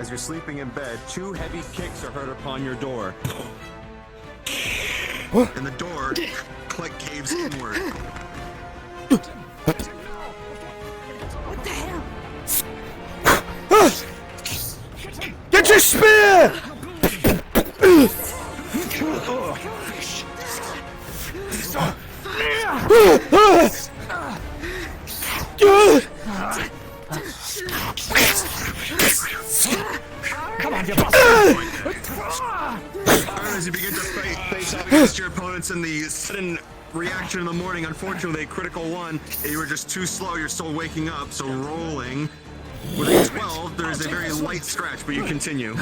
As you're sleeping in bed, 2 heavy kicks are heard upon your door. And the door caves inward. What the hell? Get your spear! Come on, you bastard! As you begin to face off against your opponents in the sudden reaction in the morning, unfortunately a critical one, you were just too slow, you're still waking up, so rolling. With a 12, there is a very light scratch, but you continue.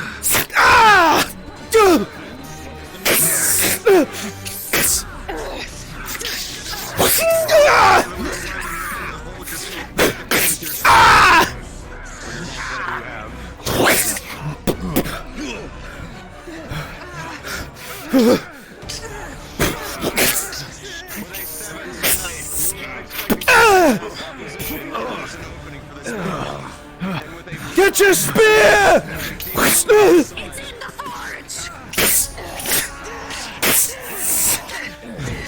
Get your spear! It's in the forge!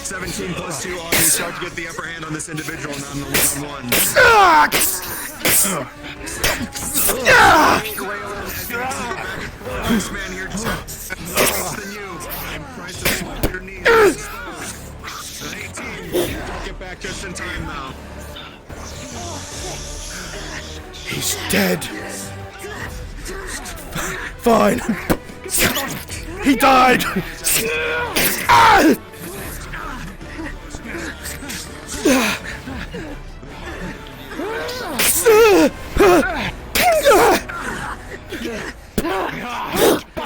17 plus 2 on you start to get the upper hand on this individual, not on the one-on-one. This man here just faster than you. I'm trying to swap your knees. An 18. Get back just in time now. He's dead. Fine. He died.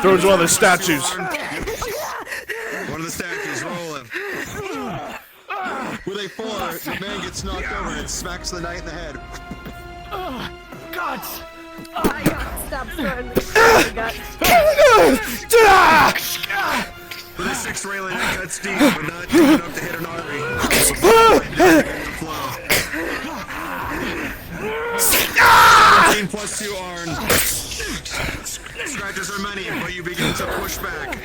Throw it to one of the statues. One of the statues rolling. With a 4, the man gets knocked over and smacks the knight in the head. Guts! I got stabbed in the guts. With a 6 railing, it cuts deep, but not deep enough to hit an artery. 17 plus 2 Arn. Scratches are many, but you begin to push back.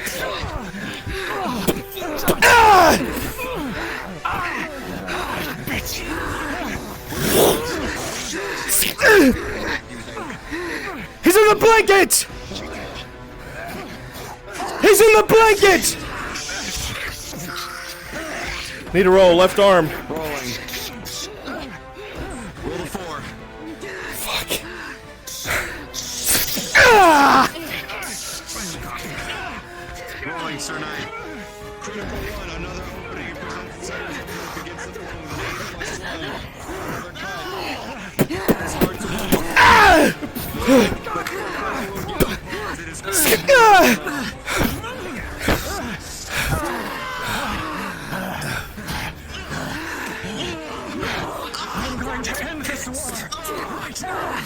He's in the blanket! He's in the blanket! Need to roll, left arm. Rolling. Roll the 4. Fuck. Rolling, Sir Knight. Critical 1, another opening presents itself against the foe. Another cut. Starts to it is I'm going to end this war! Right now!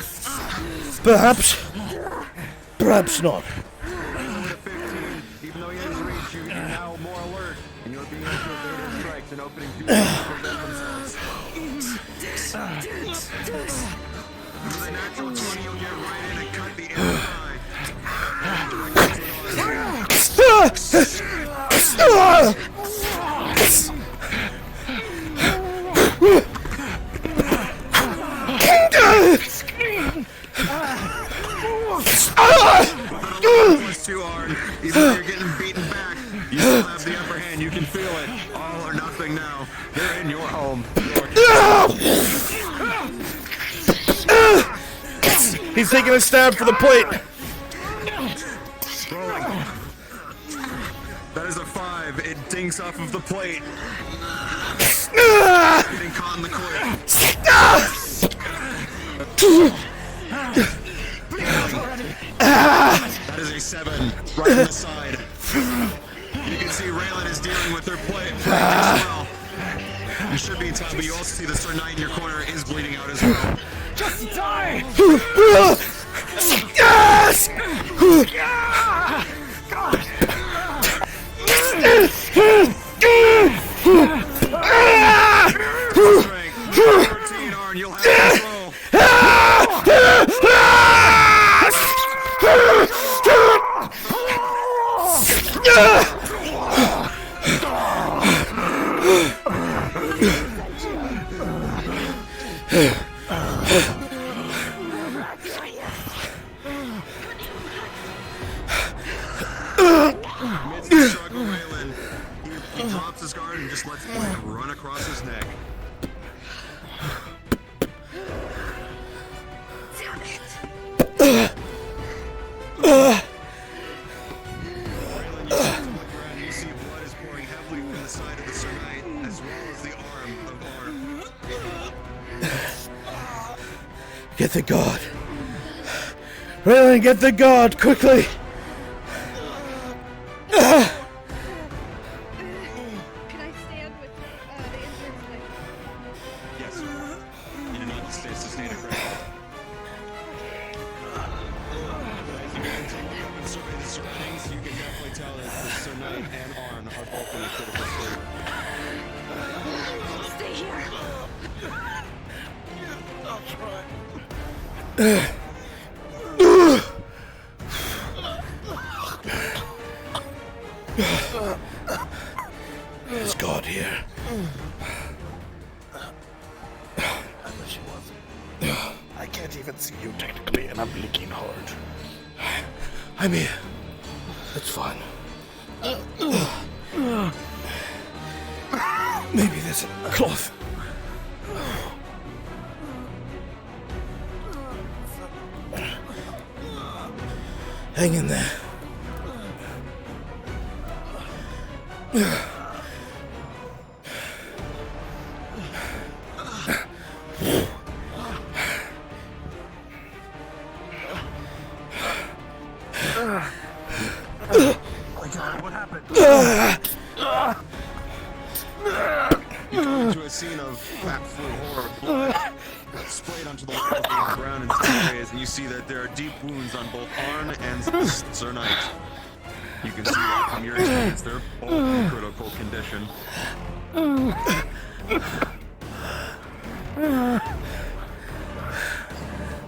Perhaps not. 15. Even though he has reached you, you're now more alert, and you're being able to evade his strikes and opening to prevent themselves. With a natural 20, you'll get right in and cut the inner Plus 2 Arn. Even though you're getting beaten back, you still have the upper hand. You can feel it. All or nothing now. You're in your home. He's taking a stab for the plate. Rolling. That is a 5. It dinks off of the plate. Getting caught in the court. That is a 7. Right on the side. You can see Raylan is dealing with her plate as well. You should be in time, but you also see the Sir Knight in your corner is bleeding out as well. Just die! Yes! God! 13, Arn, you'll have control. drops his guard and just lets blood run across his neck. Damn it. You see blood is pouring heavily from the side of the Sir Knight, as well as the arm of Arn. Get the guard. Raylan, get the guard, quickly! Can I stand with the injured? Yes. You do not sustain a critical. As you can take a look and survey the surroundings, you can definitely tell that the Sir Knight and Arn are both in a critical state. Stay here. There's God here. I can't even see you technically, and I'm blinking hard. I'm here. That's fine. Maybe there's a cloth. Hang in there. What happened? You come into a scene of absolute horror. Blood sprayed onto the walls on the ground in some areas, and you see that there are deep wounds on both Arn and Sir Knight. You can see that from your experience, they're both in critical condition.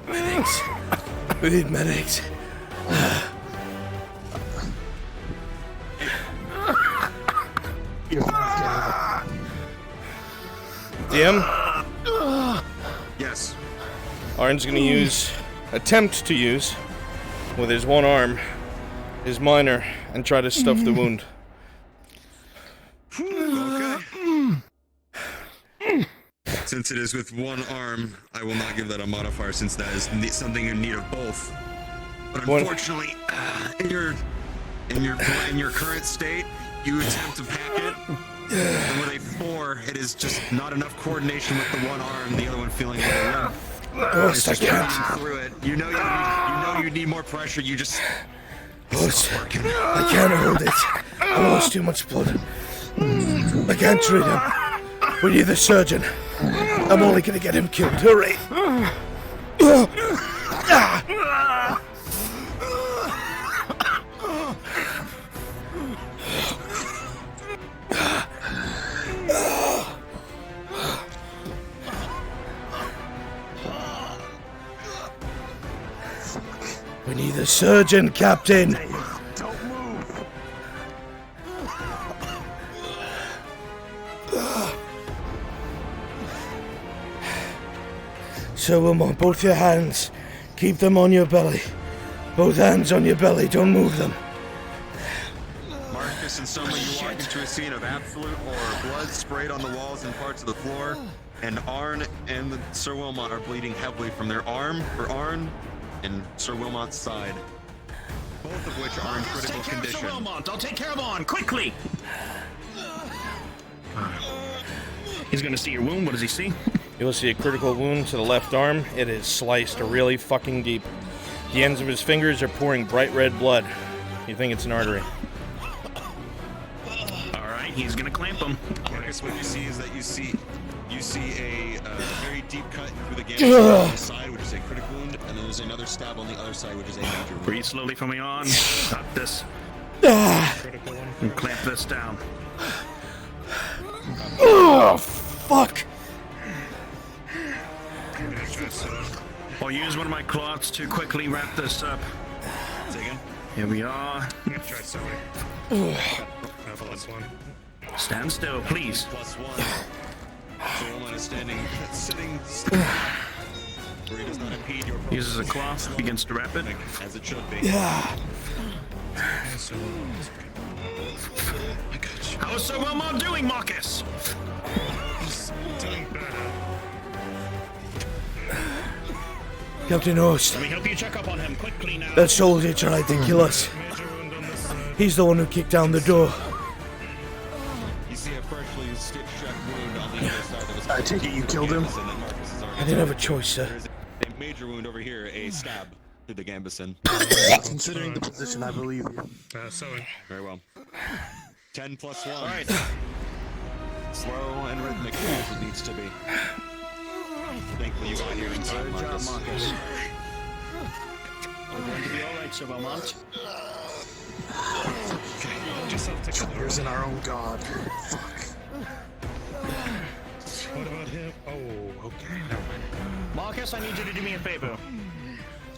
Medics. We need medics. DM? Yes. Arn's gonna attempt to use, with his one arm, his minor, and try to stuff the wound. Okay. Since it is with one arm, I will not give that a modifier since that is something in need of both. But unfortunately, in your current state, you attempt to pack it, and with a 4, it is just not enough coordination with the one arm, the other one feeling a little limp. It's just running through it. You know you need more pressure. You just. I can't hold it. I lost too much blood. I can't treat him. We need the surgeon. I'm only gonna get him killed. Hurry! We need the surgeon, Captain. Don't move. So, Wilmot, both your hands. Keep them on your belly. Both hands on your belly. Don't move them. Marcus and Soma, you walk into a scene of absolute horror. Blood sprayed on the walls and parts of the floor, and Arn and Sir Wilmot are bleeding heavily from their arm, or Arn, and Sir Wilmot's side. Both of which are in critical condition. I'll take care of Arn, quickly! He's gonna see your wound. What does he see? You'll see a critical wound to the left arm. It is sliced really fucking deep. The ends of his fingers are pouring bright red blood. You think it's an artery. Alright, he's gonna clamp him. Marcus, what you see is that you see a very deep cut through the gamut on the side, which is a critical wound, and then there's another stab on the other side, which is a major wound. Breathe slowly for me, on. Stop this. Critical one. And clamp this down. Oh, fuck! I'll use one of my cloths to quickly wrap this up. Say again. Here we are. I'm gonna try sewing. +1. Stand still, please. +1. So Wilmot is sitting where he does not impede your progress. Uses a cloth, begins to wrap it. As it should be. Yeah. So, I got you. How's Sir Wilmot doing, Marcus? Doing better. Captain Host, Let me help you check up on him quickly now. that soldier tried to kill us. Major wound on this side. He's the one who kicked down the door. You see a freshly stitched check wound on the other side of his I take it you killed him? I didn't have a choice, sir. There's a major wound over here, a stab to the gambison. Considering the position, I believe you. Sewing. Very well. 10 plus 1. Alright. Slow and rhythmic as it needs to be. Thankfully you got here in time, Marcus. We're going to be alright, Sir Wilmot. Yours in our own god. Fuck. What about him? Oh, okay. Never mind. Marcus, I need you to do me a favor.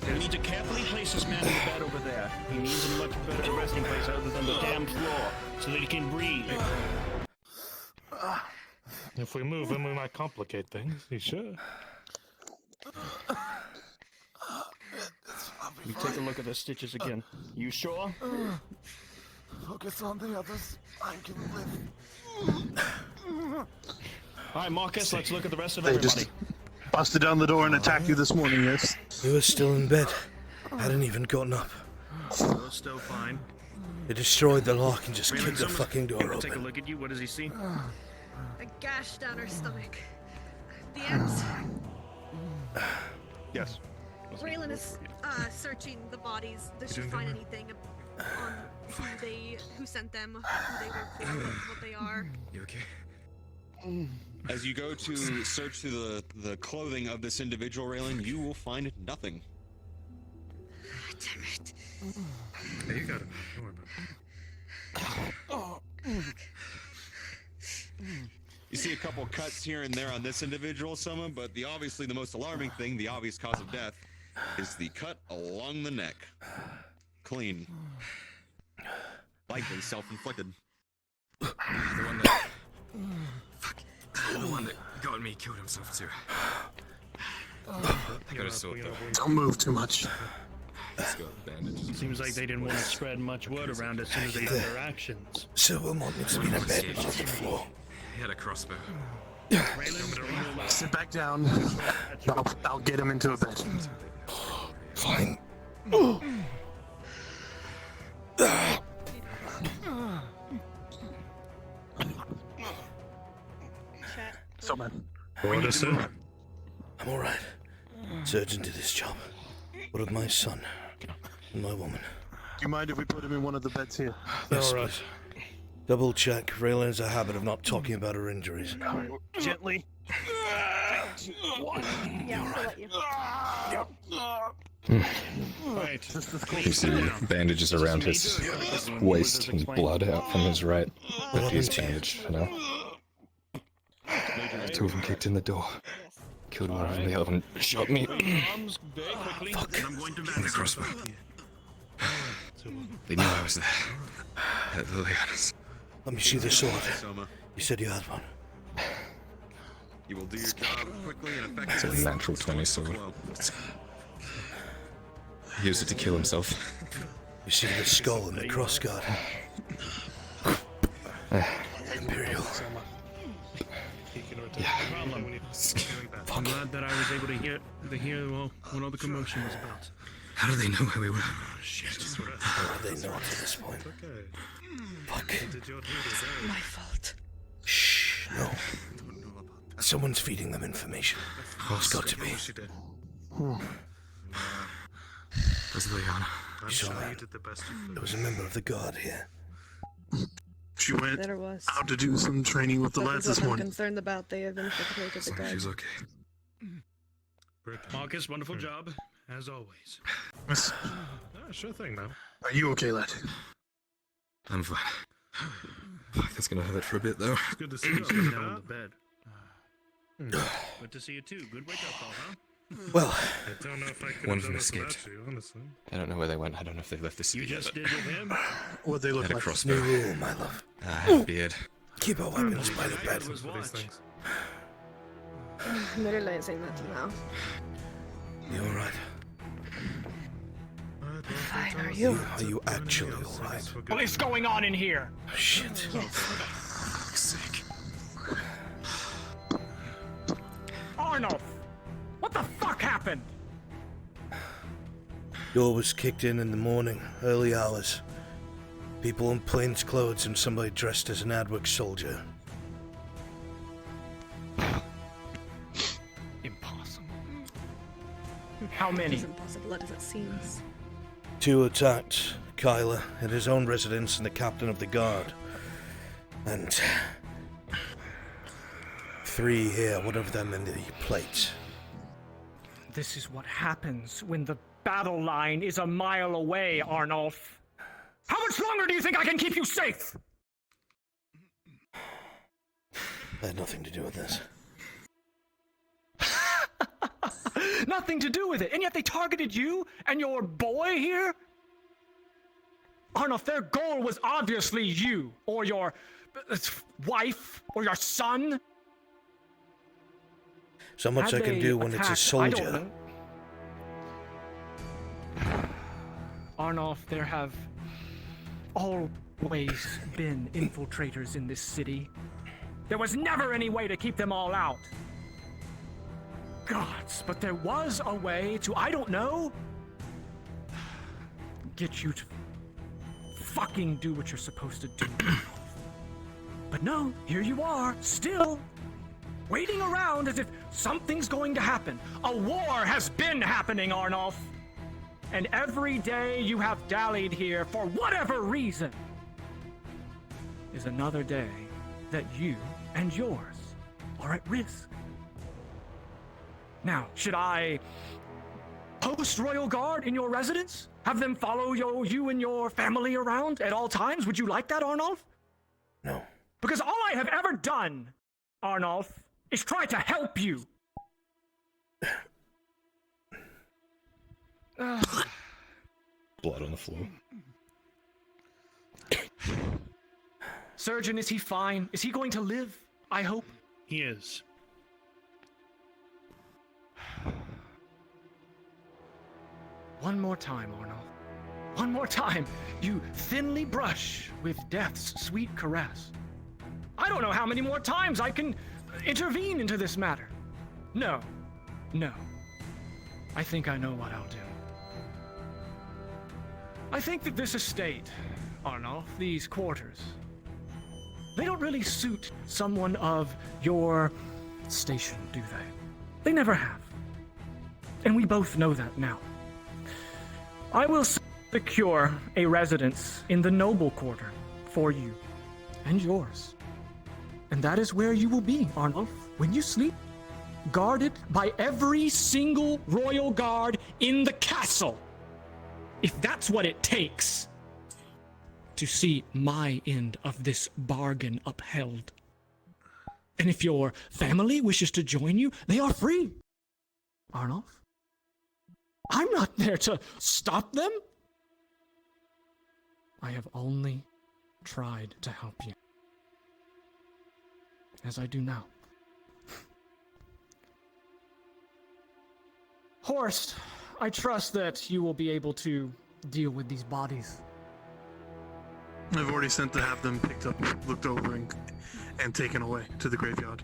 We need to carefully place this man in the bed over there. He needs a much better resting place other than the damn floor, so that he can breathe. If we move him, we might complicate things. You sure? You take a look at the stitches again. You sure? Focus on the others. I can live. Alright, Marcus, let's look at the rest of They everybody. just busted down the door and attacked you this morning, yes? He was still in bed. Hadn't even gotten up. We're still fine. He destroyed the lock and just Raymond, kicked the someone's fucking door gonna take a open. look at you. What does he see? A gash down her stomach. The ends. Yes. Raylan is searching the bodies. Does she find anything on who sent them, who they work for, what they are? You okay? As you go to search through the clothing of this individual, Raylan, you will find nothing. Damn it. Hey, you got it. Don't worry about it. You see a couple cuts here and there on this individual, someone, but obviously the most alarming thing, the obvious cause of death, is the cut along the neck. Clean. Likely self-inflicted. The one that... Fuck. The one that got me killed himself too. Gotta sort that. Don't move too much. Let's go. Bandages. Seems like they didn't want to spread much word around as soon as they had their actions. Sir Wilmot needs to be in a bed on the floor. He had a crossbow. Sit back down. I'll get him into a bed. Fine. Chat. So, man. What is it? I'm alright. Surgeon did his job. What of my son and my woman? Do you mind if we put him in one of the beds here? Yes, All right. please. Double check. Raylan has a habit of not talking about her injuries. Gently. Yeah, I'll let you. Right. You see bandages around his waist and blood out from his right left ear bandage for now. Two of them kicked in the door. Killed one of them, the other one shot me. Arms very quickly, and I'm going to The bandage crossbow. They knew I was there. They're honest. Let me see the sword. Soma, You said you had one. you will do your job quickly and It's effectively. a natural 20 sword. He used it to kill himself. You see the skull and the crossguard. Imperial. I'm glad that I was able to hear what all the commotion was about. How do they know where we were? Shit. How do they know at this point? Fuck. My fault. Shh. No. Someone's feeding them information. It's got to be. Where's Leon? You saw that? There was a member of the guard here. She went There was. out to do some training with the That lads is this what I'm morning. concerned about. They have infiltrated the Sorry, guard. she's okay. Marcus, wonderful job, as always. Miss, Sure thing, man. are you okay, lad? I'm fine. Fuck, that's gonna hurt for a bit though. It's good to see you. Down on the bed. Good to see you too. Good wake up call, huh? Well, I don't know if I could One have of done them this without escaped. you, honestly. I don't know where they went. I don't know if they've left the You city just yet. did with him. What they look Had a like? crossbow. new rule, my love. I had a beard. Keep our weapons by the bed. It was These watch. things. I'm realizing that now. You alright? Fine, are you? Are you actually alright? What is going on in here? Shit. Arnold! What the fuck happened? Door was kicked in the morning, early hours. People in plain clothes and somebody dressed as an Adwick soldier. Impossible. How many? As impossible as it seems. 2 attacked Kyler at his own residence and the captain of the guard. And 3 here, whatever them in the plates. This is what happens when the battle line is a mile away, Arnulf. How much longer do you think I can keep you safe? I had nothing to do with this. Nothing to do with it, and yet they targeted you and your boy here? Arnulf, their goal was obviously you, or your wife, or your son. So much I can do when it's a soldier. Arnulf, there have always been infiltrators in this city. There was never any way to keep them all out. Gods, but there was a way to, I don't know, get you to fucking do what you're supposed to do. But no, here you are, still waiting around as if something's going to happen. A war has been happening, Arnulf. And every day you have dallied here for whatever reason is another day that you and yours are at risk. Now, should I post Royal Guard in your residence? Have them follow you and your family around at all times? Would you like that, Arnulf? No. Because all I have ever done, Arnulf, is try to help you. Blood on the floor. Surgeon, is he fine? Is he going to live? I hope. He is. One more time, Arnold. One more time, you thinly brush with death's sweet caress. I don't know how many more times I can intervene into this matter. No. I think I know what I'll do. I think that this estate, Arnold, these quarters, they don't really suit someone of your station, do they? They never have. And we both know that now. I will secure a residence in the noble quarter for you and yours. And that is where you will be, Arnulf, when you sleep, guarded by every single royal guard in the castle. If that's what it takes to see my end of this bargain upheld. And if your family wishes to join you, they are free, Arnulf. I'm not there to stop them. I have only tried to help you. As I do now. Horst, I trust that you will be able to deal with these bodies. I've already sent to have them picked up, looked over, and taken away to the graveyard.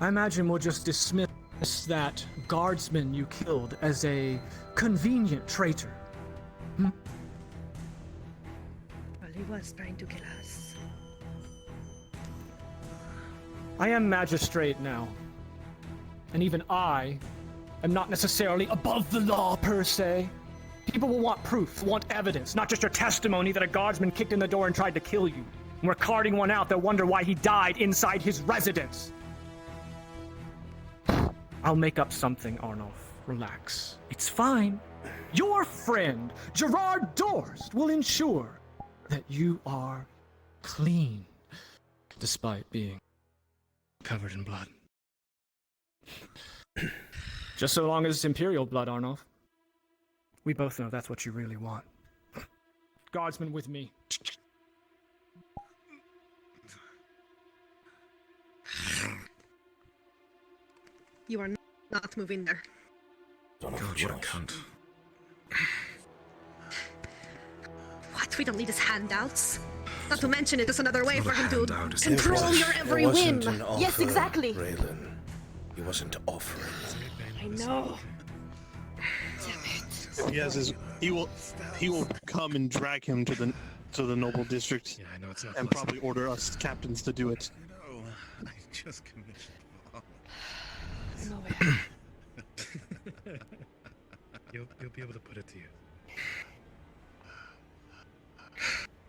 I imagine we'll just dismiss that guardsman you killed as a convenient traitor. Well, he was trying to kill us. I am magistrate now. And even I am not necessarily above the law per se. People will want proof, want evidence, not just your testimony that a guardsman kicked in the door and tried to kill you. And we're carting one out, they'll wonder why he died inside his residence. I'll make up something, Arnulf. Relax. It's fine. Your friend, Gerard Dorst, will ensure that you are clean, despite being covered in blood. Just so long as it's Imperial blood, Arnulf. We both know that's what you really want. Guardsman with me. You are not moving there. Don't have a God, what a choice. cunt. What? We don't need his handouts. Not to mention it is another way not for a him to handout, it's control It your was- every it whim. wasn't an Yes, offer, exactly. Raylan. He wasn't offering. I know. If he has his, he will come and drag him to the noble district, Yeah, I know it's not and probably order us captains to do it. No, I just commissioned You'll be able to put it to you.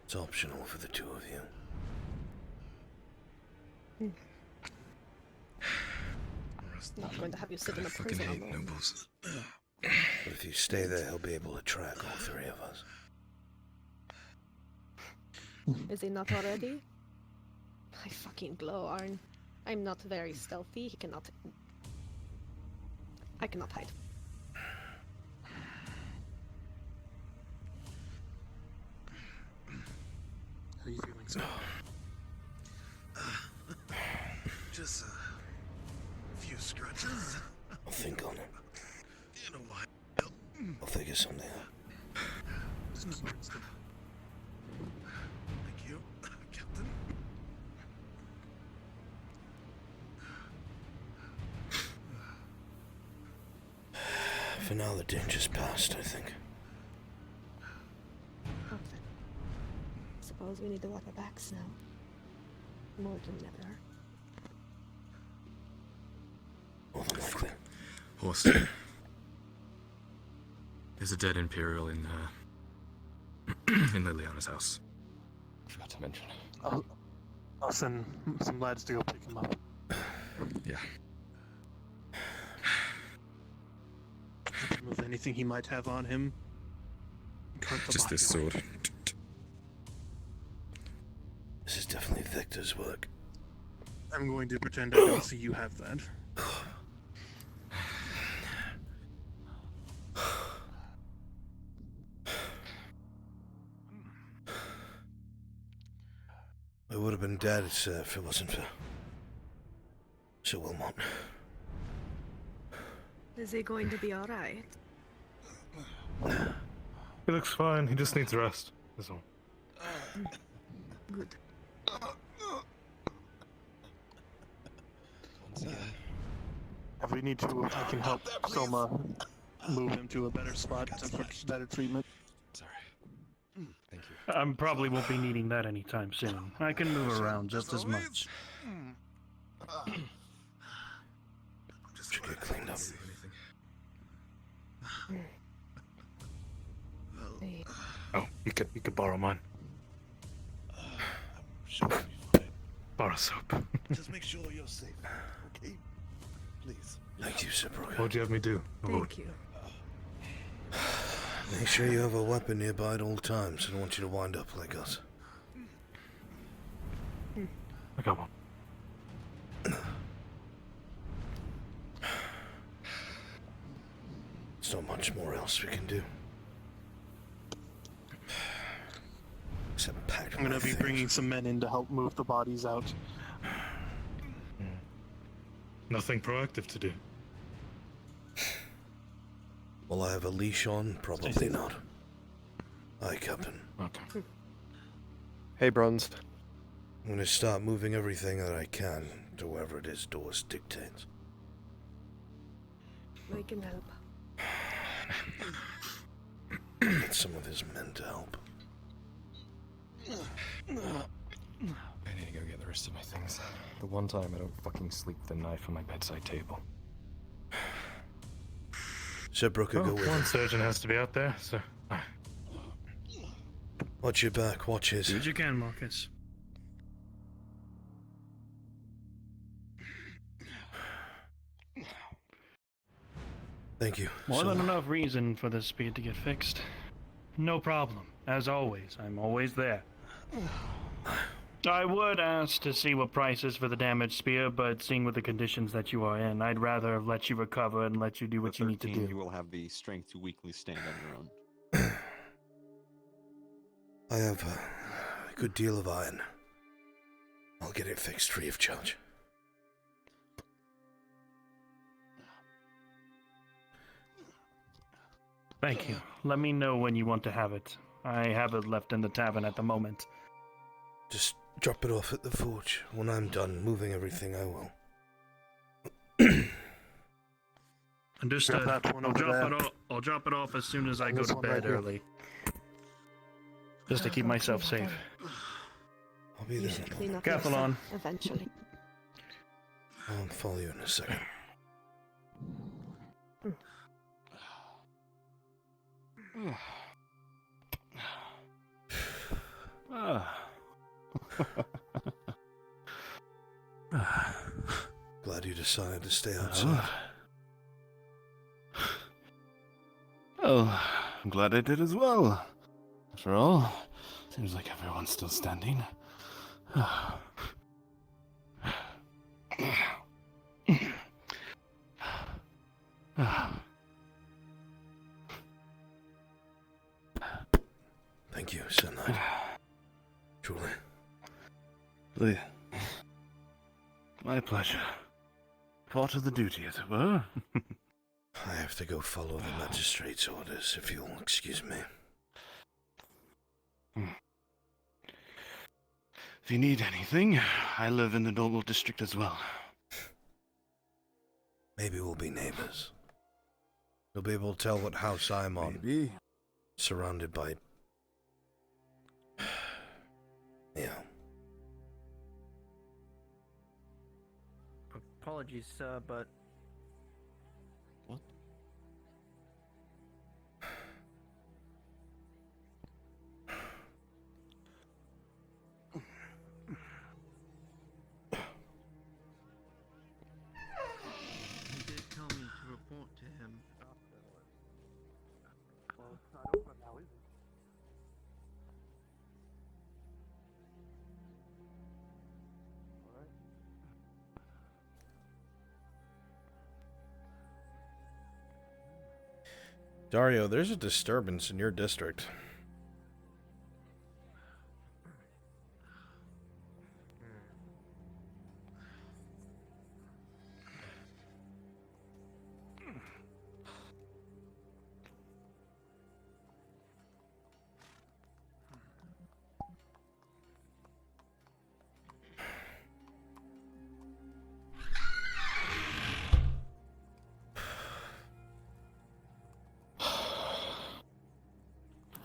It's optional for the two of you. Not going to have you sit in a Fucking prison hate alone. nobles. But if you stay there, he'll be able to track all three of us. Is he not already? I fucking glow, Arn. I'm not very stealthy. He cannot. I cannot hide. How are you feeling, sir? Just a few scratches. I'll think on it. In a while. I'll figure something out. Thank you, Captain. For now, the danger's past, I think. Okay. Suppose we need to watch our backs now. More than ever. More than likely. Horst. There's a dead Imperial in Liliana's house. Forgot to mention. I'll send some lads to go pick him up. Yeah. Remove anything he might have on him. Cut the Just body this away. sword. This is definitely Victor's work. I'm going to pretend I don't see you have that. I would have been dead, sir, if it wasn't for Sir Wilmot. Is he going to be alright? He looks fine. He just needs rest. That's all. Good. If we need to, I can help Soma move him to a better spot for better treatment. Sorry. Thank you. I probably won't be needing that anytime soon. I can move around just as much. Should get cleaned up. Oh, you could borrow mine. Borrow soap. Just make sure you're safe, okay? Please. Thank you, Sir Brooker. What'd you have me do? Thank you. Make sure you have a weapon nearby at all times. I don't want you to wind up like us. I got one. There's not much more else we can do. Except pack I'm my gonna be things. bringing some men in to help move the bodies out. Nothing proactive to do. Will I have a leash on? Probably not. Aye, Captain. Okay. Hey, Bruns. I'm gonna start moving everything that I can to wherever it is Doris dictates. We can help. Get some of his men to help. I need to go get the rest of my things. The one time I don't fucking sleep with a knife on my bedside table. Sir Brooker, go Well, with one him. surgeon has to be out there, so. Watch your back, watch his. Do what you can, Marcus. Thank you. More than So- enough reason for this speed to get fixed. No problem. As always, I'm always there. I would ask to see what price is for the damaged spear, but seeing with the conditions that you are in, I'd rather let you recover and let you do what you need to do. You will have the strength to weakly stand on your own. I have a good deal of iron. I'll get it fixed free of charge. Thank you. Let me know when you want to have it. I have it left in the tavern at the moment. Just drop it off at the forge. When I'm done moving everything, I will. Understood. Drop that one over there. I'll drop it off as soon as I And go this to one bed right here. early. Just to keep myself safe. I'll be You there. should clean up Careful yourself on. eventually. I'll follow you in a second. Glad you decided to stay outside. Oh, I'm glad I did as well. After all, seems like everyone's still standing. Thank you, Sunlight. Truly. Lee, my pleasure. Part of the duty, as it were. I have to go follow the magistrate's orders, if you'll excuse me. If you need anything, I live in the Noble District as well. Maybe we'll be neighbors. You'll be able to tell what house I'm on. Maybe. Surrounded by... yeah. Apologies, sir, but... What? He did tell me to report to him. Well, it's not open now, is it? Alright. Dario, there's a disturbance in your district.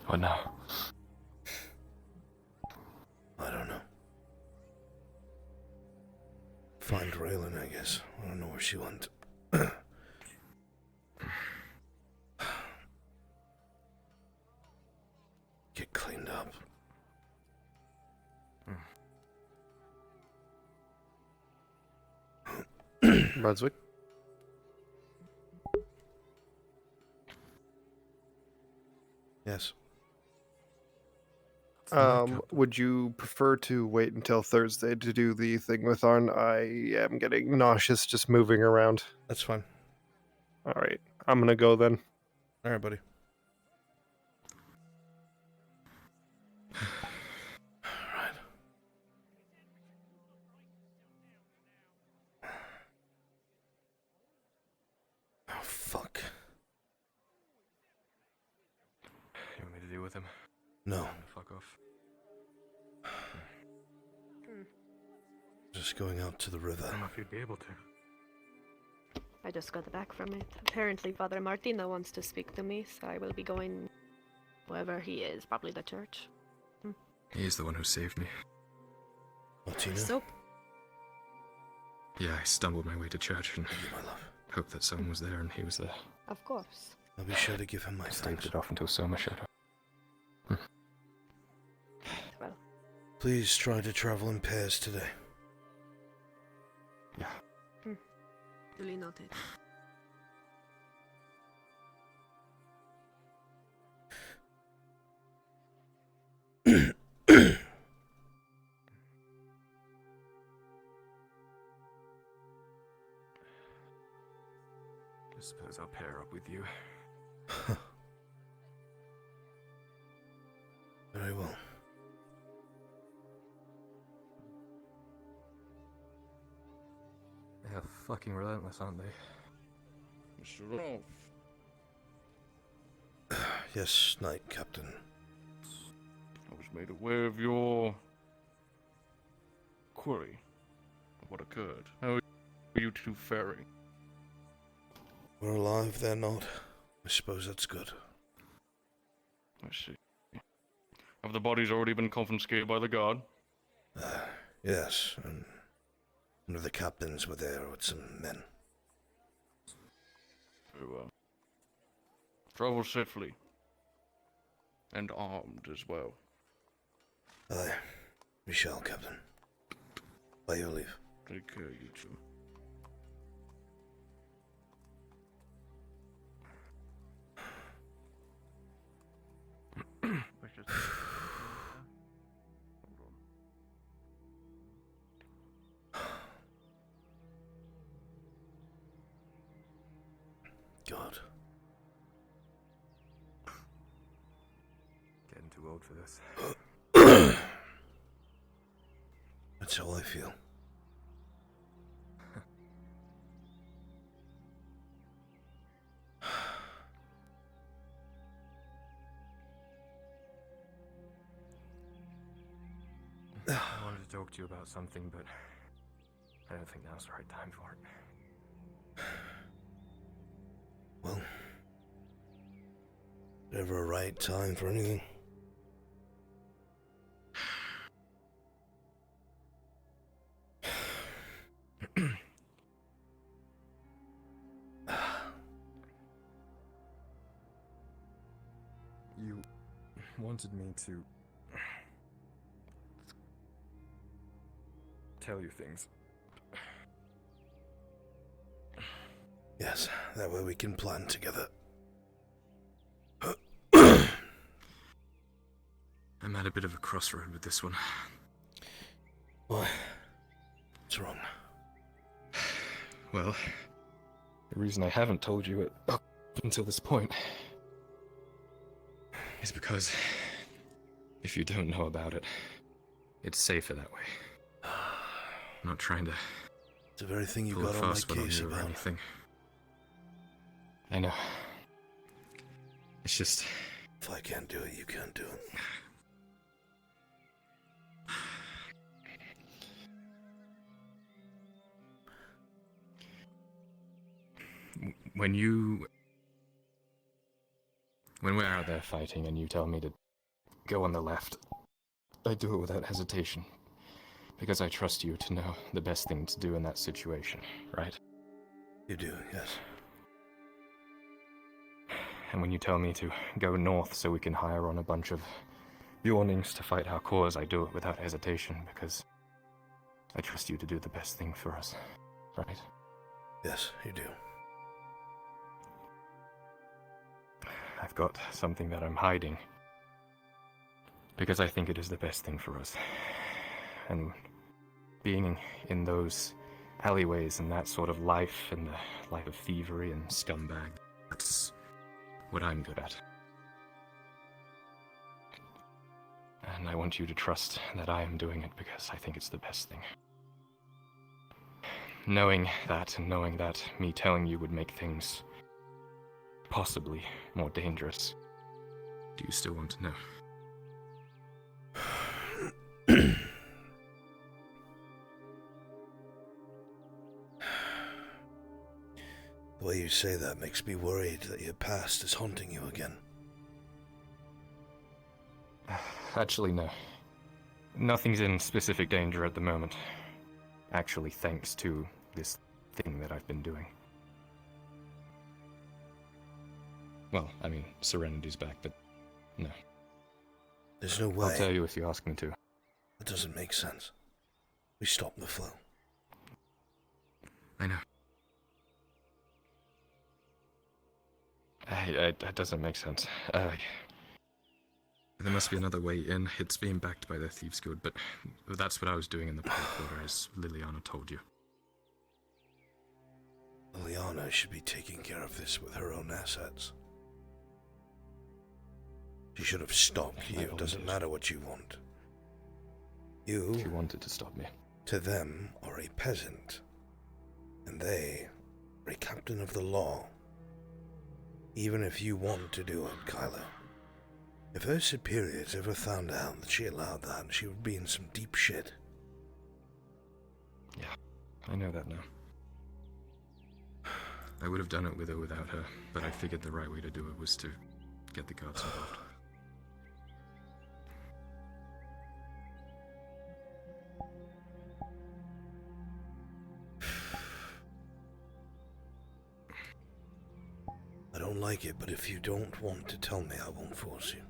What now? I don't know. Find Raylan, I guess. I don't know where she went. Get cleaned up. Brunswick? Yes. Would you prefer to wait until Thursday to do the thing with Arn? I am getting nauseous just moving around. That's fine. Alright, I'm gonna go then. Alright, buddy. Alright. Oh, fuck. You want me to deal with him? No. Fuck off. Just going out to the river. I don't know if you'd be able to. I just got back from it. Apparently Father Martino wants to speak to me, so I will be going wherever he is, probably the church. He's the one who saved me. Martino? Soap? Yeah, I stumbled my way to church and Thank you, my love. hoped that someone was there and he was there. Of course. I'll be sure to give him my I staved thanks. it off until Soma showed up. Well, Please try to travel in pairs today. Yeah. Duly noted. I suppose I'll pair up with you. Very well. They're fucking relentless, aren't they? Shut up. Yes, Knight Captain. I was made aware of your query. What occurred? How are you two faring? We're alive, they're not. I suppose that's good. I see. Have the bodies already been confiscated by the guard? Yes, and one of the captains were there with some men. Very well. Travel safely. And armed as well. Aye, we shall, Captain. By your leave. Take care, you two. God. Getting too old for this. That's how I feel. I wanted to talk to you about something, but I don't think now's the right time for it. Well, never a right time for anything. You wanted me to tell you things. Yes, that way we can plan together. I'm at a bit of a crossroad with this one. Why? What's wrong? Well, the reason I haven't told you up until this point is because if you don't know about it, it's safer that way. I'm not trying to. It's the very thing you pull got a on my fast one case you or about. anything. I know. It's just. If I can't do it, you can't do it. When we're out there fighting and you tell me to go on the left, I do it without hesitation. Because I trust you to know the best thing to do in that situation, right? You do, yes. And when you tell me to go north so we can hire on a bunch of Bjornings to fight our cause, I do it without hesitation because I trust you to do the best thing for us, right? Yes, you do. I've got something that I'm hiding because I think it is the best thing for us. And being in those alleyways and that sort of life and the life of thievery and scumbag, that's what I'm good at. And I want you to trust that I am doing it because I think it's the best thing. Knowing that and knowing that me telling you would make things possibly more dangerous. Do you still want to know? The way you say that makes me worried that your past is haunting you again. Actually, no. Nothing's in specific danger at the moment. Actually, thanks to this thing that I've been doing. Well, I mean, Serenity's back, but no. There's no way. I'll tell you if you ask me to. That doesn't make sense. We stopped the flow. I know. That doesn't make sense. There must be another way in. It's being backed by the Thieves Guild, but that's what I was doing in the Pale Quarter, as Liliana told you. Liliana should be taking care of this with her own assets. She should have stopped you. It doesn't matter what you want. You... She wanted to stop me. To them, are a peasant. And they are a captain of the law. Even if you want to do it, Kyla, If her superiors ever found out that she allowed that, she would be in some deep shit. Yeah, I know that now. I would have done it with or without her, but I figured the right way to do it was to get the guards involved. I don't like it, but if you don't want to tell me, I won't force you.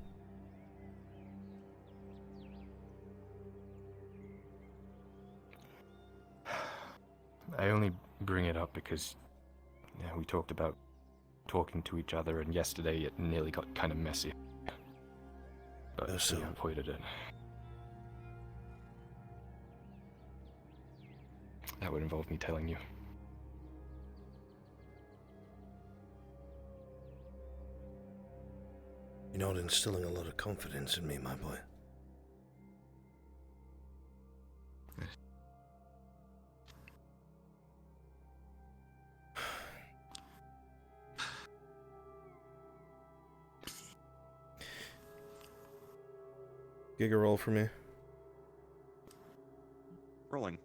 I only bring it up because we talked about talking to each other, and yesterday it nearly got kind of messy. But we avoided it. That would involve me telling you. You're not instilling a lot of confidence in me, my boy. Giga roll for me. Rolling.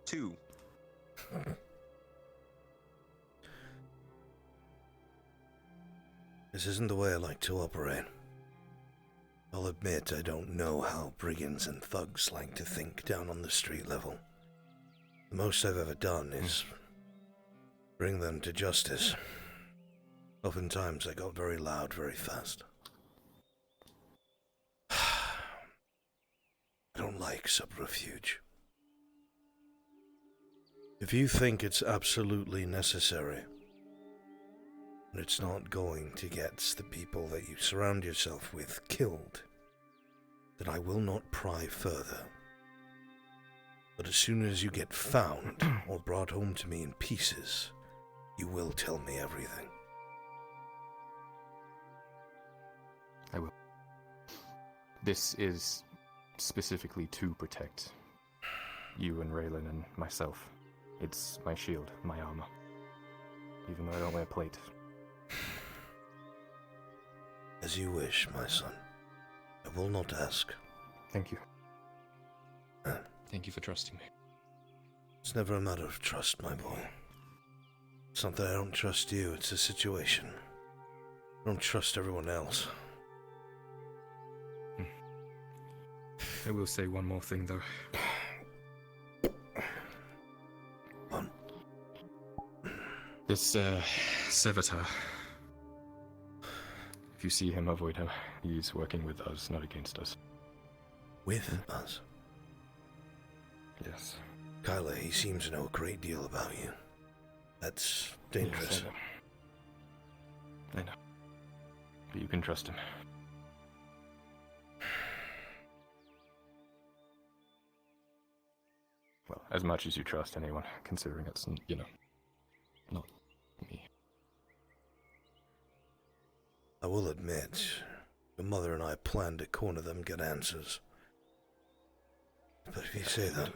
2. This isn't the way I like to operate. I'll admit I don't know how brigands and thugs like to think down on the street level. The most I've ever done is bring them to justice. Oftentimes I got very loud very fast. I don't like subterfuge. If you think it's absolutely necessary, and it's not going to get the people that you surround yourself with killed, then I will not pry further. But as soon as you get found or brought home to me in pieces, you will tell me everything. I will. This is specifically to protect you and Raylan and myself. It's my shield, my armor. Even though I don't wear plate. As you wish, my son. I will not ask. Thank you. Thank you for trusting me. It's never a matter of trust, my boy. It's not that I don't trust you, it's a situation. I don't trust everyone else. I will say one more thing, though. What? This, Servitor. If you see him, avoid him. He's working with us, not against us. With us? Yes. Kyla, he seems to know a great deal about you. That's dangerous. Yes, I know. But you can trust him. Well, as much as you trust anyone, considering it's, you know, not me. I will admit, your mother and I planned to corner them, get answers. But if you say that,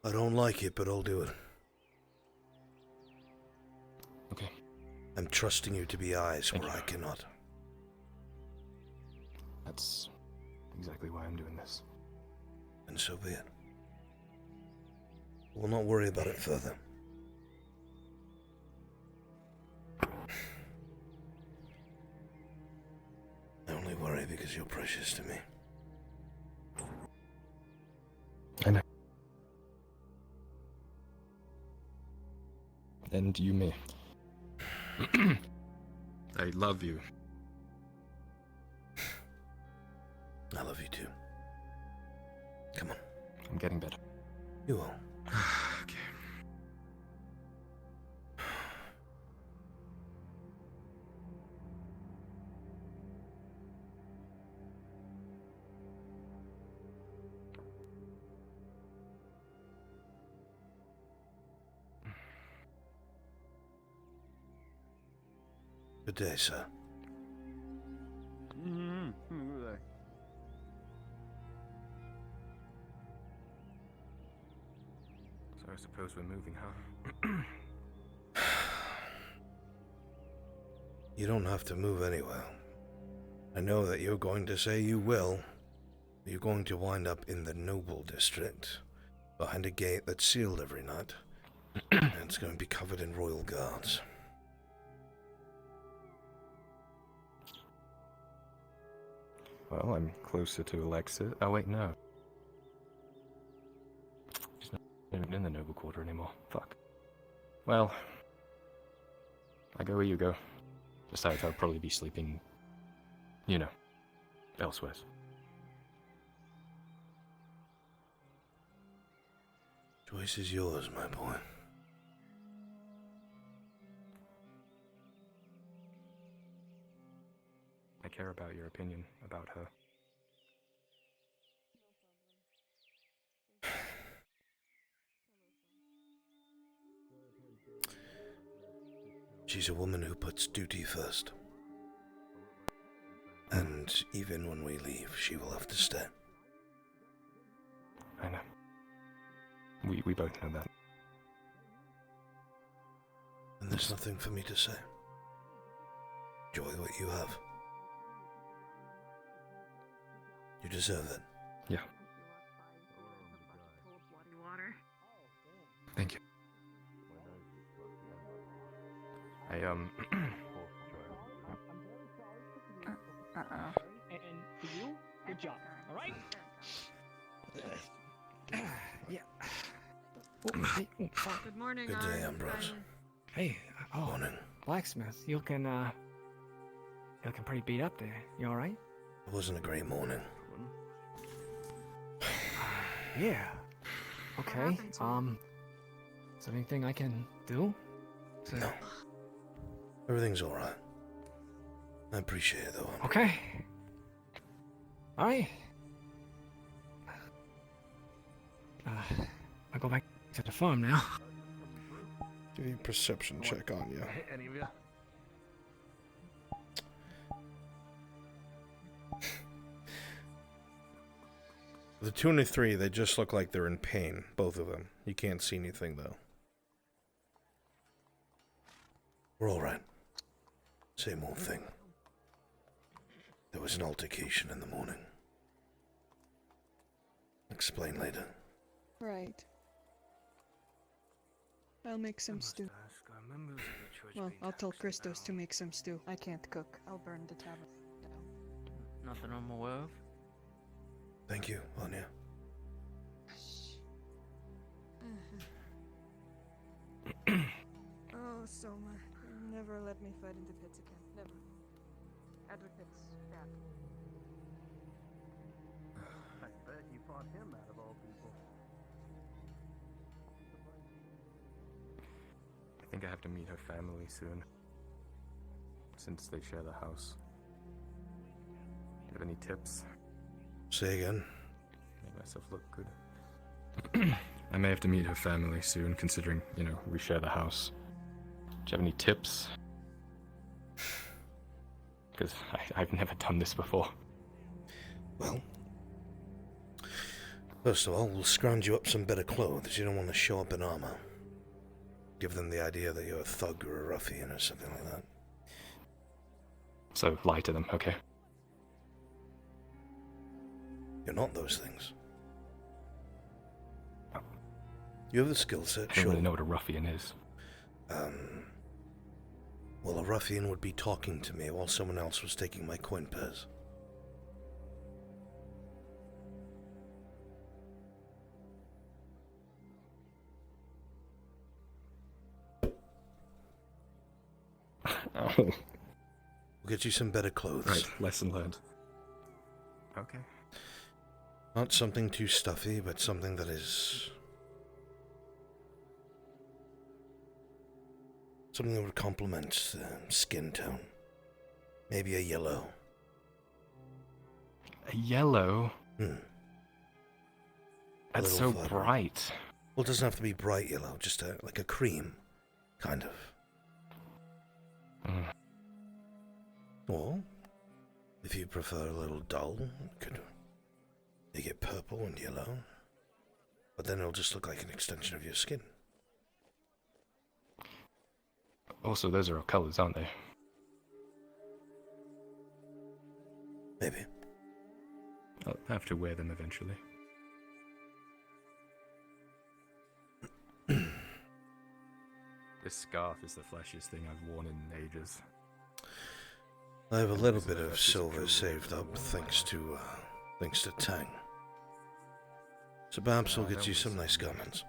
I don't like it, but I'll do it. Okay. I'm trusting you to be eyes where I cannot. That's exactly why I'm doing this. And so be it. We'll not worry about it further. I only worry because you're precious to me. I know. And you me. I love you. I love you too. Come on. I'm getting better. You will. Okay. Good day, sir. So I suppose we're moving, huh? You don't have to move anywhere. I know that you're going to say you will. You're going to wind up in the Noble District, behind a gate that's sealed every night, and it's going to be covered in royal guards. Well, I'm closer to Alexis. Oh, wait, no. She's not even in the Noble Quarter anymore. Fuck. Well, I go where you go. Besides, I'll probably be sleeping, you know, elsewhere. Choice is yours, my boy. I care about your opinion about her. She's a woman who puts duty first. And even when we leave, she will have to stay. I know. We both know that. And there's nothing for me to say. Enjoy what you have. You deserve it. Yeah. Thank you. Uh-oh. And for you, good job. All right? Yeah. Oh, hey, oh, fuck. Good morning, Good day, Ambrose. Hey, oh, Morning. blacksmith, you looking pretty beat up there. You all right? It wasn't a great morning. Yeah. Okay. Is there anything I can do? No. Everything's alright. I appreciate it, though. Okay. All right. I go back to the farm now. Give me a perception check on you. Any of you? The 2 and the 3, they just look like they're in pain, both of them. You can't see anything, though. We're alright. Same old thing. There was an altercation in the morning. Explain later. Right. I'll make some stew. Well, I'll tell Christos to make some stew. I can't cook. I'll burn the tavern down. Nothing I'm aware of. Thank you, Anya. Oh, Soma, you never let me fight in the pits again. Never. Advocates, back. I bet you fought him out of all people. I think I have to meet her family soon. Since they share the house. Do you have any tips? Say again? Make myself look good. I may have to meet her family soon, considering, you know, we share the house. Do you have any tips? Because I've never done this before. Well, first of all, we'll scrounge you up some better clothes. You don't want to show up in armor. Give them the idea that you're a thug or a ruffian or something like that. So, lie to them, okay? You're not those things. You have the skill set, I don't really know what a ruffian is. Well, a ruffian would be talking to me while someone else was taking my coin purse. Oh. We'll get you some better clothes. Right, lesson learned. Okay. Not something too stuffy, but something that is... something that would complement the skin tone. Maybe a yellow. A yellow? Hmm. That's so bright. Well, it doesn't have to be bright yellow, just like a cream, kind of. Or, if you prefer a little dull, you could make it purple and yellow. But then it'll just look like an extension of your skin. Also, those are all colors, aren't they? Maybe. I'll have to wear them eventually. This scarf is the flashiest thing I've worn in ages. I have a little bit of silver saved up thanks to Tang. So perhaps we'll get you some nice garments.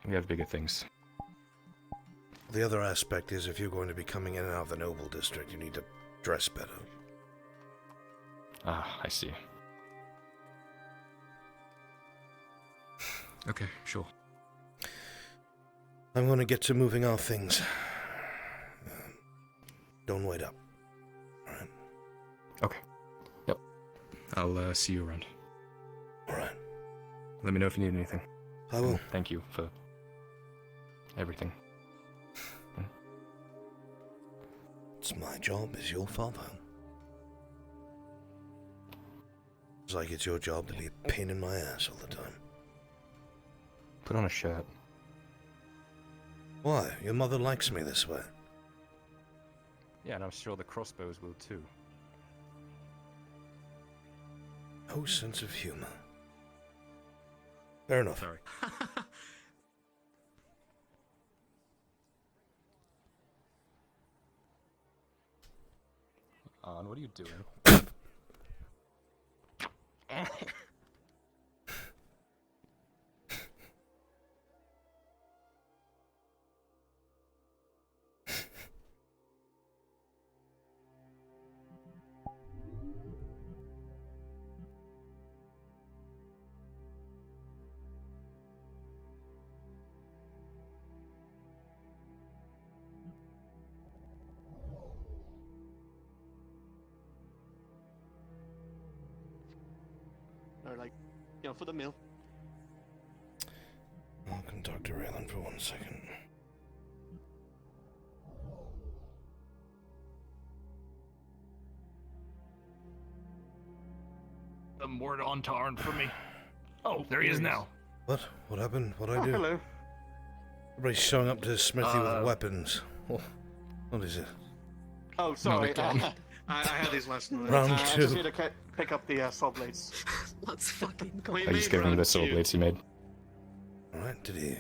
We have bigger things. The other aspect is if you're going to be coming in and out of the Noble District, you need to dress better. Ah, I see. Okay, sure. I'm going to get to moving our things. Don't wait up. Alright? Okay. Yep. I'll see you around. Alright. Let me know if you need anything. I will. And thank you for everything. It's my job as your father. It's like it's your job to be a pain in my ass all the time. Put on a shirt. Why? Your mother likes me this way. Yeah, and I'm sure the crossbows will too. No sense of humor. Fair enough. Sorry. What are you doing? Or like, you know, for the meal. I'll come talk to Raylan for 1 second. Some word on Tarn for me. Oh, there he is now. What? What happened? What'd I do? Hello. Everybody's showing up to Smithy with weapons. What is it? Oh, sorry. again. I had these last night. Round I two. just need to pick up the saw blades. Let's fucking go. We I just made gave him the round sword two. blades he made. Alright, did he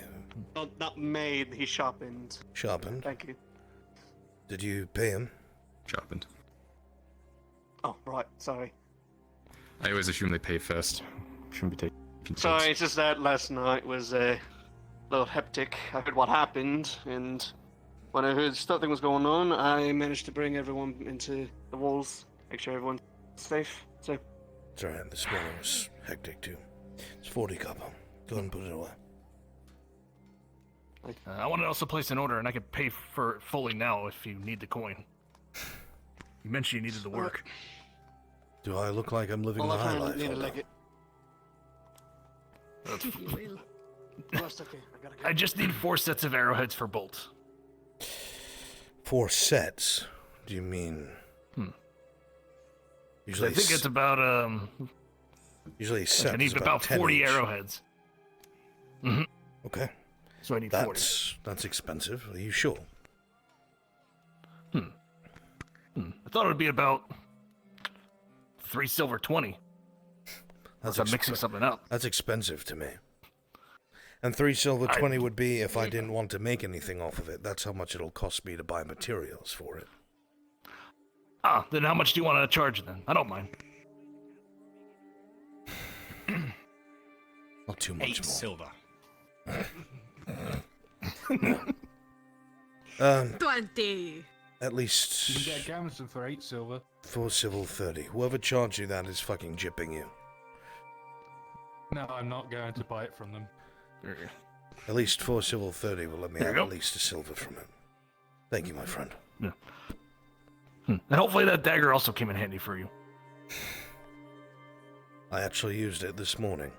Not made, he sharpened. sharpened? Thank you. Did you pay him? Sharpened. Oh, right, sorry. I always assume they pay first. Shouldn't be taking. Sorry, it's just that last night was a little hectic. I heard what happened, and when I heard something was going on, I managed to bring everyone into the walls, make sure everyone's safe. So, It's alright, this morning was hectic too. It's 40 copper. Go ahead and put it away. I want to also place an order, and I can pay for it fully now if you need the coin. You mentioned you needed the work. Do I look like I'm living all the I high kind life? of need to Although? leg it. You will. That's okay. I gotta go. I just need 4 sets of arrowheads for bolts. 4 sets? Do you mean? Usually I think it's about Usually set I need is about 10 40 each. arrowheads. Mm-hmm. Okay. So I need 40. That's expensive. Are you sure? I thought it would be about 3 silver 20. That's I'm mixing something up. That's expensive to me. And 3 silver 20 would be if I didn't want to make anything off of it. That's how much it'll cost me to buy materials for it. Ah, then how much do you want to charge then? I don't mind. Not too much 8 more. silver. 20. At least You can get a gamison for 8 silver. 4 civil 30. Whoever charged you that is fucking jipping you. No, I'm not going to buy it from them. At least 4 civil 30 will let me There have you at go. least a silver from it. Thank you, my friend. Yeah. And hopefully that dagger also came in handy for you. I actually used it this morning.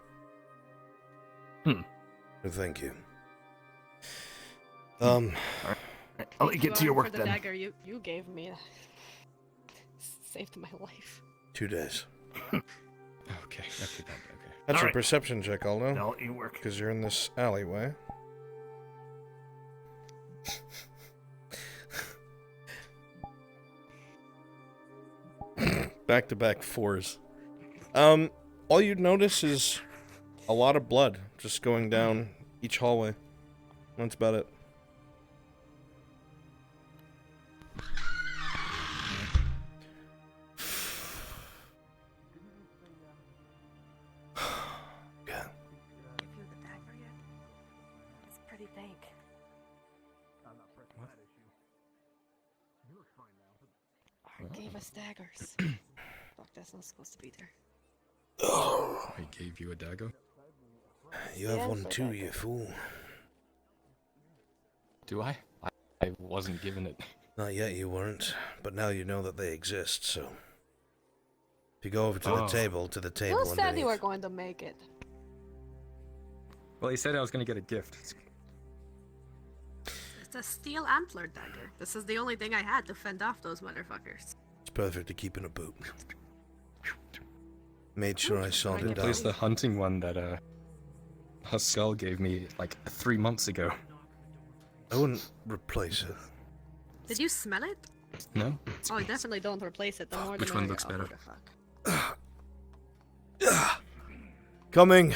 Thank you. I'll let you get to your work for the then. dagger you gave me. Saved my life. 2 days. Okay, okay, okay. That's All your right. perception check, Aldo. I'll let you work. Because you're in this alleyway. Back-to-back 4s. All you'd notice is a lot of blood just going down each hallway. That's about it. Give you the dagger yet? It's pretty big. Art gave us daggers. Fuck, that's not supposed to be there. I gave you a dagger? You have one too, you fool. Do I? I wasn't given it. Not yet you weren't, but now you know that they exist, so... If you go over to the table Who said you were going to make it? Well, he said I was going to get a gift. It's a steel antler dagger. This is the only thing I had to fend off those motherfuckers. It's perfect to keep in a boot. Made sure I saw it down. Replace the hunting one that Huskull gave me like 3 months ago. I wouldn't replace it. Did you smell it? No? Oh, definitely don't replace it. The more the Which one merrier. looks better? Coming.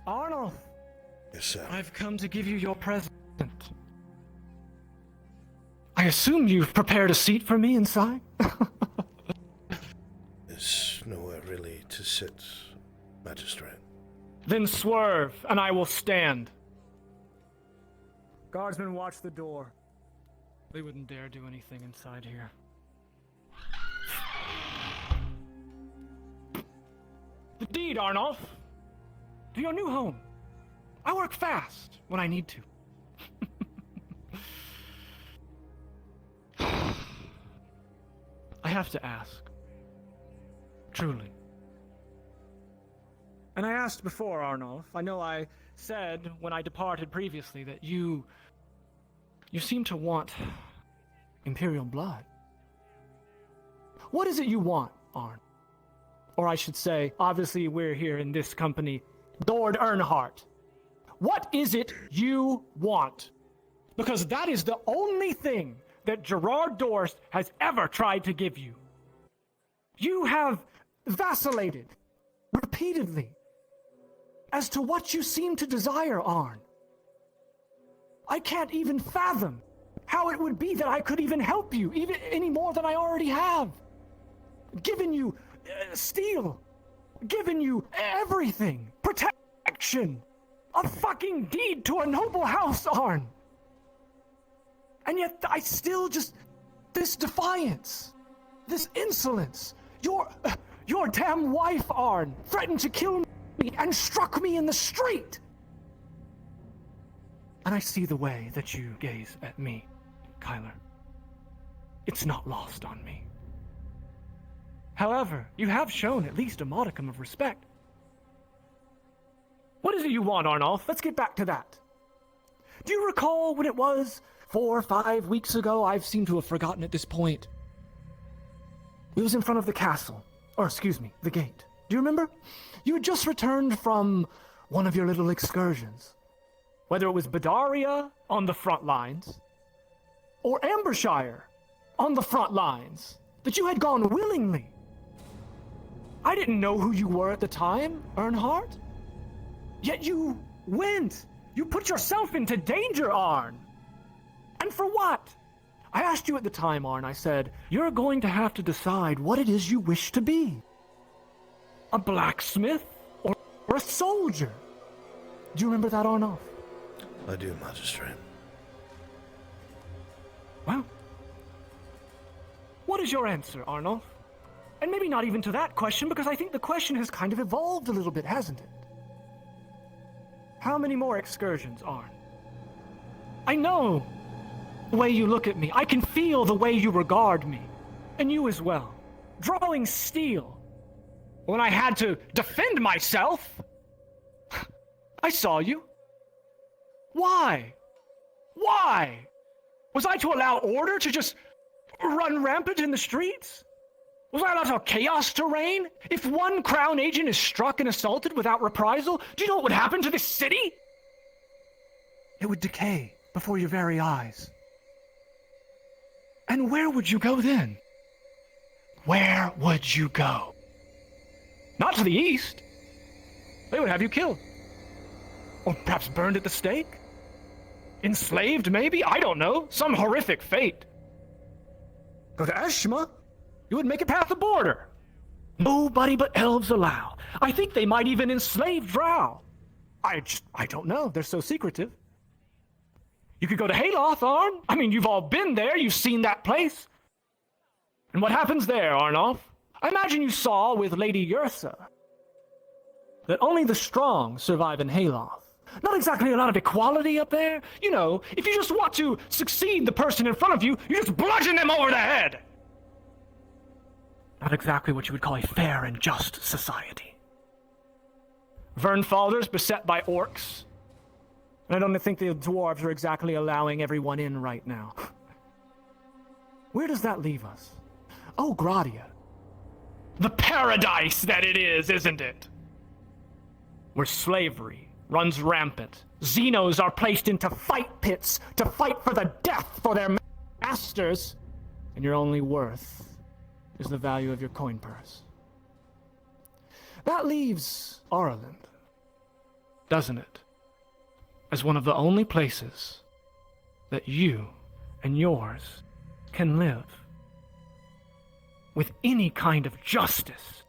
Arnold! Yes, sir. I've come to give you your present. I assume you've prepared a seat for me inside? There's nowhere really to sit, Magistrate. Then swerve, and I will stand. Guardsmen, watch the door. They wouldn't dare do anything inside here. The deed, Arnulf. To your new home. I work fast when I need to. I have to ask. Truly. And I asked before, Arnulf. I know I said when I departed previously that you seem to want Imperial blood. What is it you want, Arn? Or I should say, obviously we're here in this company, Lord Earnhardt. What is it you want? Because that is the only thing that Gerard Dorst has ever tried to give you. You have vacillated repeatedly as to what you seem to desire, Arn. I can't even fathom how it would be that I could even help you, even any more than I already have. Given you steel, given you everything, protection, a fucking deed to a noble house, Arn. And yet I still just, this defiance, this insolence, your damn wife, Arn, threatened to kill me and struck me in the street. And I see the way that you gaze at me, Kyler. It's not lost on me. However, you have shown at least a modicum of respect. What is it you want, Arnulf? Let's get back to that. Do you recall when it was 4 or 5 weeks ago? I've seemed to have forgotten at this point. We was in front of the castle. Or, excuse me, the gate. Do you remember? You had just returned from one of your little excursions. Whether it was Badaria on the front lines, or Ambershire on the front lines, that you had gone willingly. I didn't know who you were at the time, Earnhardt. Yet you went. You put yourself into danger, Arn. And for what? I asked you at the time, Arn, I said, you're going to have to decide what it is you wish to be. A blacksmith or a soldier? Do you remember that, Arnulf? I do, Magistrate. Well, what is your answer, Arnulf? And maybe not even to that question, because I think the question has kind of evolved a little bit, hasn't it? How many more excursions, Arn? I know the way you look at me. I can feel the way you regard me. And you as well. Drawing steel. When I had to defend myself, I saw you. Why? Why? Was I to allow order to just run rampant in the streets? Was I allowed chaos to reign? If one crown agent is struck and assaulted without reprisal, do you know what would happen to this city? It would decay before your very eyes. And where would you go then? Where would you go? Not to the east. They would have you killed. Or perhaps burned at the stake? Enslaved, maybe? I don't know. Some horrific fate. Go to Eshma. You would make it past the border. Nobody but elves allow. I think they might even enslave Drow. I don't know. They're so secretive. You could go to Hayloth, Arn. I mean, you've all been there. You've seen that place. And what happens there, Arnulf? I imagine you saw with Lady Yersa that only the strong survive in Hayloth. Not exactly a lot of equality up there. You know, if you just want to succeed the person in front of you, you just bludgeon them over the head. Not exactly what you would call a fair and just society. Vernfalder's beset by orcs. And I don't think the dwarves are exactly allowing everyone in right now. Where does that leave us? Oh, Gradia. The paradise that it is, isn't it? Where slavery runs rampant. Xenos are placed into fight pits to fight for the death for their masters. And your only worth is the value of your coin purse. That leaves Ireland, doesn't it? As one of the only places that you and yours can live. With any kind of justice.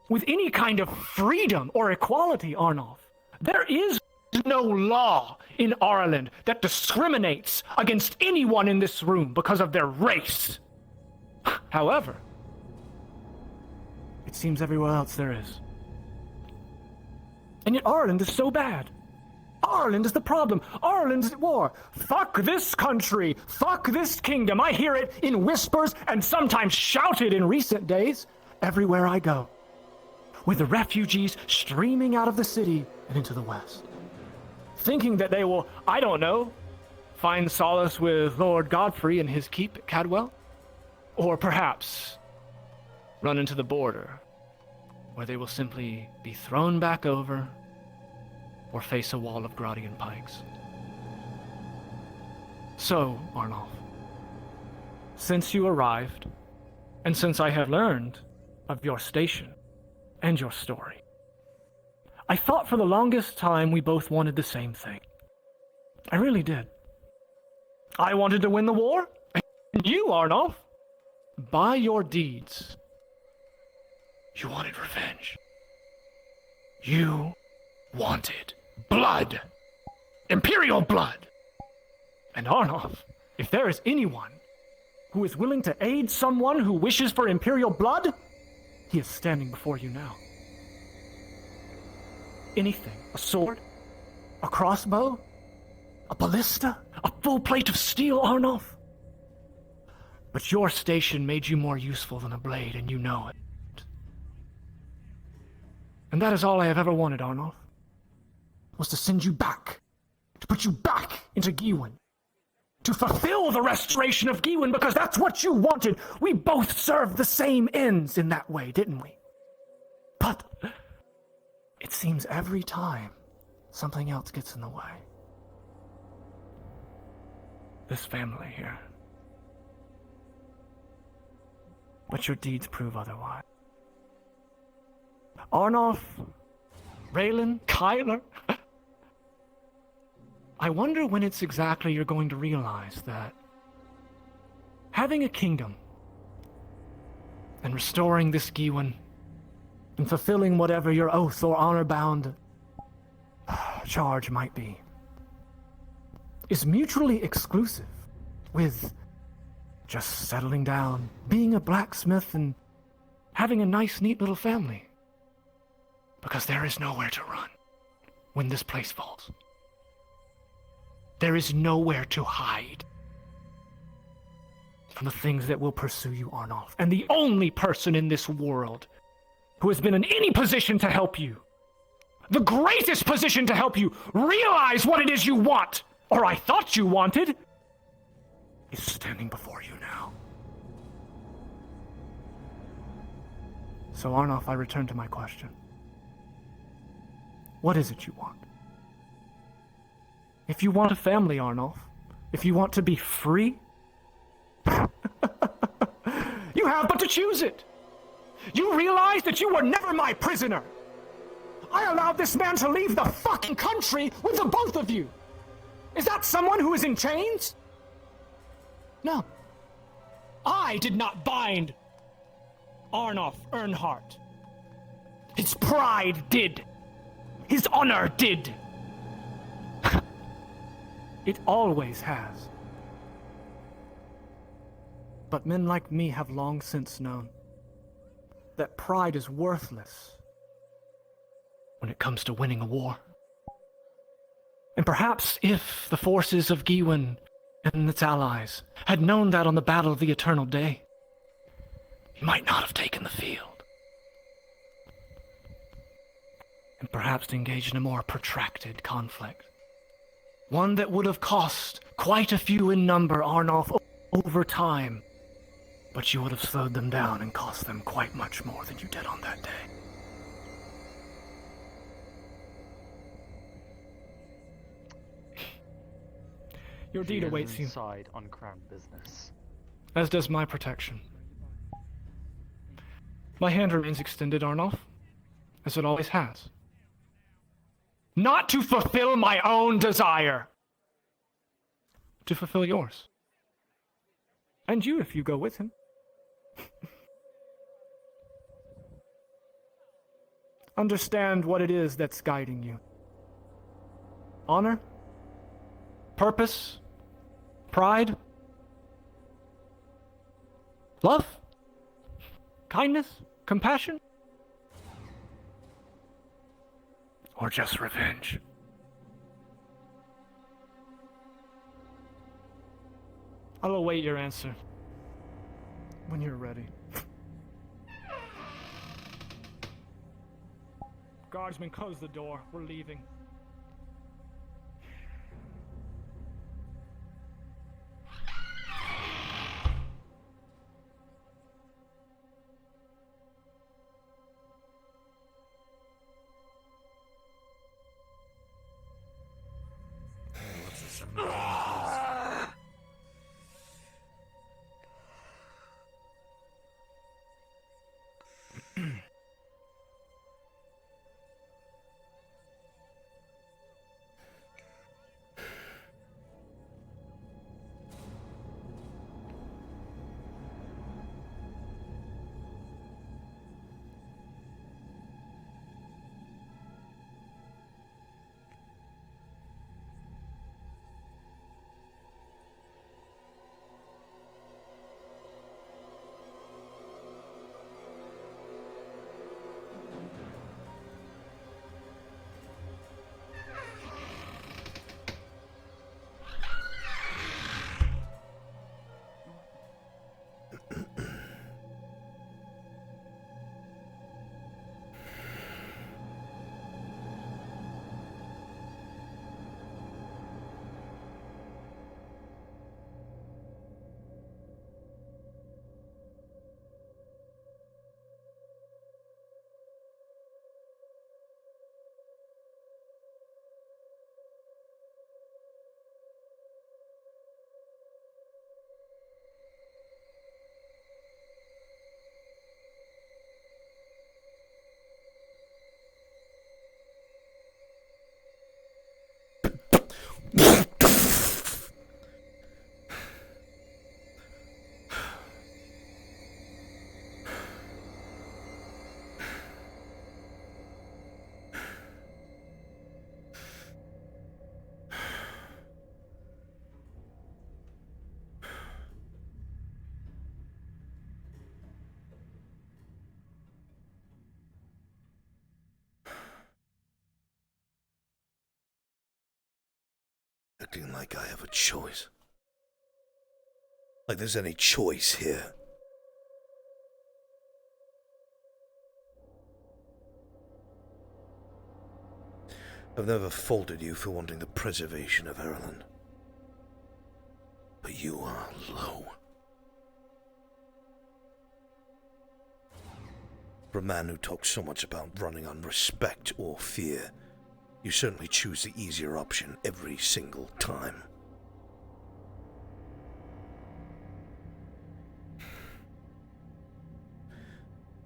With any kind of freedom or equality, Arnulf. There is no law in Ireland that discriminates against anyone in this room because of their race. However, it seems everywhere else there is. And yet Ireland is so bad. Ireland is the problem. Ireland's at war. Fuck this country. Fuck this kingdom. I hear it in whispers and sometimes shouted in recent days everywhere I go. With the refugees streaming out of the city and into the west. Thinking that they will, I don't know, find solace with Lord Godfrey and his keep at Cadwell? Or perhaps run into the border, where they will simply be thrown back over or face a wall of Gradian pikes. So, Arnulf, since you arrived, and since I have learned of your station and your story, I thought for the longest time we both wanted the same thing. I really did. I wanted to win the war, and you, Arnulf, by your deeds, you wanted revenge. You wanted blood. Imperial blood. And Arnulf, if there is anyone who is willing to aid someone who wishes for Imperial blood, he is standing before you now. Anything. A sword? A crossbow? A ballista? A full plate of steel, Arnulf? But your station made you more useful than a blade, and you know it. And that is all I have ever wanted, Arnulf. Was to send you back. To put you back into Gewin. To fulfill the restoration of Gewin, because that's what you wanted. We both served the same ends in that way, didn't we? But it seems every time something else gets in the way. This family here. But your deeds prove otherwise. Arnulf, Raylan, Kyler. I wonder when it's exactly you're going to realize that having a kingdom and restoring this Gewin and fulfilling whatever your oath or honor-bound charge might be is mutually exclusive with just settling down, being a blacksmith, and having a nice, neat little family. Because there is nowhere to run when this place falls. There is nowhere to hide from the things that will pursue you, Arnulf. And the only person in this world who has been in any position to help you, the greatest position to help you realize what it is you want, or I thought you wanted, is standing before you now. So, Arnulf, I return to my question. What is it you want? If you want a family, Arnulf, If you want to be free, you have but to choose it. You realize that you were never my prisoner. I allowed this man to leave the fucking country with the both of you. Is that someone who is in chains? No. I did not bind Arnulf Earnhardt. His pride did. His honor did. It always has. But men like me have long since known that pride is worthless when it comes to winning a war. And perhaps if the forces of Gewyn and its allies had known that on the Battle of the Eternal Day, he might not have taken the field. And perhaps engaged in a more protracted conflict. One that would have cost quite a few in number, Arnulf, over time. But you would have slowed them down and cost them quite much more than you did on that day. Your deed awaits you. Inside on crown business. As does my protection. My hand remains extended, Arnulf, as it always has. Not to fulfill my own desire. To fulfill yours. And you, if you go with him. Understand what it is that's guiding you. Honor? Purpose? Pride? Love? Kindness? Compassion? Or just revenge? I'll await your answer when you're ready. Guardsmen, close the door. We're leaving. Acting like I have a choice. Like there's any choice here. I've never faulted you for wanting the preservation of Ireland. But you are low. For a man who talks so much about running on respect or fear, you certainly choose the easier option every single time.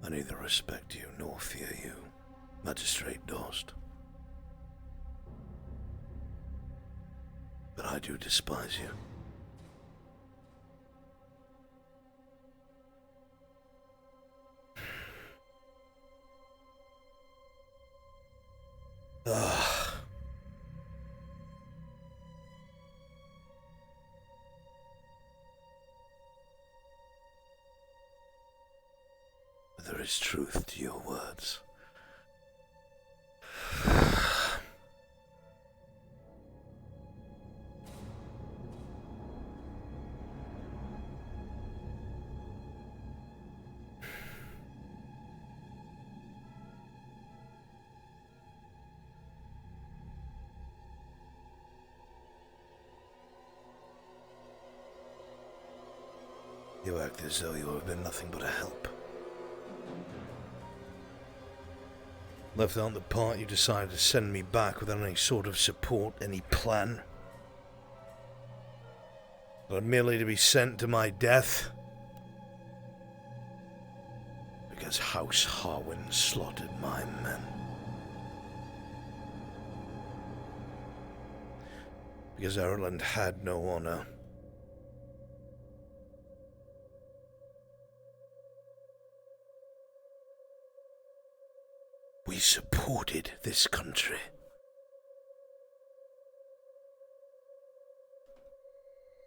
I neither respect you nor fear you, Magistrate Dost. But I do despise you. Ah. There is truth to your words. You act as though you have been nothing but a help. Left out the part you decided to send me back without any sort of support, any plan. But merely to be sent to my death. Because House Harwin slaughtered my men. Because Ireland had no honor. We supported this country.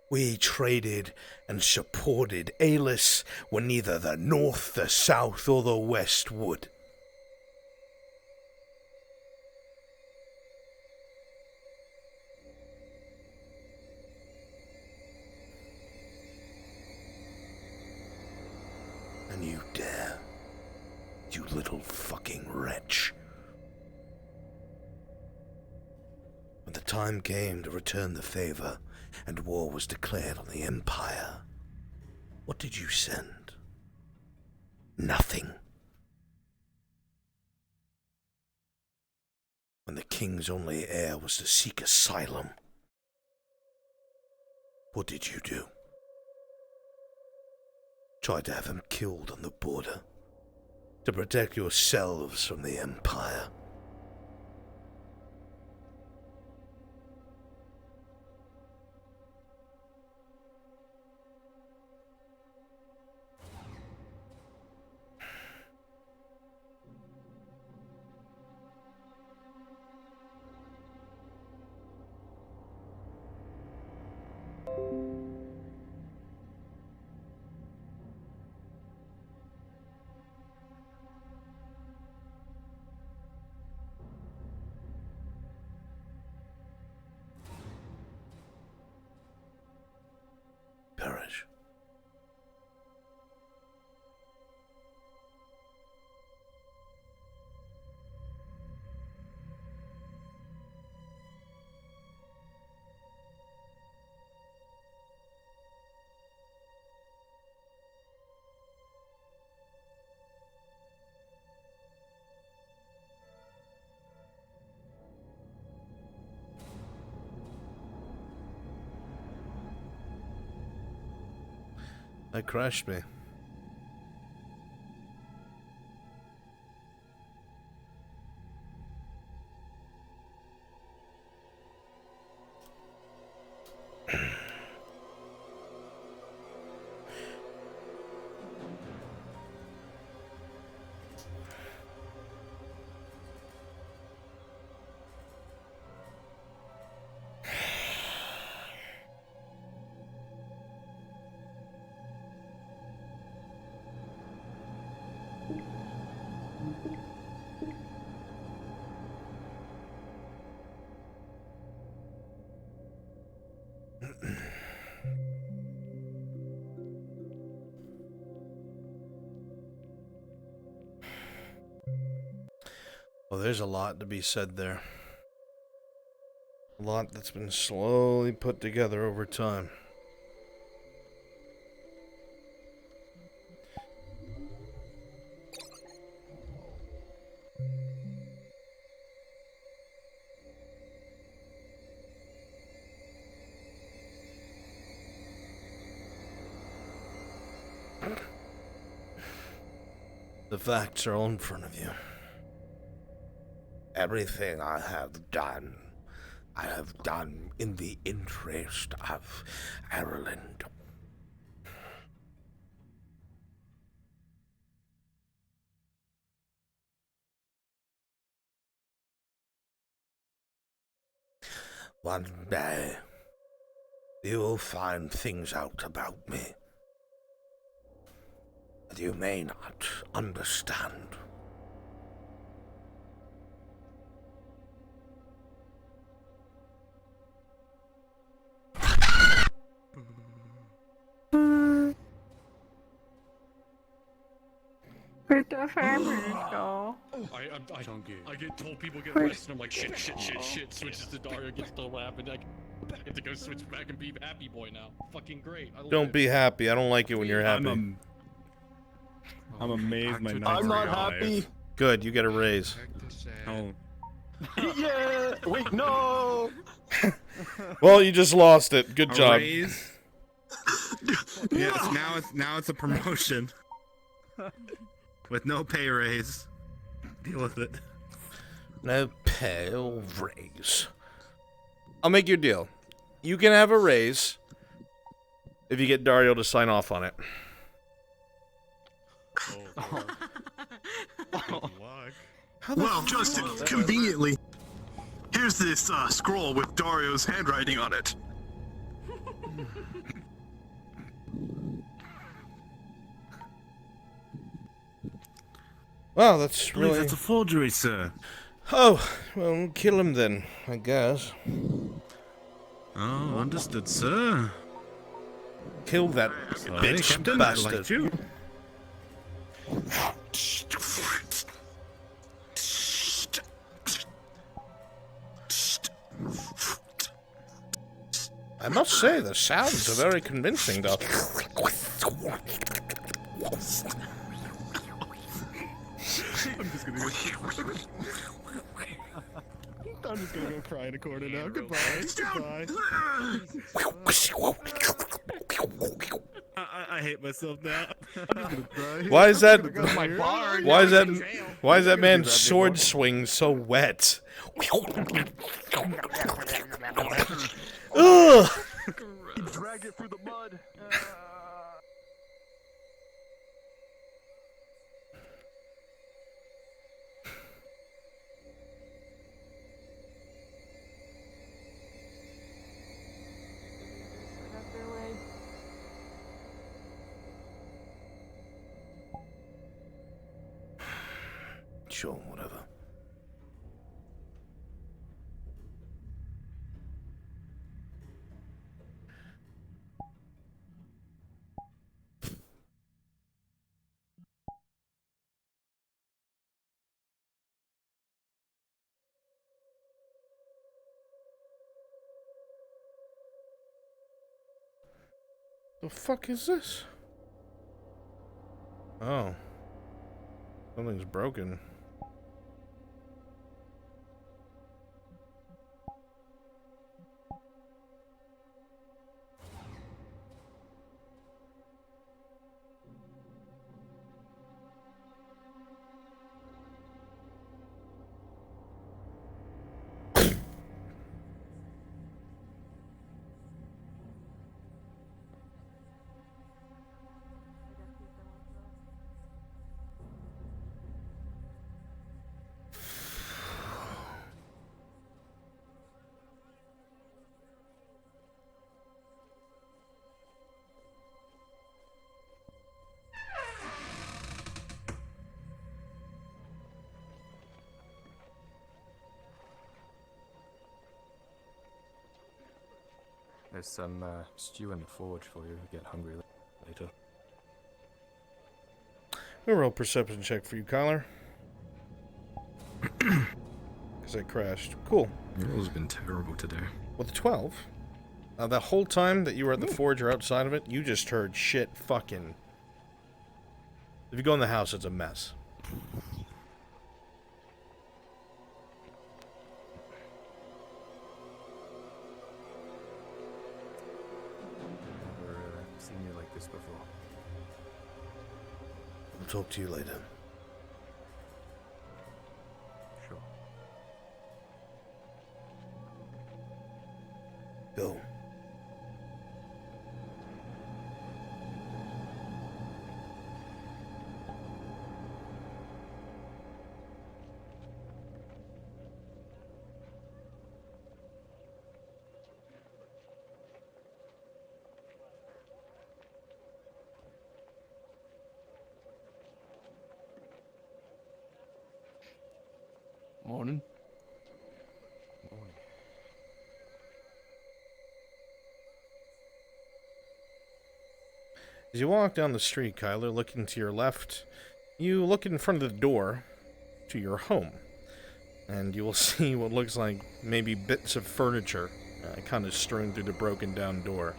We traded and supported Alis when neither the North, the South, or the West would. And you dare, you little fucking wretch. When the time came to return the favor, and war was declared on the Empire, what did you send? Nothing. When the king's only heir was to seek asylum, what did you do? Tried to have him killed on the border, to protect yourselves from the Empire. Perish. That crashed me. Well, there's a lot to be said there. A lot that's been slowly put together over time. The facts are all in front of you. Everything I have done in the interest of Ireland. One day, you will find things out about me that you may not understand. Where'd the family go? I get told people get arrested, and I'm like, shit, switches to Dario, gets to laugh, and I get to go switch back and be happy boy now. Fucking great. I love Don't it. be happy. I don't like it when you're happy. I'm amazed my nights I'm not are happy. Good, you get a raise. Oh. Yeah! Wait, no! Well, you just lost it. Good A job. raise? Yes, now it's a promotion. With no pay raise. Deal with it. No pay or raise. I'll make you a deal. You can have a raise if you get Dario to sign off on it. Well, just conveniently, here's this scroll with Dario's handwriting on it. Wow, that's I believe really... that's a forgery, sir. Oh, well, kill him then, I guess. Oh, understood, sir. Kill that bitch Captain, I bastard. liked you. I must say, the sounds are very convincing, though. I'm just gonna go cry in a corner now. Goodbye. I hate myself now. I'm just gonna cry. Why is that? Why is that man's that sword anymore. swing so wet? Ugh. He dragged it through the mud. Sure, whatever. The fuck is this? Oh. Something's broken. There's some stew in the forge for you. Get hungry later. A roll perception check for you, Kyler. Because I crashed. Cool. Your roll's been terrible today. With a 12, the whole time that you were at the forge or outside of it, you just heard shit fucking... If you go in the house, it's a mess. Never seen you like this before. I'll talk to you later. Go. Morning. As you walk down the street, Kyler, looking to your left, you look in front of the door to your home, and you will see what looks like maybe bits of furniture kind of strewn through the broken down door.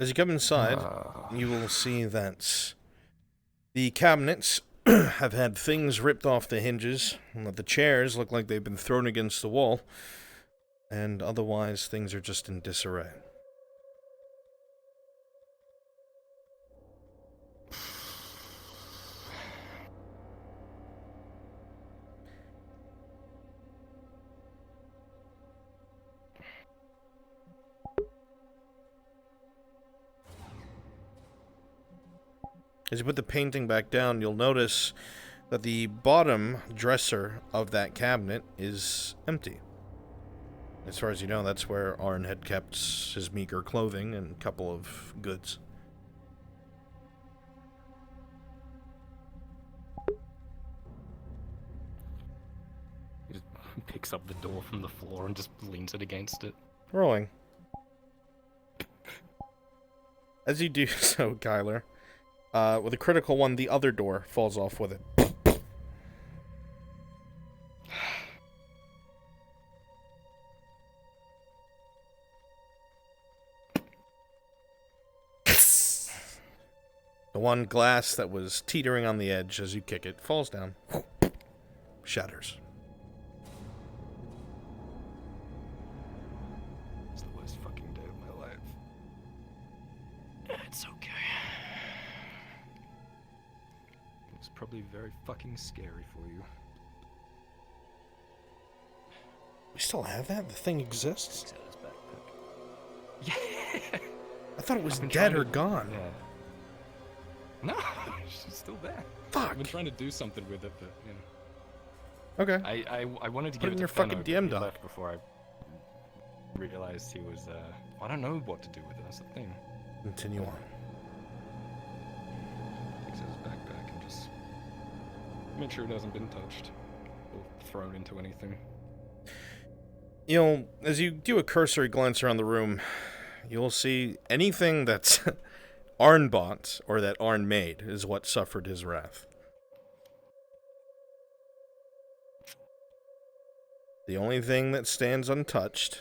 As you come inside, you will see that the cabinets have had things ripped off the hinges, and that the chairs look like they've been thrown against the wall, and otherwise things are just in disarray. As you put the painting back down, you'll notice that the bottom dresser of that cabinet is empty. As far as you know, that's where Arn had kept his meager clothing and a couple of goods. He just picks up the door from the floor and just leans it against it. Rolling. As you do so, Kyler, with a critical one, the other door falls off with it. The one glass that was teetering on the edge as you kick it falls down. Shatters. It's the worst fucking day of my life. It's okay. It was probably very fucking scary for you. We still have that? The thing exists? Yeah. I thought it was dead or gone. Yeah. No, she's still there. Fuck. I've been trying to do something with it, but you know. Okay. I wanted to Put give it in it your to fucking Fenno, DM but he doc. left before I realized he was. I don't know what to do with it. That's the thing. Continue on. Takes out his backpack and just make sure it hasn't been touched or thrown into anything. You know, as you do a cursory glance around the room, you'll see anything that's Arn bought or that Arn made is what suffered his wrath. The only thing that stands untouched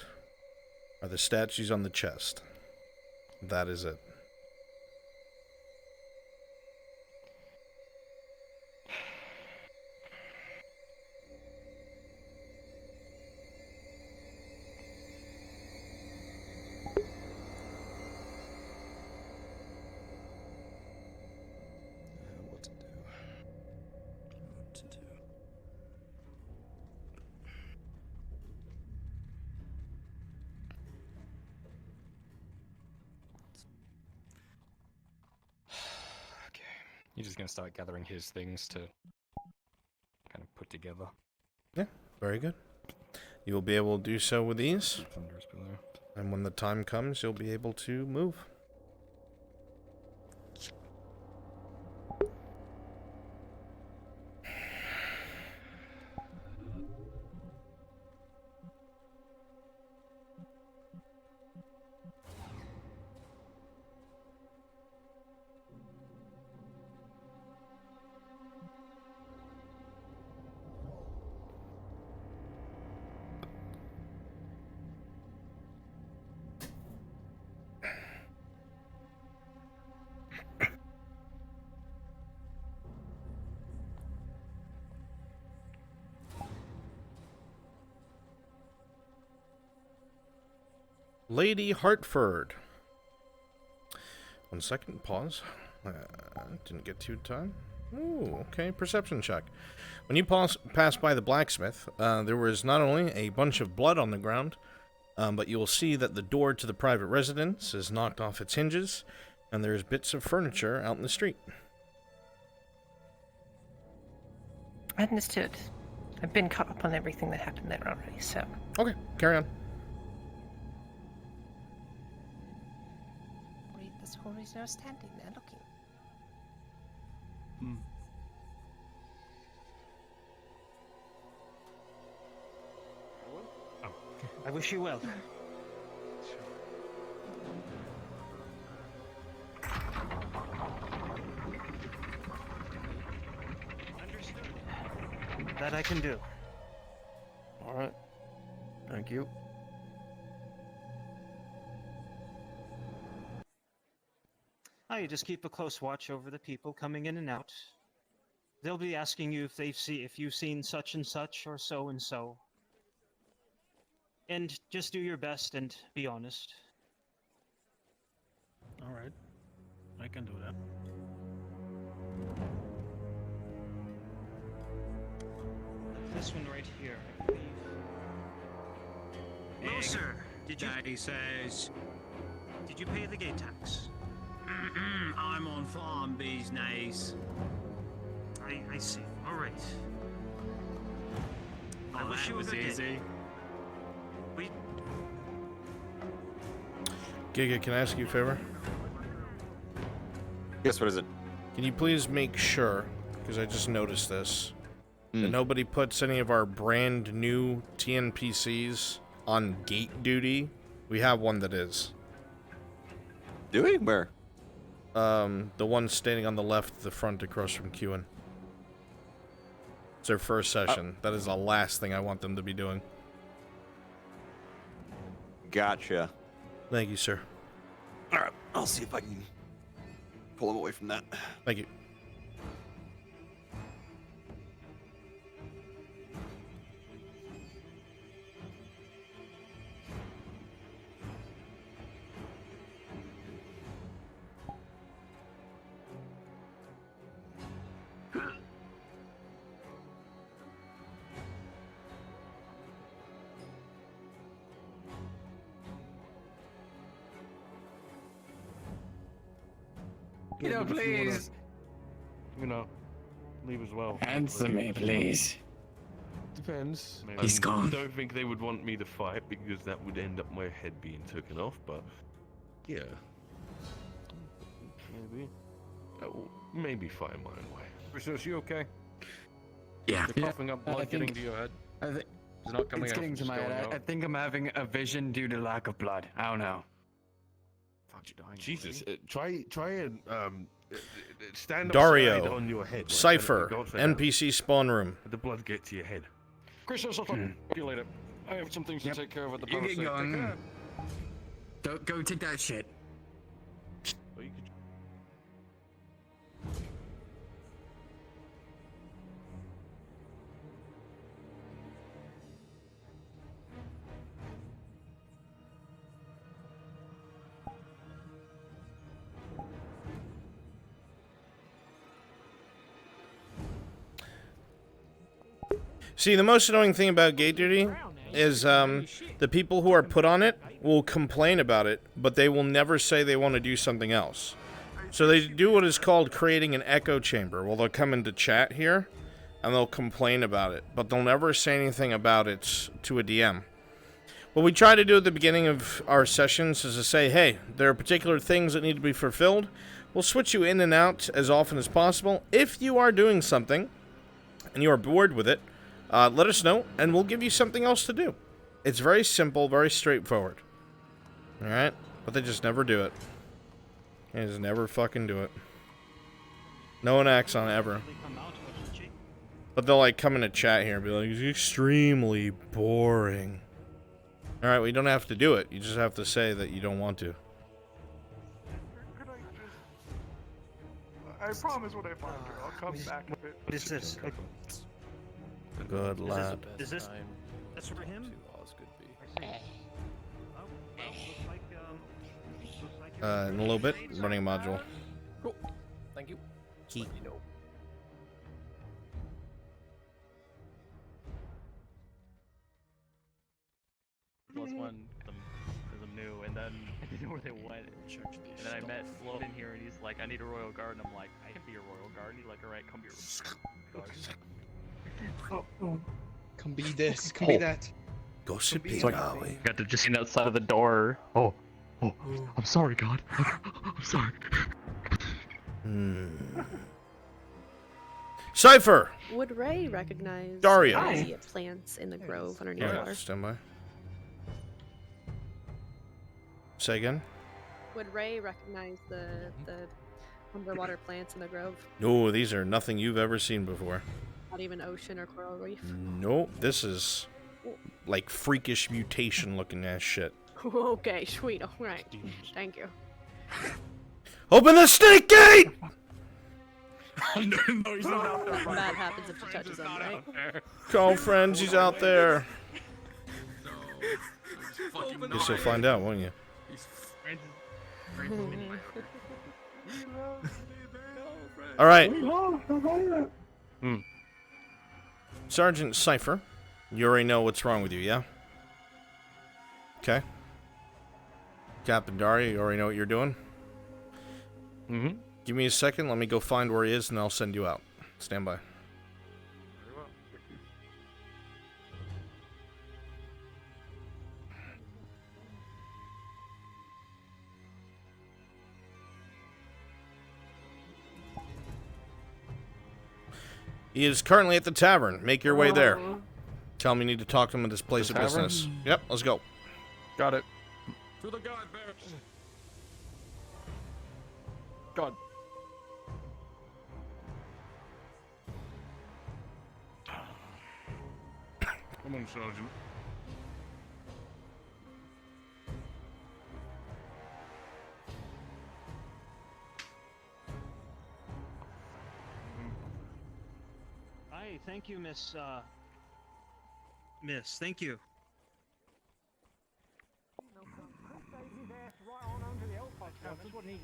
are the statues on the chest. That is it. What to do? What to do? Okay. You're just gonna start gathering his things to kind of put together. Yeah, very good. You will be able to do so with ease. Thunderous below. And when the time comes, you'll be able to move. Lady Hartford. 1 second, pause. Didn't get to time. Ooh, okay, perception check. When you pass by the blacksmith, there was not only a bunch of blood on the ground, but you will see that the door to the private residence is knocked off its hinges, and there's bits of furniture out in the street. Understood. I've been caught up on everything that happened there already, so... Okay, carry on. Wait, this whole reason I was standing there looking. I wish you well. Understood. That I can do. Alright. Thank you. You just keep a close watch over the people coming in and out. They'll be asking you if you've seen such and such or so and so. And just do your best and be honest. Alright. I can do that. This one right here, I believe. No, sir. Did you? Daddy says. Did you pay the gate tax? I'm on farm business. I see. All right. Oh, I wish that you a was good day. easy. Giga, can I ask you a favor? Yes, what is it? Can you please make sure, because I just noticed this, that nobody puts any of our brand new TNPCs on gate duty? We have one that is. Do we? Where? The one standing on the left, the front across from Qin. It's their first session. That is the last thing I want them to be doing. Gotcha. Thank you, sir. Alright, I'll see if I can pull him away from that. Thank you. You know, please. Leave as well. Answer me, please. Depends. He's gone. I don't think they would want me to fight because that would end up my head being taken off, but yeah. Maybe fight my own way. Is you okay? Yeah. You're coughing up blood getting to your head. It's not coming It's out. getting to my head. I think I'm having a vision due to lack of blood. I don't know. Fuck, you're dying. Jesus, try and stand Dario, upside on your head. Like, Cypher, go upside NPC spawn room. Let the blood get to your head. Chris, I'll talk to you later. I have some things to take care of at the You power get station. going. Take care. Go take that shit. Or you could... See, the most annoying thing about gate duty is the people who are put on it will complain about it, but they will never say they want to do something else. So they do what is called creating an echo chamber. Well, they'll come into chat here, and they'll complain about it, but they'll never say anything about it to a DM. What we try to do at the beginning of our sessions is to say, hey, there are particular things that need to be fulfilled. We'll switch you in and out as often as possible. If you are doing something, and you are bored with it, let us know, and we'll give you something else to do. It's very simple, very straightforward. Alright? But they just never do it. They just never fucking do it. No one acts on it ever. But they'll, like, come into chat here and be like, it's extremely boring. Alright, well, you don't have to do it. You just have to say that you don't want to. I promise when I find her, I'll come back with it. What is this? Good lad. Is this? That's for him? Oz could be. I see. Oh, well, looks like In a little bit, running a module. Cool. Thank you. Key. Let me know. Plus one because I'm new, and then I didn't know where they went. And then I met Flo in here, and he's like, "I need a royal guard," and I'm like, "I can be a royal guard." And he's like, "All right, come be a royal guard." Come be this. Come be that. Go sit So I got to just stand outside of the door. Oh, I'm sorry, God. I'm sorry. Cypher! Would Ray recognize Dario. the plants in the grove underneath the water? Stand by. Say again? Would Ray recognize the underwater plants in the grove? No, these are nothing you've ever seen before. Not even ocean or coral reef? Nope, this is like freakish mutation looking ass shit. Okay, sweet. Alright. Thank you. Open the snake gate! No, he's not out there. Bad happens if she touches them, right? Call friends, he's out there. Fucking Guess you'll find out, won't you? Alright. Sergeant Cypher, you already know what's wrong with you, yeah? Okay. Captain Daria, you already know what you're doing? Mm-hmm. Give me a second, let me go find where he is, and I'll send you out. Stand by. He is currently at the tavern. Make your way there. Tell him you need to talk to him at his place of business. Yep, let's go. Got it. To the god, bear. God. Come on, Sergeant. Hi, thank you, Miss, Miss, thank you.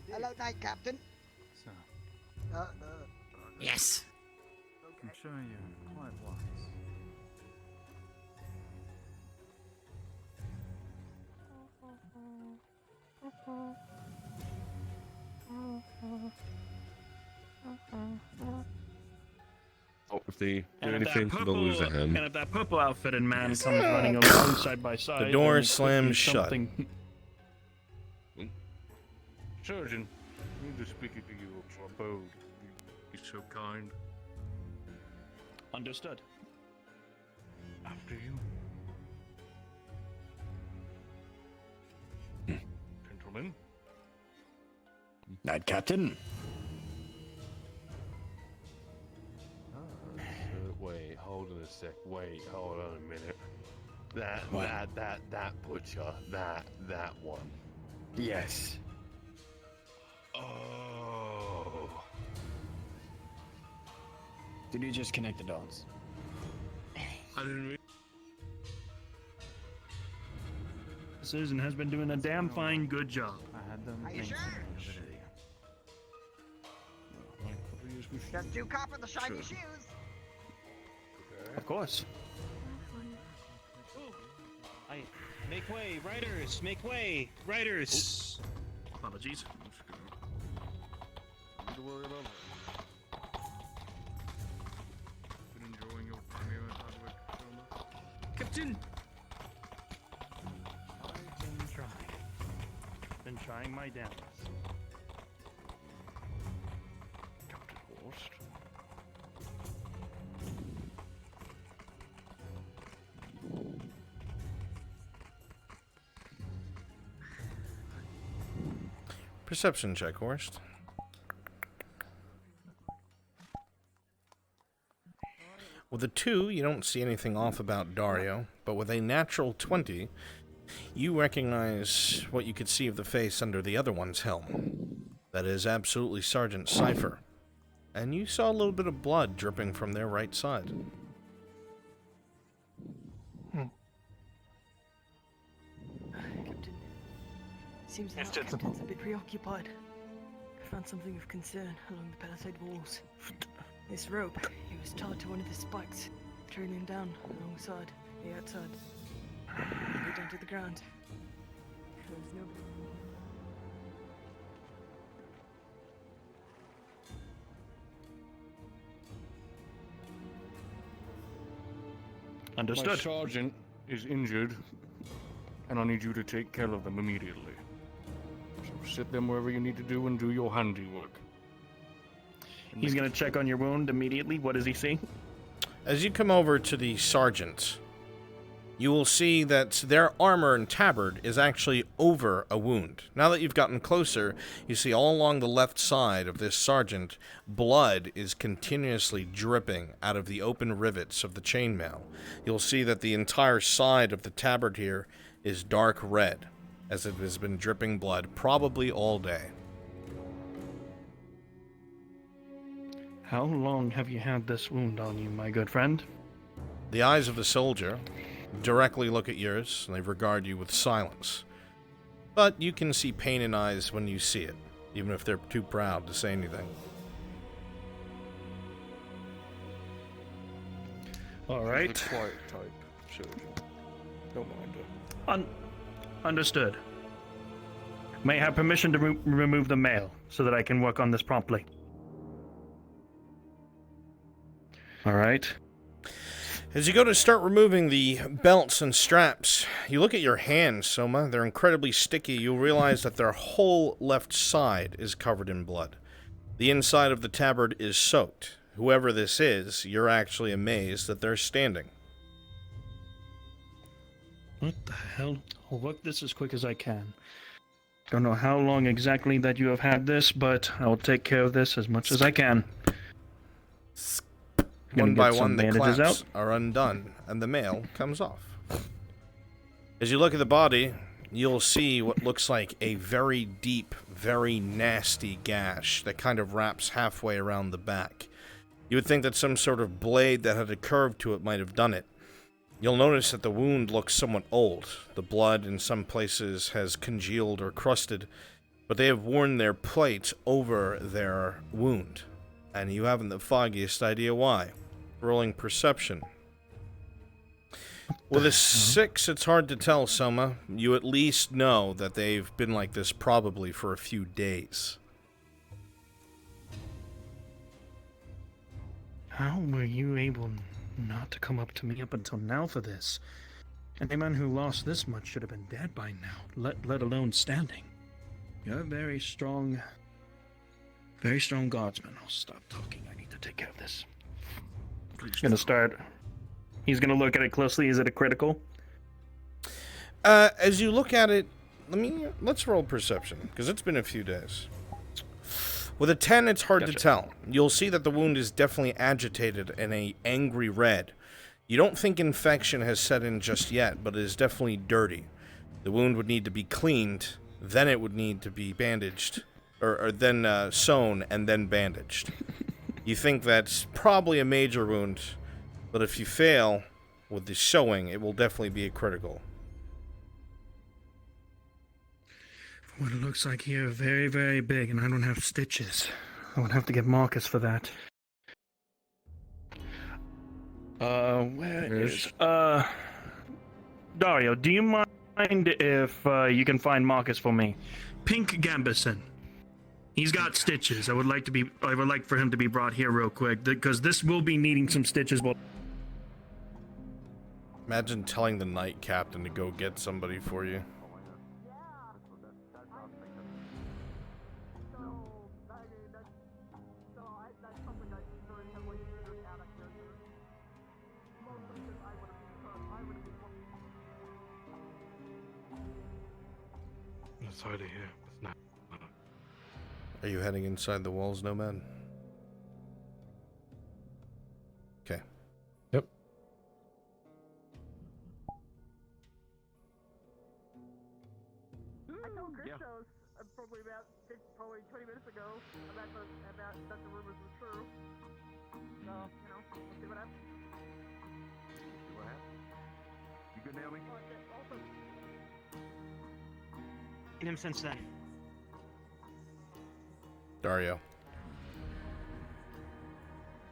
Hello, night captain. Yes. I'm showing you quite wise. Oh, if they do And if anything, that they'll lose a purple, hand. and if that purple outfitted man comes running along side by side, The door then it could slams be shut. something- Surgeon, I need to speak to you for a boat. Be so kind. Understood. After you. Gentlemen. Night Captain. Wait, hold on a sec. Wait, hold on a minute. That butcher, that one. Yes. Oh. Did you just connect the dots? I didn't. Susan has been doing a damn fine good job. I had them. Are you sure? Just do copper the shiny shoes. Of course. Make way, riders! Make way, riders! Apologies. Don't worry about it. Been enjoying your time here at Hardwick, Captain! I've been trying. Been trying my damnedest. Captain Horst. Perception check, Horst. With a 2, you don't see anything off about Dario, but with a natural 20, you recognize what you could see of the face under the other one's helm. That is absolutely Sergeant Cypher. And you saw a little bit of blood dripping from their right side. Seems the captain's a bit preoccupied. I found something of concern along the palisade walls. This rope, it was tied to one of the spikes, trailing down alongside the outside. It went down to the ground. There was nobody. Understood. My sergeant is injured, and I need you to take care of them immediately. So sit them wherever you need to do and do your handiwork. He's going to check on your wound immediately. What does he see? As you come over to the sergeant, you will see that their armor and tabard is actually over a wound. Now that you've gotten closer, you see all along the left side of this sergeant, blood is continuously dripping out of the open rivets of the chainmail. You'll see that the entire side of the tabard here is dark red, as it has been dripping blood probably all day. How long have you had this wound on you, my good friend? The eyes of the soldier directly look at yours, and they regard you with silence. But you can see pain in eyes when you see it, even if they're too proud to say anything. All right. He's a quiet type, surgeon. Don't mind her. Understood. May I have permission to remove the mail so that I can work on this promptly? All right. As you go to start removing the belts and straps, you look at your hands, Soma. They're incredibly sticky. You'll realize that their whole left side is covered in blood. The inside of the tabard is soaked. Whoever this is, you're actually amazed that they're standing. What the hell? I'll work this as quick as I can. Don't know how long exactly that you have had this, but I'll take care of this as much as I can. One by one, the clamps are undone, and the mail comes off. As you look at the body, you'll see what looks like a very deep, very nasty gash that kind of wraps halfway around the back. You would think that some sort of blade that had a curve to it might have done it. You'll notice that the wound looks somewhat old. The blood in some places has congealed or crusted, but they have worn their plate over their wound, and you haven't the foggiest idea why. Rolling perception. With a 6, it's hard to tell, Soma. You at least know that they've been like this probably for a few days. How were you able not to come up to me up until now for this? Any man who lost this much should have been dead by now, let alone standing. You're a very strong guardsman. I'll stop talking. I need to take care of this. He's gonna start. He's gonna look at it closely. Is it a critical? As you look at it, let's roll perception, because it's been a few days. With a 10, it's hard to tell. You'll see that the wound is definitely agitated and an angry red. You don't think infection has set in just yet, but it is definitely dirty. The wound would need to be cleaned, then it would need to be bandaged, or then sewn and then bandaged. You think that's probably a major wound, but if you fail with the sewing, it will definitely be a critical. What it looks like here, very, very big, and I don't have stitches. I would have to get Marcus for that. Where is... Dario, do you mind if you can find Marcus for me? Pink Gambison. He's got stitches. I would like for him to be brought here real quick, because this will be needing some stitches. Imagine telling the night captain to go get somebody for you. Inside of here. It's not. Are you heading inside the walls, Nomad? Okay. Yep. I told Christos probably 20 minutes ago about that the rumors were true. So, we'll see what happens. See what happens. You good, Naomi? him since then. Dario.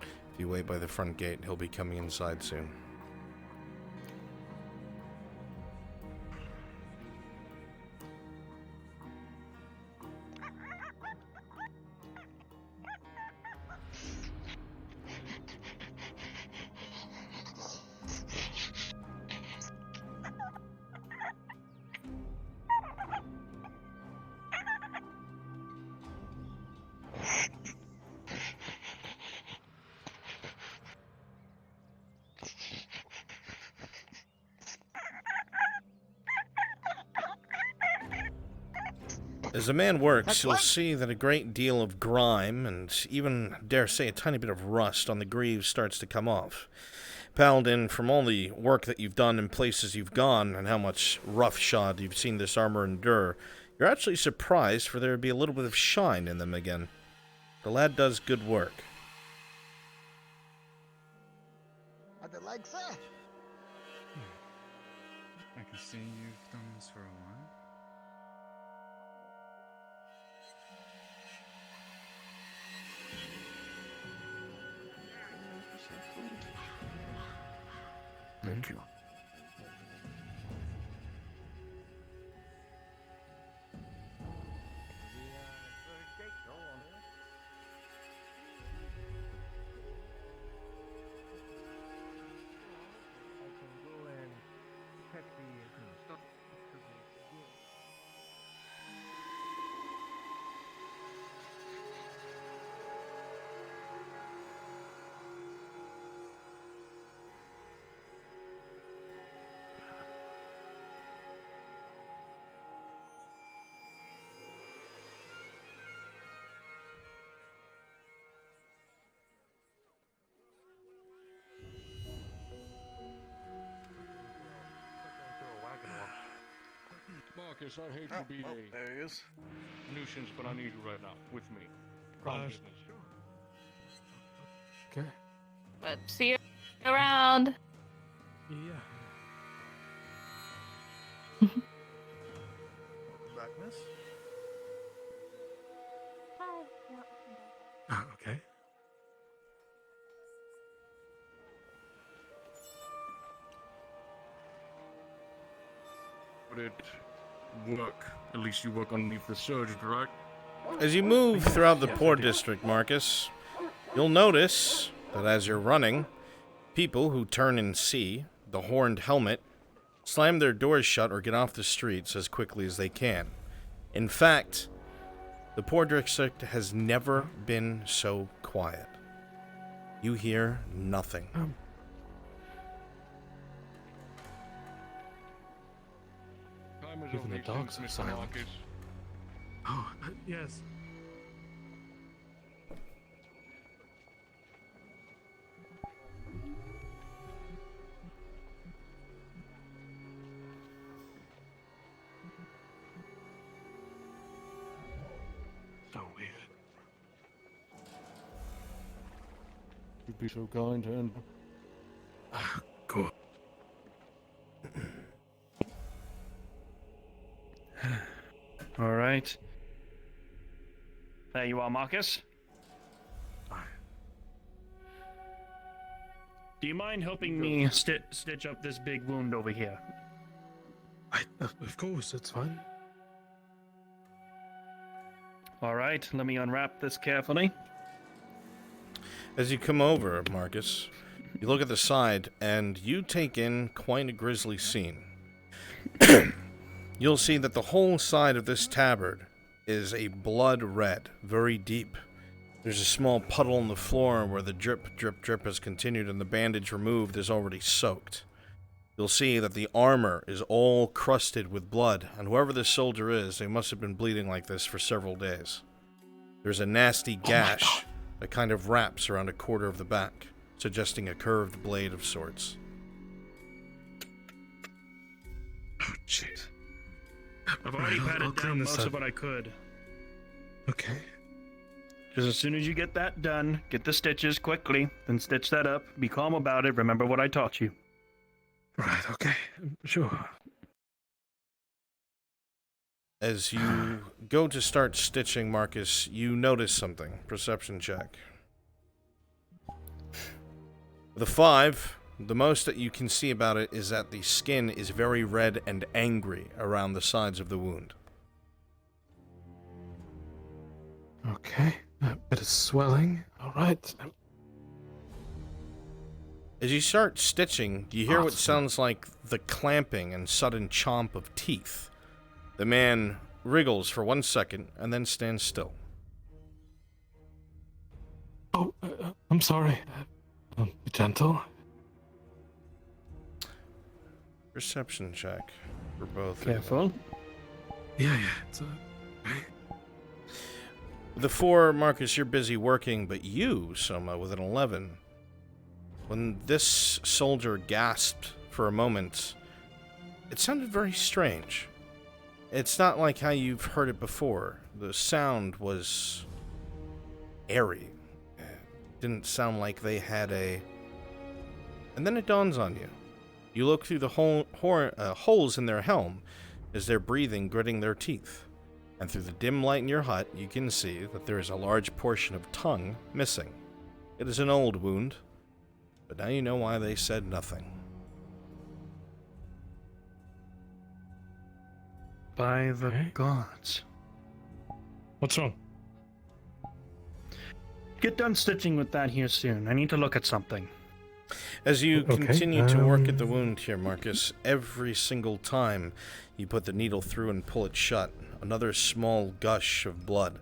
If you wait by the front gate, he'll be coming inside soon. As a man works, you'll see that a great deal of grime, and even, dare say, a tiny bit of rust on the greaves starts to come off. Paladin, from all the work that you've done in places you've gone, and how much roughshod you've seen this armor endure, you're actually surprised for there to be a little bit of shine in them again. The lad does good work. How'd the leg say? I can see you've done this for a while. Thank you. Marcus, I hate to be a there he is. nuisance, but I need you right now with me. Promise. Okay. But see you around. Yeah. Back, miss. Ah, okay. Would it work? At least you work underneath the surgeon, right? As you move throughout the poor district, Marcus, you'll notice that as you're running, people who turn and see the horned helmet slam their doors shut or get off the streets as quickly as they can. In fact, the poor district has never been so quiet. You hear nothing. Even the dogs are silent. Oh, yes. So weird. You'd be so kind, and Cool. All right. There you are, Marcus. Do you mind helping me stitch up this big wound over here? Of course, that's fine. All right, let me unwrap this carefully. As you come over, Marcus, you look at the side, and you take in quite a grisly scene. You'll see that the whole side of this tabard is a blood red, very deep. There's a small puddle on the floor where the drip, drip, drip has continued, and the bandage removed is already soaked. You'll see that the armor is all crusted with blood, and whoever this soldier is, they must have been bleeding like this for several days. There's a nasty gash that kind of wraps around a quarter of the back, suggesting a curved blade of sorts. Oh, shit. I've already patted down most of what I could. Okay. Just as soon as you get that done, get the stitches quickly, then stitch that up. Be calm about it. Remember what I taught you. Right, okay. Sure. As you go to start stitching, Marcus, you notice something. Perception check. The 5, the most that you can see about it is that the skin is very red and angry around the sides of the wound. Okay, a bit of swelling. All right. As you start stitching, you hear what sounds like the clamping and sudden chomp of teeth. The man wriggles for 1 second and then stands still. Oh, I'm sorry. Be gentle. Perception check for both. Careful. Yeah, it's The 4, Marcus, you're busy working, but you, Soma, with an 11. When this soldier gasped for a moment, it sounded very strange. It's not like how you've heard it before. The sound was airy. It didn't sound like they had a... And then it dawns on you. You look through the holes in their helm as they're breathing, gritting their teeth. And through the dim light in your hut, you can see that there is a large portion of tongue missing. It is an old wound, but now you know why they said nothing. By the gods. What's wrong? Get done stitching with that here soon. I need to look at something. As you continue to work at the wound here, Marcus, every single time you put the needle through and pull it shut, another small gush of blood.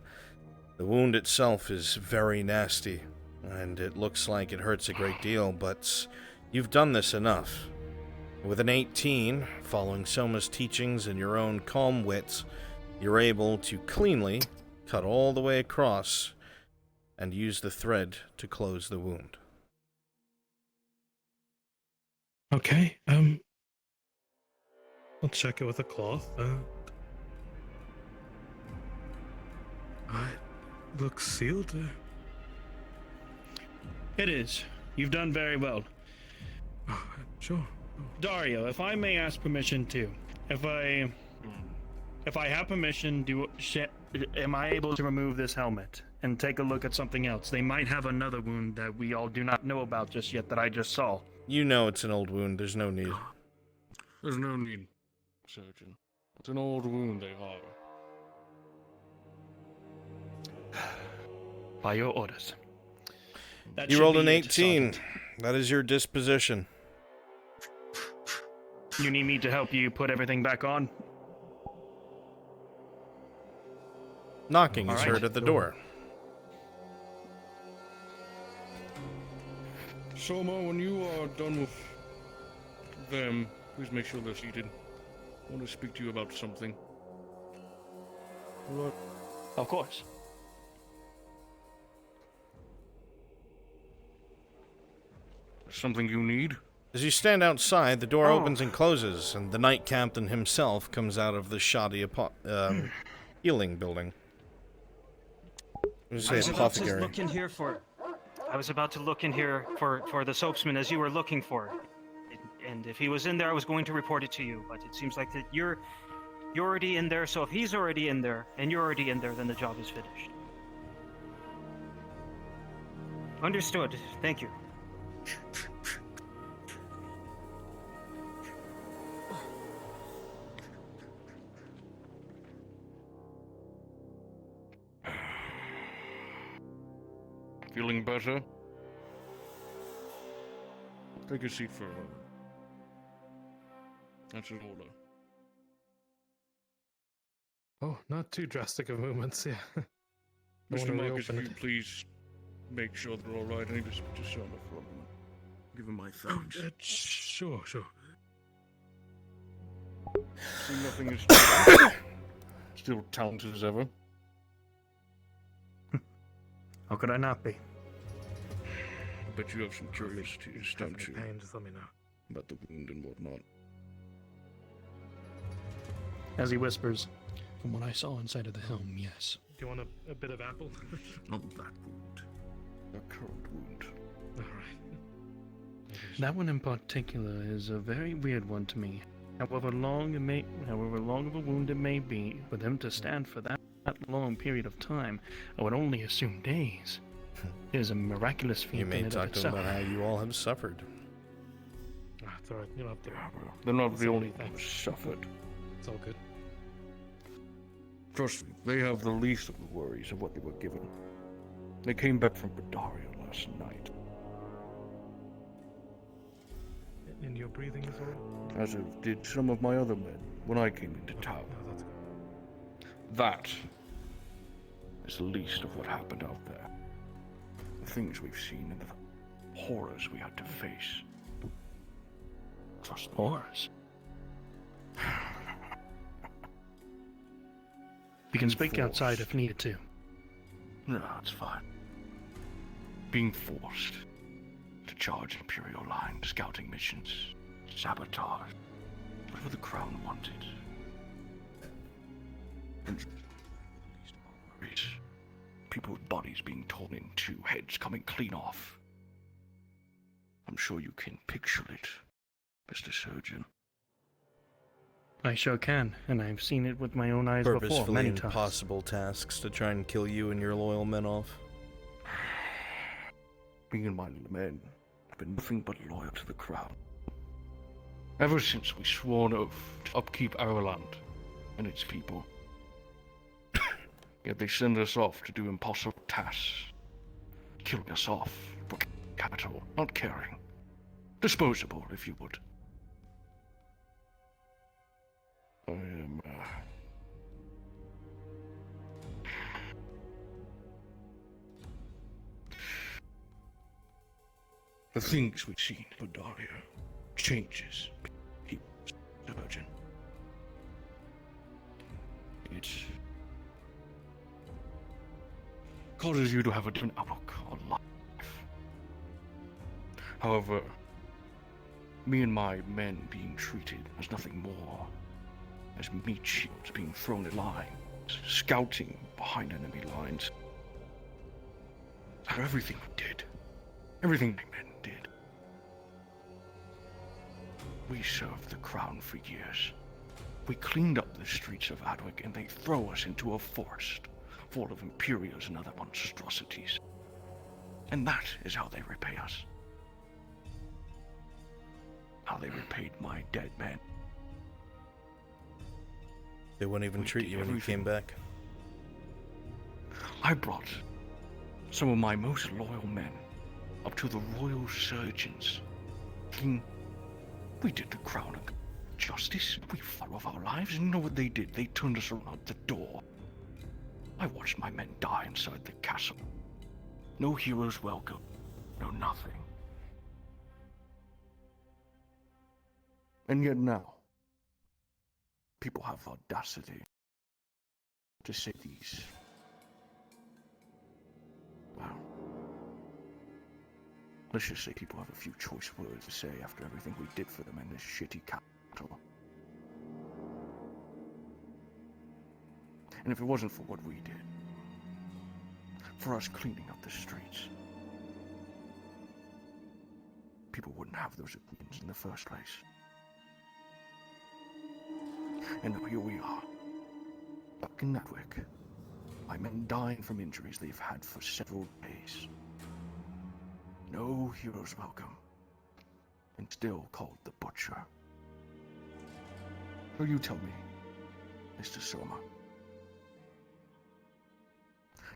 The wound itself is very nasty, and it looks like it hurts a great deal, but you've done this enough. With an 18, following Soma's teachings and your own calm wits, you're able to cleanly cut all the way across and use the thread to close the wound. Okay, I'll check it with a cloth. It looks sealed. It is. You've done very well. Sure. Dario, if I may ask permission too, if I have permission, am I able to remove this helmet and take a look at something else? They might have another wound that we all do not know about just yet that I just saw. You know it's an old wound. There's no need. There's no need, Surgeon. It's an old wound they are. By your orders. That You should rolled be an it, 18. Sergeant. That is your disposition. You need me to help you put everything back on? Knocking is All right. heard at the door. Soma, when you are done with them, please make sure they're seated. I want to speak to you about something. What? Of course. Something you need? As you stand outside, the door opens and closes, and the knight captain himself comes out of the shoddy healing building. I was about to look in here for the soapsman as you were looking for. And if he was in there, I was going to report it to you. But it seems like that you're already in there. So if he's already in there and you're already in there, then the job is finished. Understood. Thank you. Feeling better? Take a seat for a moment. That's an order. Oh, not too drastic of movements, yeah. Mr. Marcus, if you please make sure they're all right. I need to speak to Soma for a moment. Give him my thanks. Sure. See, nothing has changed. Still talented as ever. How could I not be? I bet you have some curiosities, don't you? Pain, just let me know. About the wound and whatnot. As he whispers, from what I saw inside of the helm, yes. Do you want a bit of apple? Not that wound. The current wound. Alright. That one in particular is a very weird one to me. However long of a wound it may be, for them to stand for that long period of time, I would only assume days. It is a miraculous feat You may in and of talk to them itself. about how you all have suffered. It's alright. You don't have to. They're not say the only anything. ones who suffered. It's all good. Trust me, they have the least of the worries of what they were given. They came back from Badaria last night. And your breathing is all. As did some of my other men when I came into town. That is the least of what happened out there. The things we've seen and the horrors we had to face. Trust me. Horrors? We can speak outside if needed to. No, it's fine. Being forced to charge Imperial line scouting missions, sabotage, whatever the Crown wanted. And people's bodies being torn in two, heads coming clean off. I'm sure you can picture it, Mr. Surgeon. I sure can, and I've seen it with my own eyes before, Purposefully many times. impossible tasks to try and kill you and your loyal men off. Me and my men have been nothing but loyal to the Crown. Ever since we swore an oath to upkeep our land and its people. Yet they send us off to do impossible tasks. Killing us off for capital, not caring. Disposable, if you would. I am, The things we've seen in Badaria changes people's surgeon. It causes you to have a different outlook on life. However, me and my men being treated as nothing more, as meat shields being thrown at lines, scouting behind enemy lines. For everything we did, everything my men did, we served the Crown for years. We cleaned up the streets of Adwick and they throw us into a forest full of Imperials and other monstrosities. And that is how they repay us. How they repaid my dead men. They wouldn't even treat you when you came back. I brought some of my most loyal men up to the royal surgeons. King, we did the Crown a justice. We fought with our lives, and you know what they did? They turned us around the door. I watched my men die inside the castle. No heroes welcome. No nothing. And yet now, people have audacity to say these, well, let's just say people have a few choice words to say after everything we did for them in this shitty capital. And if it wasn't for what we did, for us cleaning up the streets, people wouldn't have those opinions in the first place. And now here we are, back in Adwick, my men dying from injuries they've had for several days. No heroes welcome, and still called the Butcher. So you tell me, Mr. Soma,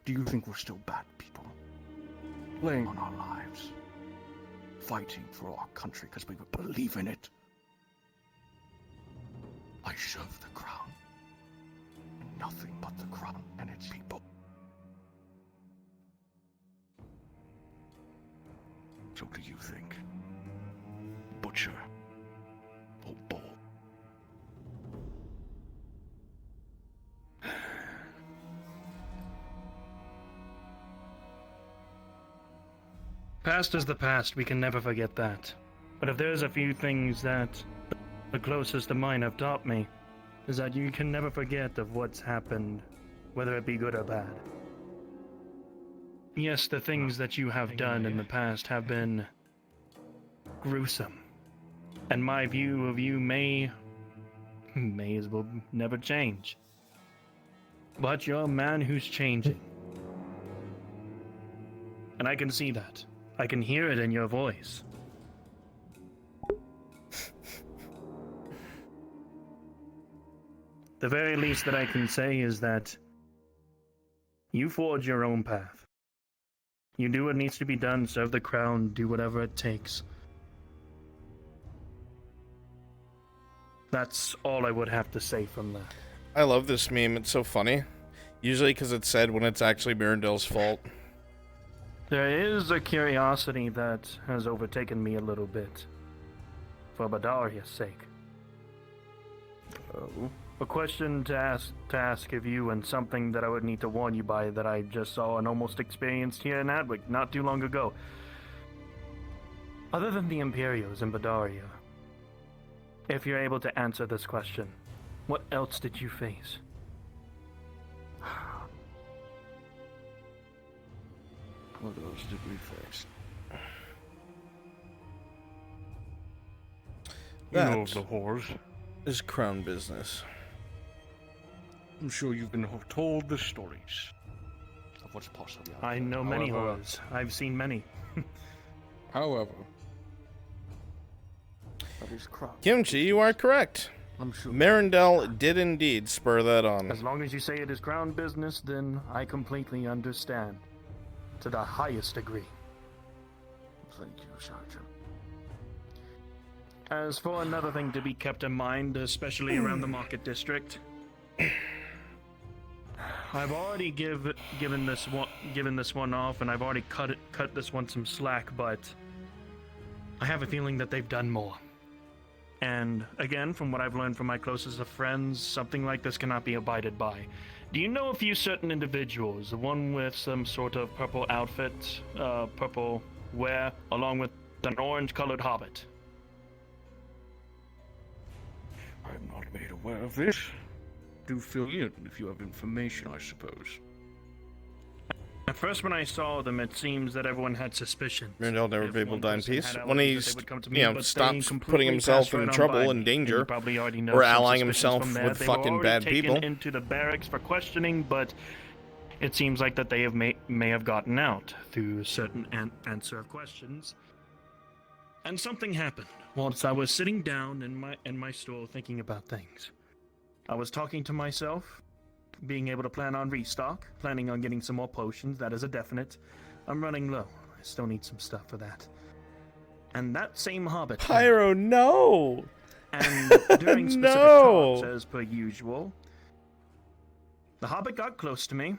do you think we're still bad people? Laying on our lives, fighting for our country because we believe in it? I serve the Crown, and nothing but the Crown and its people. So do you think, Butcher or Bull? Past is the past, we can never forget that. But if there's a few things that the closest to mine have taught me, is that you can never forget of what's happened, whether it be good or bad. Yes, the things that you have done in the past have been gruesome. And my view of you may may as well never change. But you're a man who's changing. And I can see that. I can hear it in your voice. The very least that I can say is that you forge your own path. You do what needs to be done, serve the crown, do whatever it takes. That's all I would have to say from that. I love this meme. It's so funny. Usually because it's said when it's actually Mirandel's fault. There is a curiosity that has overtaken me a little bit. For Badaria's sake. Oh. A question to ask of you, and something that I would need to warn you by, that I just saw and almost experienced here in Adwick not too long ago. Other than the Imperials in Badaria, if you're able to answer this question, what else did you face? What else did we face? You know of the horrors. Is crown business. I'm sure you've been told the stories of what's possible. I know many horrors. I've seen many. However, that is crown. Kimchi, you are correct. I'm sure. Mirandel did indeed spur that on. As long as you say it is crown business, then I completely understand. To the highest degree. Thank you, Sergeant. As for another thing to be kept in mind, especially around the market district, I've already given this one off, and I've already cut this one some slack, but I have a feeling that they've done more. And again, from what I've learned from my closest of friends, something like this cannot be abided by. Do you know a few certain individuals, the one with some sort of purple outfit, purple wear, along with an orange-colored hobbit? I'm not made aware of this. Do fill in if you have information, I suppose. At first, when I saw them, it seems that everyone had suspicion. Mirandel never be able to die in peace. When he's, but stops they putting himself completely in passed right trouble on and by danger, me. You probably already know or some allying suspicions himself from there. with They were fucking already bad taken people. into the barracks for questioning, but it seems like that they may have gotten out through a certain answer of questions. And something happened whilst I was sitting down in my store thinking about things. I was talking to myself, being able to plan on restock, planning on getting some more potions. That is a definite. I'm running low. I still need some stuff for that. And that same hobbit. Pyro, no! And during specific No! talks, as per usual, the hobbit got close to me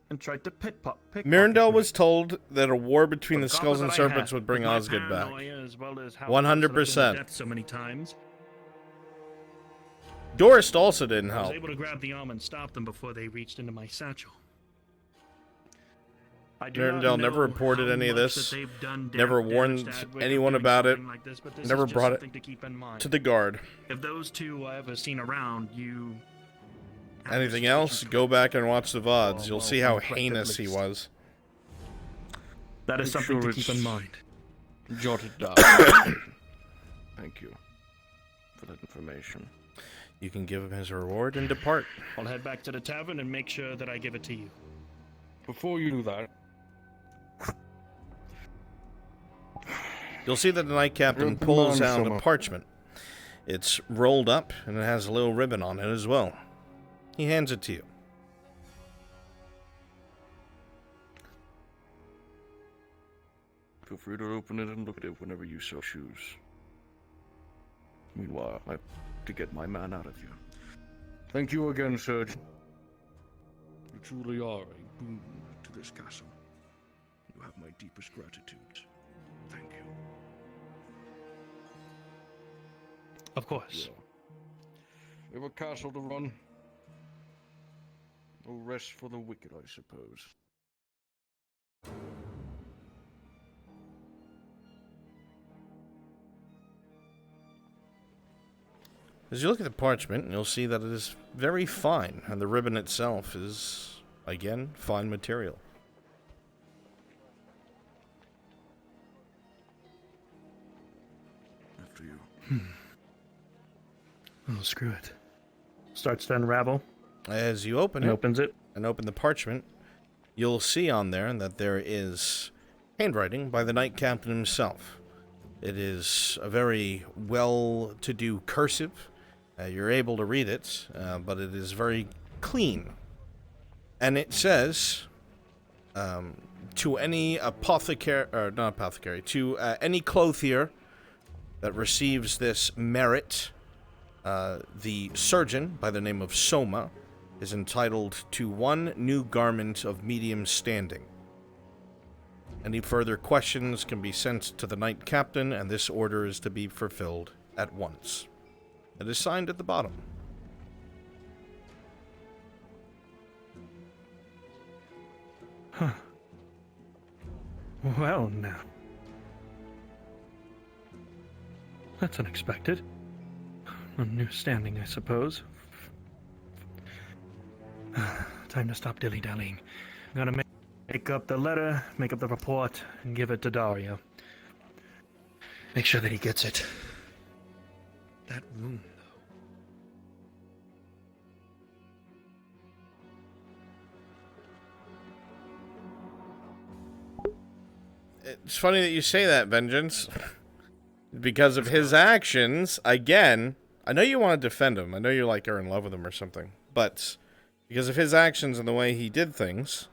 and tried to pickpocket Mirandel me. was told that a war between the But Skulls and that I had, Serpents would bring with my Osgood back. paranoia, as well as how I was slipped into 100%. death so many times, Dorist also didn't I was help. able to grab the arm and stop them before they reached into my satchel. I do not Mirandel never know reported how any of much this, that they've done never damage warned to Adwick or anyone doing about it, something like this, but this never is just brought something it to keep in mind. to the guard. If those two are ever seen around, you... Anything else, go back and watch the VODs. You'll well, see how correct at heinous he least. was. That is I'm something sure to keep in it's mind. Jotted down. Thank you for that information. You can give him his reward and depart. I'll head back to the tavern and make sure that I give it to you. Before you do that, You'll see that the Knight Captain Good pulls man, out a Summer. parchment. It's rolled up, and it has a little ribbon on it as well. He hands it to you. feel free to open it and look at it whenever you so choose. Meanwhile, I have to get my man out of here. Thank you again, Sergeant. You truly are a boon to this castle. You have my deepest gratitude. Thank you. Of course. We have a castle to run. No rest for the wicked, I suppose. As you look at the parchment, you'll see that it is very fine, and the ribbon itself is, again, fine material. After you. Oh, screw it. Starts to unravel. As you open He it, opens it. and open the parchment, you'll see on there that there is handwriting by the Knight Captain himself. It is a very well-to-do cursive. You're able to read it, but it is very clean. And it says, to any apothecary, or not apothecary, to any clothier that receives this merit, the surgeon, by the name of Soma, is entitled to 1 new garment of medium standing. Any further questions can be sent to the Knight Captain, and this order is to be fulfilled at once. It is signed at the bottom. Huh. Well, now. That's unexpected. A new standing, I suppose. Time to stop dilly-dallying. I'm gonna make up the letter, make up the report, and give it to Dario. Make sure that he gets it. That wound, It's funny that you say that, Vengeance. Because of his actions, again, I know you want to defend him. I know you like are in love with him or something. But because of his actions and the way he did things,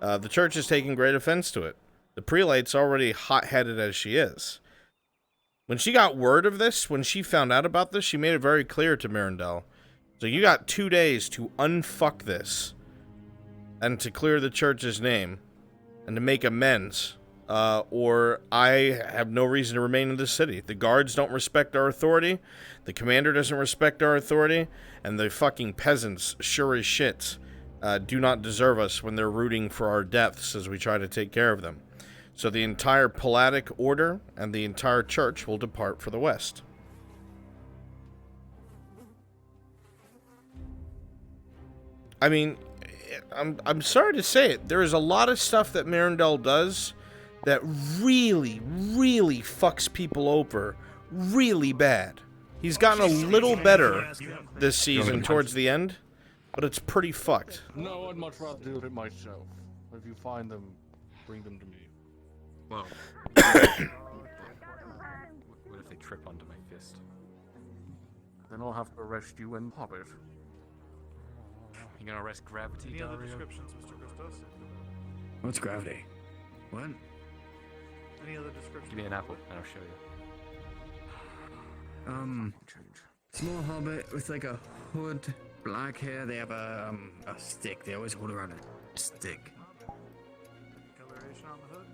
the church is taking great offense to it. The prelate's already hot-headed as she is. When she got word of this, when she found out about this, she made it very clear to Mirandel. So you got 2 days to unfuck this. And to clear the church's name. And to make amends. Or I have no reason to remain in this city. The guards don't respect our authority. The commander doesn't respect our authority. And the fucking peasants, sure as shit, do not deserve us when they're rooting for our deaths as we try to take care of them. So the entire Palladic order and the entire church will depart for the west. I mean, I'm sorry to say it. There is a lot of stuff that Mirandel does that really, really fucks people over really bad. He's gotten a little better this season towards the end, but it's pretty fucked. No, I'd much rather do it myself. If you find them, bring them to me. Well, what if they trip onto my fist? Then I'll have to arrest you and pop it. You gonna arrest gravity, Any other Dario? descriptions, Mr. Christos? What's gravity? What? Any other descriptions? Give me an apple, and I'll show you. Small hobbit with like a hood, black hair. They have a stick. They always hold around a stick. Coloration on the hood?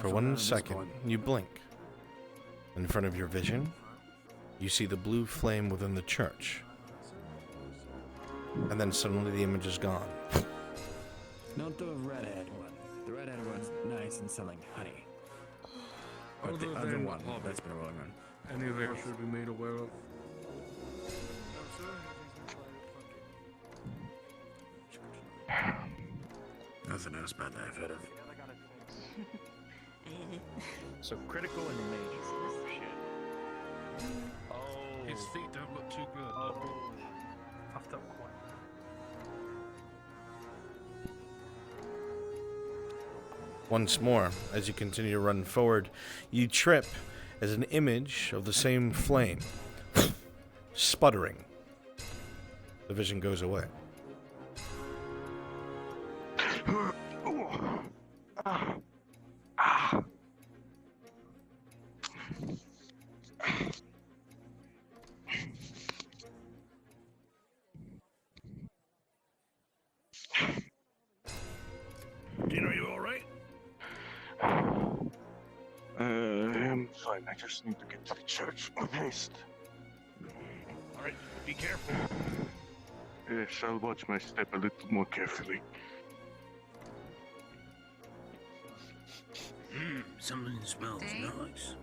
For 1 second, you blink. In front of your vision, you see the blue flame within the church. And then suddenly the image is gone. Not the redhead one. The redhead one's nice and selling honey. But the other one, that's been a long run. Any of it should be made aware of. Nothing else bad that I've heard of. So critical and mage. Shit. Oh. His feet don't look too good. Oh. Puffed up quite. Once more, as you continue to run forward, you trip as an image of the same flame, sputtering. The vision goes away. Dean, are you alright? I'm fine. I just need to get to the church with haste. Alright, be careful. Yes, I'll watch my step a little more carefully. Something smells nice.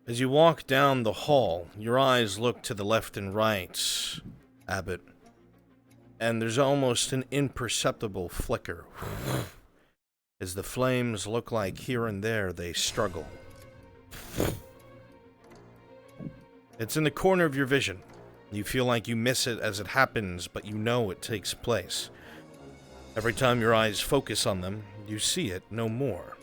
As you walk down the hall, your eyes look to the left and right, Abbott, and there's almost an imperceptible flicker. As the flames look like here and there they struggle. It's in the corner of your vision. You feel like you miss it as it happens, but you know it takes place. Every time your eyes focus on them, you see it no more.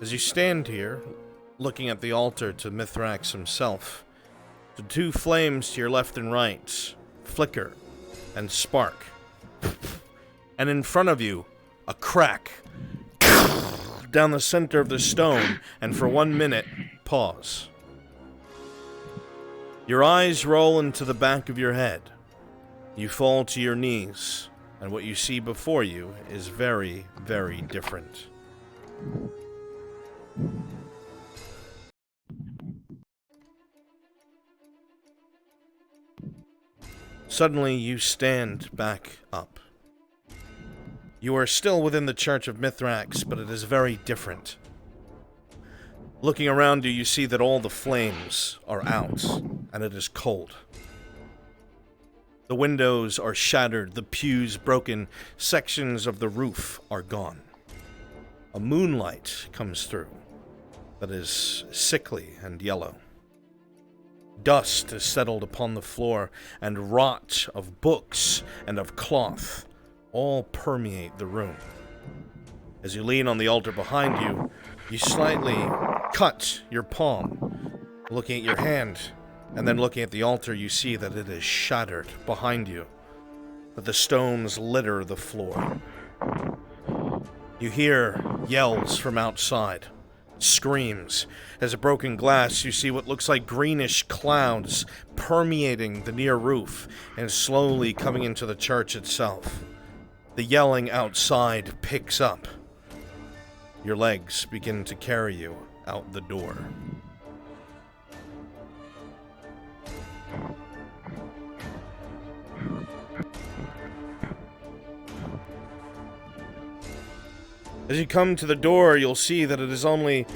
As you stand here, looking at the altar to Mithrax himself, the two flames to your left and right flicker and spark. And in front of you, a crack down the center of the stone, and for 1 minute, pause. Your eyes roll into the back of your head. You fall to your knees, and what you see before you is very, very different. Suddenly, you stand back up. You are still within the Church of Mithrax, but it is very different. Looking around you, you see that all the flames are out, and it is cold. The windows are shattered, the pews broken, sections of the roof are gone. A moonlight comes through that is sickly and yellow. Dust is settled upon the floor, and rot of books and of cloth all permeate the room. As you lean on the altar behind you, you slightly cut your palm. Looking at your hand, and then looking at the altar, you see that it is shattered behind you, that the stones litter the floor. You hear yells from outside. Screams. As a broken glass, you see what looks like greenish clouds permeating the near roof and slowly coming into the church itself. The yelling outside picks up. Your legs begin to carry you out the door. As you come to the door, you'll see that it is only...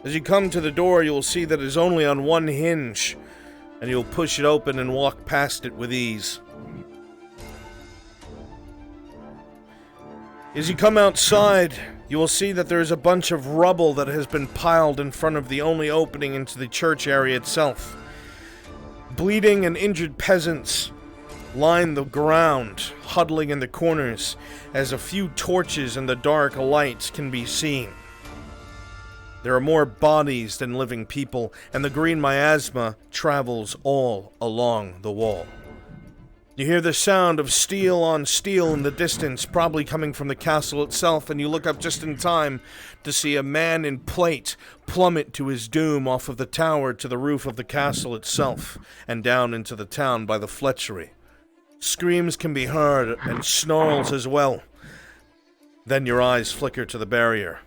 As you come to the door, you'll see that it is only on one hinge, and you'll push it open and walk past it with ease. As you come outside, you will see that there is a bunch of rubble that has been piled in front of the only opening into the church area itself. Bleeding and injured peasants line the ground, huddling in the corners, as a few torches and the dark lights can be seen. There are more bodies than living people, and the green miasma travels all along the wall. You hear the sound of steel on steel in the distance, probably coming from the castle itself, and you look up just in time to see a man in plate plummet to his doom off of the tower to the roof of the castle itself, and down into the town by the Fletchery. Screams can be heard, and snarls as well. Then your eyes flicker to the barrier.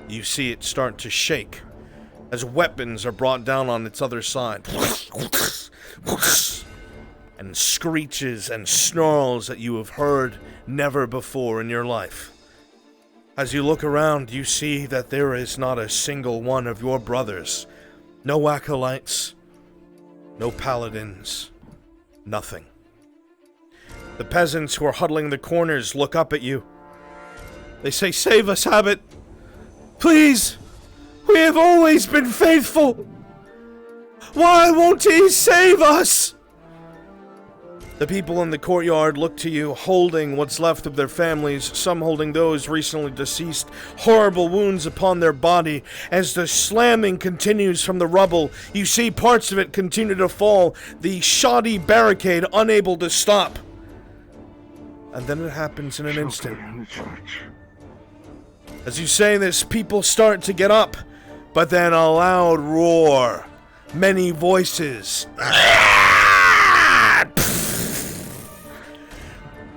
You see it start to shake, as weapons are brought down on its other side. And screeches and snarls that you have heard never before in your life. As you look around, you see that there is not a single one of your brothers. No acolytes, no paladins, nothing. The peasants who are huddling in the corners look up at you. They say, "Save us, Abbot! Please! We have always been faithful! Why won't he save us?" The people in the courtyard look to you, holding what's left of their families, some holding those recently deceased, horrible wounds upon their body. As the slamming continues from the rubble, you see parts of it continue to fall, the shoddy barricade unable to stop. And then it happens in an instant. As you say this, people start to get up, but then a loud roar, many voices.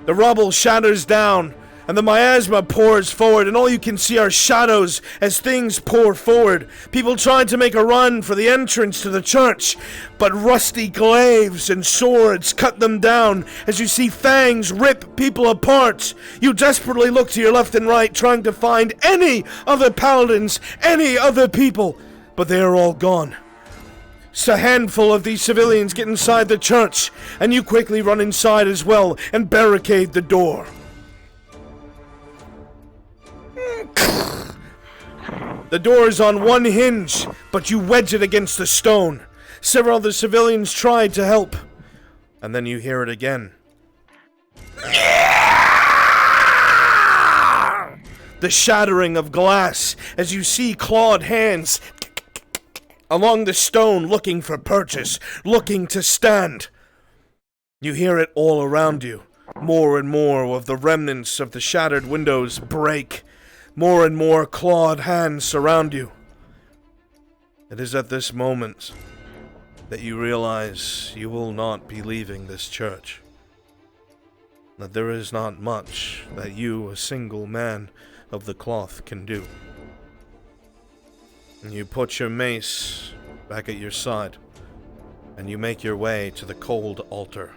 The rubble shatters down. And the miasma pours forward, and all you can see are shadows as things pour forward. People trying to make a run for the entrance to the church, but rusty glaives and swords cut them down as you see fangs rip people apart. You desperately look to your left and right, trying to find any other paladins, any other people, but they are all gone. So a handful of these civilians get inside the church, and you quickly run inside as well and barricade the door. The door is on one hinge, but you wedge it against the stone. Several of the civilians tried to help, and then you hear it again. The shattering of glass as you see clawed hands along the stone looking for purchase, looking to stand. You hear it all around you. More and more of the remnants of the shattered windows break. More and more clawed hands surround you. It is at this moment that you realize you will not be leaving this church. That there is not much that you, a single man of the cloth, can do. And you put your mace back at your side, and you make your way to the cold altar.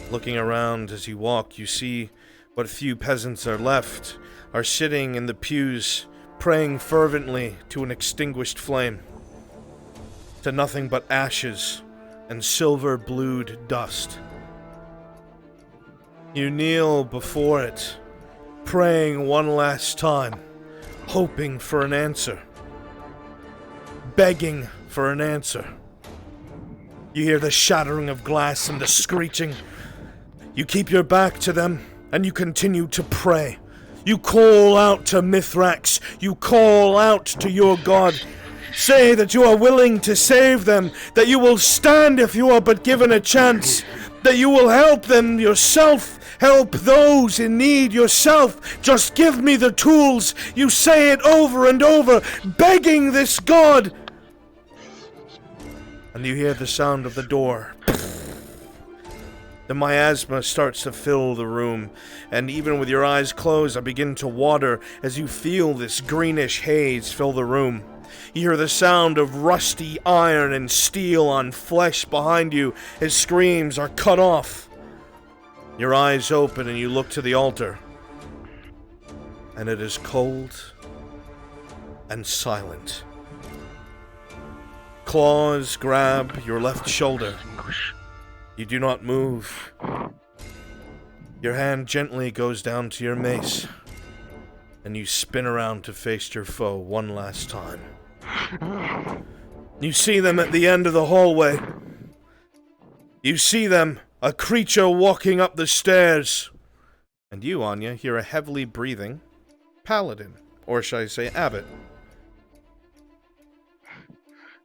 Looking around as you walk, you see what few peasants are left are sitting in the pews, praying fervently to an extinguished flame, to nothing but ashes and silver-blued dust. You kneel before it, praying one last time, hoping for an answer, begging for an answer. You hear the shattering of glass and the screeching. You keep your back to them, and you continue to pray. You call out to Mithrax. You call out to your god. Say that you are willing to save them, that you will stand if you are but given a chance, that you will help them yourself, help those in need yourself. Just give me the tools. You say it over and over, begging this god. And you hear the sound of the door. The miasma starts to fill the room, and even with your eyes closed, I begin to water as you feel this greenish haze fill the room. You hear the sound of rusty iron and steel on flesh behind you as screams are cut off. Your eyes open and you look to the altar, and it is cold and silent. Claws grab your left shoulder. You do not move. Your hand gently goes down to your mace, and you spin around to face your foe one last time. You see them at the end of the hallway. You see them, a creature walking up the stairs. And you, Anya, hear a heavily breathing paladin, or shall I say abbot.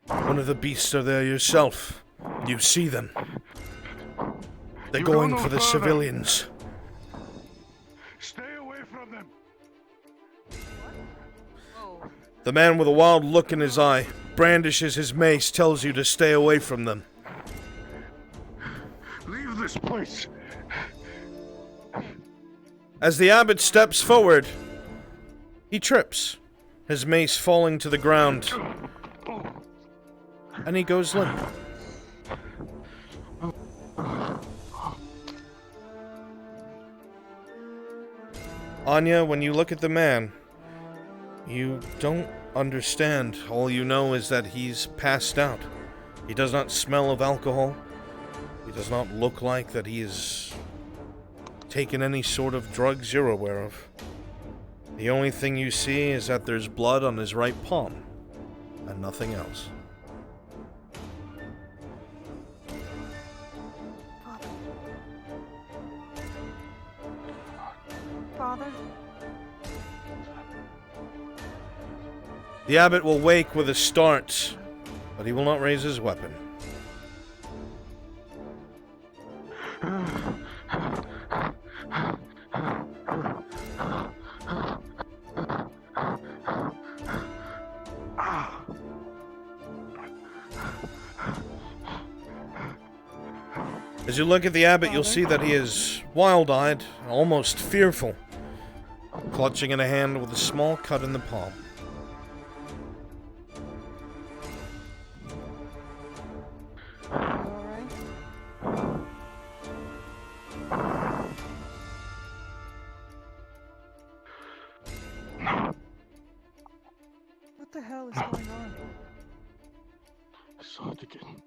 One of the beasts are there yourself. You see them. They're going for the civilians. Stay away from them. The man with a wild look in his eye brandishes his mace, tells you to stay away from them. Leave this place. As the abbot steps forward, he trips, his mace falling to the ground, and he goes limp. Anya, when you look at the man, you don't understand. All you know is that he's passed out. He does not smell of alcohol. He does not look like that he is taken any sort of drugs you're aware of. The only thing you see is that there's blood on his right palm, and nothing else. Father? The abbot will wake with a start, but he will not raise his weapon. As you look at the abbot, you'll see that he is wild-eyed, almost fearful, clutching in a hand with a small cut in the palm. What the hell is going on? I saw it again.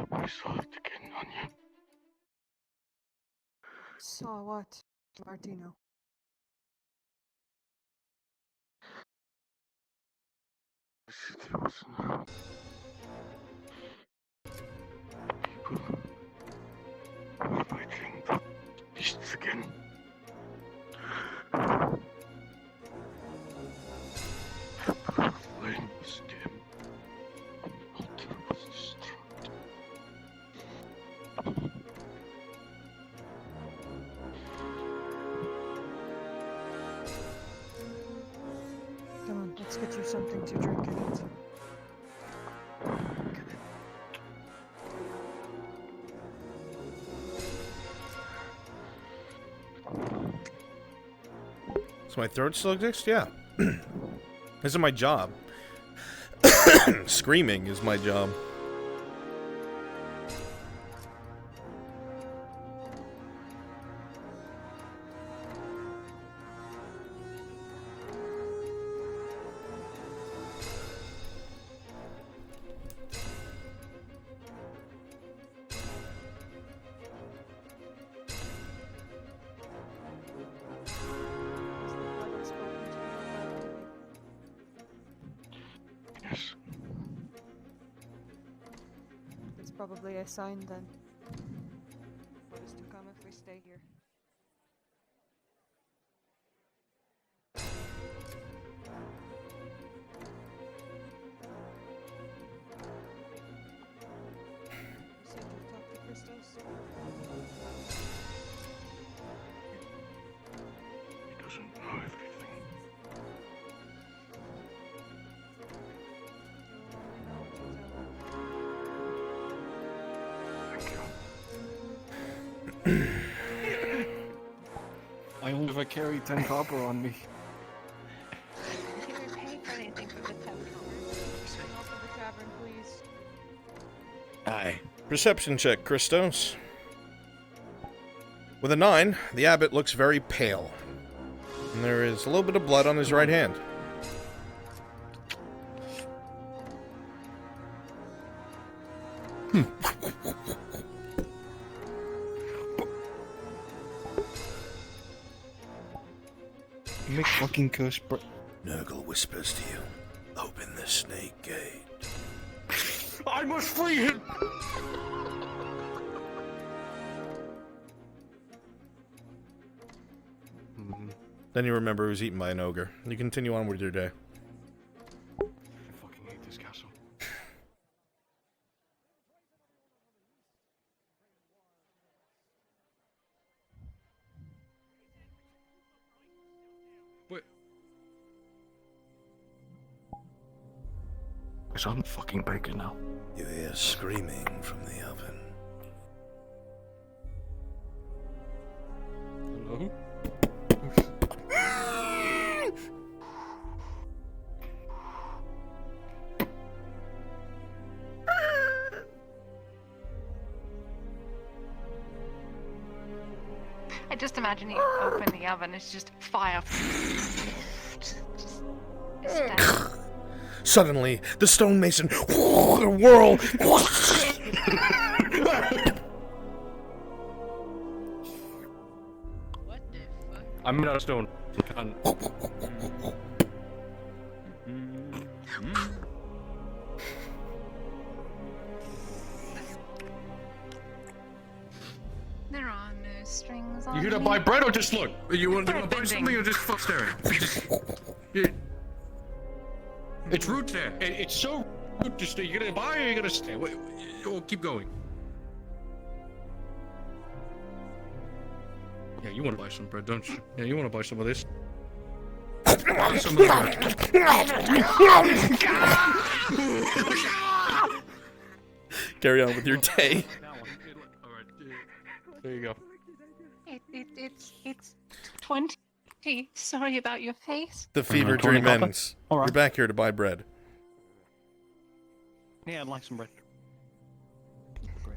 I saw it again, Anya. Saw what, Martino? The city wasn't around. People were fighting the beasts again. The flame was dim. The altar was destroyed. Come on, let's get you something to drink and eat. Does my throat still exist? Yeah. This is my job. Screaming is my job. Yes. It's probably a sign then. What is to come if we stay here? You said you talked to Christos? He doesn't know everything. I only ever carry 10 copper on me. Can we pay for anything from the tavern? Off of the tavern, please. Aye. Perception check, Christos. With a 9, the abbot looks very pale. And there is a little bit of blood on his right hand. Make fucking curse, bro. Nurgle whispers to you, open the snake gate. I must free him! Then you remember he was eaten by an ogre. You continue on with your day. I fucking hate this castle. What? It's on fucking bacon now. You hear screaming from the oven. Hello? I just imagine you open the oven, it's just fire. Suddenly, the stonemason whirl. I'm not stone. Can't. There are no strings on You here to me. buy bread or just look? You want to Bread buy bending. something or just fuck staring? It's rude there. It's so rude to stay. You gonna buy or you gonna stay? Or keep going. Yeah, you want to buy some bread, don't you? Yeah, you want to buy some of this. Buy some of that. Carry on with your day. Alright, there you go. It's 20. Sorry about your face. The fever dream ends. All right. You're back here to buy bread. Yeah, I'd like some bread.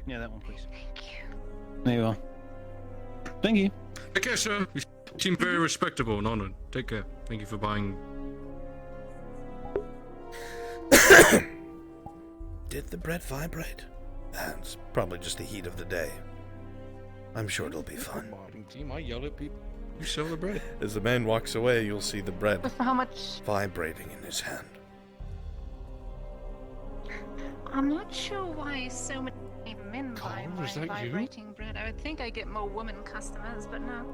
Yeah, that one, please. There you are. Thank you. Take care, sir. You seem very respectable and honored. Take care. Thank you for buying. Did the bread vibrate? It's probably just the heat of the day. I'm sure it'll be fun. Marketing team, I yell at people. You sell the bread. As the man walks away, you'll see the bread For how much? vibrating in his hand. I'm not sure why so many men buy Colin, is my that you? vibrating bread. I would think I get more woman customers, but no.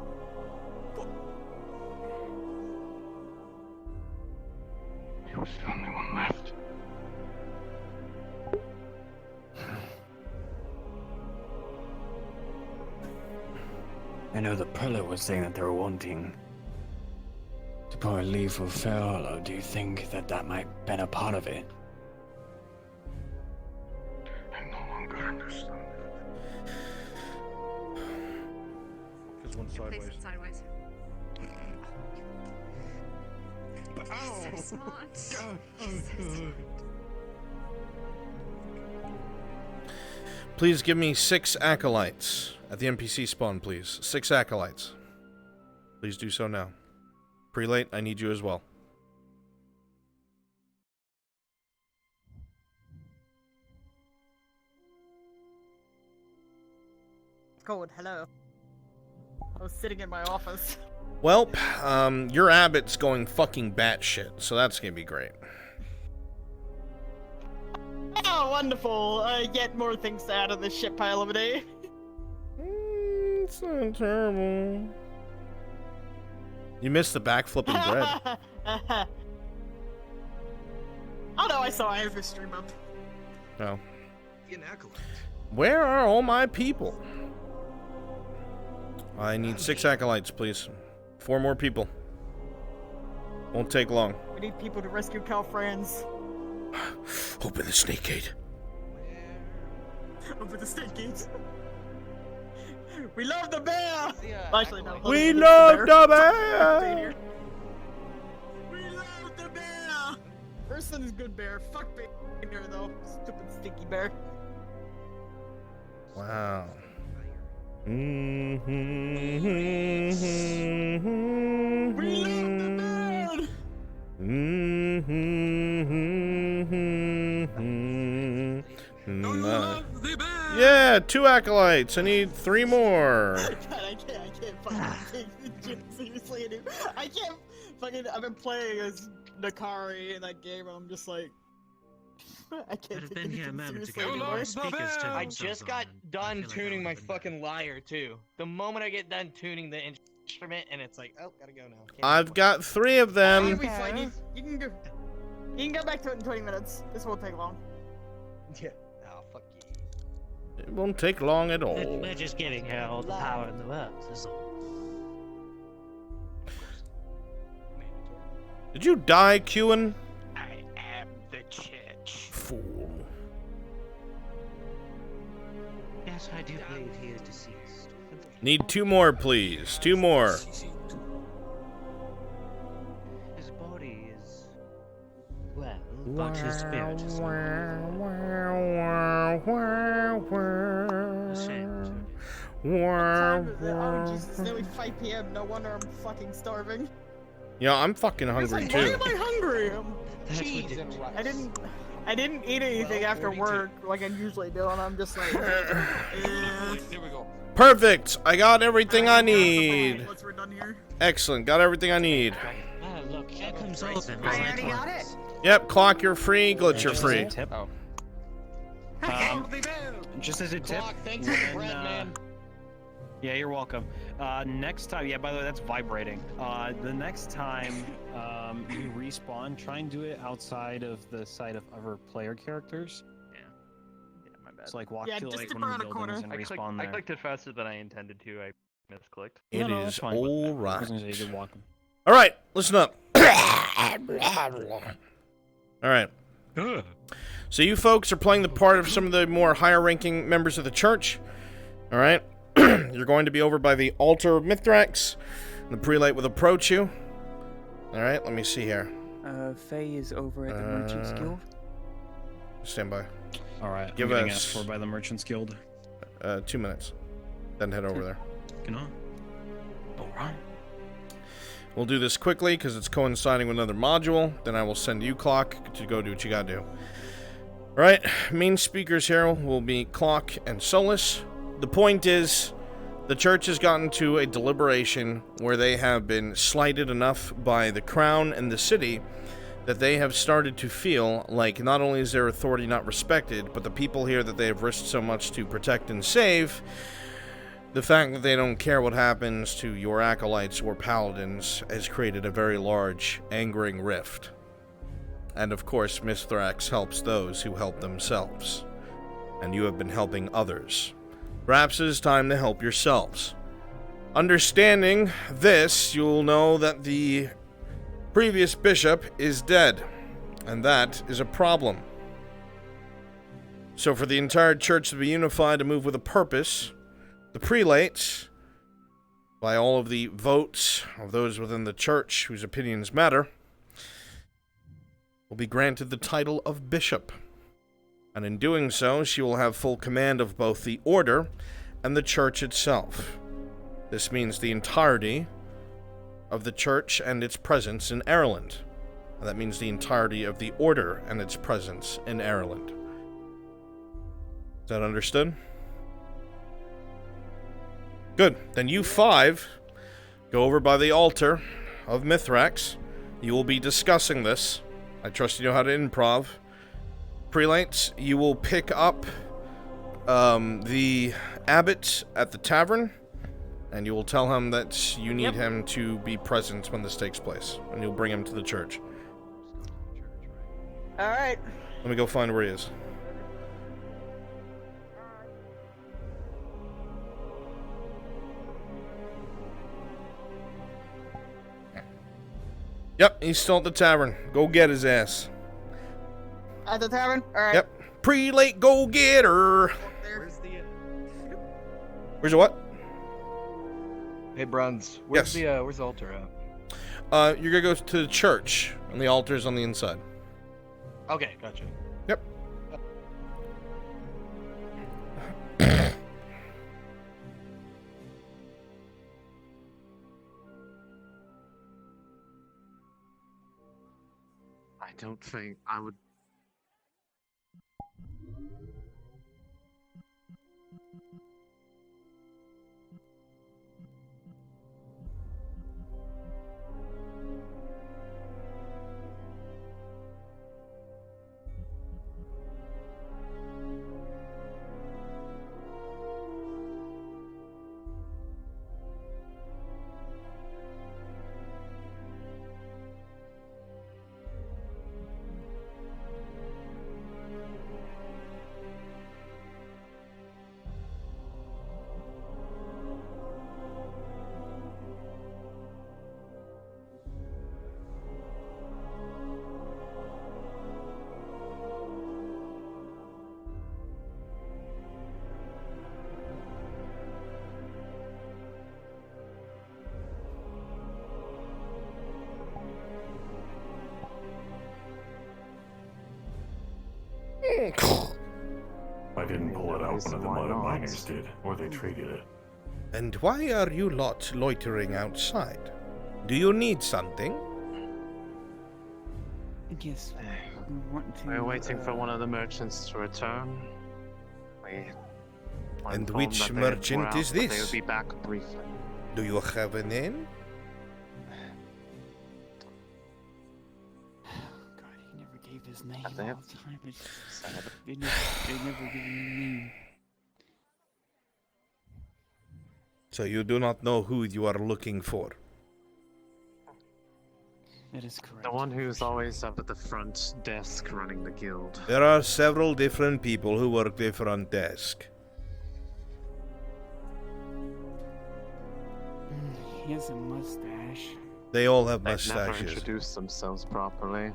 He was the only one left. I know the prelate was saying that they were wanting to go and leave for Fairhollow. Do you think that that might have been a part of it? I no longer understand. Because one sideways. Place it sideways. So smart. So smart. Please give me 6 acolytes at the NPC spawn, please. 6 acolytes. Please do so now. Prelate, I need you as well. Code, hello. I was sitting in my office. Well, your abbot's going fucking batshit, so that's gonna be great. Oh, wonderful. Yet more things to add to this shit pile of a day. It's so terrible. You missed the backflipping bread. Oh no, I saw I have a stream up. No. An acolyte. Where are all my people? I need 6 acolytes, please. 4 more people. Won't take long. We need people to rescue Calfrans. Open the snake gate. Open the snake gates. We love the bear! Actually, no. We love the bear! We love the bear! Person is good bear. Fuck bear though. Stupid stinky bear. Wow. We love the bear! Yeah, 2 acolytes. I need 3 more. God, I can't fucking take it seriously anymore. I can't fucking. I've been playing as Nakari in that game, and I'm just like, I can't take anything seriously anymore. I just got done tuning my fucking lyre too. The moment I get done tuning the instrument, and it's like, oh, gotta go now. I've got 3 of them. You'll be fine. You can go. You can go back to it in 20 minutes. This won't take long. Yeah. Oh, fuck you. It won't take long at all. We're just giving her all the power in the world, is all. Did you die, Qin? I am the church. Fool. Yes, I do believe he is deceased. Need 2 more, please. 2 more. His body is well, but his spirit is not. Oh Jesus, it's nearly 5 p.m. No wonder I'm fucking starving. Yeah, I'm fucking hungry Why too. am I hungry? Cheese and rice. I didn't eat anything after work like I usually do, and I'm just like. Here we go. Perfect. I got everything I need. Once we're done here. Excellent. Got everything I need. Oh, look, here comes Olsen. I already got it. Yep. Clock, you're free. Glitch, you're free. Tip. Oh. Just as a tip. Clock, thanks for the bread, man. Yeah, you're welcome. Next time, yeah, by the way, that's vibrating. The next time you respawn, try and do it outside of the sight of other player characters. Yeah, my bad. So like walk Yeah, to just like dip one around of the a corner. buildings and respawn I there. clicked it faster than I intended to. I misclicked. It No, is that's fine. all I right. was gonna say you could walk 'em. All right. Listen up. All right. So you folks are playing the part of some of the more higher-ranking members of the church. All right? You're going to be over by the altar of Mithrax. The prelate will approach you. All right, let me see here. Faye is over at the Merchants Guild. Stand by. All right, Give I'm getting us asked for by the Merchants Guild. 2 minutes. Then head over there. Can I? All right. We'll do this quickly because it's coinciding with another module. Then I will send you, Clock, to go do what you gotta do. All right, main speakers here will be Clock and Solus. The point is, the church has gotten to a deliberation where they have been slighted enough by the crown and the city that they have started to feel like not only is their authority not respected, but the people here that they have risked so much to protect and save, the fact that they don't care what happens to your acolytes or paladins has created a very large, angering rift. And of course, Mithrax helps those who help themselves. And you have been helping others. Perhaps it is time to help yourselves. Understanding this, you'll know that the previous bishop is dead, and that is a problem. So for the entire church to be unified and move with a purpose, the prelates, by all of the votes of those within the church whose opinions matter, will be granted the title of bishop. And in doing so, she will have full command of both the order and the church itself. This means the entirety of the church and its presence in Ireland. And that means the entirety of the order and its presence in Ireland. Is that understood? Good. Then you 5 go over by the altar of Mithrax. You will be discussing this. I trust you know how to improv. Prelates, you will pick up the abbot at the tavern, and you will tell him that you need him to be present when this takes place, and you'll bring him to the church. All right. Let me go find where he is. Yep, he's still at the tavern. Go get his ass. At the tavern? Alright. Yep. Prelate go-getter. Where's the what? Hey, Bruns. Where's the altar at? You're gonna go to the church, and the altar's on the inside. Okay, gotcha. Yep. I don't think I would. I didn't pull it out, one of the other miners did, or they traded it. And why are you lot loitering outside? Do you need something? Yes, we want to. We're waiting for one of the merchants to return. We were And informed which that they merchant were out, is but They this? would be back briefly. Do you have a name? He never gave his name Have they? all the time. They never give him a name. So you do not know who you are looking for. That is correct. The one who's always up at the front desk running the guild. There are several different people who work the front desk. He has a mustache. They all have They've never mustaches. introduced themselves properly.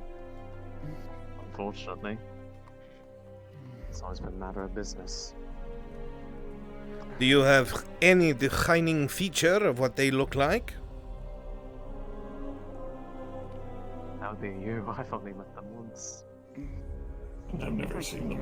Unfortunately. It's always been a matter of business. Do you have any defining feature of what they look like? How do you? I've only met them once. I've never seen them.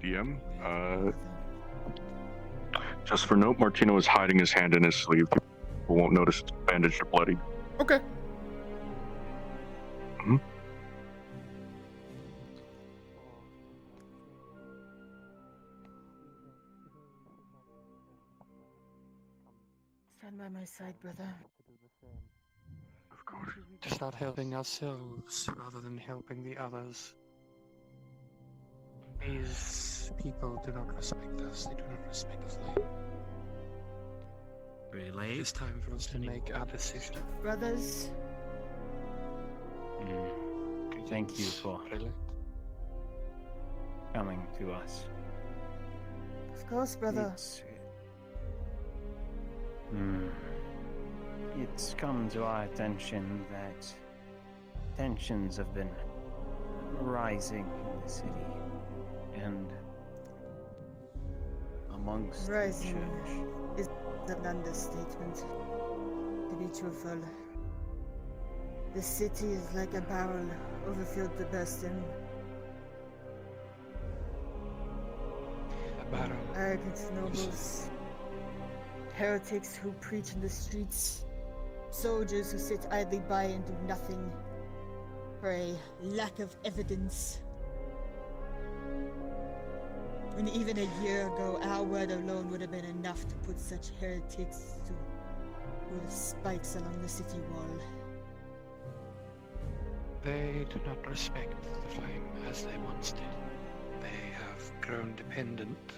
DM, just for note, Martino is hiding his hand in his sleeve. People won't notice it's bandaged or bloody. Okay. Mm-hmm. Stand by my side, brother. Of course. To start helping ourselves rather than helping the others. These people do not respect us. They do not respect the flame. Really? It's time for us to make our decision. Brothers. Thank you for coming to us. Of course, brother. It's come to our attention that tensions have been rising in the city and amongst Rising the church. is an understatement. To be truthful, the city is like a barrel overfilled to bursting. A barrel. Arrogant nobles, heretics who preach in the streets, soldiers who sit idly by and do nothing for a lack of evidence. When even a year ago, our word alone would have been enough to put such heretics to with spikes along the city wall. They do not respect the flame as they once did. They have grown dependent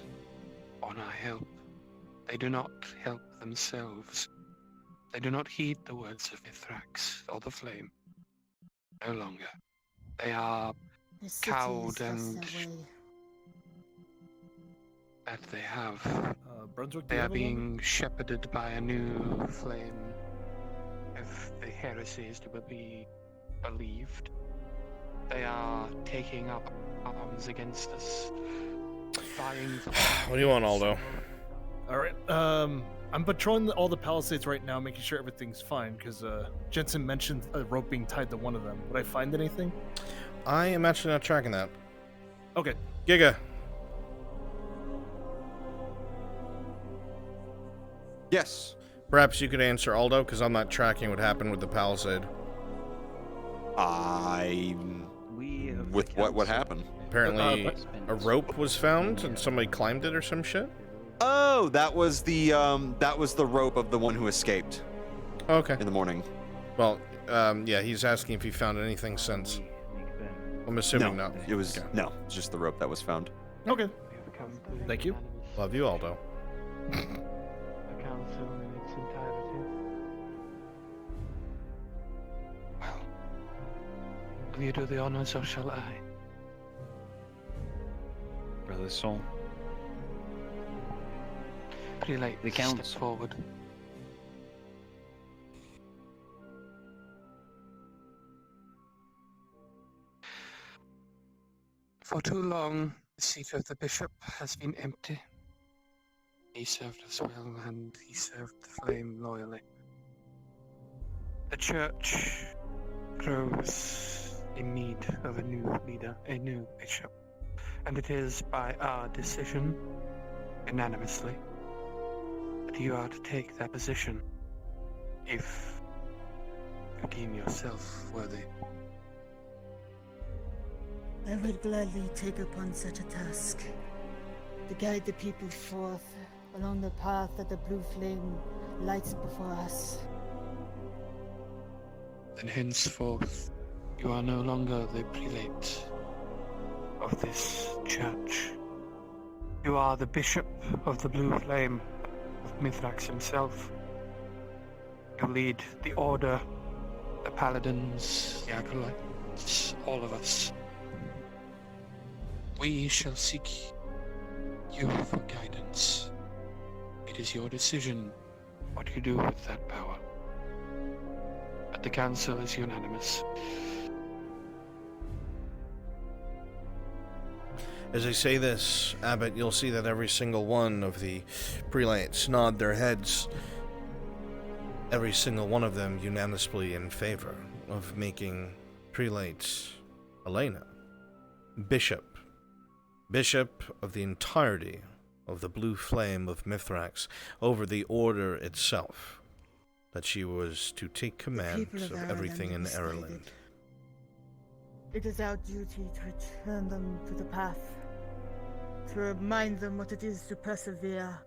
on our help. They do not help themselves. They do not heed the words of Mithrax or the flame. No longer. They are The city cowed is and lost their way. that they have. Brunswick, do They you are have a woman? being shepherded by a new flame. If the heresy is to be believed, they are taking up arms against us, vying for. What do you want, Aldo? All right. I'm patrolling all the palisades right now, making sure everything's fine. Because Jensen mentioned a rope being tied to one of them. Would I find anything? I am actually not tracking that. Okay. Giga. Yes. Perhaps you could answer Aldo, because I'm not tracking what happened with the palisade. With what happened? Apparently, a rope was found and somebody climbed it or some shit. Oh, that was the rope of the one who escaped. Okay. In the morning. Well, yeah, he's asking if he found anything since. I'm assuming no, not. It was no, it's just the rope that was found. Okay. Thank you. Love you, Aldo. The council in its entirety. Well, will you do the honors or shall I? Brother Soul. Prelate, the step council. forward. For too long, the seat of the bishop has been empty. He served us well, and he served the flame loyally. The church grows in need of a new leader, a new bishop, and it is by our decision, unanimously, that you are to take that position, if you deem yourself worthy. I would gladly take upon such a task, to guide the people forth along the path that the blue flame lights before us. Then henceforth, you are no longer the prelate of this church. You are the Bishop of the Blue Flame of Mithrax himself. You lead the Order, the Paladins, the Acolytes, all of us. We shall seek you for guidance. It is your decision what you do with that power. But the Council is unanimous. As I say this, Abbot, you'll see that every single one of the prelates nod their heads, every single one of them unanimously in favor of making prelate Elena Bishop of the entirety of the Blue Flame of Mithrax, over the Order itself, that she was to take command of everything in Ireland. It is our duty to return them to the path, to remind them what it is to persevere.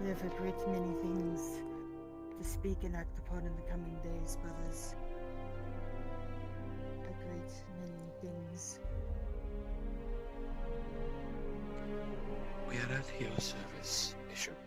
We have a great many things to speak and act upon in the coming days, brothers. A great many things. We are at your service, Bishop.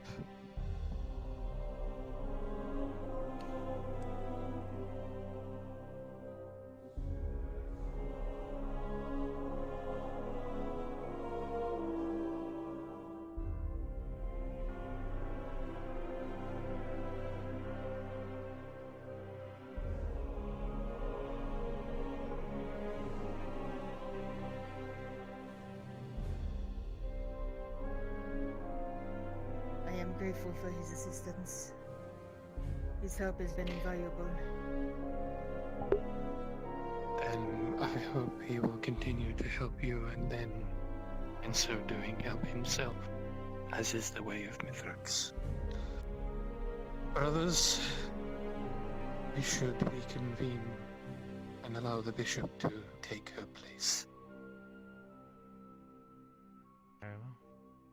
I am grateful for his assistance. His help has been invaluable. Then I hope he will continue to help you, and then, in so doing, help himself, as is the way of Mithrax. Brothers, we should reconvene and allow the bishop to take her place.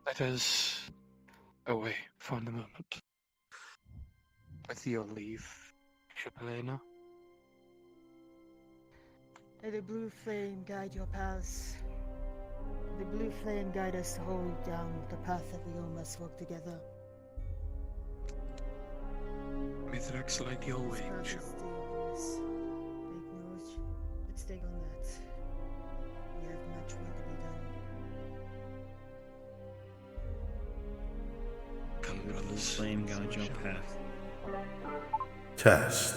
Let us away for the moment. With your leave, Bishop Elena. May the blue flame guide your paths. May the blue flame guide us all down the path that we all must walk together. Mithrax, light your way, Bishop. Let's take on that. We have much work to be done. Come, brothers. Flame guide your path. Test.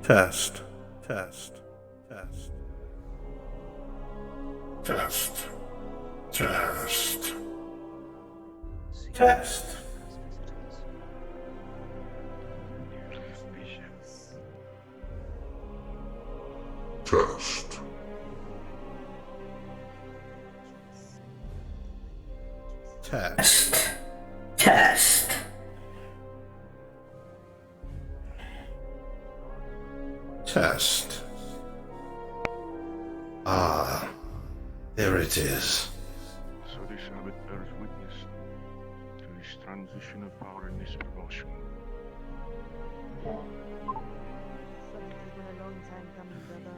Test. Test. Test. Test. Test. Test. Test. Test. Test. Test. Ah, there it is. So this abbot bears witness to this transition of power in this promotion. It's been a long time coming, brother.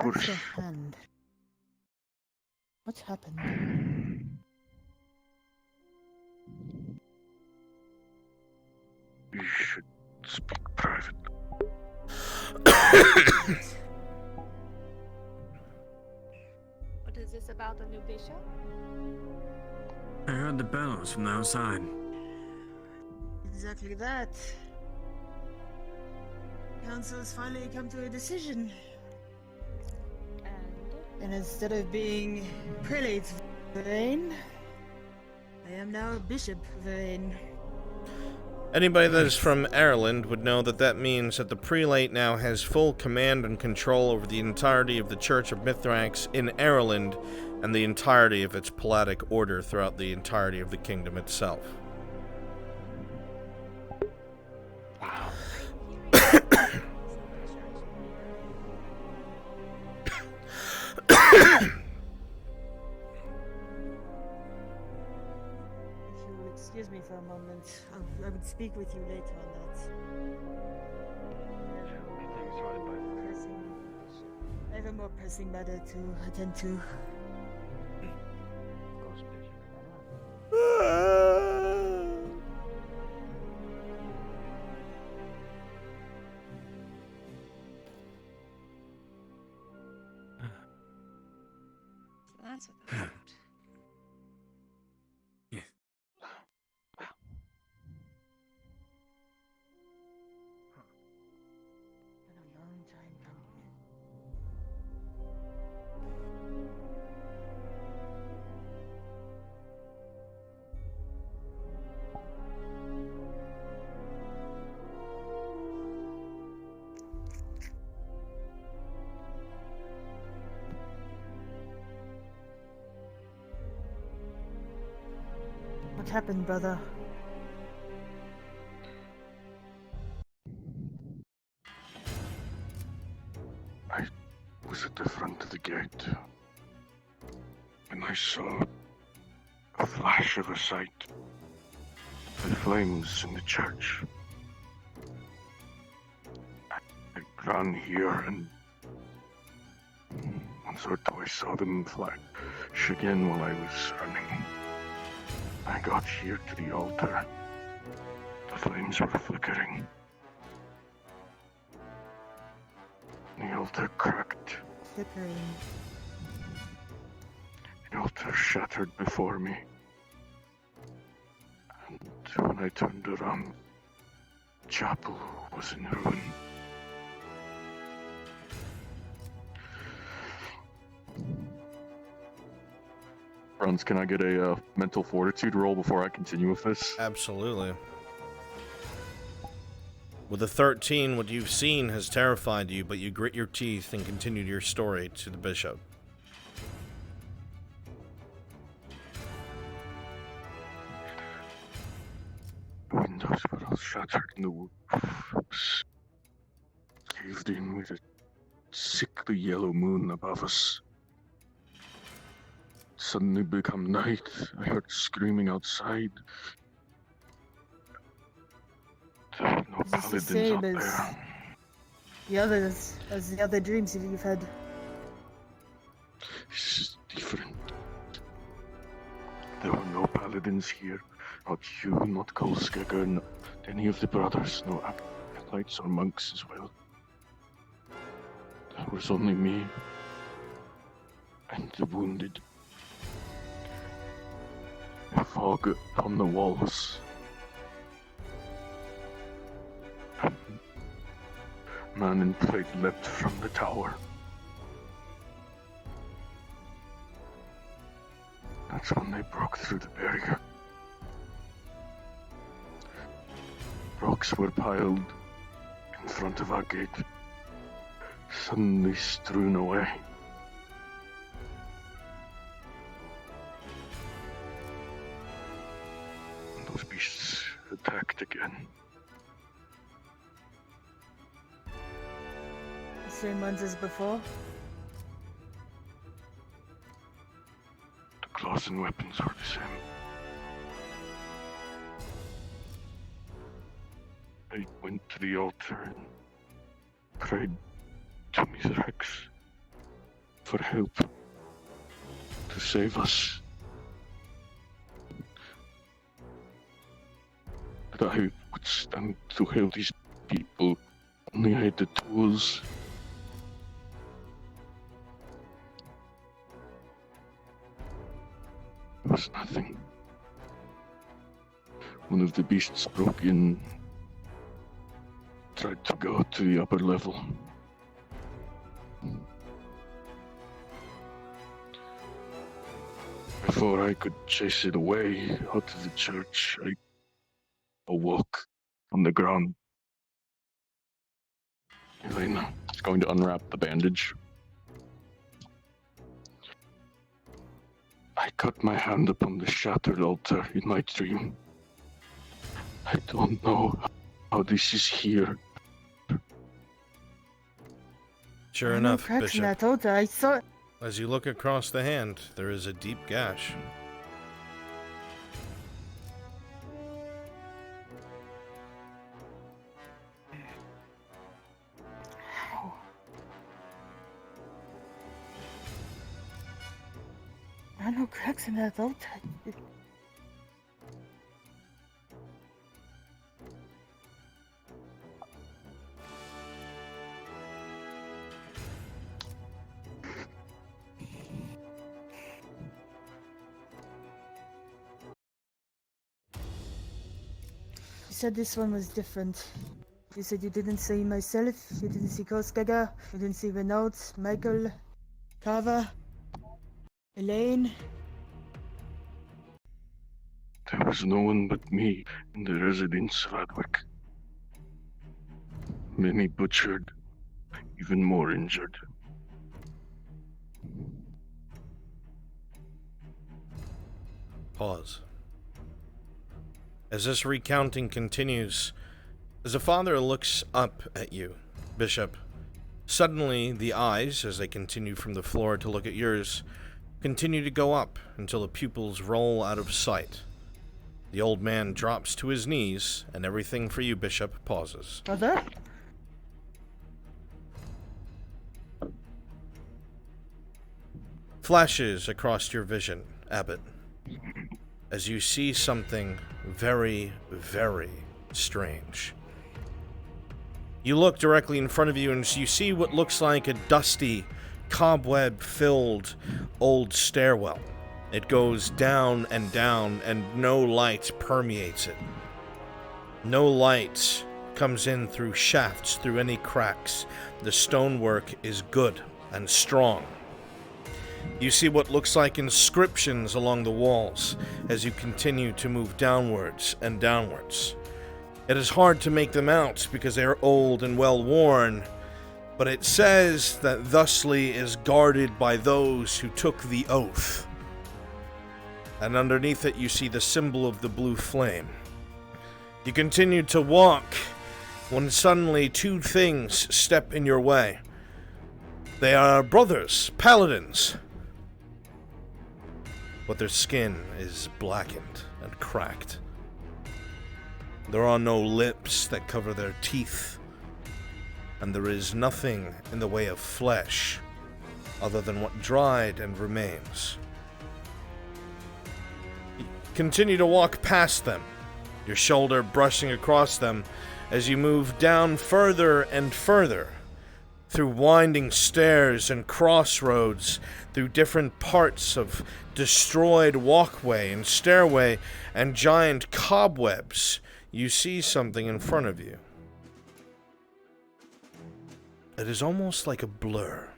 That's your hand. What's happened? You should speak private. What is this about the new bishop? I heard the bellows from the outside. Exactly that. Council has finally come to a decision. And instead of being prelate Vane, I am now Bishop Vane. Anybody that is from Ireland would know that that means that the prelate now has full command and control over the entirety of the Church of Mithrax in Ireland and the entirety of its palatic order throughout the entirety of the kingdom itself. Wow. If you will Excuse me for a moment. I would speak with you later on that. I have a more pressing matter to attend to. That's what that's about. Been a long time coming. What happened, brother? I was at the front of the gate, and I saw a flash of a sight. The flames in the church. I ran here, and sort of I saw them flash again while I was running. I got here to the altar. The flames were flickering. The altar cracked. Flickering. The altar shattered before me. And when I turned around, the chapel was in ruin. Bruns, can I get a mental fortitude roll before I continue with this? Absolutely. With a 13, what you've seen has terrified you, but you grit your teeth and continue your story to the bishop. The windows were all shattered and the roof was caved in with a sickly yellow moon above us. Suddenly become night. I heard screaming outside. There were no Is this the paladins same out as there. the other dreams that you've had? This is different. There were no paladins here. Not you, not Kolskegger, not any of the brothers, no acolytes or monks as well. There was only me and the wounded. A fog on the walls. A man in plate leapt from the tower. That's when they broke through the barrier. Rocks were piled in front of our gate, suddenly strewn away. Those beasts attacked again. The same ones as before? The claws and weapons were the same. I went to the altar and prayed to Mithrax for help to save us. That I would stand to help these people, only I had the tools. There was nothing. One of the beasts broke in, tried to go to the upper level. Before I could chase it away out of the church, I awoke on the ground. Elena is going to unwrap the bandage. I cut my hand upon the shattered altar in my dream. I don't know how this is here. Sure enough, cracks Bishop. in that altar. I saw. As you look across the hand, there is a deep gash. cracks in that altar. You said this one was different. You said you didn't see myself, you didn't see Koskaga, you didn't see Renaud, Michael, Kava, Elaine. There was no one but me in the residence of Adwick. Many butchered, even more injured. Pause. As this recounting continues, as the father looks up at you, Bishop, suddenly the eyes, as they continue from the floor to look at yours, continue to go up until the pupils roll out of sight. The old man drops to his knees, and everything for you, Bishop, pauses. Father? Flashes across your vision, Abbot, as you see something very, very strange. You look directly in front of you and you see what looks like a dusty, cobweb-filled old stairwell. It goes down, and no light permeates it. No light comes in through shafts, through any cracks. The stonework is good and strong. You see what looks like inscriptions along the walls as you continue to move downwards and downwards. It is hard to make them out because they are old and well worn, but it says that thusly is guarded by those who took the oath. And underneath it you see the symbol of the blue flame. You continue to walk when suddenly two things step in your way. They are brothers, paladins, but their skin is blackened and cracked. There are no lips that cover their teeth, and there is nothing in the way of flesh other than what dried and remains. You continue to walk past them, your shoulder brushing across them as you move down further and further, through winding stairs and crossroads, through different parts of destroyed walkway and stairway and giant cobwebs. You see something in front of you. It is almost like a blur.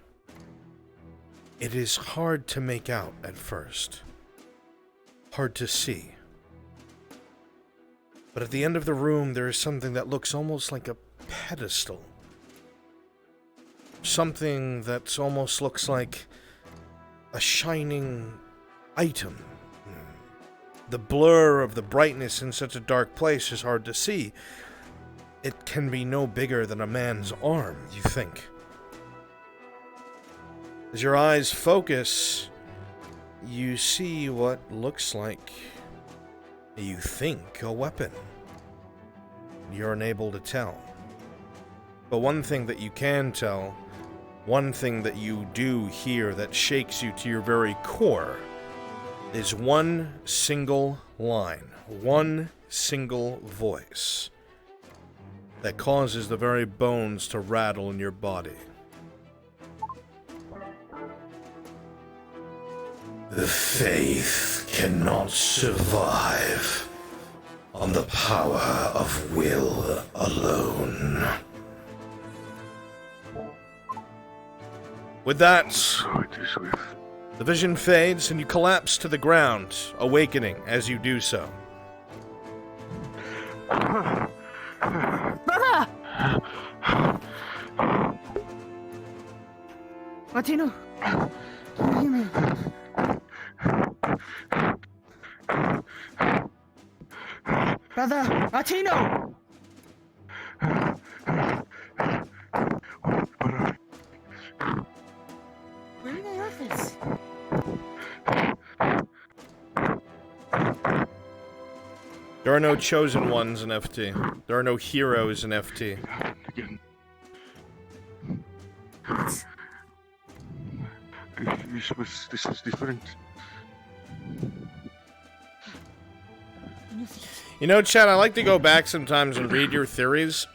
It is hard to make out at first. Hard to see. But at the end of the room, there is something that looks almost like a pedestal. Something that almost looks like a shining item. The blur of the brightness in such a dark place is hard to see. It can be no bigger than a man's arm, you think. As your eyes focus, you see what looks like, you think, a weapon. You're unable to tell. But one thing that you can tell, one thing that you do hear that shakes you to your very core, is one single line, one single voice that causes the very bones to rattle in your body. The faith cannot survive on the power of will alone. With that, the vision fades and you collapse to the ground, awakening as you do so. Brother! Martino! Do you hear me? Brother! Martino! We're in the office. There are no chosen ones in FT. There are no heroes in FT. This was different. You know, chat, I like to go back sometimes and read your theories.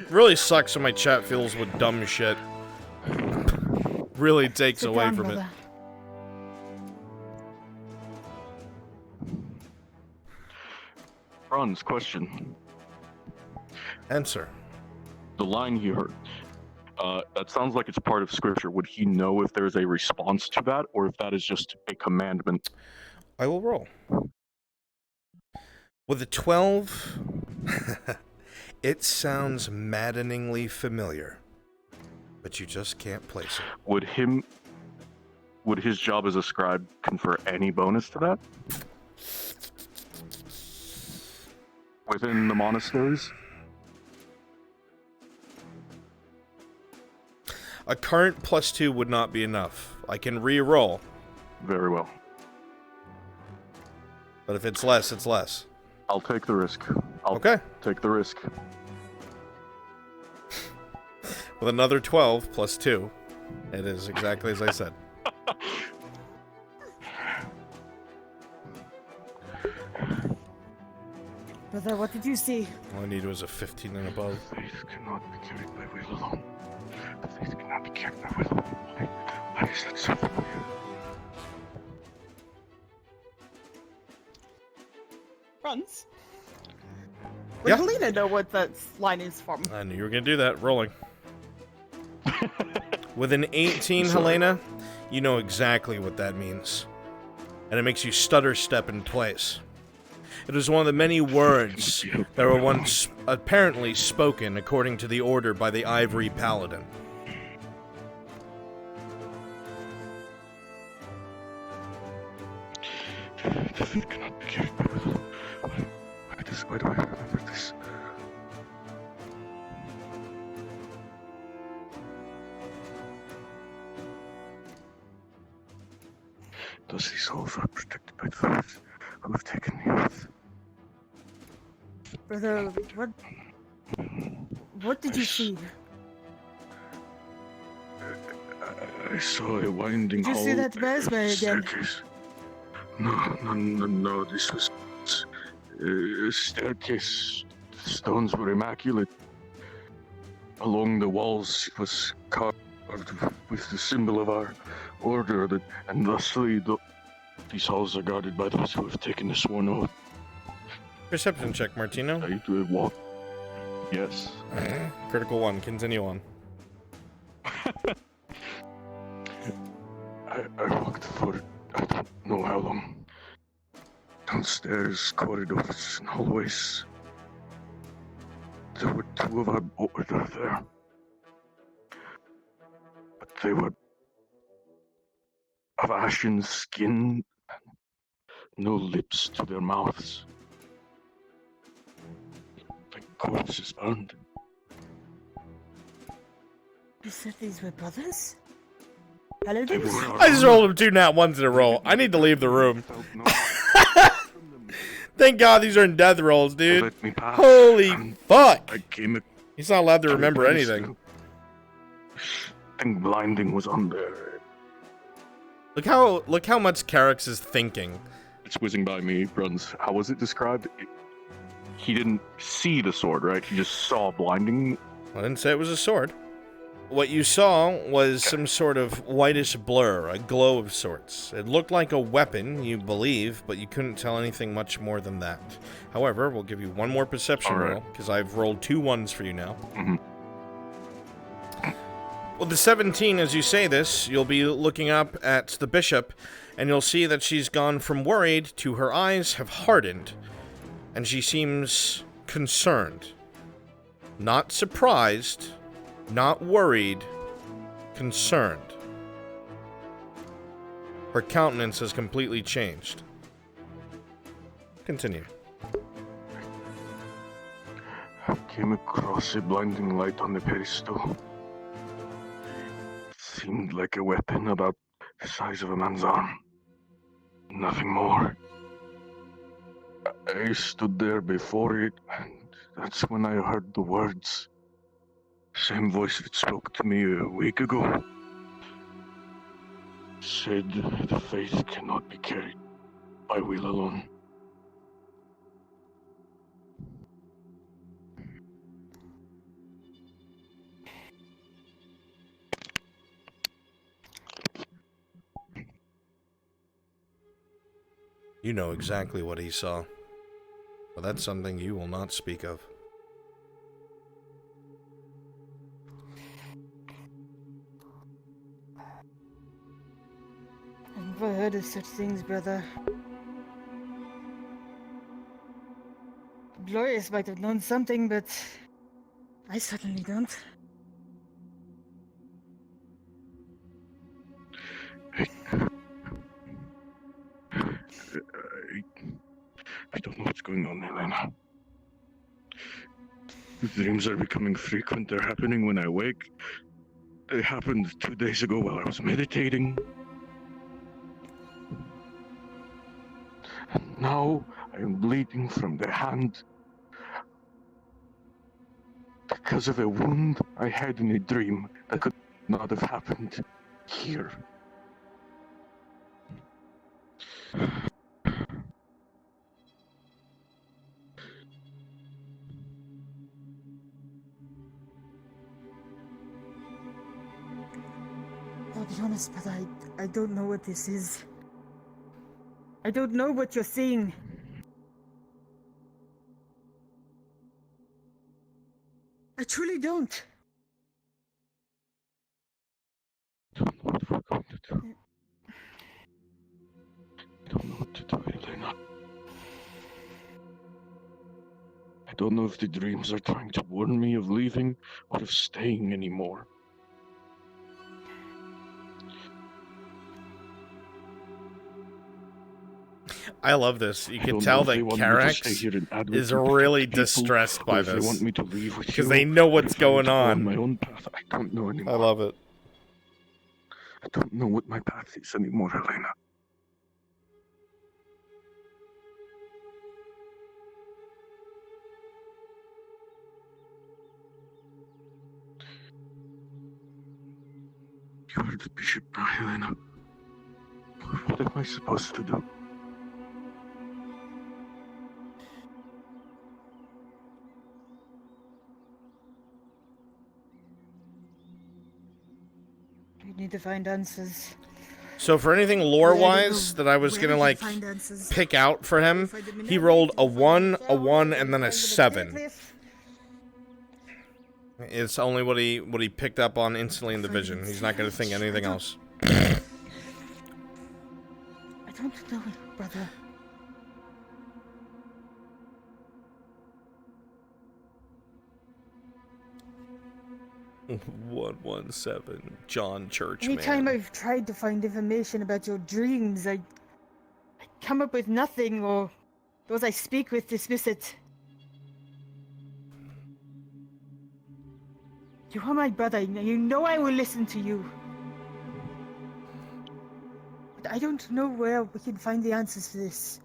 Really sucks when my chat fills with dumb shit. Really takes Sit away down, from brother. Franz, question. Answer. The line he heard. That sounds like it's part of scripture. Would he know if there's a response to that, or if that is just a commandment? I will roll. With a 12, it sounds maddeningly familiar, but you just can't place it. Would his job as a scribe confer any bonus to that? Within the monasteries? A current +2 would not be enough. I can re-roll. Very well. But if it's less, it's less. I'll take the risk. I'll take the risk. With another 12 +2, it is exactly as I said. Brother, what did you see? All I need was a 15 and above. Faith cannot be carried by will alone. Faith cannot be carried by will alone. Why is that so familiar? Franz? Yeah. Would Helena know what that line is from? I knew you were going to do that. Rolling. With an 18, Helena, you know exactly what that means. And it makes you stutter step in place. It is one of the many words that were once apparently spoken according to the order by the Ivory Paladin. The faith cannot be carried by will alone. Why do I remember this? Thus these souls are protected by those who have taken the oath. Brother, what did you see? I saw a winding Did you hall. see that raspberry again? Staircase. No, this was a staircase. The stones were immaculate. Along the walls it was carved with the symbol of our order, and thusly these halls are guarded by those who have taken the sworn oath. Perception check, Martino. I do walk. Yes. Critical 1. Continue on. I walked for I don't know how long. Downstairs, corridors, and hallways. There were two of our order there. But they were of ashen skin, no lips to their mouths. Like corpses burned. You said these were brothers? Paladins? I just rolled them 2 nat 1s in a row. I need to leave the room. Thank God these aren't death rolls, dude. Holy fuck! He's not allowed to remember anything. I think blinding was on there. Look how much Carrick's is thinking. It's whizzing by me, Bruns. How was it described? He didn't see the sword, right? He just saw blinding. I didn't say it was a sword. What you saw was some sort of whitish blur, a glow of sorts. It looked like a weapon, you believe, but you couldn't tell anything much more than that. However, we'll give you one more perception roll, because I've rolled 2 1s for you now. Well, the 17, as you say this, you'll be looking up at the bishop, and you'll see that she's gone from worried to her eyes have hardened, and she seems concerned. Not surprised, not worried, concerned. Her countenance has completely changed. Continue. I came across a blinding light on the pedestal. It seemed like a weapon about the size of a man's arm. Nothing more. I stood there before it, and that's when I heard the words. Same voice that spoke to me a week ago. Said the faith cannot be carried by will alone. You know exactly what he saw. But that's something you will not speak of. I've never heard of such things, brother. Glorious might have known something, but I certainly don't. I don't know what's going on, Helena. The dreams are becoming frequent. They're happening when I wake. They happened 2 days ago while I was meditating. And now I am bleeding from the hand because of a wound I had in a dream that could not have happened here. I'll be honest, but I don't know what this is. I don't know what you're seeing. I truly don't. I don't know what we're going to do. I don't know what to do, Helena. I don't know if the dreams are trying to warn me of leaving or of staying anymore. I love this. You can tell that Carax is really distressed by this. They want me to leave with because you, they know what's if I want going to go on. my own path, I don't know anymore. I love it. I don't know what my path is anymore, Helena. You are the bishop now, Helena. What am I supposed to do? We need to find answers. So for anything lore-wise that I was gonna like pick out for him, he rolled a 1, a 1, and then a 7. It's only what he picked up on instantly in the vision. He's not gonna think anything else. I don't know, brother. One 117, John Churchman. Anytime I've tried to find information about your dreams, I come up with nothing, or those I speak with dismiss it. You are my brother, you know I will listen to you. But I don't know where we can find the answers to this.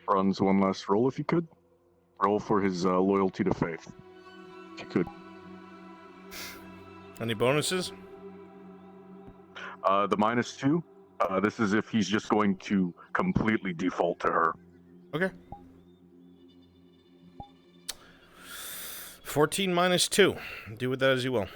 Runs one last roll if you could. Roll for his loyalty to faith. If you could. Any bonuses? The -2. This is if he's just going to completely default to her. Okay. 14 minus 2. Do with that as you will.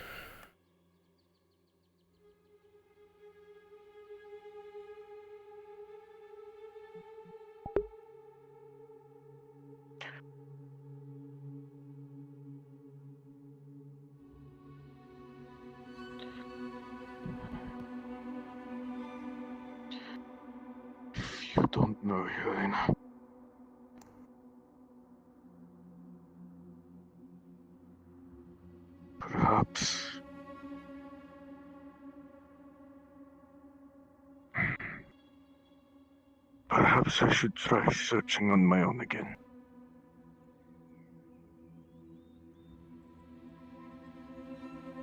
You don't know, Helena. Perhaps... Perhaps I should try searching on my own again.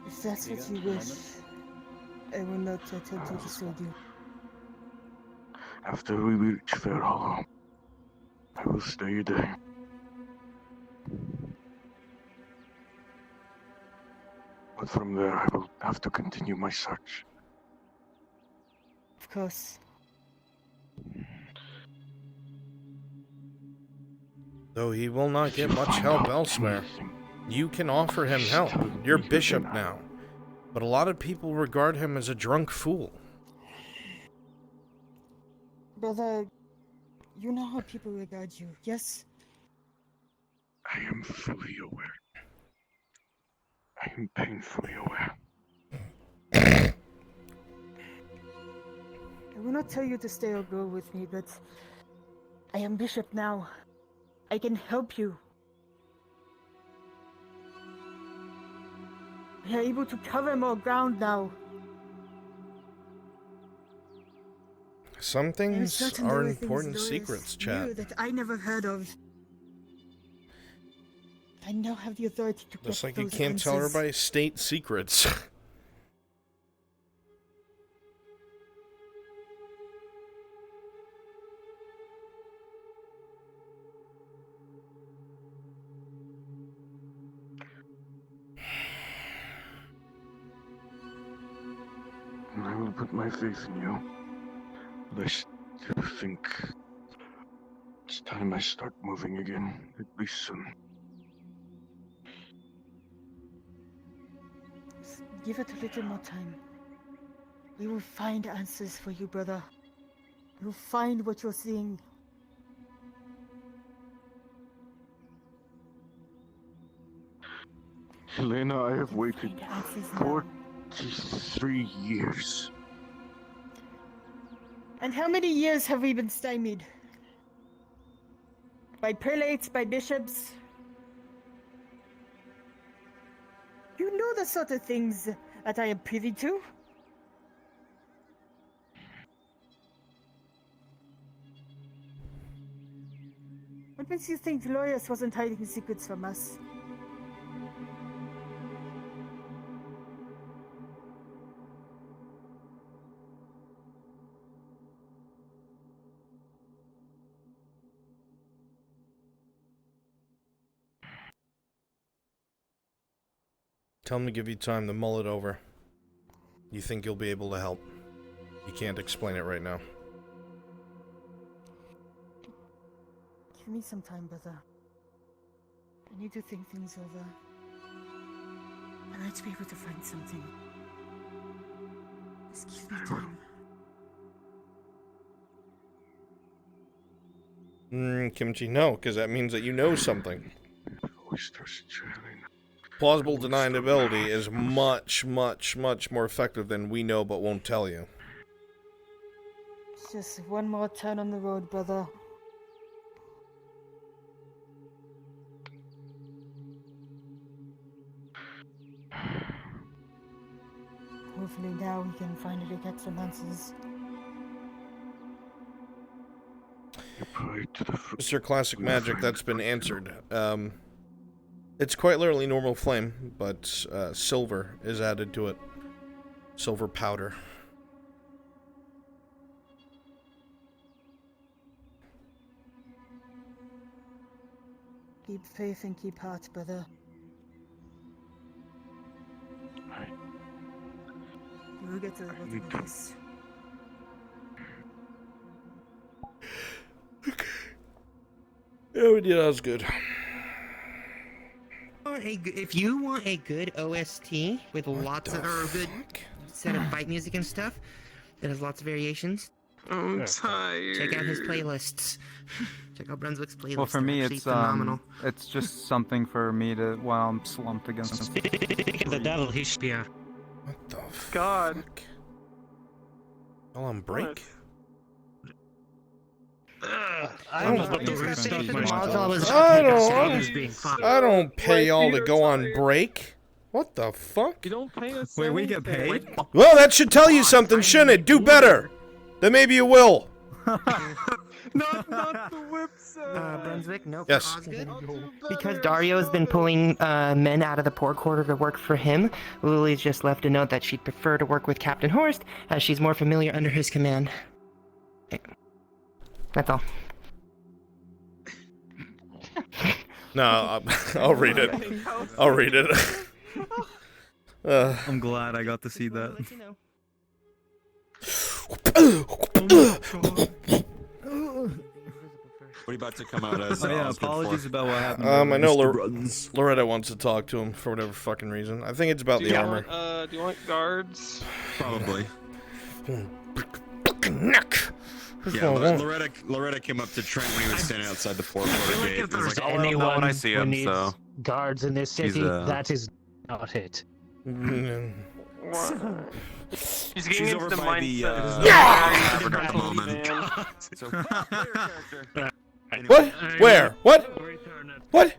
If that's what you wish, I will not attempt to dissuade you. After we reach Fair Hollow, I will stay there. But from there, I will have to continue my search. course. Though he will not get much help elsewhere. You can offer him help. You're bishop now. But a lot of people regard him as a drunk fool. Brother, you know how people regard you, yes? I am fully aware. I am painfully aware. I will not tell you to stay or go with me, but I am bishop now. I can help you. We are able to cover more ground now. Some There things certain are lower things important lawyers secrets, knew chat. that I never heard of. I now have the authority to Just get like you those can't tell answers. everybody state secrets. And I will put my faith in you. But I still think it's time I start moving again, at least soon. Give it a little more time. We will find answers for you, brother. We will find what you're seeing. Helena, I have waited 43 years. And how many years have we been stymied? By prelates, by bishops? You know the sort of things that I am privy to. What makes you think Glorious wasn't hiding secrets from us? Tell him to give you time to mull it over. You think you'll be able to help. You can't explain it right now. Give me some time, brother. I need to think things over. I'd like to be able to find something. Just give me time. Kimchi, no, because that means that you know something. Oysters trailing. Plausible deniability is much, much, much more effective than we know but won't tell you. Just one more turn on the road, brother. Hopefully now we can finally get some answers. Mr. Classic Magic, that's been answered. It's quite literally normal flame, but silver is added to it. Silver powder. Keep faith and keep heart, brother. We'll get to the bottom of this. Yeah, we did. That was good. If you want a good OST with lots of, or a good set of fight music and stuff that has lots of variations, I'm tired. check out his playlists. Check out Brunswick's playlists. Well, for me, They're actually it's phenomenal. it's just something for me to while I'm slumped against The devil, he's here. What the God. fuck? All on break? I don't pay y'all to go on break. What the fuck? You don't pay us. Wait, we get paid? Well, that should tell you something, shouldn't it? Do better. Then maybe you will. Not the whips. Brunswick, no. Yes. Good. Because Dario's been pulling men out of the poor quarter to work for him, Lily's just left a note that she'd prefer to work with Captain Horst, as she's more familiar under his command. That's all. No, I'll read it. I'll read it. I'm glad I got to see that. What are you about to come out as? Oh yeah, Osgood apologies for? about what happened. I know Mr. Loretta wants to talk to him for whatever fucking reason. I think it's about the armor. Do you want guards? Probably. Fucking neck. Yeah, Loretta came up to Trent when he was standing outside the forecourt gate. If there's I'll let him know when I see who him. needs So guards in this city, that is not it. He's she's over by the tavern at the moment. What? Where? What? What?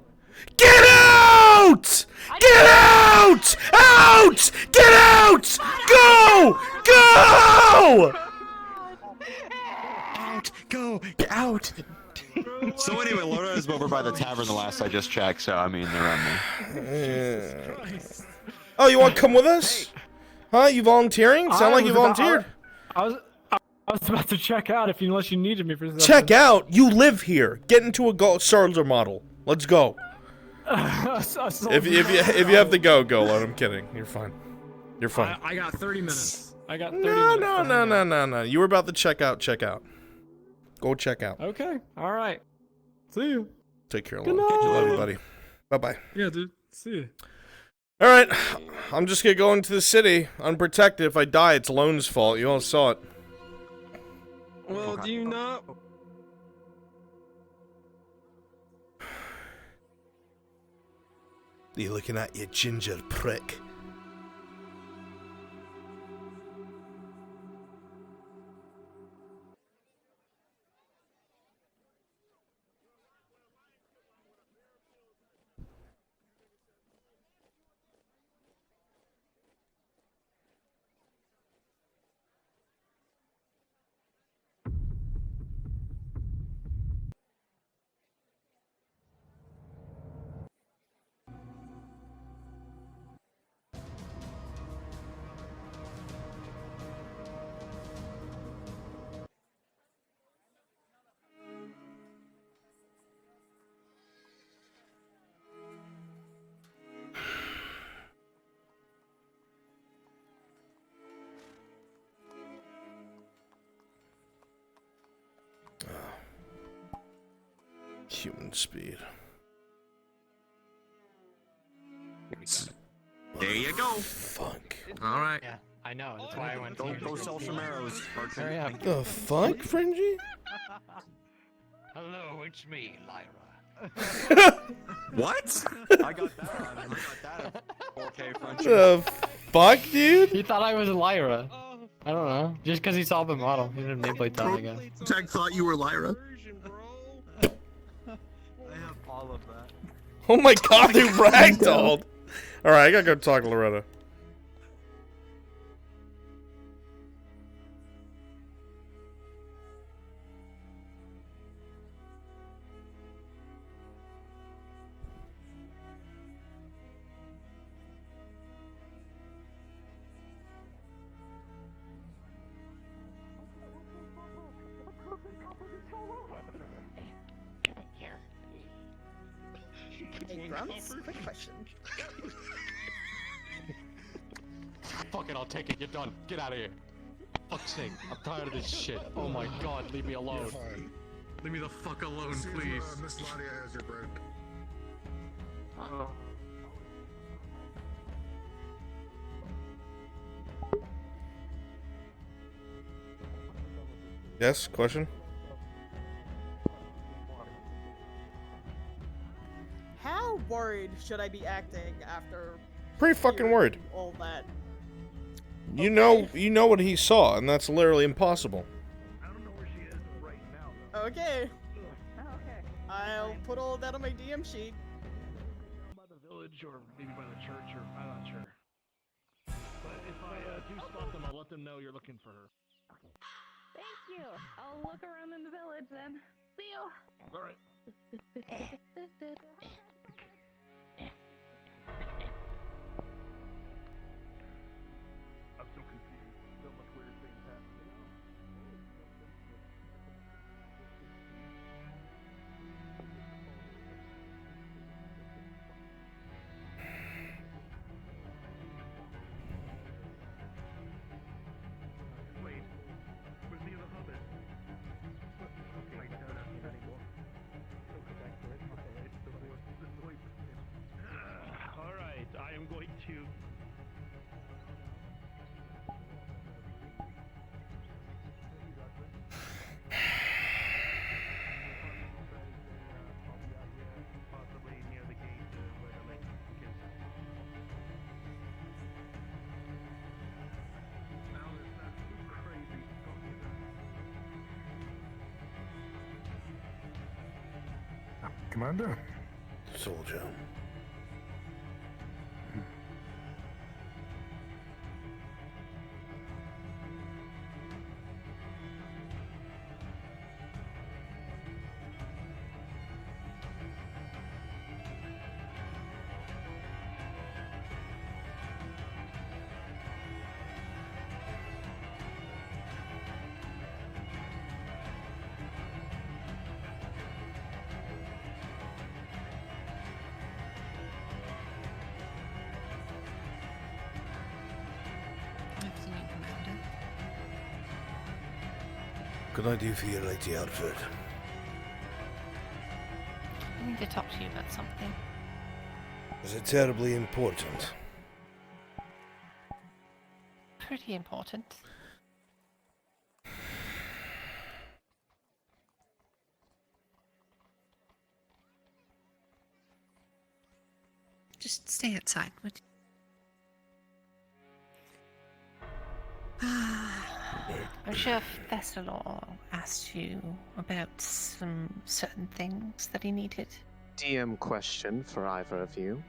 Get out! Get out! Out! Get out! Go! Go! Out! Go! Get out! So anyway, Loretta's over by the tavern the last I just checked, so I mean, they're on me. Oh, you want to come with us? Huh? You volunteering? Sound like you volunteered. I was about to check out unless you needed me for something. Check out? You live here. Get into a Sarger model. Let's go. If you have to go. I'm kidding. You're fine. You're fine. I got 30 minutes. I got 30 minutes. No. You were about to check out. Go check out. Okay. All right. See you. Take care. Good Love you, night. buddy. Bye-bye. Yeah, dude. See you. All right. I'm just going to go into the city unprotected. If I die, it's Lone's fault. You all saw it. Well, do you not? You looking at, you ginger prick? Human speed. There you go. Fuck. All right. Yeah, I know. That's why I went. Go sell some arrows. Hurry up. The fuck, Fringy? Hello, it's me, Lyra. What? I got that on him. I got that at 4K French. The fuck, dude? He thought I was Lyra. I don't know. Just because he saw the model. He didn't nameplate that, I guess. Jack thought you were Lyra. All of that. Oh my god, they ragdolled! Alright, I gotta go talk to Loretta. Hey, Grumps, quick question. Fuck it, I'll take it. You're done. Get out of here. Fuck's sake, I'm tired of this shit. Oh my god, leave me alone. Leave me the fuck alone, please. Miss Ladia has your break. Yes, question? How worried should I be acting after Pretty fucking hearing worried. all that? You know what he saw, and that's literally impossible. Okay. I'll put all that on my DM sheet. By the village, or maybe by the church, or I'm not sure. But if I do spot them, I'll let them know you're looking for her. Thank you. I'll look around in the village then. See you. All right. I'm so confused. So much weird things happening. Wait. Commander. Soldier. Afternoon, Commander. What can I do for you, Lady Alfred? I need to talk to you about something. Is it terribly important? Pretty important. Just stay outside, would you? I'm sure Thessalor asked you about some certain things that he needed. DM question for either of you.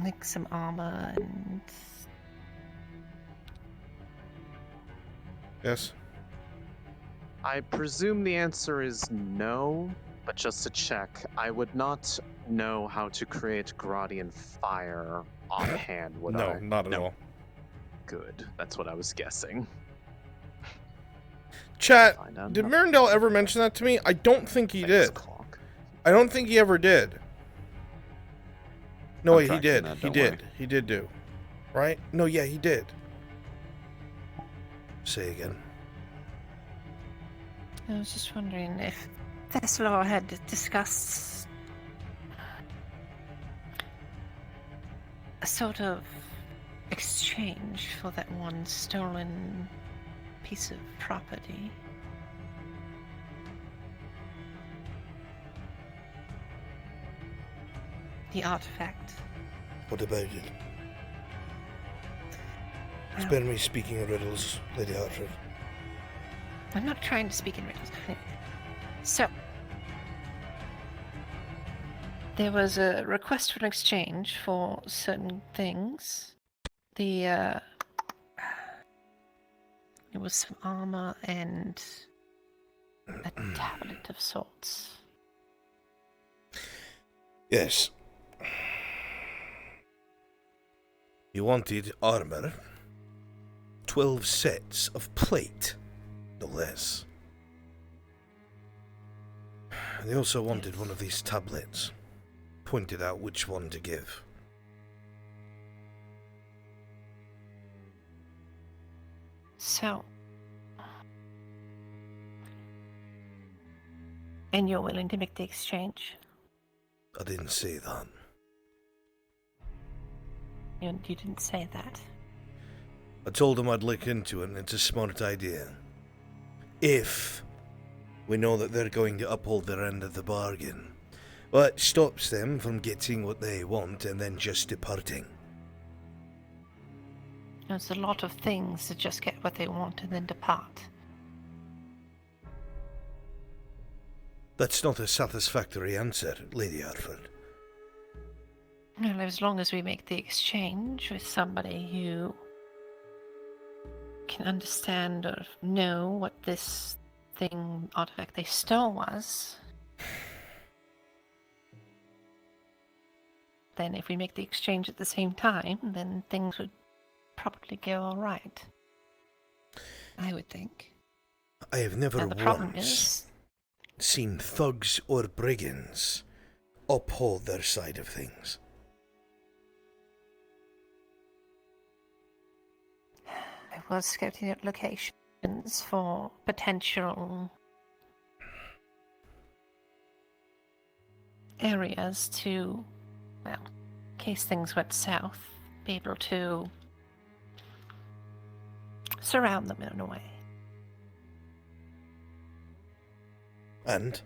Like some armor and... Yes. I presume the answer is no, but just to check, I would not know how to create Gradian fire offhand, would I? No, not at all. Good. That's what I was guessing. Chat, did Mirandel ever mention that to me? I don't think he did. I don't think he ever did. No, wait, he did. He did. He did do. Right? No, yeah, he did. Say again. I was just wondering if Thessalor had discussed a sort of exchange for that one stolen piece of property. The artifact. What about it? Spare me speaking in riddles, Lady Hartford. I'm not trying to speak in riddles. So, there was a request for an exchange for certain things. It was some armor and a tablet of sorts. Yes. You wanted armor, 12 sets of plate, no less. They also wanted one of these tablets, pointed out which one to give. So, and you're willing to make the exchange? I didn't say that. You didn't say that. I told them I'd look into it, and it's a smart idea. If we know that they're going to uphold their end of the bargain. Well, it stops them from getting what they want and then just departing. There's a lot of things to just get what they want and then depart. That's not a satisfactory answer, Lady Hartford. Well, as long as we make the exchange with somebody who can understand or know what this artifact they stole was, then if we make the exchange at the same time, then things would probably go all right. I would think. I have never And the problem once seen thugs or brigands uphold their side of things. I was scouting out locations for potential areas to, well, in case things went south, be able to surround them in a way. And?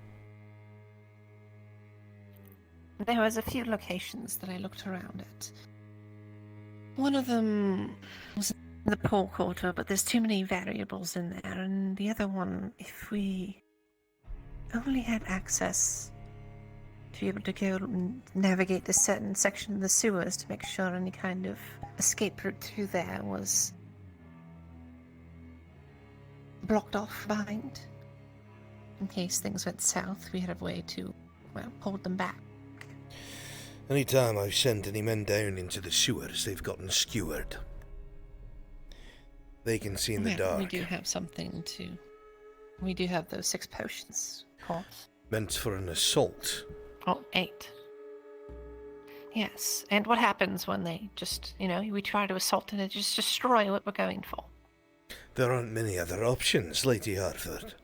There was a few locations that I looked around at. One of them was in the poor quarter, but there's too many variables in there, and the other one, if we only had access to be able to go and navigate the certain section of the sewers to make sure any kind of escape route through there was blocked off behind. In case things went south, we had a way to, well, hold them back. Any time I've sent any men down into the sewers, they've gotten skewered. They can see in the dark. We do have something to... We do have those 6 potions, of course. Meant for an assault. Oh, 8. Yes, and what happens when they just, we try to assault and they just destroy what we're going for? There aren't many other options, Lady Harford.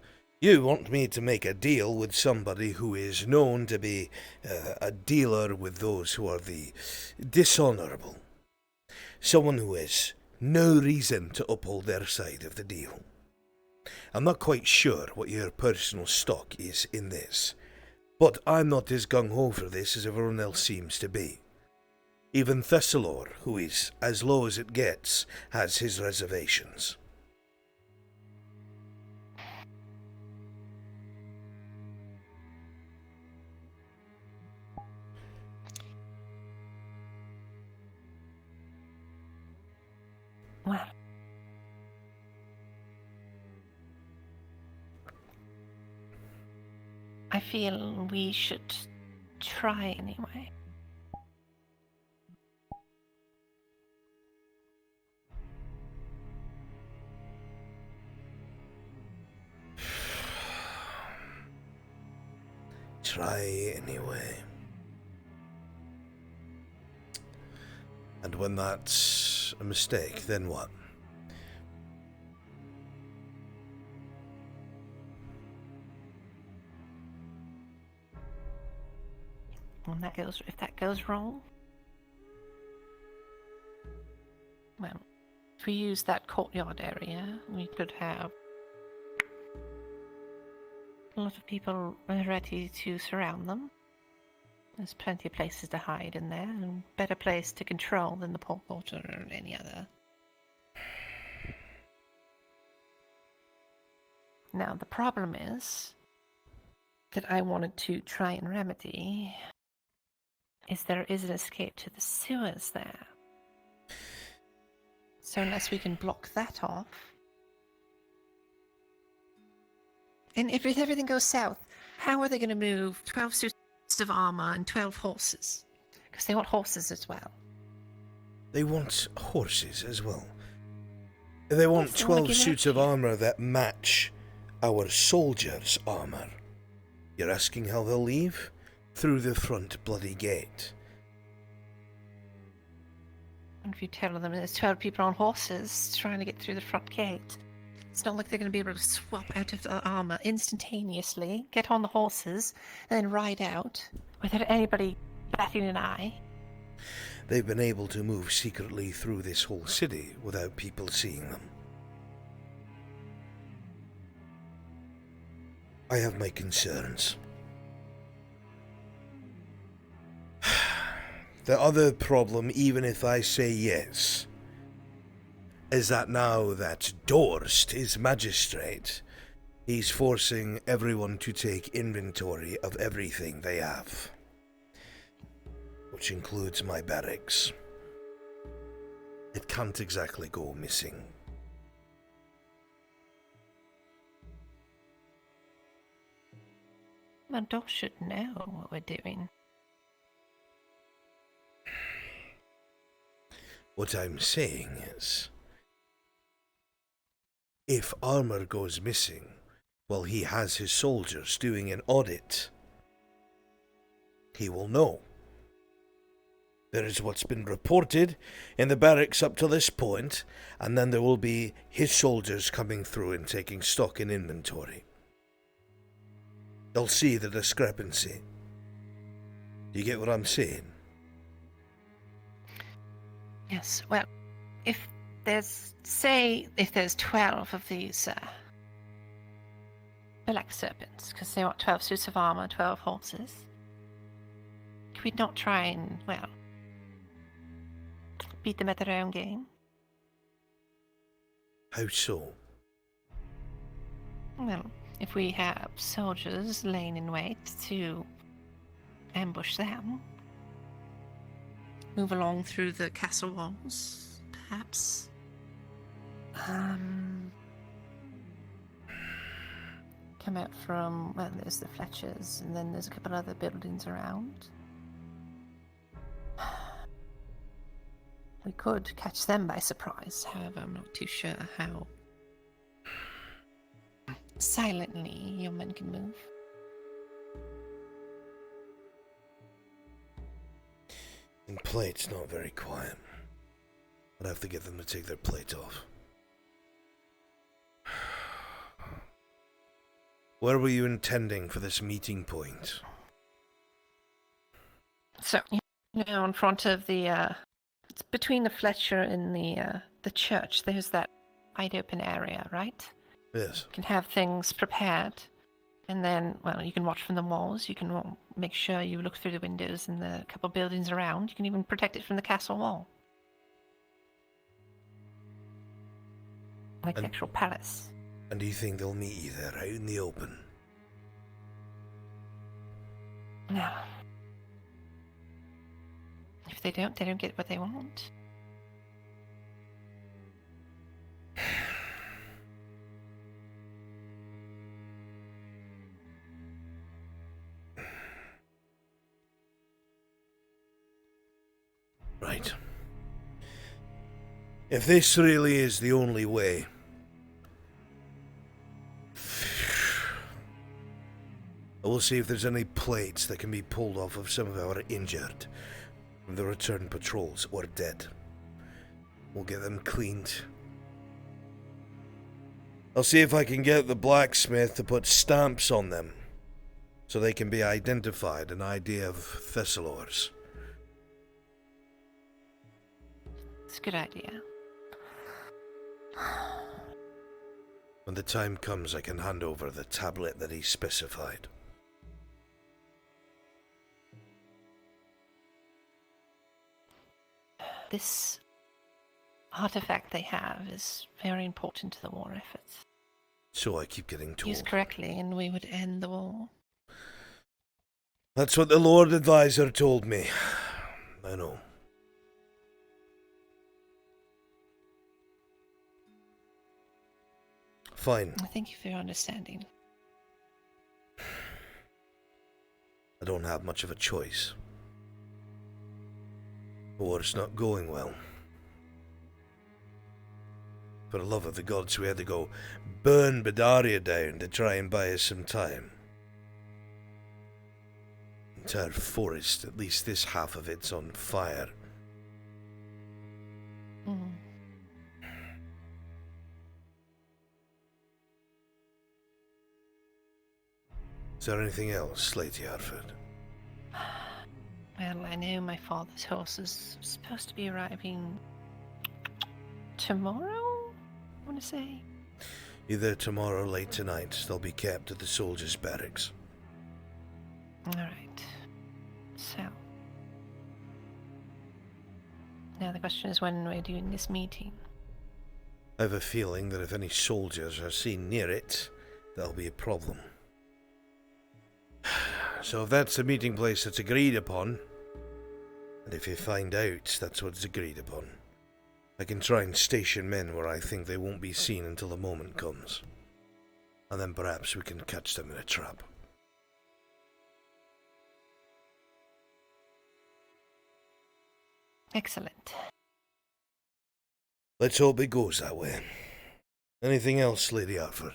You want me to make a deal with somebody who is known to be a dealer with those who are the dishonourable. Someone who has no reason to uphold their side of the deal. I'm not quite sure what your personal stock is in this, but I'm not as gung-ho for this as everyone else seems to be. Even Thessalor, who is as low as it gets, has his reservations. Well, I feel we should try anyway. Try anyway. And when that's a mistake, then what? If that goes wrong, well, if we use that courtyard area, we could have a lot of people ready to surround them. There's plenty of places to hide in there, and better place to control than the port quarter or any other. Now, the problem is that I wanted to try and remedy is there is an escape to the sewers there. So unless we can block that off... And if everything goes south, how are they going to move 12 suits of armor and 12 horses? Because they want horses as well. They want horses as well. They want 12 suits of armor that match our soldiers' armor. You're asking how they'll leave? Through the front bloody gate. And if you tell them there's 12 people on horses trying to get through the front gate, it's not like they're going to be able to swap out of the armor instantaneously, get on the horses, and then ride out without anybody batting an eye. They've been able to move secretly through this whole city without people seeing them. I have my concerns. The other problem, even if I say yes, is that now that Dorst is magistrate, he's forcing everyone to take inventory of everything they have. Which includes my barracks. It can't exactly go missing. Well, Dorst should know what we're doing. What I'm saying is, if armor goes missing while he has his soldiers doing an audit, he will know. There is what's been reported in the barracks up to this point, and then there will be his soldiers coming through and taking stock in inventory. They'll see the discrepancy. Do you get what I'm saying? Yes, well, if there's 12 of these black serpents, because they want 12 suits of armor, 12 horses, could we not try and, well, beat them at their own game? How so? Well, if we have soldiers laying in wait to ambush them. Move along through the castle walls, perhaps. Come out from, well, there's the Fletchers, and then there's a couple other buildings around. We could catch them by surprise, however, I'm not too sure how silently your men can move. And plate's not very quiet. I'd have to get them to take their plate off. Where were you intending for this meeting point? So, in front of the, it's between the Fletcher and the church, there's that wide open area, right? Yes. You can have things prepared, and then, well, you can watch from the walls, you can make sure you look through the windows and the couple buildings around, you can even protect it from the castle wall. Like the actual palace. And do you think they'll meet you there, out in the open? No. If they don't get what they want. Right. If this really is the only way, I will see if there's any plates that can be pulled off of some of our injured from the return patrols or dead. We'll get them cleaned. I'll see if I can get the blacksmith to put stamps on them so they can be identified, an idea of Thessalors. It's a good idea. When the time comes, I can hand over the tablet that he specified. This artifact they have is very important to the war efforts. So I keep getting told. Used correctly, and we would end the war. That's what the Lord Advisor told me. I know. Fine. Thank you for your understanding. I don't have much of a choice. The war's not going well. For the love of the gods, we had to go burn Bedaria down to try and buy us some time. The entire forest, at least this half of it's on fire. Mm. Is there anything else, Lady Harford? Well, I know my father's horse is supposed to be arriving tomorrow, I want to say. Either tomorrow or late tonight, they'll be kept at the soldiers' barracks. Alright. So. Now the question is when we're doing this meeting. I have a feeling that if any soldiers are seen near it, there'll be a problem. So if that's the meeting place that's agreed upon, and if you find out that's what's agreed upon, I can try and station men where I think they won't be seen until the moment comes. And then perhaps we can catch them in a trap. Excellent. Let's hope it goes that way. Anything else, Lady Harford?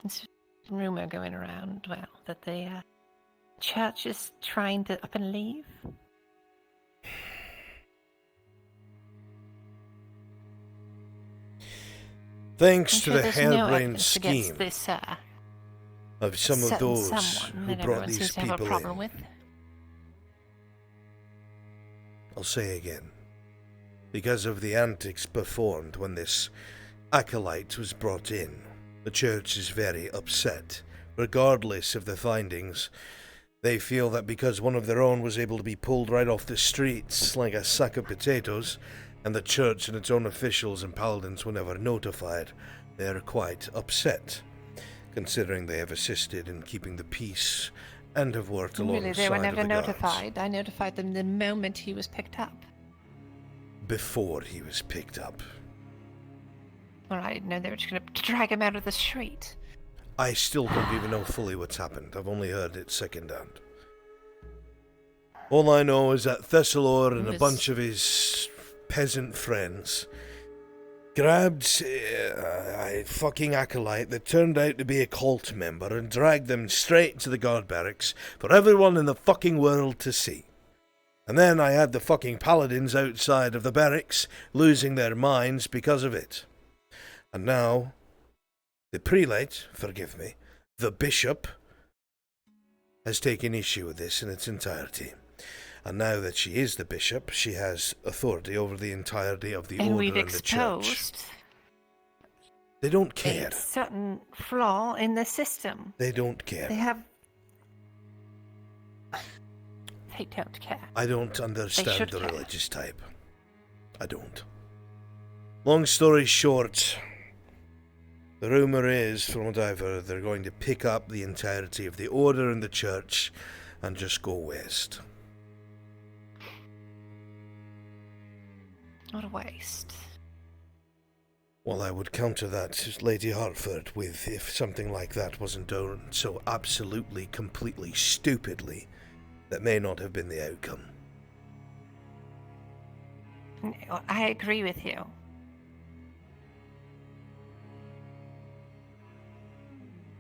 There's a rumor going around, well, that the church is trying to up and leave. Thanks to the harebrained scheme this, of some of those who brought these people in. With. I'll say again, because of the antics performed when this acolyte was brought in, the church is very upset. Regardless of the findings, they feel that because one of their own was able to be pulled right off the streets like a sack of potatoes, and the church and its own officials and paladins were never notified, they are quite upset. considering they have assisted in keeping the peace and have worked alongside Really, they were never of the guards. notified. I notified them the moment he was picked up. Before he was picked up. Well, I didn't know they were just going to drag him out of the street. I still don't even know fully what's happened. I've only heard it secondhand. All I know is that Thessalor and a bunch of his peasant friends grabbed a fucking acolyte that turned out to be a cult member and dragged them straight to the guard barracks for everyone in the fucking world to see. And then I had the fucking paladins outside of the barracks losing their minds because of it. And now, the prelate, forgive me, the bishop, has taken issue with this in its entirety. And now that she is the bishop, she has authority over the entirety of the order and the church. They don't care. A certain flaw in the system. They don't care. They don't care. I don't understand the care. religious type. I don't. Long story short, the rumor is, from what I've heard, they're going to pick up the entirety of the order and the church and just go west. What a waste. Well, I would counter that, Lady Hartford, with if something like that wasn't done so absolutely, completely, stupidly, that may not have been the outcome. I agree with you.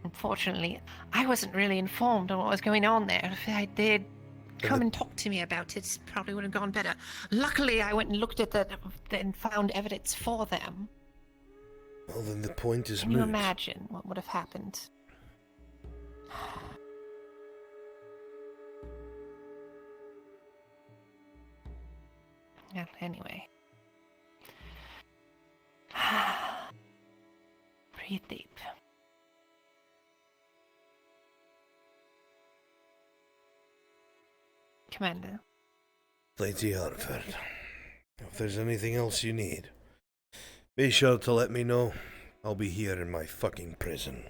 Unfortunately, I wasn't really informed on what was going on there. If they'd come and talk to me about it, it probably would have gone better. Luckily, I went and looked at that and found evidence for them. Well, then the point is Can you imagine what would have happened? Yeah, anyway. Breathe deep. Commander. Lady Hartford, if there's anything else you need, be sure to let me know. I'll be here in my fucking prison.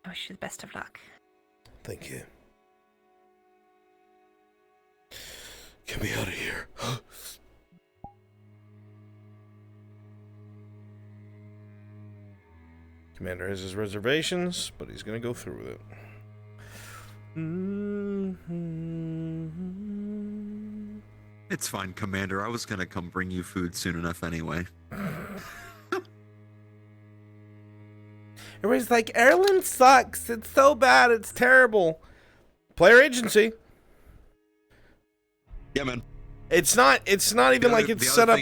I wish you the best of luck. Thank you. Get me out of here. Commander has his reservations, but he's gonna go through with it. It's fine, Commander. I was gonna come bring you food soon enough anyway. Everybody's like, Ireland sucks. It's so bad. It's terrible. Player agency. Yeah, man. It's not even like it's set up.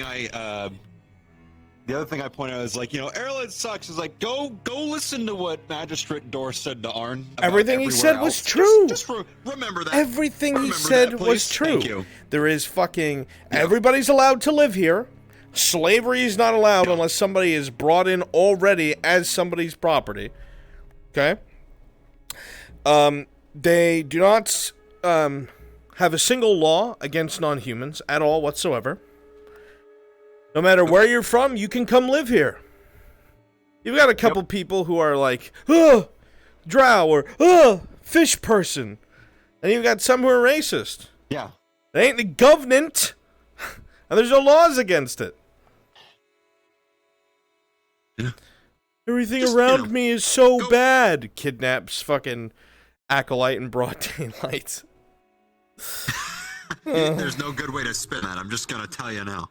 The other thing I point out is like, Ireland sucks. Is like, go listen to what Magistrate Dorr said to Arn. Everything he said was true. Just remember that. Everything he said was true. Thank you. There is fucking everybody's allowed to live here. Slavery is not allowed unless somebody is brought in already as somebody's property. Okay. They do not have a single law against non-humans at all whatsoever. No matter where you're from, you can come live here. You've got a couple people who are like, drow or fish person. And you've got some who are racist. Yeah. It ain't the government. And there's no laws against it. Yeah. Everything around me is so bad. Kidnaps fucking acolyte in broad daylight. There's no good way to spin that. I'm just gonna tell you now.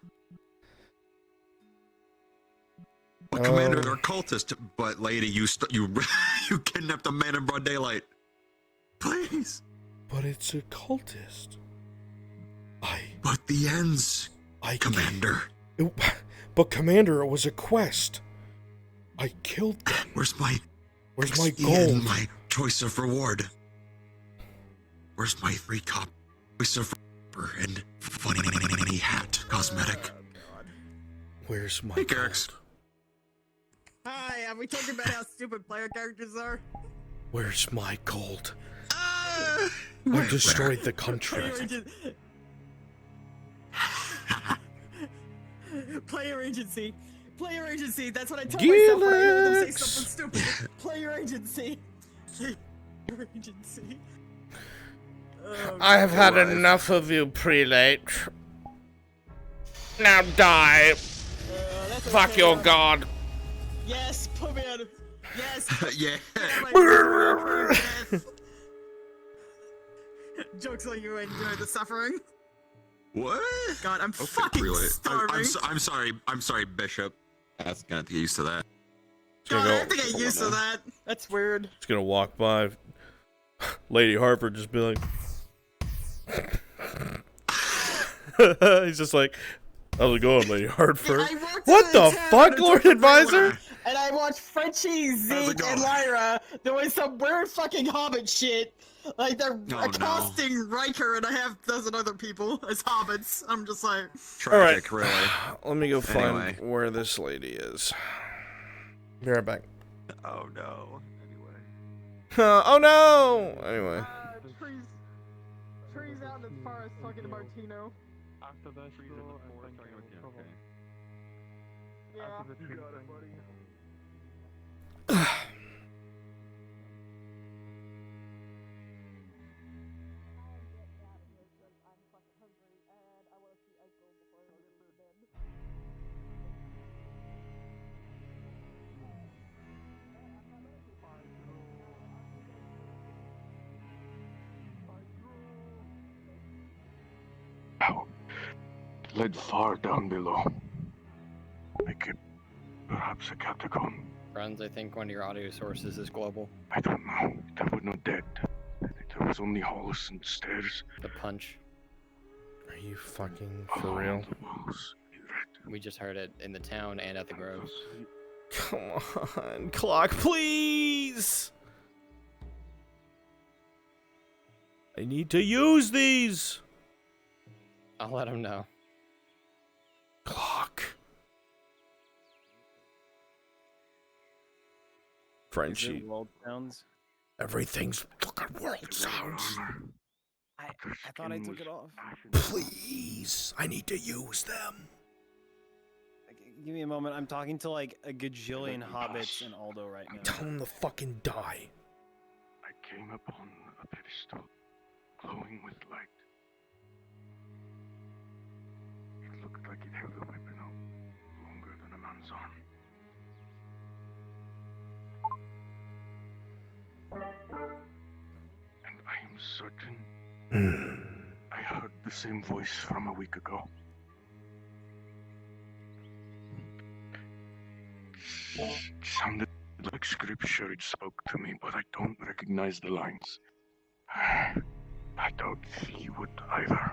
Well, Commander, they're cultist, but lady, you kidnapped a man in broad daylight. Please. But it's a cultist. But the ends, Commander. But Commander, it was a quest. I killed them. Where's my gold? My choice of reward. Where's my 3-cop choice of and funny hat cosmetic? Where's my gold? Hi, have we talked about how stupid player characters are? Where's my gold? I destroyed the country. Player agency. Play your agency. That's what I tell myself when I hear them say Gilix. something stupid. Play your agency. Play your agency. Oh, I have had God. enough of you, prelate. Now die. Fuck okay, your god. Yes, put me on. Yes. Yeah. Yes. Jokes on you, enjoy the suffering. What? God, I'm Okay, fucking prelate. starving. I'm sorry, Bishop. That's gonna have to get used to that. God, I have to get used to that. That's weird. It's gonna walk by. Lady Harper just be like. He's just like, how's it going, Lady Harper? What the fuck, Lord Advisor? And I watched Frenchie, Zeke, and Lyra doing some weird fucking Hobbit shit. Like they're accosting Riker and a half dozen other people as hobbits. I'm just like, Tragic, really. Let me go find Anyway. where this lady is. Be right back. Oh no. Anyway. Oh no! Anyway. trees out in the forest talking to Martino. After the school, I think you're in trouble. Yeah. After the tree Led far down below. Make it perhaps a catacomb. Friends, I think one of your audio sources is global. I don't know. There were no dead. There was only halls and stairs. The punch. Are you fucking for real? We just heard it in the town and at the groves. Come on, clock, please! I need to use these! I'll let him know. Clock. Frenchie. World sounds. Everything's fucking world sounds. I thought I took it off. Please, I need to use them. Give me a moment. I'm talking to like a gajillion hobbits in Aldo right now. Tell them to fucking die. I came upon a pedestal glowing with light. It looked like it held a weapon longer than a man's arm. And I am certain I heard the same voice from a week ago. It sounded like scripture. It spoke to me, but I don't recognize the lines. I don't see would either.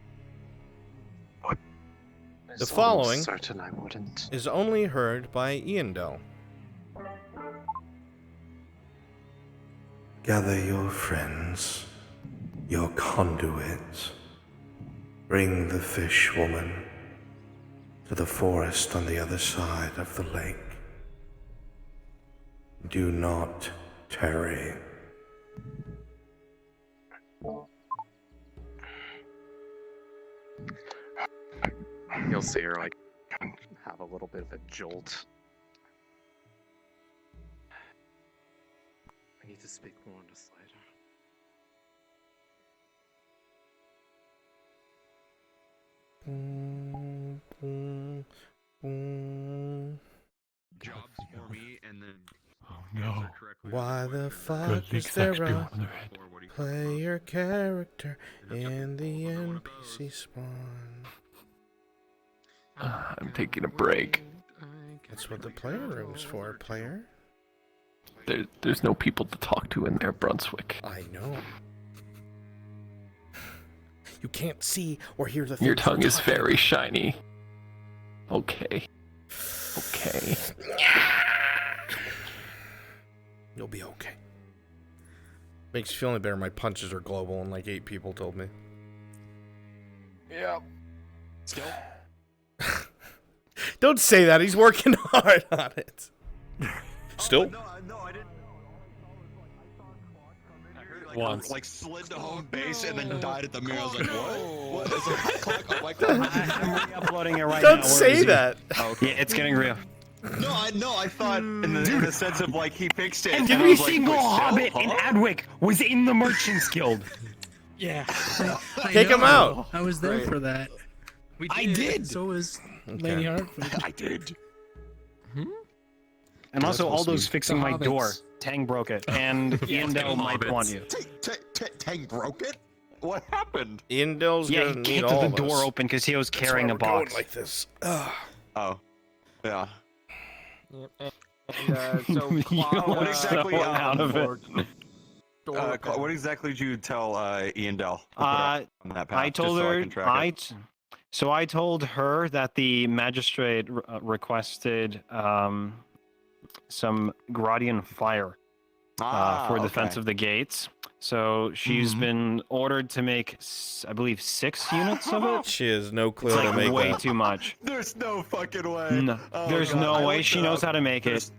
The following certain I wouldn't. is only heard by Iandel. Gather your friends, your conduits. Bring the fish woman to the forest on the other side of the lake. Do not tarry. You'll see her like have a little bit of a jolt. I need to speak more on this later. Jobs for me, and then. No. Why the fuck Good, is these there facts be a on their head. player character in the NPC spawn? I'm taking a break. That's what the player room's for, player. There's no people to talk to in there, Brunswick. I know. You can't see or hear the Your things tongue we're is talking very shiny. Okay. Okay. You'll be okay. Makes you feel any better. My punches are global, and like 8 people told me. Yeah. Still. Don't say that. He's working hard on it. Still. No, I didn't. Once. Like slid to home base and then died at the mirror. I was like, what? What is a clock? Oh my god. I'm re-uploading it right now. Don't Where say is he? that. Yeah, it's getting real. No, I thought in the sense of like he fixed it. And I every was like, single "Wait, still, hobbit in huh?" Adwick was in the Merchants Guild. Yeah. Kick him out. I was there Right. for that. I did. So was Okay. Lady Hartford. I did. And also, supposed to Aldo's be fixing the my door. hobbits. Tang broke it, and Iandel might want you. Tang broke it. What happened? Iandel's Yeah, gonna he need kicked all the of door us. open because he was That's carrying why a we're going box. like this. Oh, yeah. So What exactly? so out of it. What exactly did you tell Iandel? I told her. So I told her that the magistrate requested some Gradian fire for defense of the gates. So she's been ordered to make, I believe, 6 units of it. She has no clue It's how like to make way that. too much. There's no fucking way. No, Oh, there's God. no I way looked she it knows up. how to make it.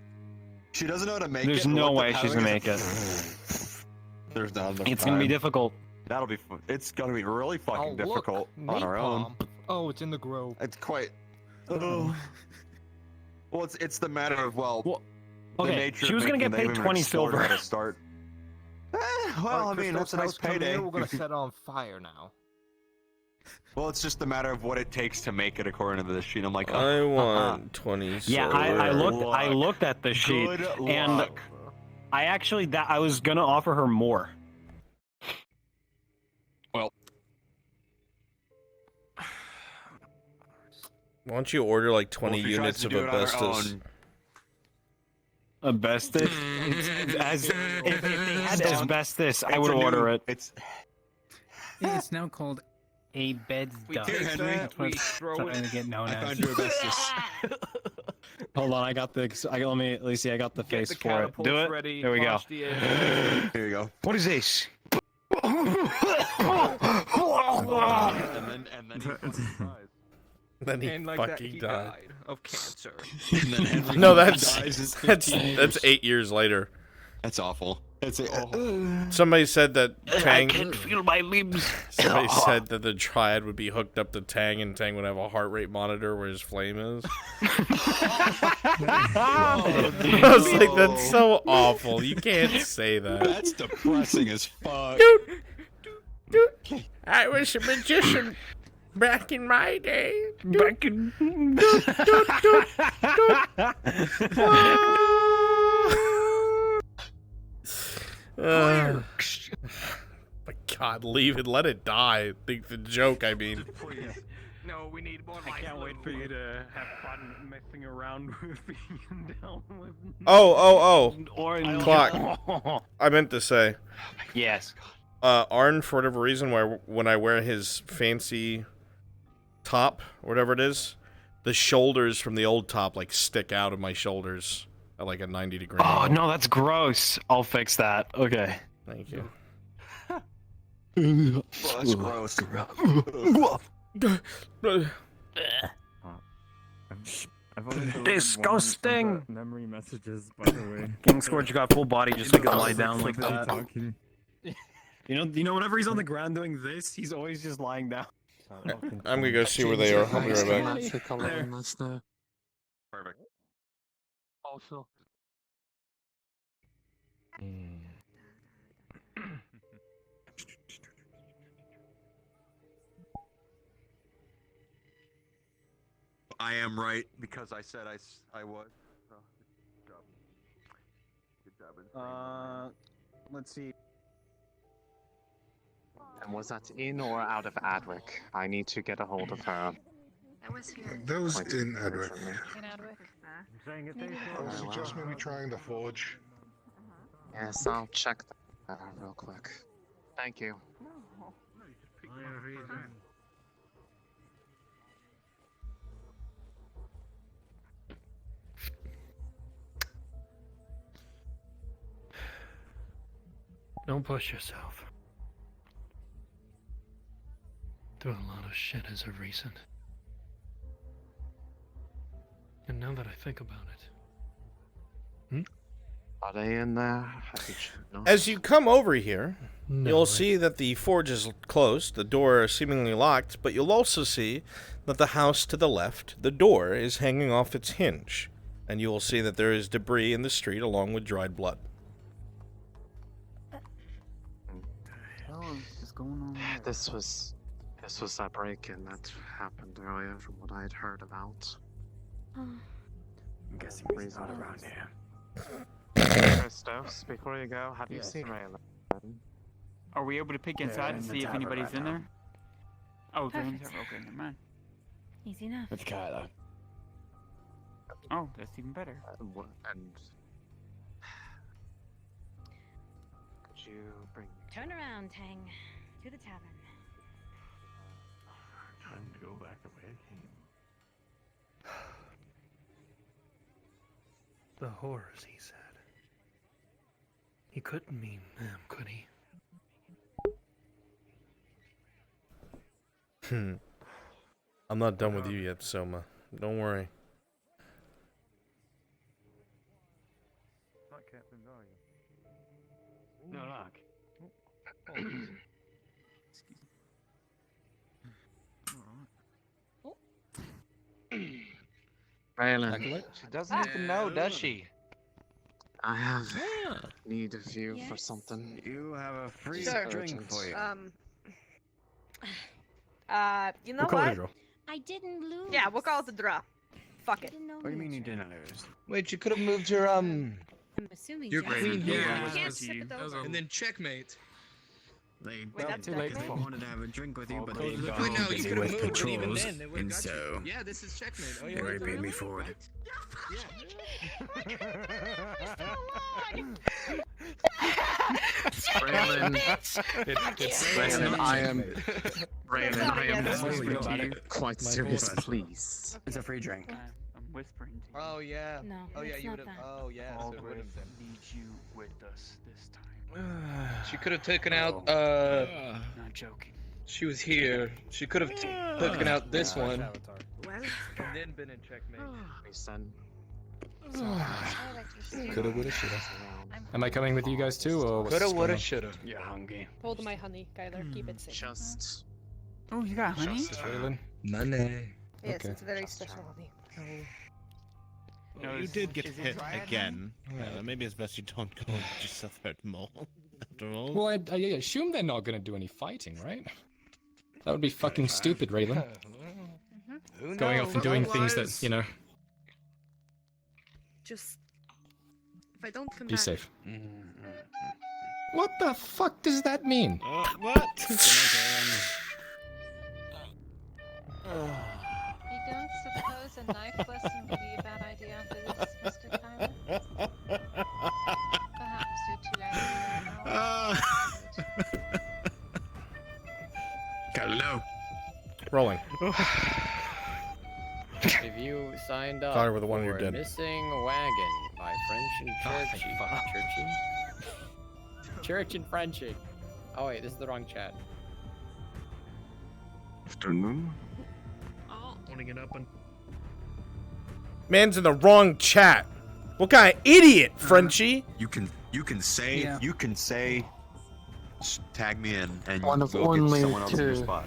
She doesn't know how to make There's it. no What the- way how she's is gonna make it. There's not enough It's gonna be time. difficult. That'll be. It's gonna be really fucking Oh, look, difficult on our own. napalm. Oh, it's in the grove. It's quite. Well, it's the matter of the okay, nature she of was gonna making get them paid even 20 explore silver. how to start. Well, I mean, that's a nice payday. We're gonna set it on fire now. Well, it's just a matter of what it takes to make it according to the sheet. I'm like, I want 20 Yeah, I looked at the sheet, Good and luck. I actually I was gonna offer her more. Well, Why don't you order like 20 if she tries units to of do it on her asbestos? own- Asbestos? If they had asbestos, I would order it. It's now called a bed dust. take That's that, what we it's throw starting it- to get known I as. found your asbestos. Hold on, I got the. let me see. I got the face the for it. Do catapults it. ready, There we go. launch the air. Here you go. What is this? And then Then he And like that, fucking he died. died of cancer. And then Henry No, dies that's at that's 15 that's years. 8 years later. That's awful. Somebody said that Tang. feel my limbs. Somebody said that the Triad would be hooked up to Tang, and Tang would have a heart rate monitor where his flame is. I was like, that's so awful. You can't say that. That's depressing as fuck. I was a magician back in my day. Back in. My God, leave it. Let it die. Think the joke. I mean. No, we need more I can't wait for you to have fun messing around with Iandel. Oh. Orange. Clock. I meant to say. Yes. Arn, for whatever reason, when I wear his fancy top, or whatever it is, the shoulders from the old top like stick out of my shoulders at like a 90-degree Oh angle. no, that's gross. I'll fix that. Okay. Thank you. Well, that's gross. Disgusting. Memory messages, by the way. King Scourge got full body just like lie down like that. You know, whenever he's on the ground doing this, he's always just lying down. I'm gonna go see where they are. I'll be right back. Perfect. Also. I am right because I said I was. So, good job. Let's see. And was that in or out of Adwick? I need to get a hold of her. That was here. That was in Edric. In Adwick. I would suggest maybe trying the forge. Yes, I'll check that out real quick. Thank you. Don't push yourself. Through a lot of shit as of recent. And now that I think about it. Are they in there? No. As you come over here, No, you'll see that the forge is closed, the door is seemingly locked, but you'll also see that the house to the left, the door, is hanging off its hinge. And you will see that there is debris in the street along with dried blood. What's going on there? This was that break-in that happened earlier, from what I had heard about. I'm guessing he's not around here. Christos, before you go, have you seen Raylan? Are we able to peek inside and in the see if tavern anybody's right in now. there? Oh, they're in Perfect. there. Okay, never mind. Easy enough. With Kyla. Oh, that's even better. And could you bring me Turn around, Tang. To the tavern. Time to go back the way I came. The horrors, he said. He couldn't mean them, could he? I'm not done with you yet, Soma. Don't worry. Not Captain Dario. No, lock. Raylan, She doesn't even know, does she? I have need of you for something. You have a free Sure. drink for you. You know We'll call it a what? draw. I didn't lose. Yeah, we'll call it a draw. Fuck it. What do you mean you didn't lose? Wait, you could have moved your I'm assuming Your Jackson- queen You here. can't skip it over. And then checkmate. They that's too late. wanted to have a drink with you, but Wait, they got no, you busy could have with moved, but even patrols, then, they would've and got so you. Yeah, this is checkmate. Oh, yeah, they already what? paid me for it. Raylan, Raylan, I am Sorry, buddy. quite serious, please. It's a free drink. I'm whispering to you. Oh yeah. No, Oh yeah, it's you not would have. that. Oh yeah. So it would have been. Need you with us this time. She could have taken out. Not joking. She was here. She could have taken out this one. Well, And then been in checkmate. My son. Coulda, woulda, shoulda. Am I coming with you guys too, or what's Coulda, going woulda, on? shoulda. You're hungry. hold my honey, Kyler. Keep it safe. Just. Oh, you got honey? Just Raylan? Money. Yes, Okay. it's very special honey. No, You did get is it hit dry again. Maybe it's best you don't go and get yourself hurt more. After all. Well, I assume they're not going to do any fighting, right? That would be fucking stupid, Raylan. Who Going off and doing things that, you know, Just if I don't come be back. safe. What the fuck does that mean? What? You don't suppose a knife lesson would be a bad idea after this, Mr. Tyler? Perhaps you're too angry now. Hello. Rolling. If you signed up Thought I were the one who for did. Missing Wagon by French and Churchy. Church and Frenchy. Oh wait, this is the wrong chat. Afternoon. Want to get up and Man's in the wrong chat. What kind of idiot, Frenchie? You can say tag me in and One of go get only someone else in your two. spot.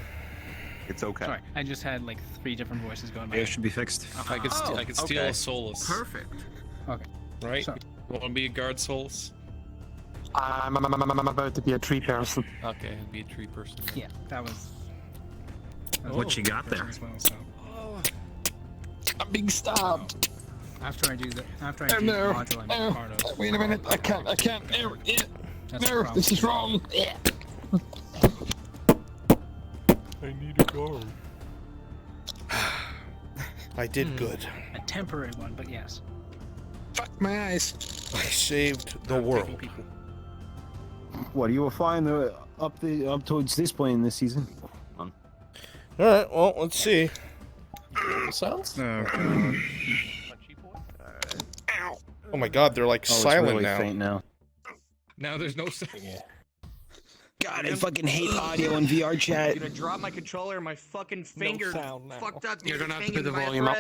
It's okay. Sorry, I just had like 3 different voices going. It should be fixed. Okay. I could steal okay. a Solus. Perfect. Okay. Right? So- Want to be a guard Solus? I'm about to be a tree person. Okay, be a tree person. Yeah, that was. What you got there? As well, so. I'm being stabbed. After I do the Oh, the no. module I'm Oh, part of. wait a minute, I can't. No, That's the no, problem. this is wrong. I need a guard. I did good. A temporary one, but yes. Fuck my eyes. I saved the world. What you were fine up towards this point in this season. All right. Well, let's see. Sounds? Oh my God, they're like Oh, it's silent really now. faint now. Now there's no sound. God, I fucking hate audio in VR chat. I'm gonna drop my controller and my fucking finger sound now. fucked up. You're gonna have to hanging put the by a volume up.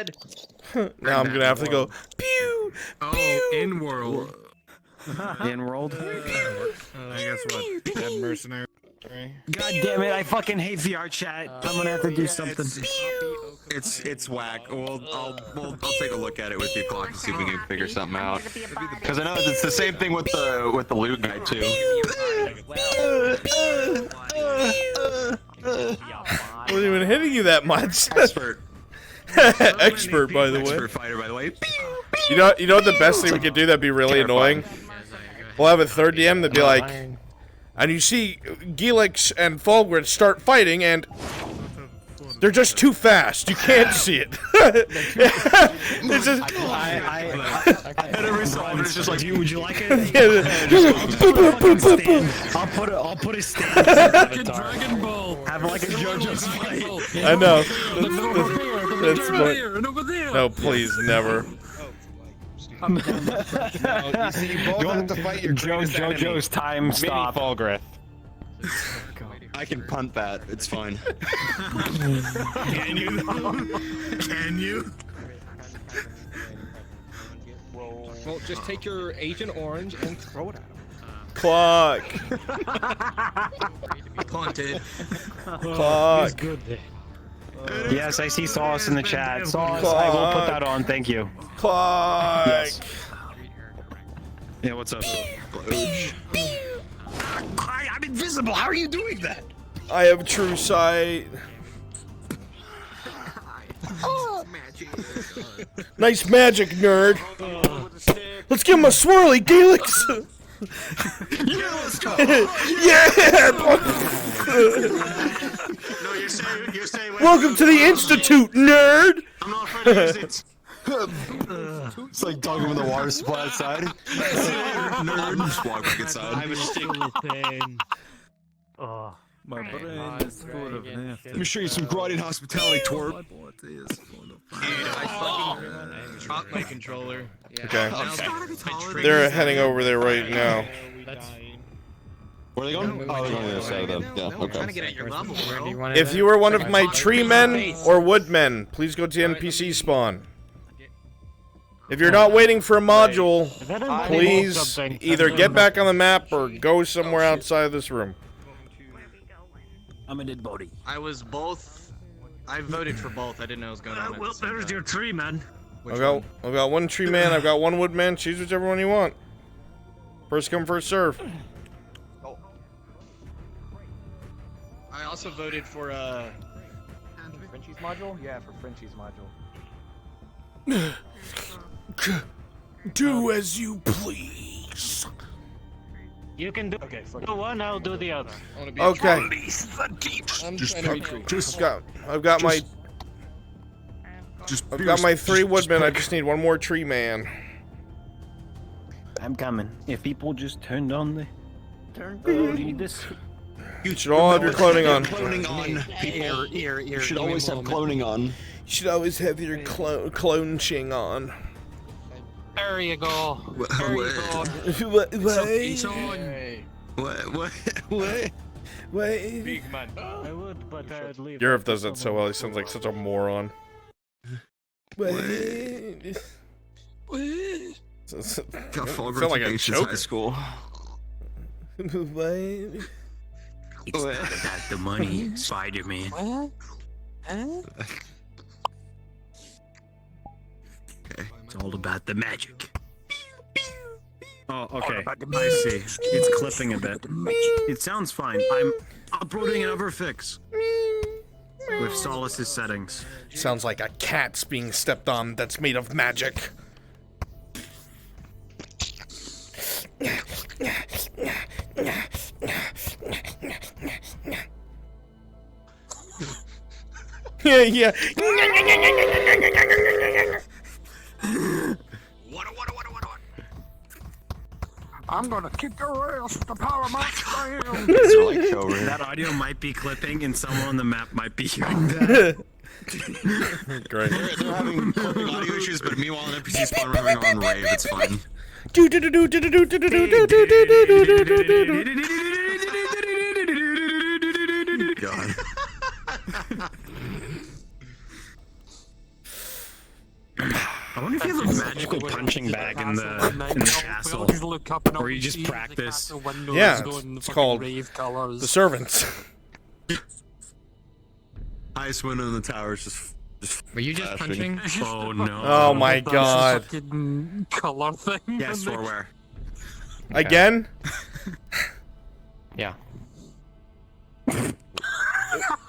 thread. Now I'm gonna have to go. Pew. Oh, in world. In world. I guess what? Dead mercenary. God damn it! I fucking hate VR chat. I'm gonna have to do something. It's whack. I'll take a look at it with you, Clock, and see if we can figure something out. Because I know it's the same thing with the loot guy too. I wasn't even hitting you that much. Expert. Expert, by the way. Expert fighter, by the way. You know what the best thing we could do that'd be really annoying? We'll have a third DM that'd be like, and you see Gilix and Fulgrid start fighting, and they're just too fast. You can't see it. It's just. And every song is just like, would you like it? I'll put a stand. Dragon Ball. Have like a JoJo's fight. I know. That's what. No, please, never. you have to fight your JoJo's time stop. Fulgrith. I can punt that. It's fine. Can you? Can you? Well, just take your Agent Orange and throw it at him. Clock. Punted. Clock. Yes, I see Sauce in the chat. Sauce, I will put that on. Thank you. Clock. Yes. Yeah, what's up? I'm invisible. How are you doing that? I have true sight. Nice magic, nerd. Let's give him a swirly, Gilix. Yeah, let's go. Yeah. No, you're saying. Welcome to the Institute, nerd. I'm not afraid to use it. It's like talking with the water supply outside. Nerd. Just walk back inside. I have a stickle pain. Oh, my brain is full of naphtha. Let me show you some Guardian hospitality, twerp. My body is full of I fucking dropped my controller. Yeah. Okay. My They're heading over there right now. Where are they going? Oh, they're going to the other side of them. Yeah, I'm trying to okay. get at your level, bro. If you are one of my tree men or woodmen, please go to NPC spawn. If you're not waiting for a module, please either get back on the map or go somewhere outside of this room. I'm a dead body. I was both. I voted for both. I didn't know what was going on. Well, there's your tree, man. I've got one tree man, I've got one woodman. Choose whichever one you want. First come, first serve. I also voted for Frenchie's module? Yeah, for Frenchie's module. Do as you please. You can do one, I'll do the other. Okay. I've got my 3 woodmen. I just need one more tree man. I'm coming. If people just turned on the this. You should all have your cloning on. Cloning on. You should always have cloning on. You should always have your clone-ching on. There you go. There you go. What? Big man. I would, but I'd leave. Europe does that so well. He sounds like such a moron. Got Fulgrid like a since high school. It's not about the money, Spider-Man. Okay. It's all about the magic. Oh, okay. I see. It's clipping a bit. It sounds fine. I'm uploading another fix. With Solace's settings. Sounds like a cat's being stepped on that's made of magic. Yeah. I'm gonna kick your ass with the power of my style. That audio might be clipping and someone on the map might be hearing that. Great. They're having clipping audio issues, but meanwhile an NPC spawn we're having our own rave. It's fine. God. I wonder if you have a magical punching bag in the castle, or you just practice. Yeah, it's called the servants. Highest window in the tower is Were you just punching? Oh no. Oh my god. Fucking color thing. Yes, Forware. Again? Yeah.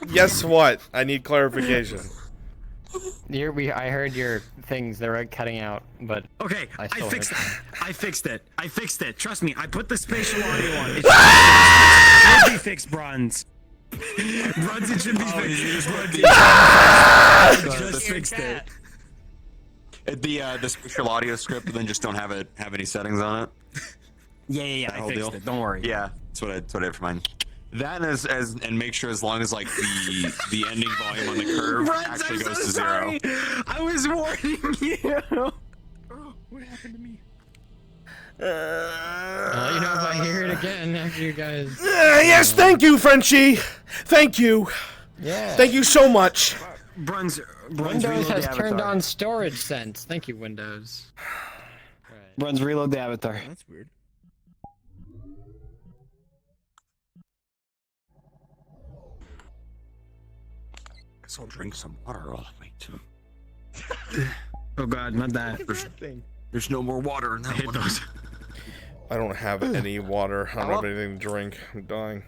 Yes, what? I need clarification. I heard your things. They were cutting out, but Okay, I still fixed heard it. I fixed it. I fixed it. Trust me. I put the spatial audio on. It should be fixed, Bruns. Bruns, it should be fixed. Ah! Just fixed it. The spatial audio script, but then just don't have any settings on it. Yeah. That I whole fixed deal. it. Don't worry. Yeah, that's what I did for mine. That and make sure as long as like the ending volume on the curve Bruns, actually I'm goes so to sorry. 0. I was warning you. What happened to me? I'll let you know if I hear it again after you guys. Yes, thank you, Frenchie. Thank you. Yeah. Thank you so much. Bruns Windows reload has the turned avatar. on storage sense. Thank you, Windows. Bruns, reload the avatar. That's weird. Guess I'll drink some water. Oh wait. Oh god, not that. There's no more water in that one. I don't have any water. I don't have anything to drink. I'm dying.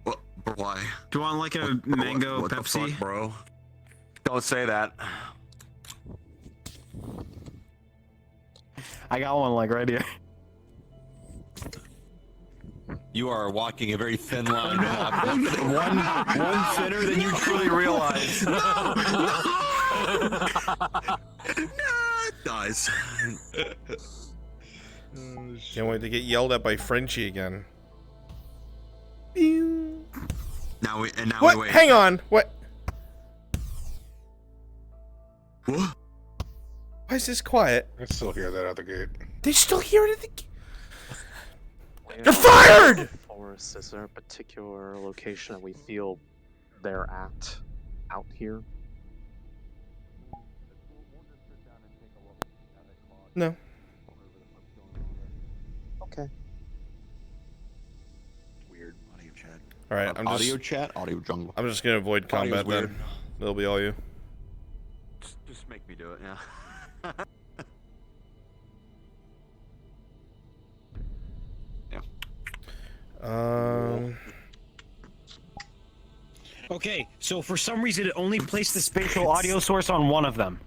What? Why? Do you want like a mango what Pepsi? The fuck, bro? Don't say that. I got one like right here. You are walking a very thin line. one thinner than you truly realize. No! Dies. Can't wait to get yelled at by Frenchie again. Now we What? wait. Hang on. What? What? Why is this quiet? I still hear that out the gate. They still hear it at the gate. You're fired! Forest, is there a particular location that we feel they're at out here? No. Okay. Weird audio chat. All right, I'm audio just chat, audio jungle. I'm just gonna avoid Audio's combat weird. then. It'll be all you. Just make me do it, yeah. Okay, so for some reason it only placed the spatial audio source on one of them.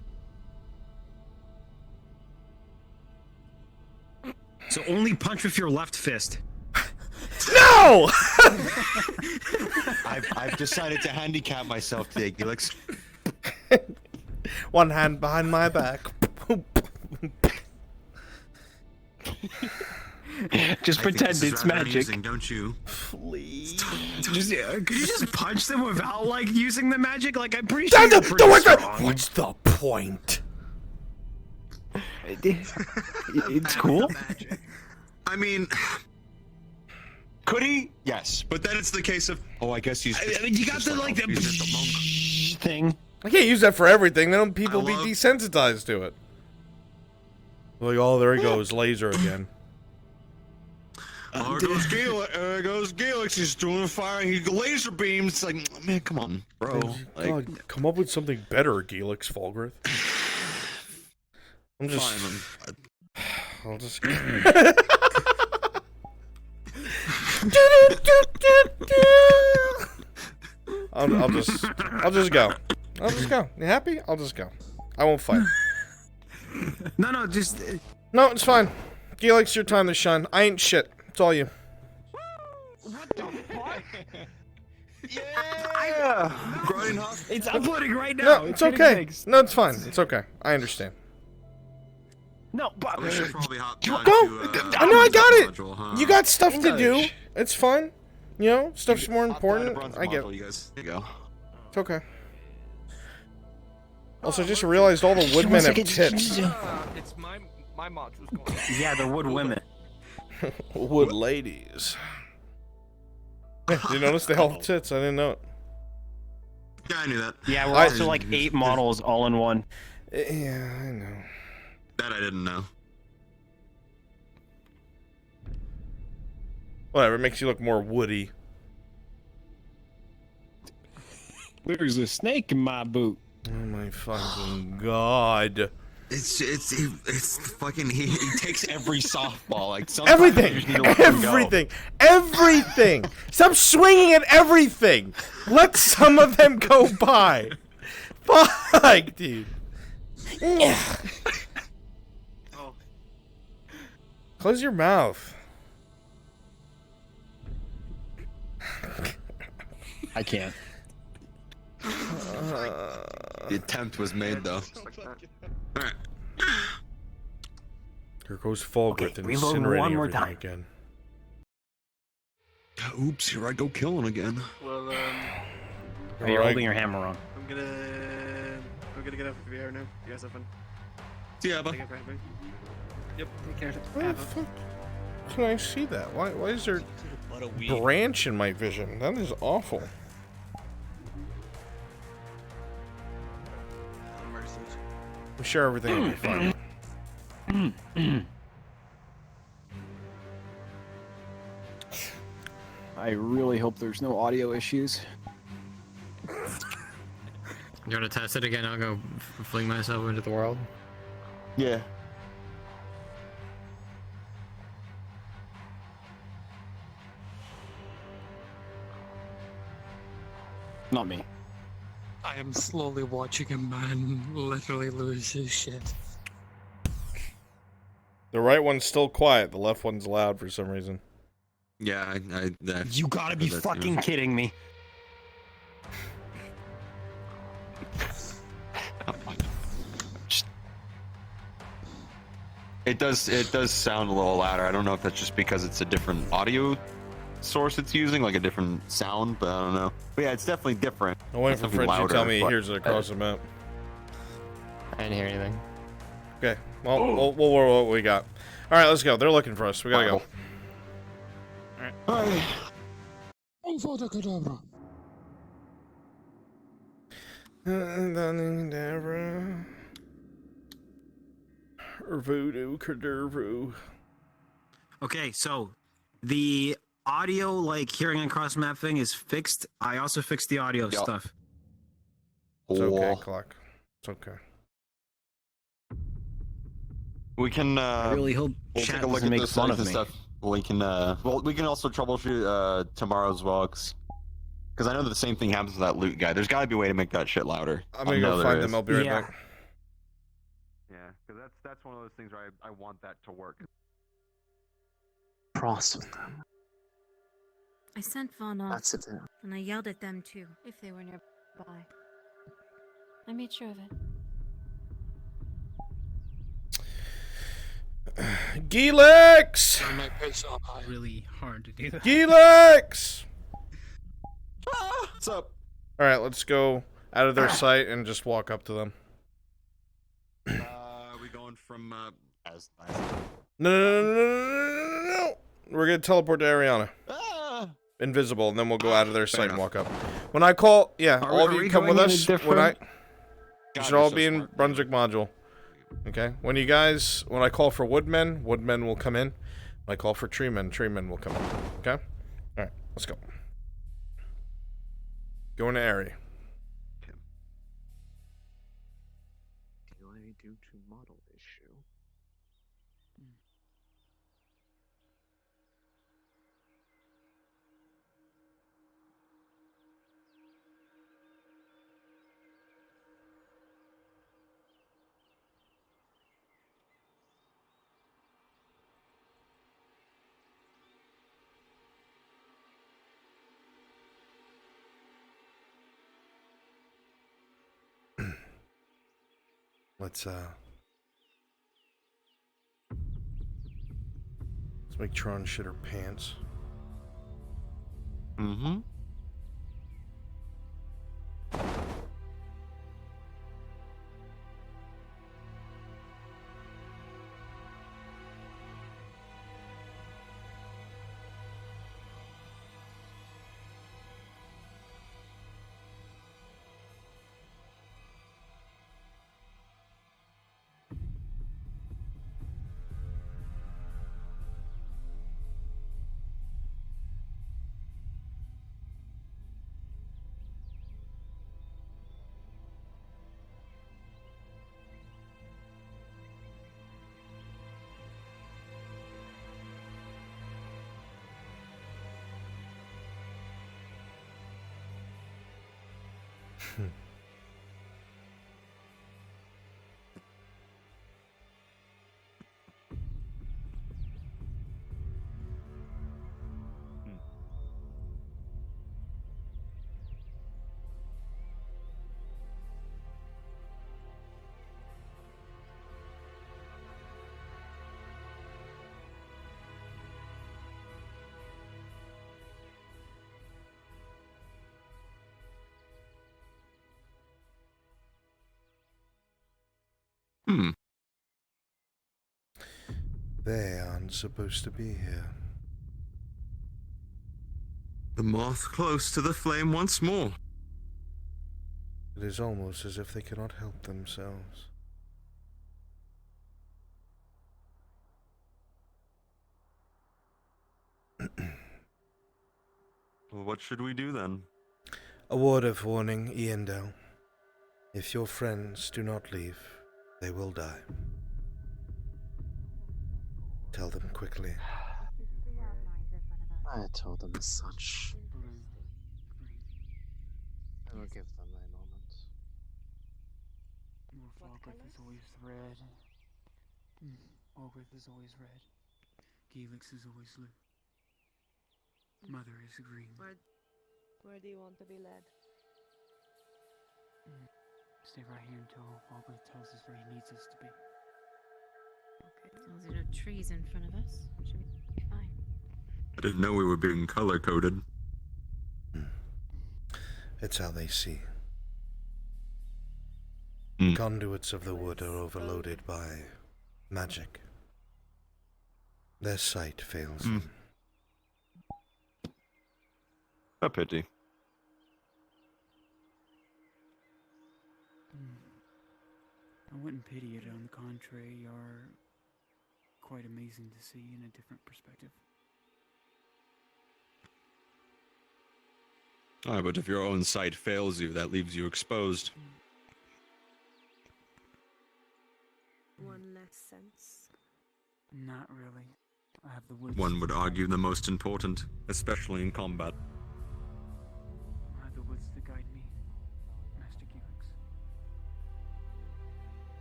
So only punch with your left fist. No! I've decided to handicap myself today, Gilix. One hand behind my back. Just pretend it's magic. Amusing, don't you? Please. Just, could you just punch them without like using the magic? Like I'm pretty sure. What's the point? It's cool. I mean, could he? Yes, but then it's the case of, oh, I guess he's. I mean, you got the like the thing. I can't use that for everything. Then people be desensitized to it. Like, oh, there he goes, laser again. Oh, there goes Gilix. He's doing a fire. He laser beams. It's like, man, come on, bro. Like, God, come up with something better, Gilix Fulgrith. I'm just. fine. I'll just. I'll just go. I'll just go. You happy? I'll just go. I won't fight. No, just. No, it's fine. Gilix, your time to shine. I ain't shit. It's all you. What the fuck? Yeah. It's uploading right now. No, it's okay. No, it's fine. It's okay. I understand. No, but We should probably hop Go. down to, I know I got it. module, huh? You got stuff to do. It's fine. You know, stuff's more Hop down to important. Brunswick I get. module, you guys. There you go. It's okay. Also, I just realized all the woodmen have tits. It's my module's going. yeah, they're wood women. Wood ladies. Yeah, did you notice they all have tits? I didn't know it. Yeah, I knew that. Yeah, we're also like 8 models all in one. Yeah, I know. That I didn't know. Whatever, it makes you look more woody. There's a snake in my boot. Oh my fucking god. It's fucking he takes every softball like Everything, everything. Stop swinging at everything. Let some of them go by. Fuck, dude. Close your mouth. I can't. The attempt was made though. Here goes Fulgrit and reload incinerating one more everything time. again. Oops, here I go killing again. Well, Are you holding your hammer wrong? I'm gonna get off the VR now. You guys have fun. Yeah, but. Yep. Take care. Where the fuck can I see that? Why is there branch in my vision? That is awful. I'm sure everything will be fine. I really hope there's no audio issues. You want to test it again? I'll go fling myself into the world. Yeah. Not me. I am slowly watching a man literally lose his shit. The right one's still quiet. The left one's loud for some reason. Yeah, You gotta be fucking kidding me. It does sound a little louder. I don't know if that's just because it's a different audio source it's using, like a different sound, but I don't know. But yeah, it's definitely different. I'm waiting for It's Fred to louder, tell me he but- hears it across the map. I didn't hear anything. Okay, well, we'll what we got. All right, let's go. They're looking for us. We gotta go. Alright. Voodoo Kadurvu. Okay, so the audio, like hearing across map thing, is fixed. I also fixed the audio stuff. It's okay, Clock. It's okay. We can. I really hope we'll chat take a look doesn't at make those fun settings of and me. stuff. We can. Well, we can also troubleshoot tomorrow as well, because I know that the same thing happens with that loot guy. There's got to be a way to make that shit louder. I'm gonna go find them. I'll be right back. Yeah, because that's one of those things where I want that to work. Cross with them. I sent Vaughn off. That's it. And I yelled at them too, if they were nearby. I made sure of it. Gelex! Really hard to do that. Gelex! What's up? All right, let's go out of their sight and just walk up to them. Are we going from as No. We're gonna teleport to Ariana. Invisible, and then we'll go out of their sight and walk up. When I call, yeah, all of you come with us. When you should all be in Brunswick module. Okay. When I call for woodmen will come in. When I call for treemen will come in. Okay. All right, let's go. Going to Ari. Delay due to model issue. Let's make Tron shit her pants. Mm-hmm. Hmm. They aren't supposed to be here. The moth close to the flame once more. It is almost as if they cannot help themselves. Well, what should we do then? A word of warning, Iandel. If your friends do not leave, they will die. Tell them quickly. I told them as such. I will give them a moment. Morphograph is always red. Orgrith is always red. Helix is always blue. Mother is green. Where do you want to be led? Stay right here until Orgrith tells us where he needs us to be. Okay. As long as there are no trees in front of us, should be fine. I didn't know we were being color-coded. It's how they see. Conduits of the wood are overloaded by magic. Their sight fails them. A pity. I wouldn't pity it. On the contrary, you are quite amazing to see in a different perspective. Ah, but if your own sight fails you, that leaves you exposed. One less sense. Not really. I have the woods. One would argue the most important, especially in combat. I have the woods to guide me, Master Helix.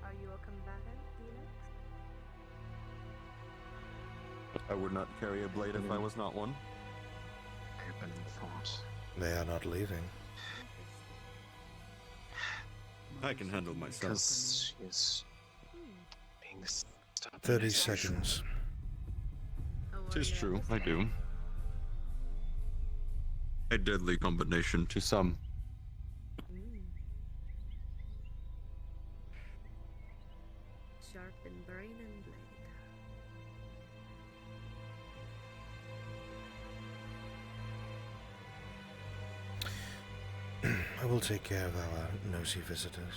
Are you a combatant, Helix? I would not carry a blade if I was not one. Open thought. They are not leaving. I can handle myself. Because she is being stubborn. 30 seconds. Tis true, I do. A deadly combination to some. Sharpen brain and blade. I will take care of our nosy visitors.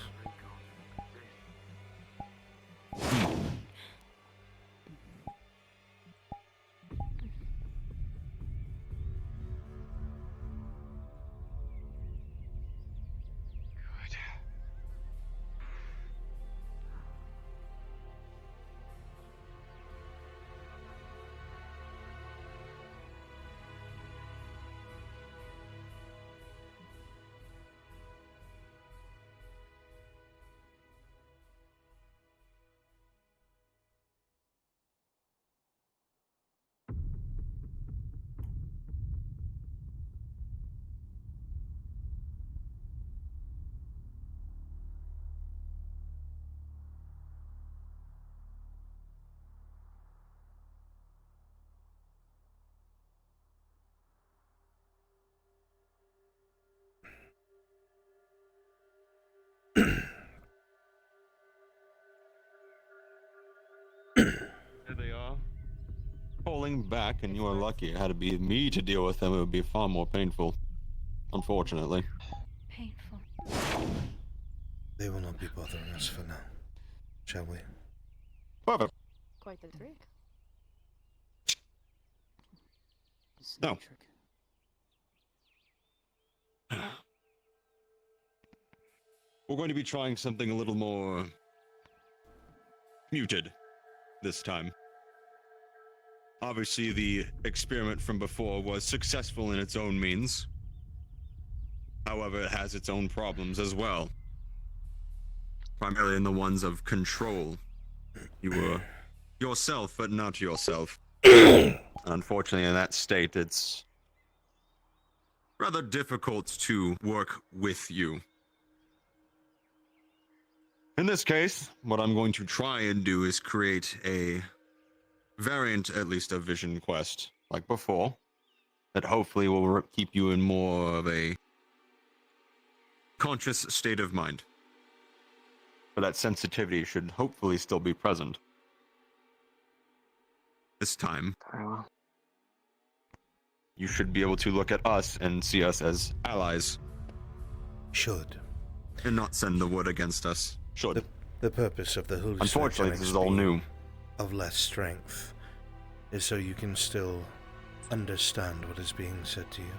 There they are. Pulling back, and you are lucky. It had to be me to deal with them. It would be far more painful. Unfortunately. Painful. They will not be bothering us for now, shall we? Perfect. Quite a trick. No. We're going to be trying something a little more muted this time. Obviously, the experiment from before was successful in its own means. However, it has its own problems as well. Primarily in the ones of control. You were yourself, but not yourself. Unfortunately, in that state, it's rather difficult to work with you. In this case, what I'm going to try and do is create a variant, at least, of Vision Quest, like before, that hopefully will keep you in more of a conscious state of mind. But that sensitivity should hopefully still be present. This time, you should be able to look at us and see us as allies. Should. And not send the wood against us. Should. The purpose of the hallucinogenics, Unfortunately, this is all new. Of less strength is so you can still understand what is being said to you,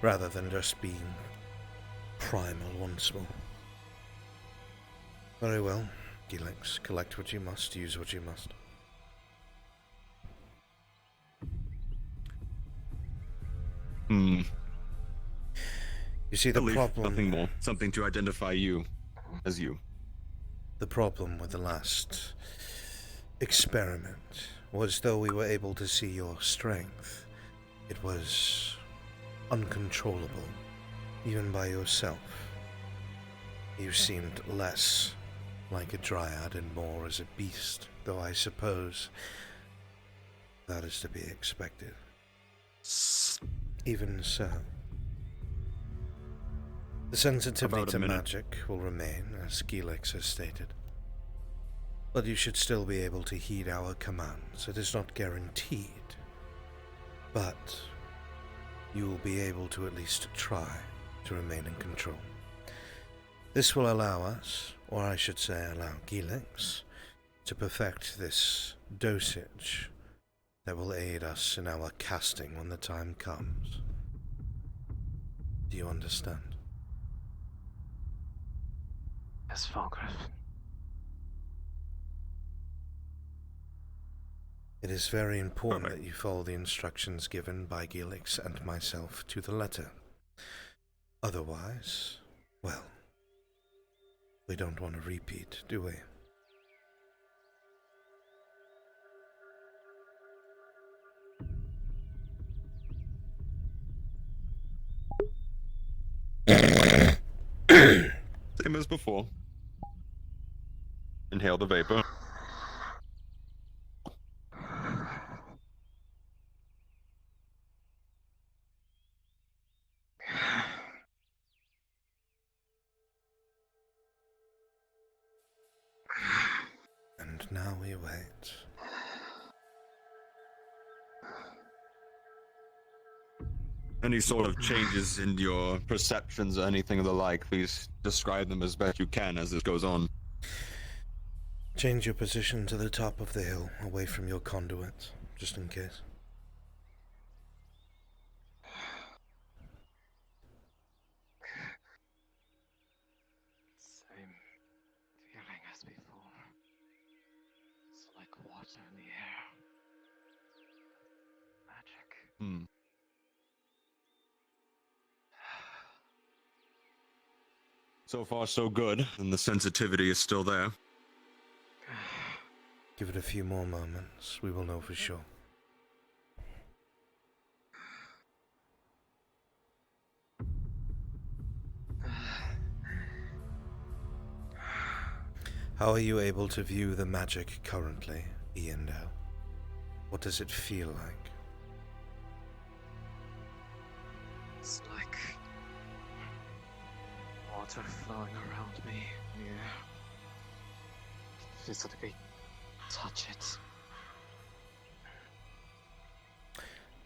rather than just being primal once more. Very well, Helix. Collect what you must, use what you must. You see, the problem... Nothing more. Something to identify you as you. The problem with the last experiment was, though we were able to see your strength, it was uncontrollable, even by yourself. You seemed less like a dryad and more as a beast, though I suppose that is to be expected. Even so, the sensitivity to magic will remain, as Gilix has stated. But you should still be able to heed our commands. It is not guaranteed, but you will be able to at least try to remain in control. This will allow us, or I should say allow Gilix, to perfect this dosage that will aid us in our casting when the time comes. Do you understand? Yes, Falgriff. It is very important that you follow the instructions given by Gilix and myself to the letter. Otherwise, well, we don't want to repeat, do we? Same as before. Inhale the vapor. And now we wait. Any sort of changes in your perceptions or anything of the like, please describe them as best you can as this goes on. Change your position to the top of the hill, away from your conduit, just in case. Same feeling as before. It's like water in the air. Magic. So far, so good, and the sensitivity is still there. Give it a few more moments, we will know for sure. How are you able to view the magic currently, Iandel? What does it feel like? It's like water flowing around me. Yeah. Physically touch it.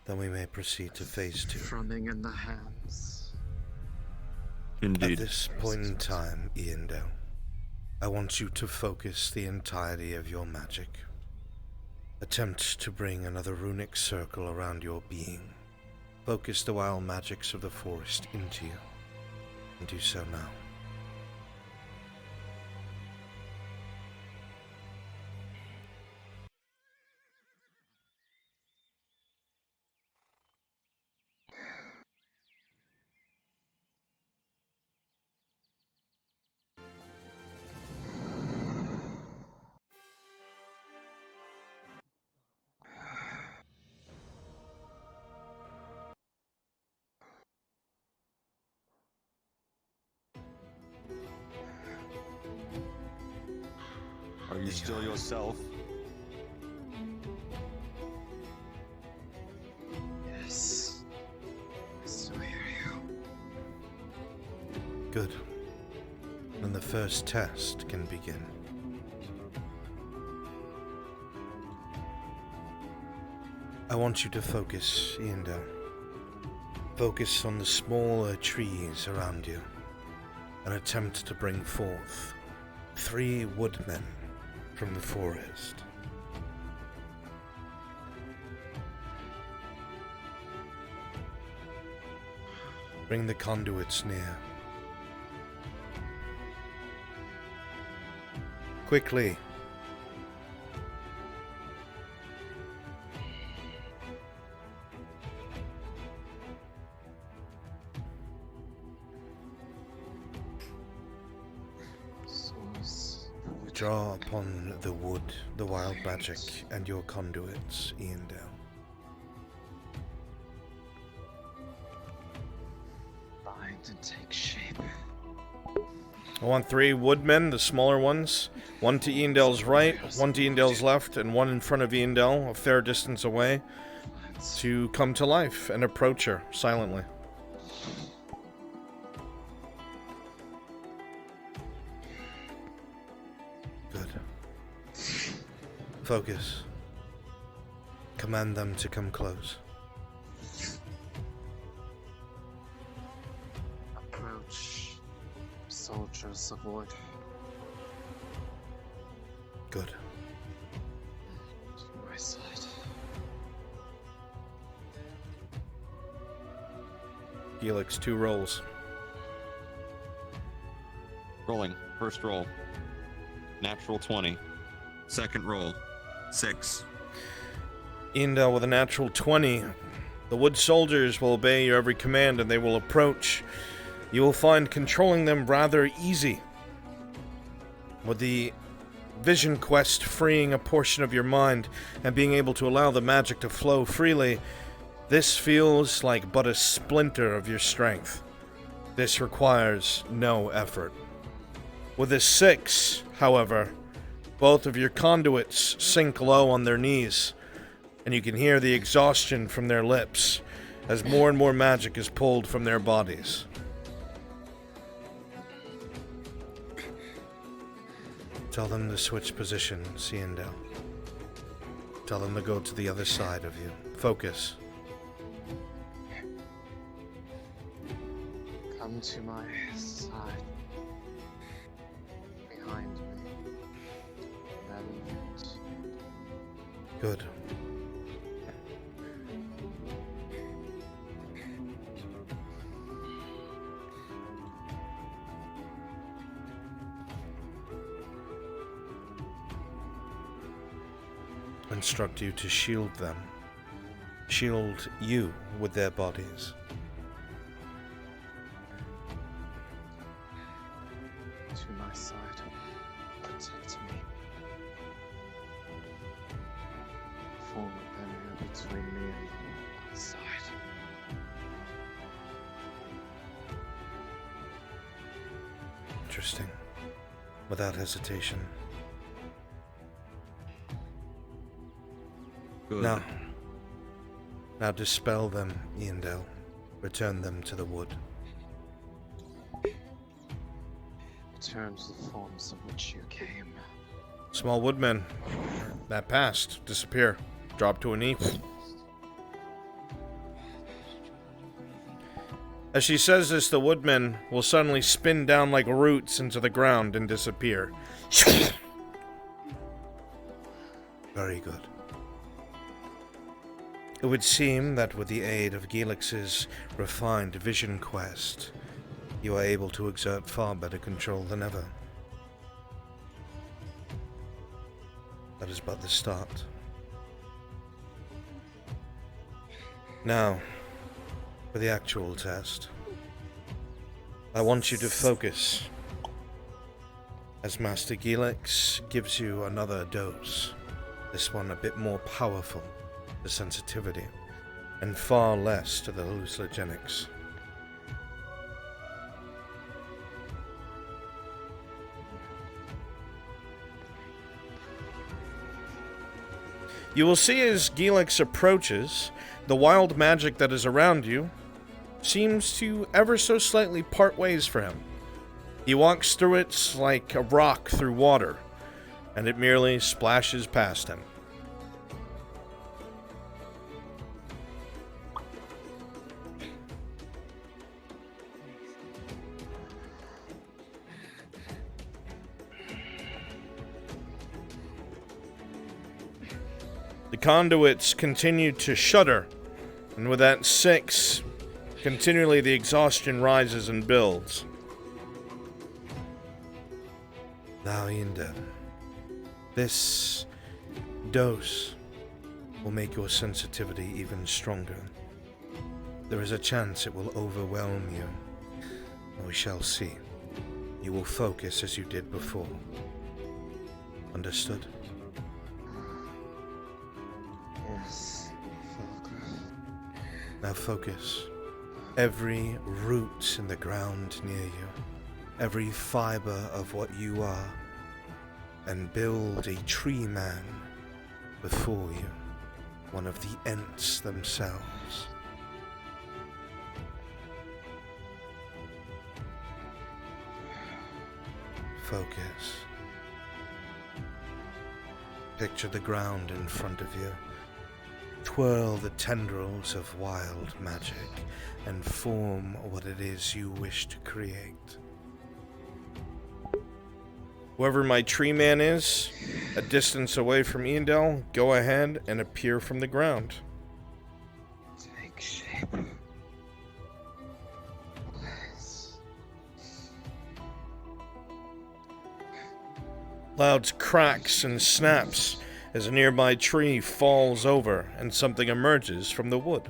Then we may proceed to phase 2. Running in the hands. Indeed. At this point in time, Iandel, I want you to focus the entirety of your magic. Attempt to bring another runic circle around your being. Focus the wild magics of the forest into you, and do so now. Are you still yourself? Yes. I still hear you. Good. Then the first test can begin. I want you to focus, Iandel. Focus on the smaller trees around you and attempt to bring forth 3 woodmen from the forest. Bring the conduits near. Quickly. Draw upon the wood, the wild magic, and your conduits, Iandel. Bind and take shape. I want 3 woodmen, the smaller ones. 1 to Iandel's right, 1 to Iandel's left, and 1 in front of Iandel, a fair distance away, to come to life and approach her silently. Good. Focus. Command them to come close. Approach. Soldiers of wood. Good. To my side. Helix, 2 rolls. Rolling. First roll. Natural 20. Second roll. 6. Iandel with a natural 20. The wood soldiers will obey your every command and they will approach. You will find controlling them rather easy. With the vision quest freeing a portion of your mind and being able to allow the magic to flow freely, this feels like but a splinter of your strength. This requires no effort. With a 6, however, both of your conduits sink low on their knees, and you can hear the exhaustion from their lips as more and more magic is pulled from their bodies. Tell them to switch positions, Iandel. Tell them to go to the other side of you. Focus. Come to my side. Behind me. Then. Good. Instruct you to shield them. Shield you with their bodies. To my side. Protect me. Form a barrier between me and the outside. Interesting. Without hesitation. Good. Now dispel them, Iandel. Return them to the wood. Return to the forms of which you came. Small woodmen. That passed. Disappear. Drop to a knee. As she says this, the woodmen will suddenly spin down like roots into the ground and disappear. Very good. It would seem that with the aid of Gelix's refined vision quest, you are able to exert far better control than ever. That is but the start. Now, for the actual test, I want you to focus as Master Gelix gives you another dose, this one a bit more powerful. The sensitivity, and far less to the hallucinogenics. You will see as Gilix approaches, the wild magic that is around you seems to ever so slightly part ways for him. He walks through it like a rock through water, and it merely splashes past him. The conduits continue to shudder, and with that 6, continually the exhaustion rises and builds. Now, Inder, this dose will make your sensitivity even stronger. There is a chance it will overwhelm you. We shall see. You will focus as you did before. Understood? Yes. Now focus. Every root in the ground near you, every fiber of what you are, and build a tree man before you, one of the Ents themselves. Focus. Picture the ground in front of you. Twirl the tendrils of wild magic and form what it is you wish to create. Whoever my tree man is, a distance away from Eondel, go ahead and appear from the ground. Take shape. Loud cracks and snaps as a nearby tree falls over and something emerges from the wood.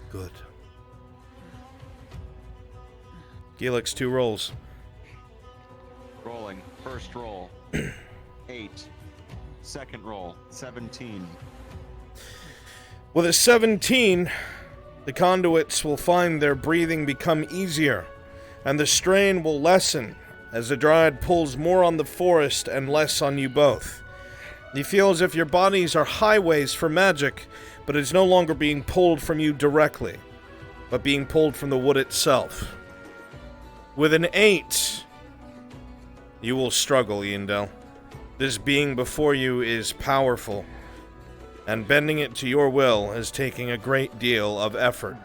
Good. Gilix, 2 rolls. Rolling. First roll. 8. Second roll. 17. With a 17, the conduits will find their breathing become easier, and the strain will lessen as the Dryad pulls more on the forest and less on you both. You feel as if your bodies are highways for magic, but it's no longer being pulled from you directly, but being pulled from the wood itself. With an 8, you will struggle, Eondel. This being before you is powerful, and bending it to your will is taking a great deal of effort.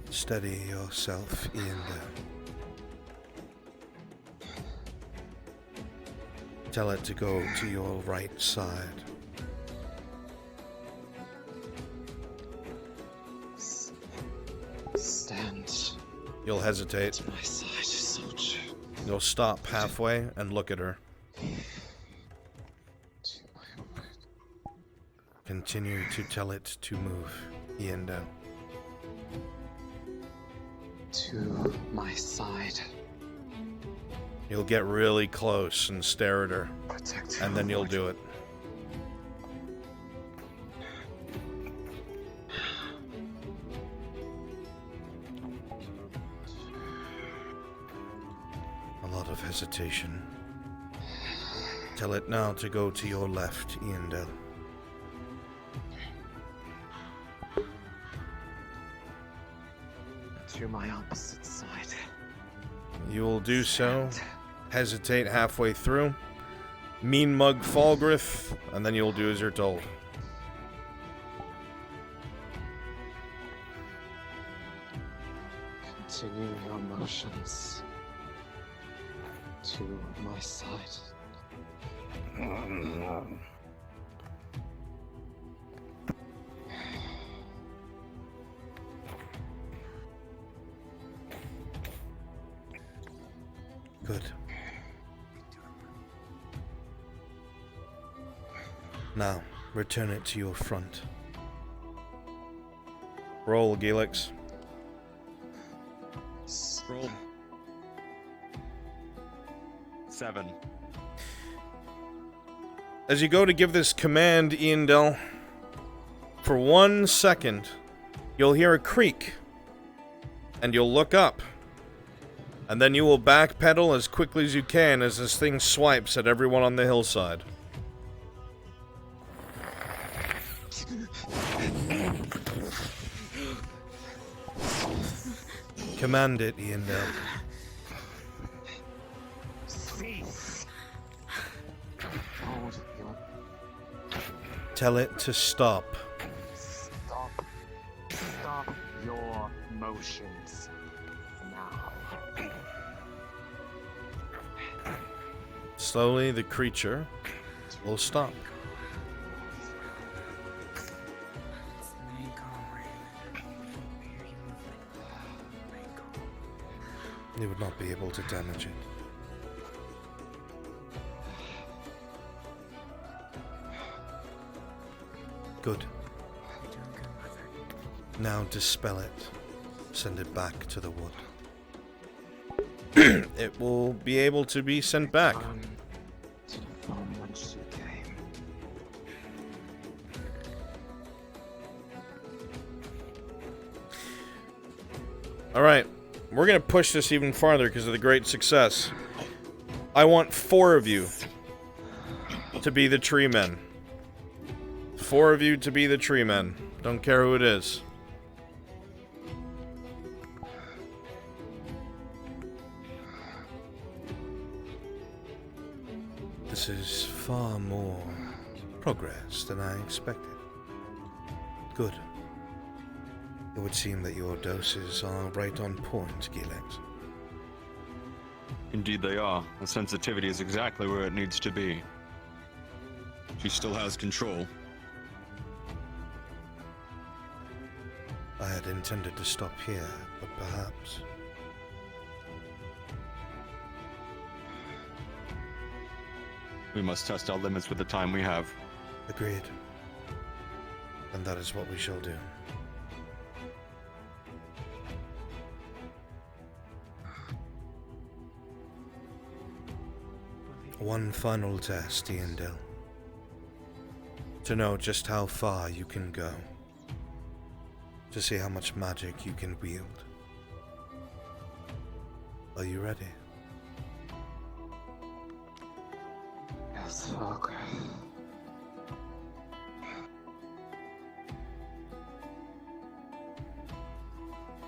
Steady yourself, Eondel. Tell it to go to your right side. Stand. You'll hesitate. My side, soldier. You'll stop halfway and look at her. Continue to tell it to move, Eondel. To my side. You'll get really close and stare at her, and then you'll do it. A lot of hesitation. Tell it now to go to your left, Eondel. To my opposite side. You will do so. Hesitate halfway through. Mean mug Falgrith, and then you'll do as you're told. Continue your motions. To my side. Good. Now, return it to your front. Roll, Gilix. Roll. 7. As you go to give this command, Iandel, for 1 second, you'll hear a creak, and you'll look up, and then you will backpedal as quickly as you can as this thing swipes at everyone on the hillside. Command it, Iandel. Tell it to stop. Stop your motions now. Slowly, the creature will stop. You would not be able to damage it. Good. Now dispel it. Send it back to the wood. It will be able to be sent back. Alright. We're going to push this even farther because of the great success. I want 4 of you to be the tree men. 4 of you to be the tree men. Don't care who it is. This is far more progress than I expected. Good. It would seem that your doses are right on point, Gilex. Indeed they are. The sensitivity is exactly where it needs to be. She still has control. I had intended to stop here, but perhaps... We must test our limits with the time we have. Agreed. And that is what we shall do. One final test, Iandel. To know just how far you can go. To see how much magic you can wield. Are you ready? Yes, okay.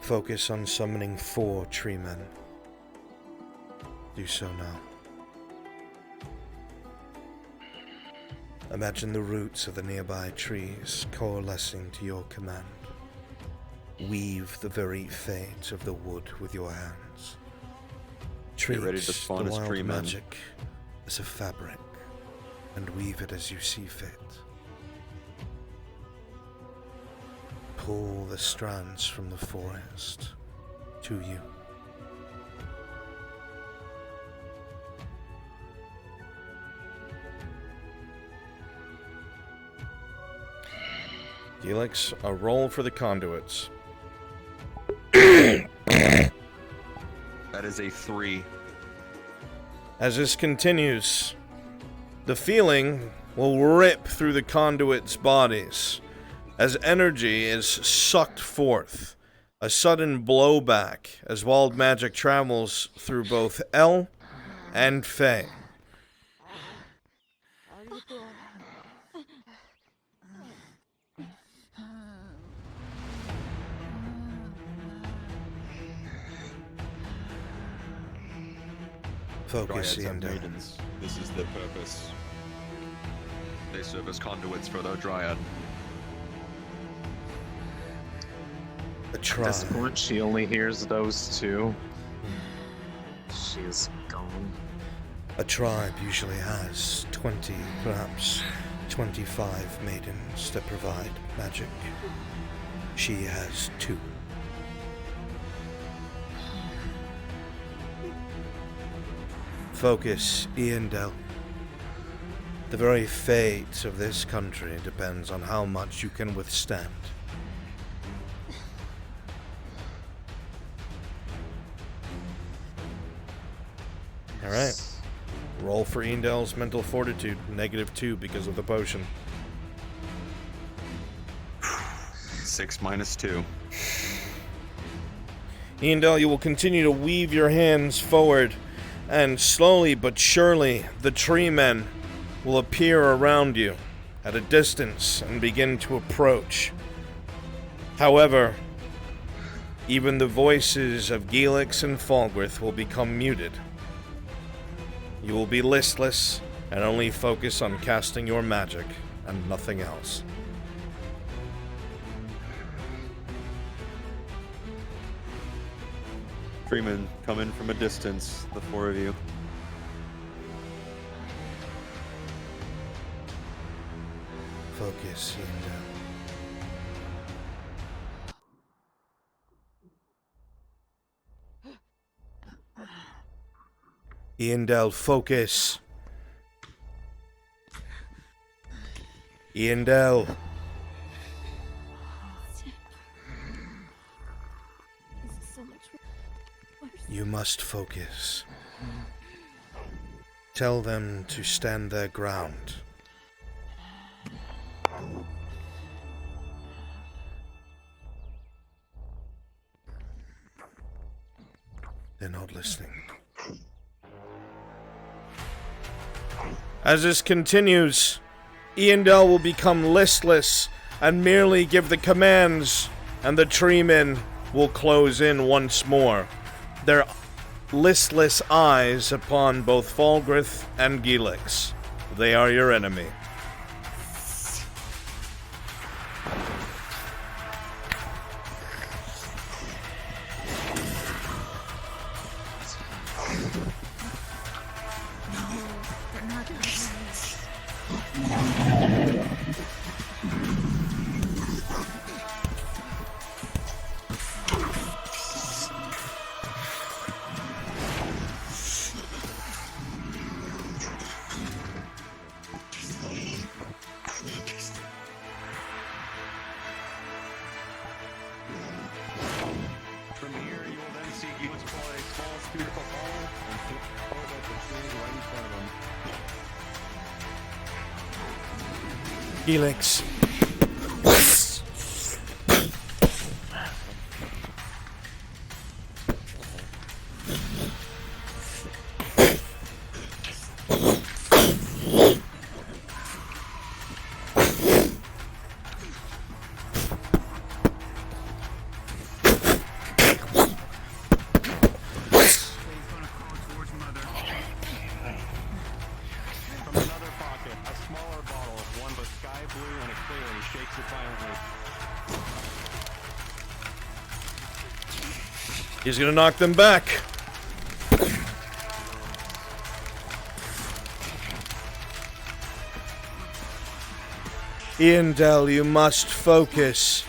Focus on summoning 4 tree men. Do so now. Imagine the roots of the nearby trees coalescing to your command. Weave the very fate of the wood with your hands. Treat ready to spawn the as wild tree men. magic as a fabric, and weave it as you see fit. Pull the strands from the forest to you. Felix, a roll for the conduits. That is a 3. As this continues, the feeling will rip through the conduits' bodies as energy is sucked forth. A sudden blowback as wild magic travels through both El and Fae. Focus, Dryads have Iandel. maidens. This is their purpose. They serve as conduits for their dryad. A At tribe. this point, she only hears those 2. She is gone. A tribe usually has 20, perhaps 25 maidens that provide magic. She has 2. Focus, Iandel. The very fate of this country depends on how much you can withstand. Alright. Roll for Eandel's mental fortitude. -2 because of the potion. 6 minus 2. Eandel, you will continue to weave your hands forward, and slowly but surely, the tree men will appear around you at a distance and begin to approach. However, even the voices of Gelix and Falgrith will become muted. You will be listless and only focus on casting your magic and nothing else. Freeman come in from a distance, the 4 of you. Focus, Eandel, focus. Eandel. You must focus. Tell them to stand their ground. They're not listening. As this continues, Eandel will become listless and merely give the commands, and the tree men will close in once more, their listless eyes upon both Falgrith and Gelix. They are your enemy. Gelix. He's gonna knock them back. Eandel, you must focus.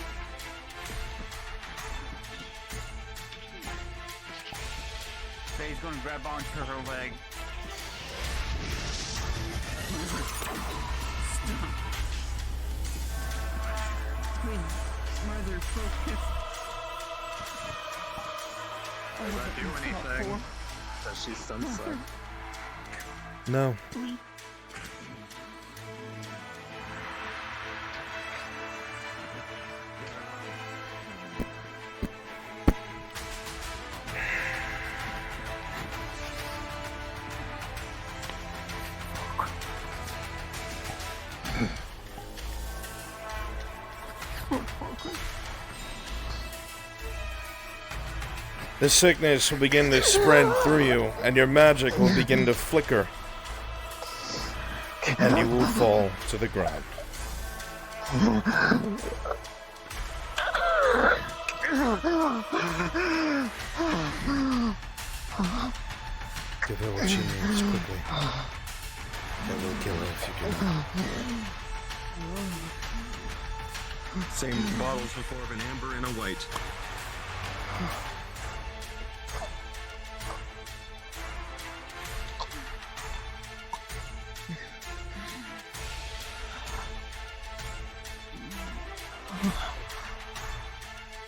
Faye's gonna grab onto her leg. Stop. Please, mother, focus. Does that do anything? Does she sense it? No. The sickness will begin to spread through you, and your magic will begin to flicker. And you will fall to the ground. Give her what she needs quickly. That will kill her if you do not. Same bottles before of an amber and a white.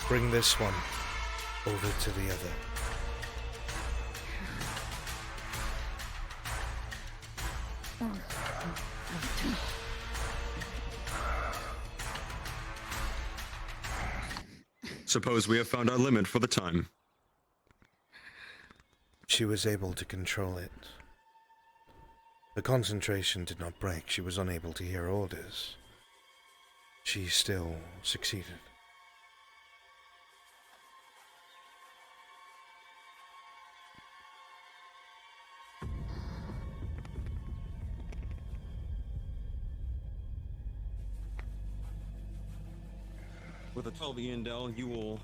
Bring this one over to the other. Suppose we have found our limit for the time. She was able to control it. The concentration did not break. She was unable to hear orders. She still succeeded. With a 12 Yandel, you will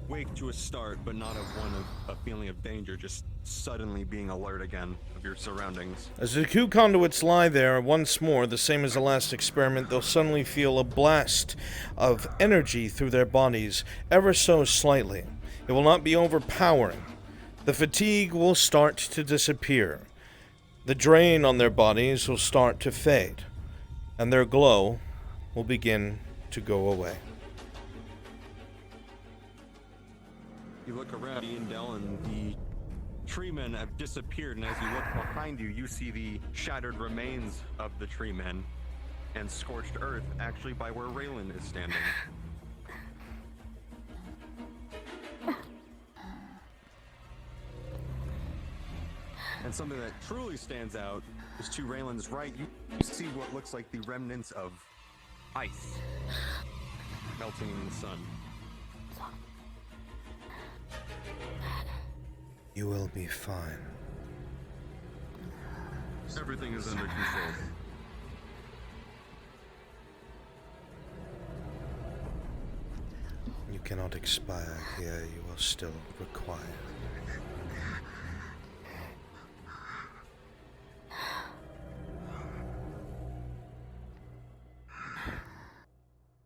wake to a start, but not of one of a feeling of danger, just suddenly being alert again of your surroundings. As the two conduits lie there once more, the same as the last experiment, they'll suddenly feel a blast of energy through their bodies, ever so slightly. It will not be overpowering. The fatigue will start to disappear. The drain on their bodies will start to fade, and their glow will begin to go away. You look around, Yandel, and the tree men have disappeared, and as you look behind you, you see the shattered remains of the tree men and scorched earth actually by where Raylan is standing. And something that truly stands out is to Raylan's right, you see what looks like the remnants of ice melting in the sun. You will be fine. Everything is under control. You cannot expire here. You are still required.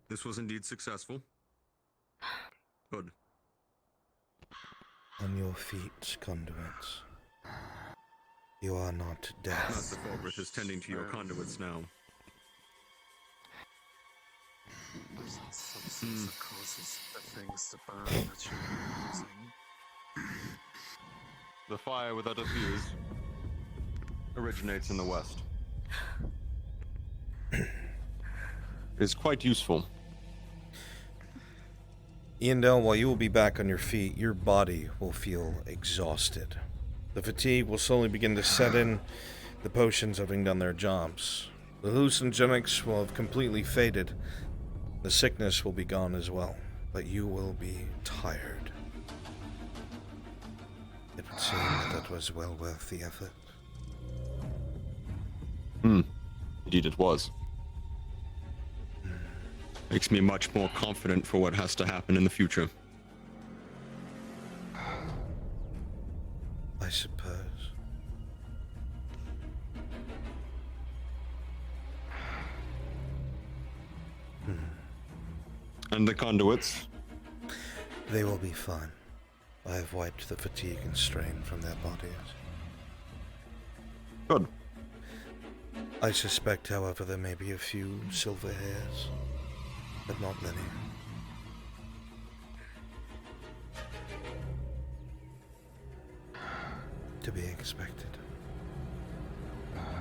This was indeed successful. Good. On your feet, conduits. You are not dead. Master Fulgrith is tending to your conduits now. Substance that causes the things to burn that you're using. The fire without a fuse originates in the west. It is quite useful. Yandel, while you will be back on your feet, your body will feel exhausted. The fatigue will slowly begin to set in, the potions having done their jobs. The hallucinogenics will have completely faded. The sickness will be gone as well, but you will be tired. It would seem that was well worth the effort. Indeed it was. Makes me much more confident for what has to happen in the future. I suppose. And the conduits? They will be fine. I have wiped the fatigue and strain from their bodies. Good. I suspect, however, there may be a few silver hairs, but not many. To be expected.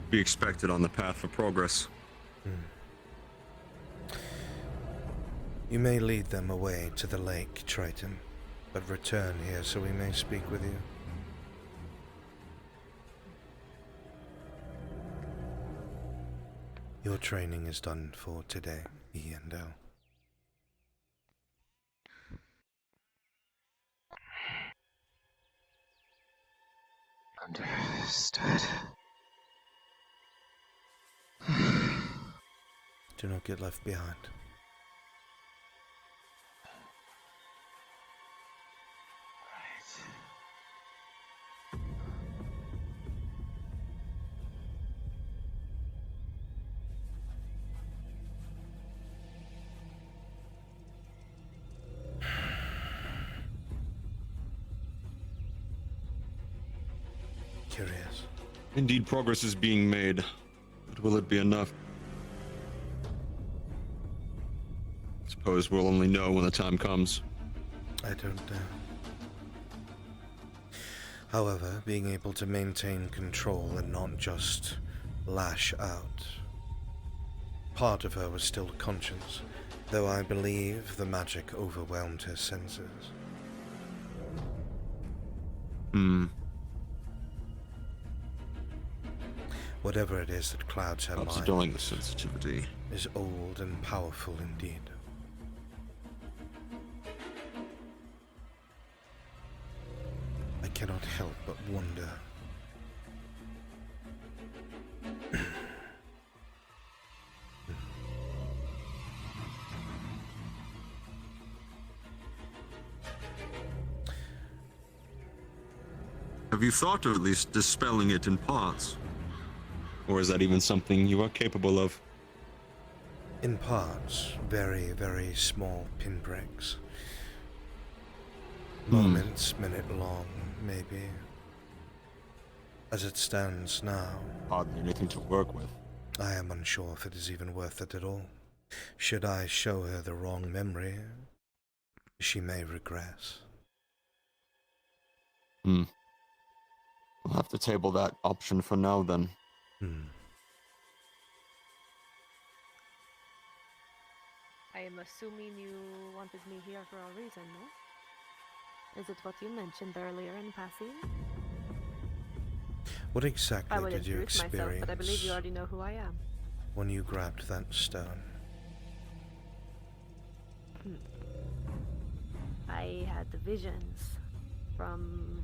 Be expected on the path of progress. You may lead them away to the lake, Triton, but return here so we may speak with you. Your training is done for today, Yandel. Understood. Do not get left behind. Curious. Indeed, progress is being made. But will it be enough? Suppose we'll only know when the time comes. I don't know. However, being able to maintain control and not just lash out. Part of her was still conscious, though I believe the magic overwhelmed her senses. Whatever it is that clouds her Perhaps mind dull sensitivity is old and powerful indeed. I cannot help but wonder. Have you thought of at least dispelling it in parts? Or is that even something you are capable of? In parts, very, very small pinpricks. Moments, minute long, maybe. As it stands now, hardly anything to work with. I am unsure if it is even worth it at all. Should I show her the wrong memory, she may regress. We'll have to table that option for now then. I am assuming you wanted me here for a reason, no? Is it what you mentioned earlier in passing? What exactly I will did you introduce myself, experience but I believe you already know who I am. when you grabbed that stone? I had visions from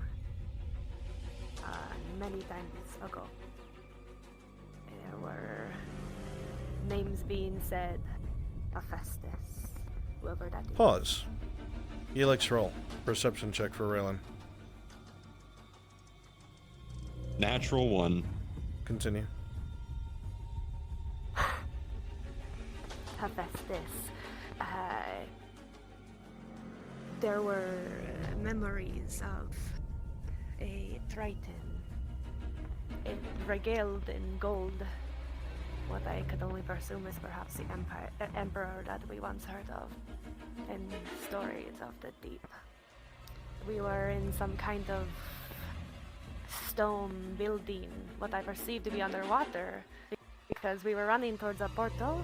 many times ago. There were names being said, Hephaestus, whoever that is. Pause. Helix roll. Perception check for Raylan. Natural 1. Continue. Hephaestus. There were memories of a Triton, it regaled in gold. What I could only presume is perhaps the emperor that we once heard of in stories of the deep. We were in some kind of stone building, what I perceived to be underwater, because we were running towards a portal.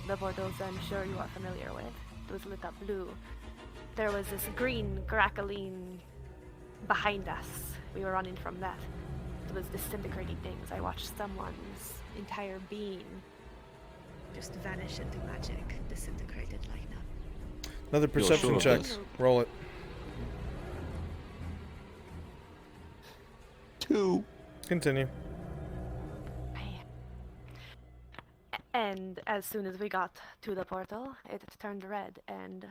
The portals I'm sure you are familiar with. It was lit up blue. There was this green crackling behind us. We were running from that. It was disintegrating things. I watched someone's entire being just vanish into magic, disintegrated like that. Another perception check. Roll it. 2. Continue. And as soon as we got to the portal, it turned red, and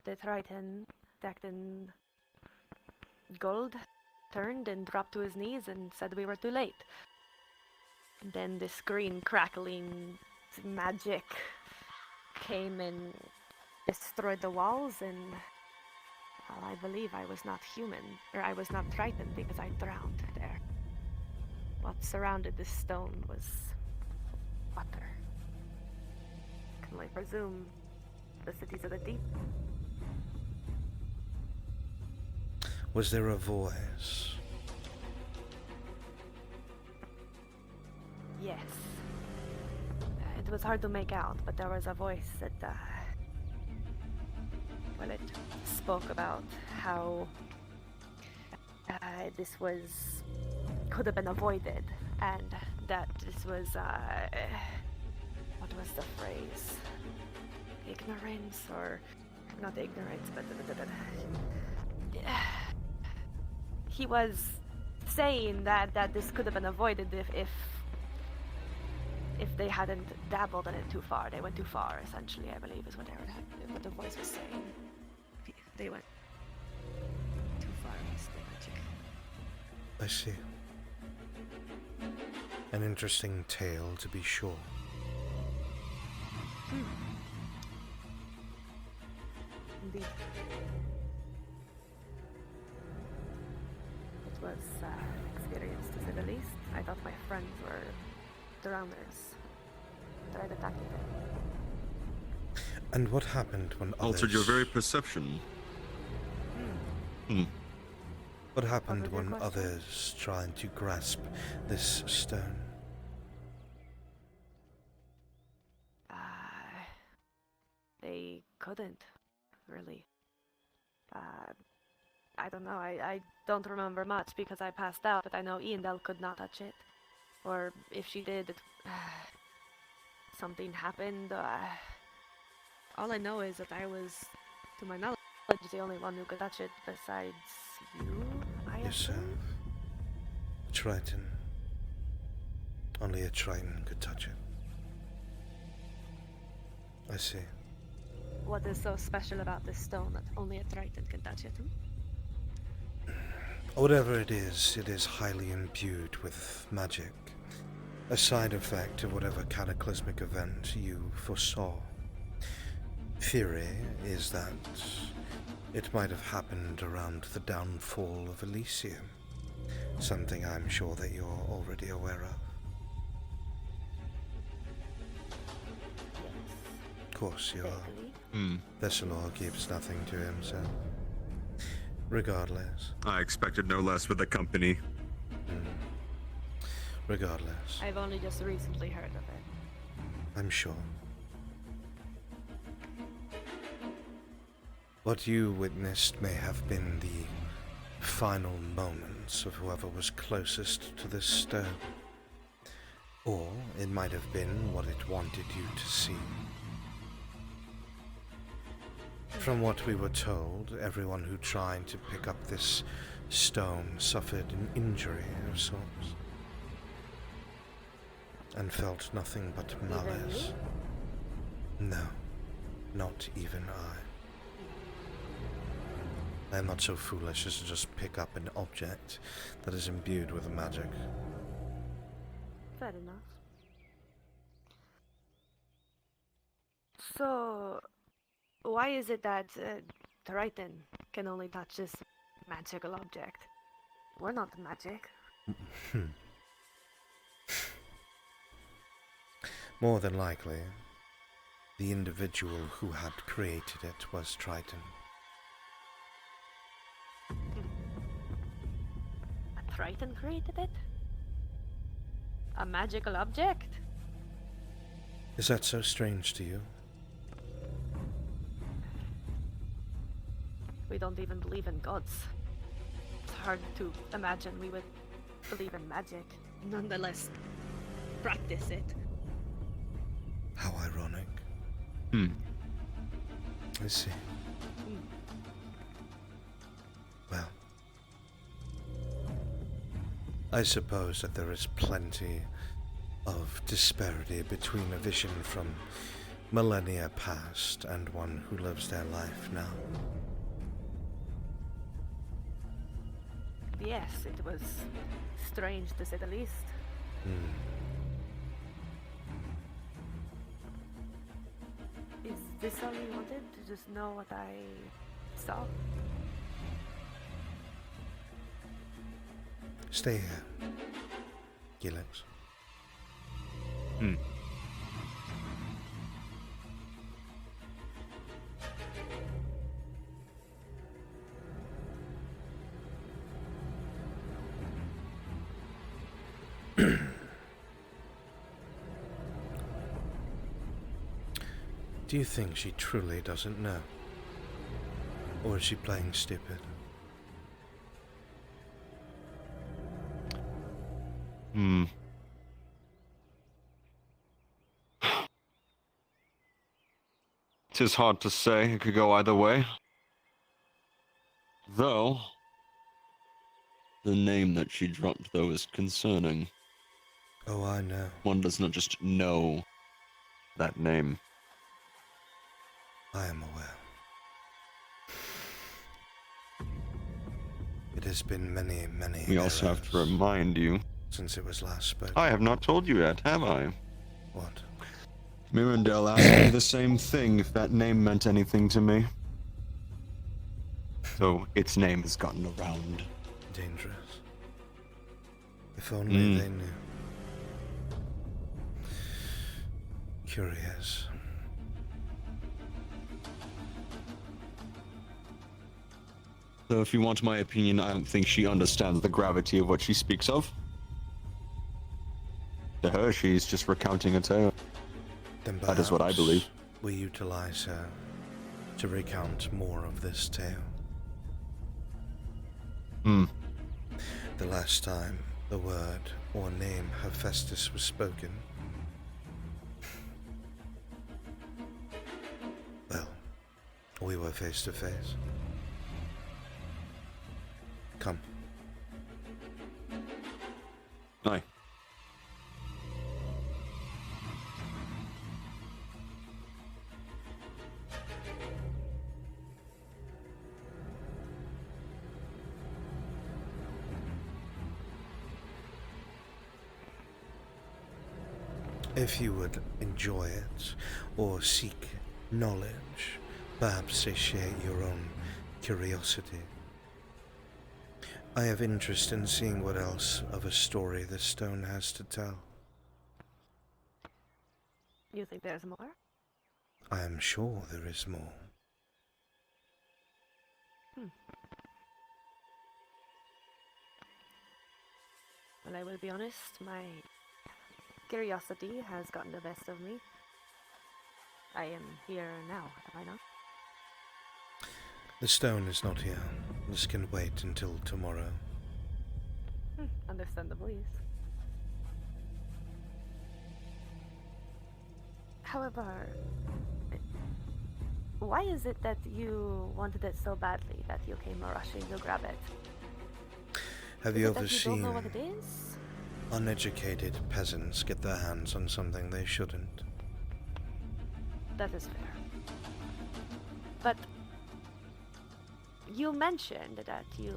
the Triton, decked in gold, turned and dropped to his knees and said we were too late. And then this green crackling magic came and destroyed the walls, and well, I believe I was not human, or I was not Triton because I drowned there. What surrounded this stone was water. Can I presume the cities of the deep? Was there a voice? Yes. It was hard to make out, but there was a voice that, well, it spoke about how this could have been avoided, and that this was, what was the phrase? Ignorance, or not ignorance, but he was saying that this could have been avoided if they hadn't dabbled in it too far. They went too far, essentially, I believe, is what what the voice was saying. They went too far with the magic. I see. An interesting tale, to be sure. Indeed. It was an experience, to say the least. I thought my friends were drowners. Tried attacking them. And what happened when Altered your very perception. What happened when others tried to grasp this stone? couldn't, really. I don't know, I don't remember much because I passed out, but I know Iandel could not touch it. Or if she did, something happened. All I know is that I was, to my knowledge, the only one who could touch it besides you, I Yourself. assume? A Triton. Only a Triton could touch it. I see. What is so special about this stone that only a Triton can touch it? Whatever it is highly imbued with magic. A side effect of whatever cataclysmic event you foresaw. Theory is that it might have happened around the downfall of Elysium. Something I'm sure that you're already aware of. Of course you are. Vesselor keeps nothing to himself. Regardless. I expected no less with the company. Regardless. I've only just recently heard of it. I'm sure. What you witnessed may have been the final moments of whoever was closest to this stone. Or it might have been what it wanted you to see. From what we were told, everyone who tried to pick up this stone suffered an injury of sorts. And felt nothing but malice. No, not even I am not so foolish as to just pick up an object that is imbued with magic. Fair enough. So, why is it that Triton can only touch this magical object? We're not magic. More than likely, the individual who had created it was Triton. A Triton created it? A magical object? Is that so strange to you? We don't even believe in gods. It's hard to imagine we would believe in magic. Nonetheless, practice it. How ironic. I see. Well, I suppose that there is plenty of disparity between a vision from millennia past and one who lives their life now. Yes, it was strange to say the least. Is this all you wanted? To just know what I saw? Stay here, Gilix. Do you think she truly doesn't know? Or is she playing stupid? Tis hard to say. It could go either way. Though, the name that she dropped, though, is concerning. Oh, I know. One does not just know that name. I am aware. It has been many, many We also have to remind you. Since it was last spoken. I have not told you yet, have I? What? Mirandel asked me the same thing, if that name meant anything to me. So, its name has gotten around. Dangerous. If only they knew. Curious. So if you want my opinion, I don't think she understands the gravity of what she speaks of. To her, she's just recounting a tale. Then that is what I believe. We utilize her to recount more of this tale. The last time the word or name Hephaestus was spoken, well, we were face to face. Come. Aye. If you would enjoy it, or seek knowledge, perhaps satiate your own curiosity, I have interest in seeing what else of a story this stone has to tell. You think there's more? I am sure there is more. Well, I will be honest, my curiosity has gotten the best of me. I am here now, am I not? The stone is not here. This can wait until tomorrow. Understandable, yes. However, why is it that you wanted it so badly that you came rushing to grab it? Have Is you it ever that you don't know seen what it is? uneducated peasants get their hands on something they shouldn't? That is fair. But you mentioned that you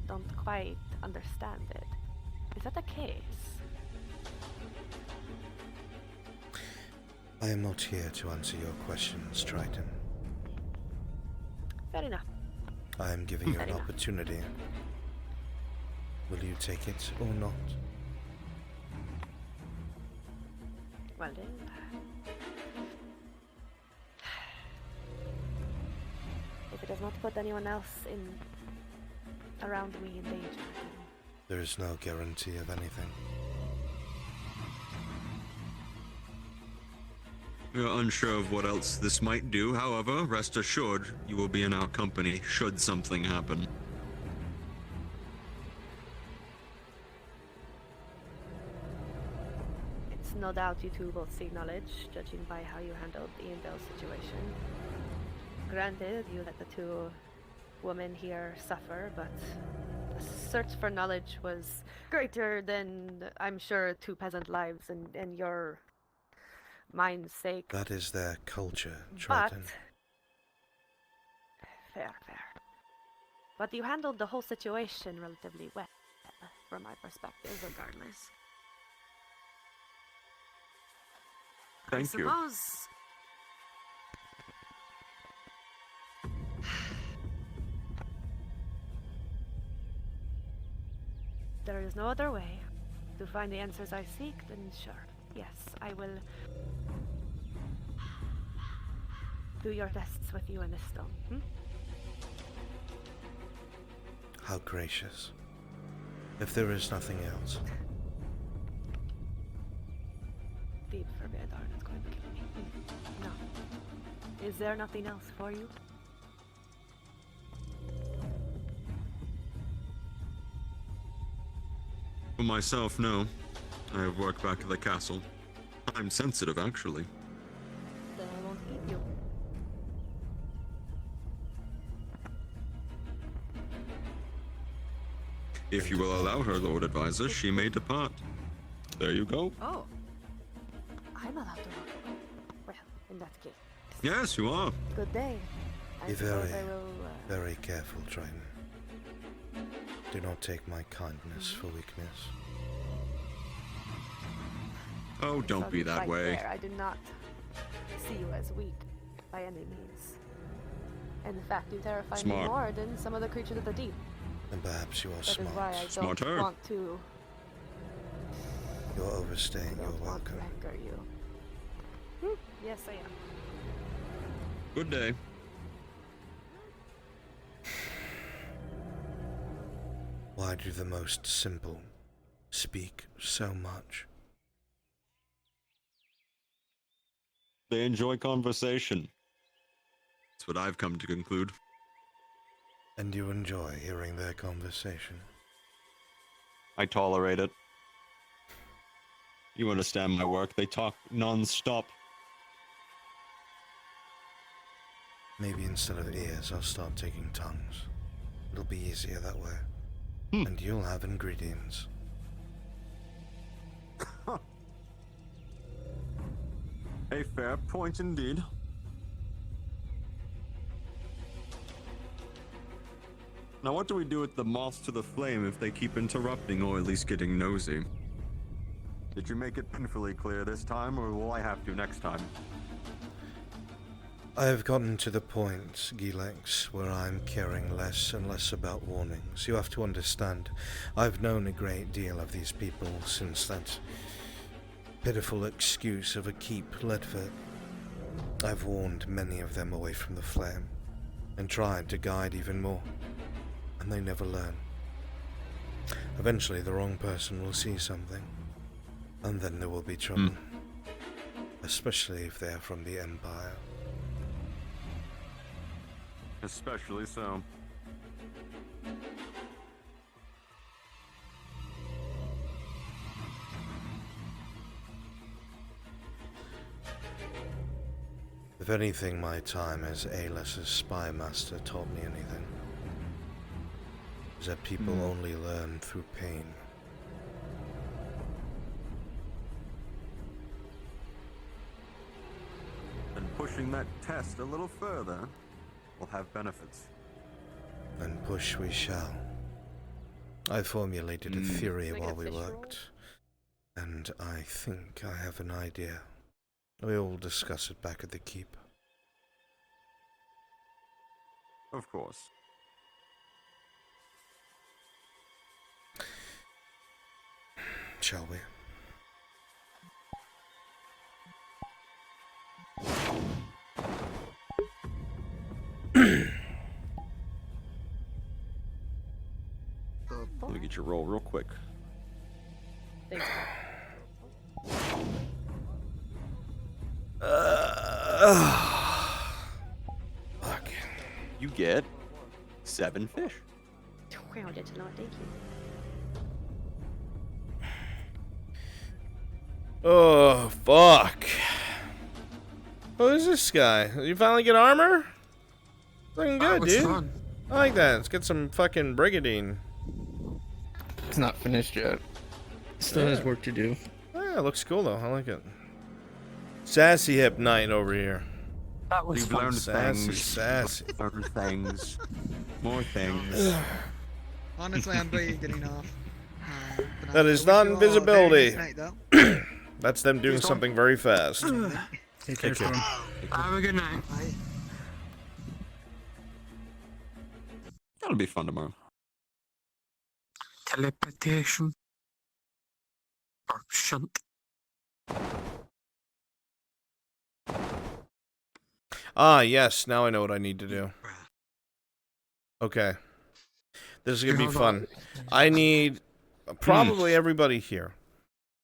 don't quite understand it. Is that the case? I am not here to answer your questions, Triton. Fair enough. I am giving you Fair an enough. opportunity. Will you take it or not? Well then. If it does not put anyone else around me in danger, then There is no guarantee of anything. We are unsure of what else this might do. However, rest assured, you will be in our company should something happen. it's no doubt you two both seek knowledge, judging by how you handled the Indel situation. Granted, you let the two women here suffer, but the search for knowledge was greater than, I'm sure, two peasant lives and your mind's sake. That is their culture, Triton. Fair. But you handled the whole situation relatively well, from my perspective, regardless. Thank you. I suppose there is no other way to find the answers I seek, then sure, yes, I will do your tests with you in this stone. How gracious. If there is nothing else, Deep forbid, Arna's going to kill me. No. Is there nothing else for you? For myself, no. I have work back at the castle. I'm sensitive, actually. Then I won't eat you. If you will allow her, Lord Advisor, she may depart. There you go. Oh. I'm allowed to walk away. Well, in that case. Yes, you are. Good day. I be suppose very, I will, very careful, Triton. Do not take my kindness for weakness. Oh, don't be that right way. there. I do not see you as weak by any means. In fact, you terrify me Smart. more than some of the creatures of the deep. And perhaps you are That is smart. why I don't Smarter. want to. You're overstaying your Don't want to welcome. anger you. Yes, I am. Good day. Why do the most simple speak so much? They enjoy conversation. That's what I've come to conclude. And you enjoy hearing their conversation? I tolerate it. You understand my work. They talk non-stop. Maybe instead of ears, I'll start taking tongues. It'll be easier that way. And you'll have ingredients. A fair point indeed. Now what do we do with the moths to the flame if they keep interrupting or at least getting nosy? Did you make it painfully clear this time, or will I have to next time? I have gotten to the point, Gilex, where I'm caring less and less about warnings. You have to understand, I've known a great deal of these people since that pitiful excuse of a keep Ledford. I've warned many of them away from the flame, and tried to guide even more, and they never learn. Eventually the wrong person will see something, and then there will be trouble. Especially if they're from the Empire. Especially so. If anything, my time as Aelas's spy master taught me anything, is that people only learn through pain. And pushing that test a little further will have benefits. And push we shall. I formulated a theory while we worked, and I think I have an idea. We'll discuss it back at the keep. Of course. Shall we? Let me get your roll real quick. Thanks. Fuck. You get 7 fish. Wow, did not thank you. Oh, fuck. Who's this guy? You finally get armor? Looking good, was dude. fun. I like that. Let's get some fucking brigadine. It's not finished yet. Still has work to do. Yeah, it looks cool though. I like it. Sassy hip knight over here. That was You've fun. learned Sassy, things. sassy. Learned things. More things. Honestly, I'm really getting off. But That I is wish not you all a very invisibility. nice night, though. That's them doing something very fast. Take care, Storm. Have a good night. That'll be fun tomorrow. Teleportation. Or shunt. Ah, yes. Now I know what I need to do. Okay. This is going to be fun. I need probably everybody here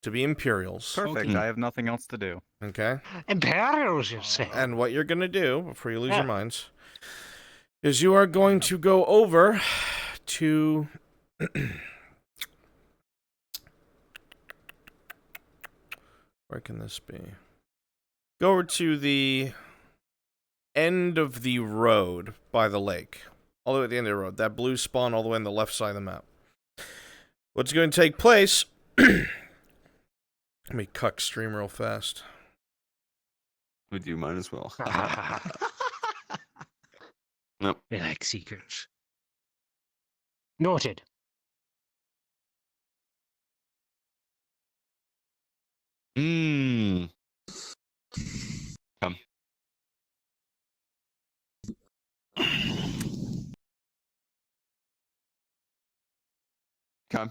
to be Imperials. Perfect. I have nothing else to do. Okay? Imperials, you say? And what you're going to do, before you lose your minds, is you are going to go over to... Where can this be? Go over to the end of the road by the lake. All the way at the end of the road. That blue spawn all the way on the left side of the map. What's going to take place... Let me cuck stream real fast. Would you might as well. Nope. We like secrets. Noted. Mmm. Come. Come.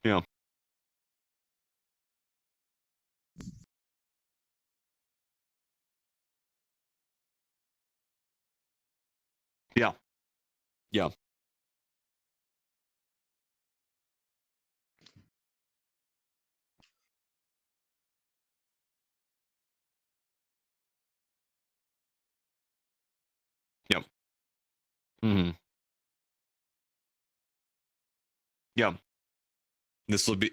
Yeah. Yeah. Yeah. Mm-hmm. Yeah. This will be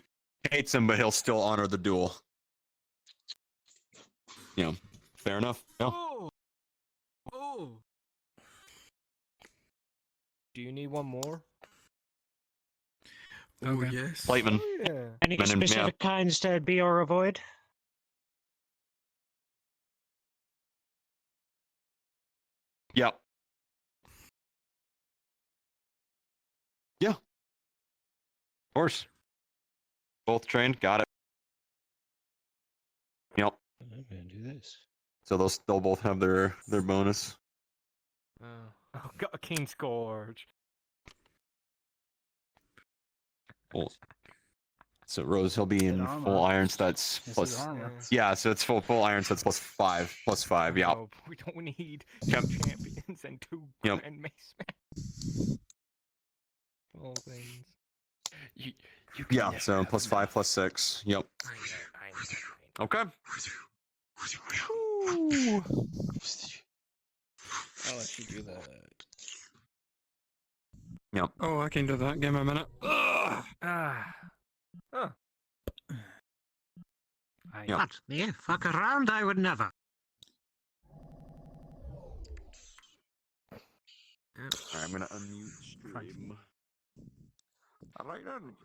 hates him, but he'll still honor the duel. You know, fair enough. Yeah. Oh. Oh. Do you need one more? Oh yes. Plateman. Any Men in- yeah. specific kinds to be or avoid? Yep. Yeah. Of course. Both trained. Got it. Yep. I'm gonna do this. So they'll both have their bonus. Oh, got a King Scourge. Well, so Rose, he'll be in armor. full iron, so that's This is plus. armor. Yeah, so it's full iron, so it's plus 5. Plus 5. Yeah. Oh, we don't need Yep. two champions and 2 Yep. grand mace. All things. You Yeah. can So never plus have 5, plus 6. Yep. Okay. Ooh. I'll let you do that. Yep. Oh, I can do that. Give me a minute. Ah. Huh. Yep. What? Yeah, fuck around, I would never. Alright, I'm gonna unmute stream. Alright then.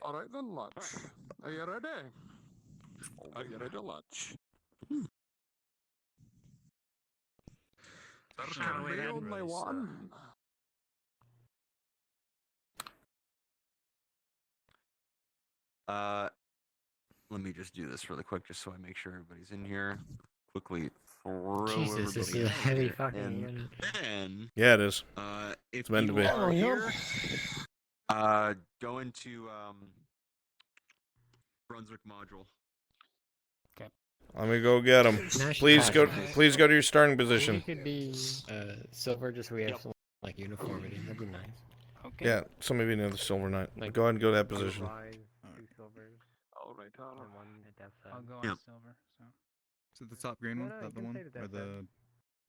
Alright then, lads. Are you ready? Are you ready, lads? There's gonna be only one. Let me just do this really quick, just so I make sure everybody's in here. Quickly throw Jesus, this everybody is a out heavy here, fucking and unit. then Yeah, it is. if It's meant to people be. are Oh, yeah. here, go into Brunswick module. Let me go get him. Nash Please go. Pass. Please go to your starting You position. could be silver, just so we have some like uniformity. That'd be nice. Okay. Yeah, some of you know the Silver Knight. Like, Go ahead and go to that position. Two silvers. Alright, alright. And one death side. I'll go on Yep. silver. So. Is it the top green one? No, Is you that the can one? say the Or death the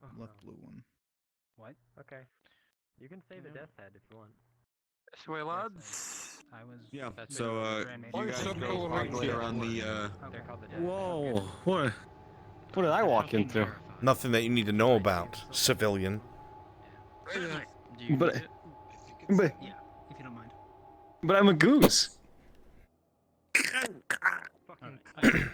side. left no. blue one? What? Okay. You can say the death head if you want. This way, lads. I was. Yeah. That's So Grand you Mace. guys Circle go right quickly here. around the They're called the death Whoa, head. what did I walk into? Nothing that you need to know about, civilian. Do you But- need it? But, Yeah, if you don't mind. but I'm a goose. Alright.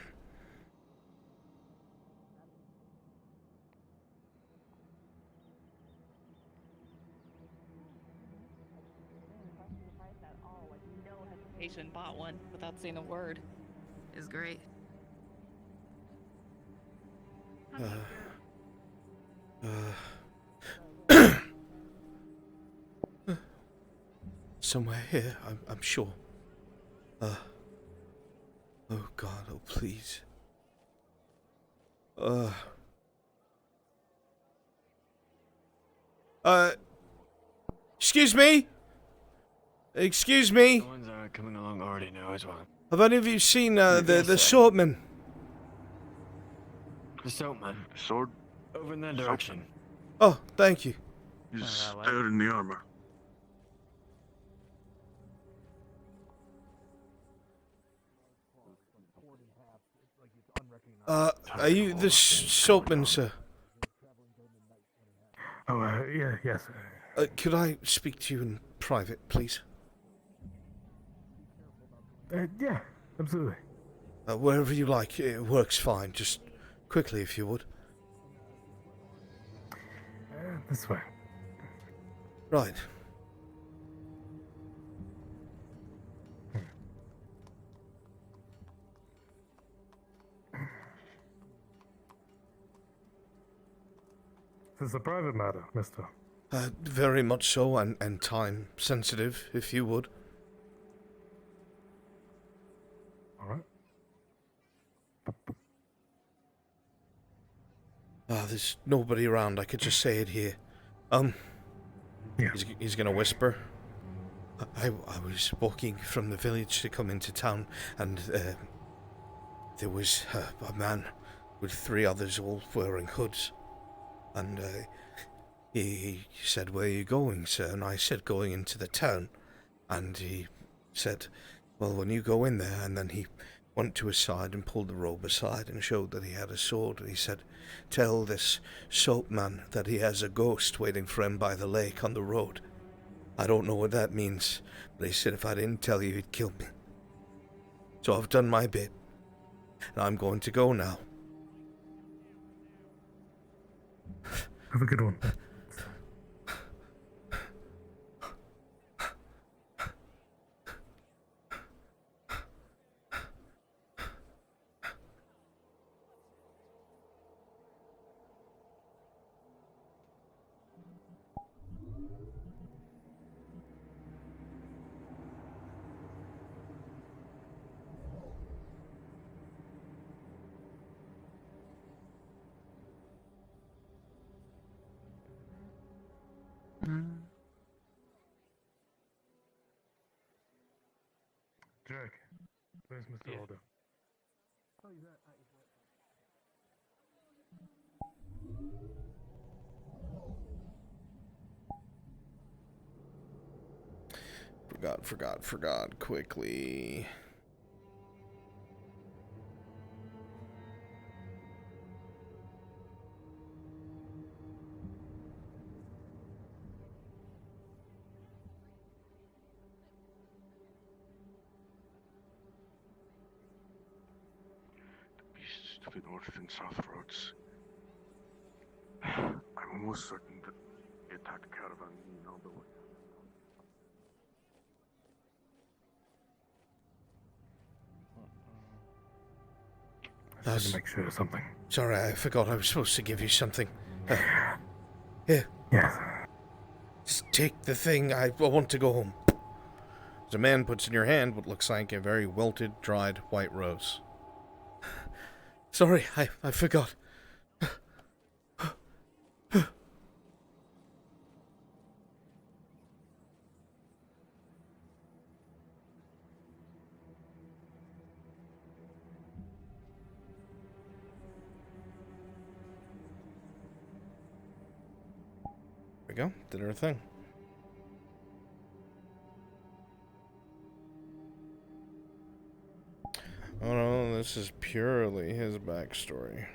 Asian bought one without saying a word. Is great. Somewhere here, I'm sure. Oh God, oh please. Excuse me? Excuse me? The ones that are coming along already know as well. Have any of you seen the swordman? The soapman. Sword. Over in that direction. Oh, thank you. He's there in the armor. Are you the soapman, sir? Oh, yeah, yes. Could I speak to you in private, please? Yeah, absolutely. Wherever you like, it works fine. Just quickly, if you would. This way. Right. This is a private matter, mister. Very much so, and time sensitive, if you would. Alright. There's nobody around. I could just say it here. Yeah. He's gonna whisper. I was walking from the village to come into town, and there was a man with 3 others all wearing hoods. And he said, "Where are you going, sir?" And I said, "Going into the town." And he said, "Well, when you go in there," and then he went to his side and pulled the robe aside and showed that he had a sword. And he said, "Tell this soap man that he has a ghost waiting for him by the lake on the road." I don't know what that means, but he said if I didn't tell you, he'd kill me. So I've done my bit, and I'm going to go now. Have a good one. Jack, where's Mr. Alder? Forgot quickly. Beasts to the north and south roads. I'm almost certain that they attacked the caravan in Noble. I just had to make sure of something. Sorry, I forgot I was supposed to give you something. Here. Yes. Just take the thing. I want to go home. As a man puts in your hand what looks like a very wilted, dried white rose. Sorry, I forgot. There we go. Did her thing. Oh no, this is purely his backstory.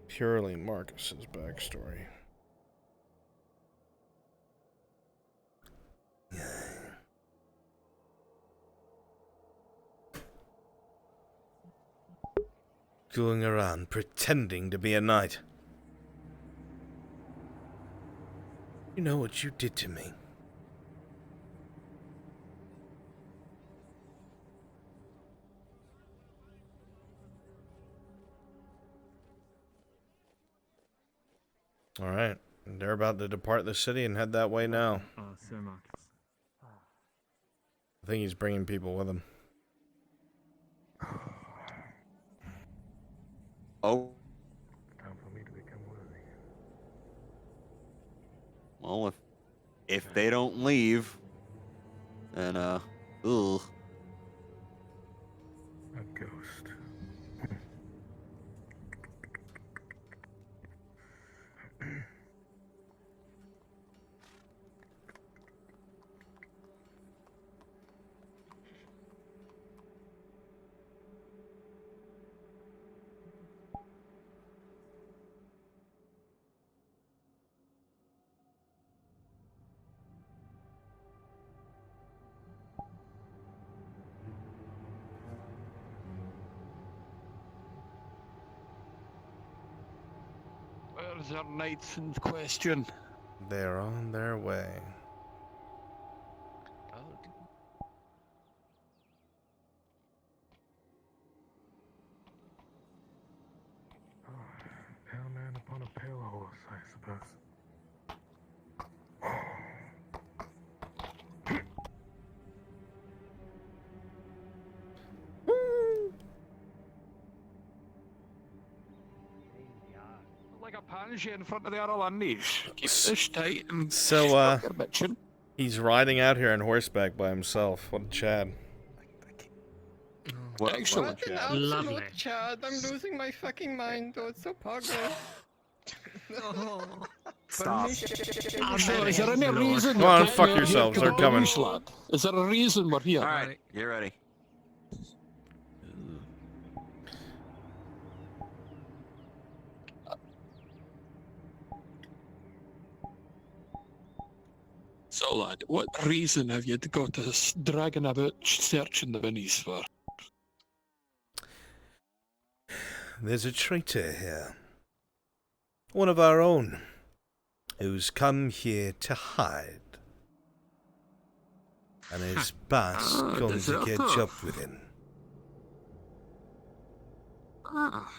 Purely Marcus's backstory. Going around pretending to be a knight. You know what you did to me? Alright, they're about to depart the city and head that way now. Oh, Sir Marcus. I think he's bringing people with him. Oh. Time for me to become worthy. Well, if they don't leave, then ugh. A ghost. Where's our knights in question? They're on their way. Pale man upon a pale horse, I suppose. Like a pansy in front of the other Lundies. Keep this tight and So, stop your bitching. he's riding out here on horseback by himself. What a Chad. Excellent. What an absolute Chad. I'm losing my fucking mind, though. It's so poggo. Stop. So, is there any reason? Come on, we're fuck here yourselves, to they're the coming. beach, lad? Is there a reason we're here? Alright, get ready. So, lad, what reason have you got us dragging about searching the minis for? There's a traitor here. One of our own. Who's come here to hide. And his boss going to catch up with him. Ah.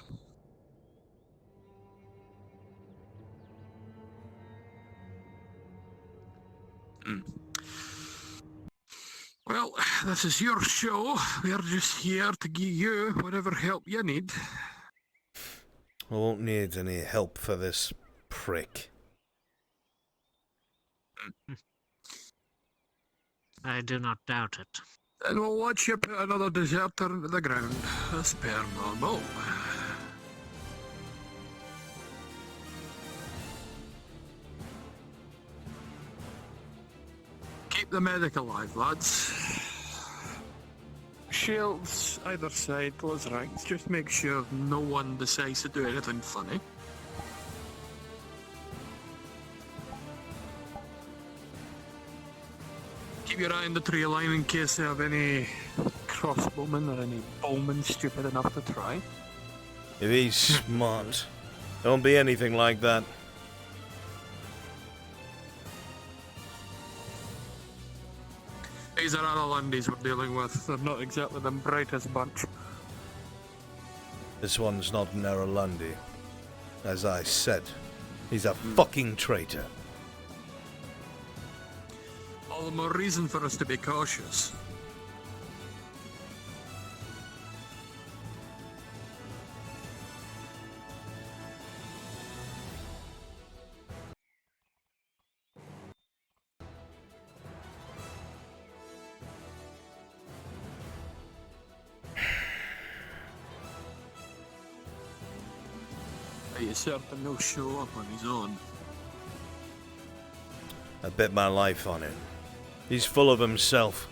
Well, this is your show. We're just here to give you whatever help you need. I won't need any help for this prick. I do not doubt it. Then we'll watch you put another deserter into the ground. As per normal. Keep the medic alive, lads. Shields either side, close ranks. Just make sure no one decides to do anything funny. Keep your eye on the tree line in case they have any crossbowmen or any bowmen stupid enough to try. If he's smart, don't be anything like that. These are Aralandis we're dealing with. They're not exactly the brightest bunch. This one's not an Aralandi. As I said, he's a fucking traitor. All the more reason for us to be cautious. He certainly will show up on his own. I bet my life on him. He's full of himself.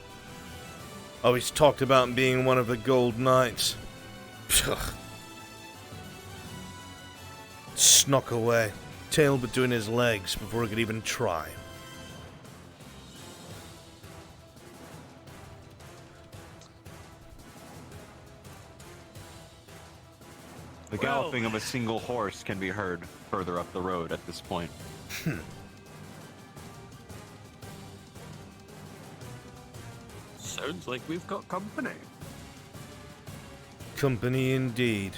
Always talked about being one of the Gold Knights. Snuck away, tail between his legs before he could even try. The galloping of a single horse can be heard further up the road at this point. Sounds like we've got company. Company indeed.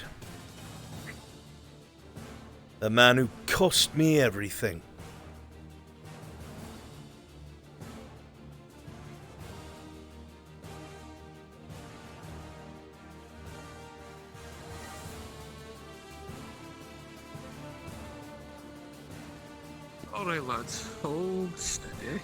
The man who cost me everything. Alright, lads. Hold steady.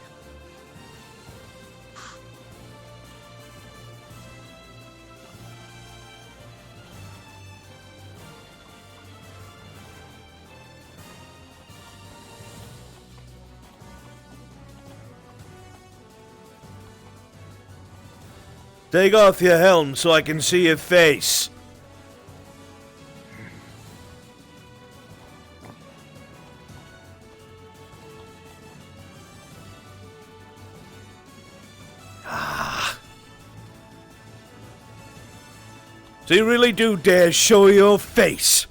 Take off your helm so I can see your face. So you really do dare show your face?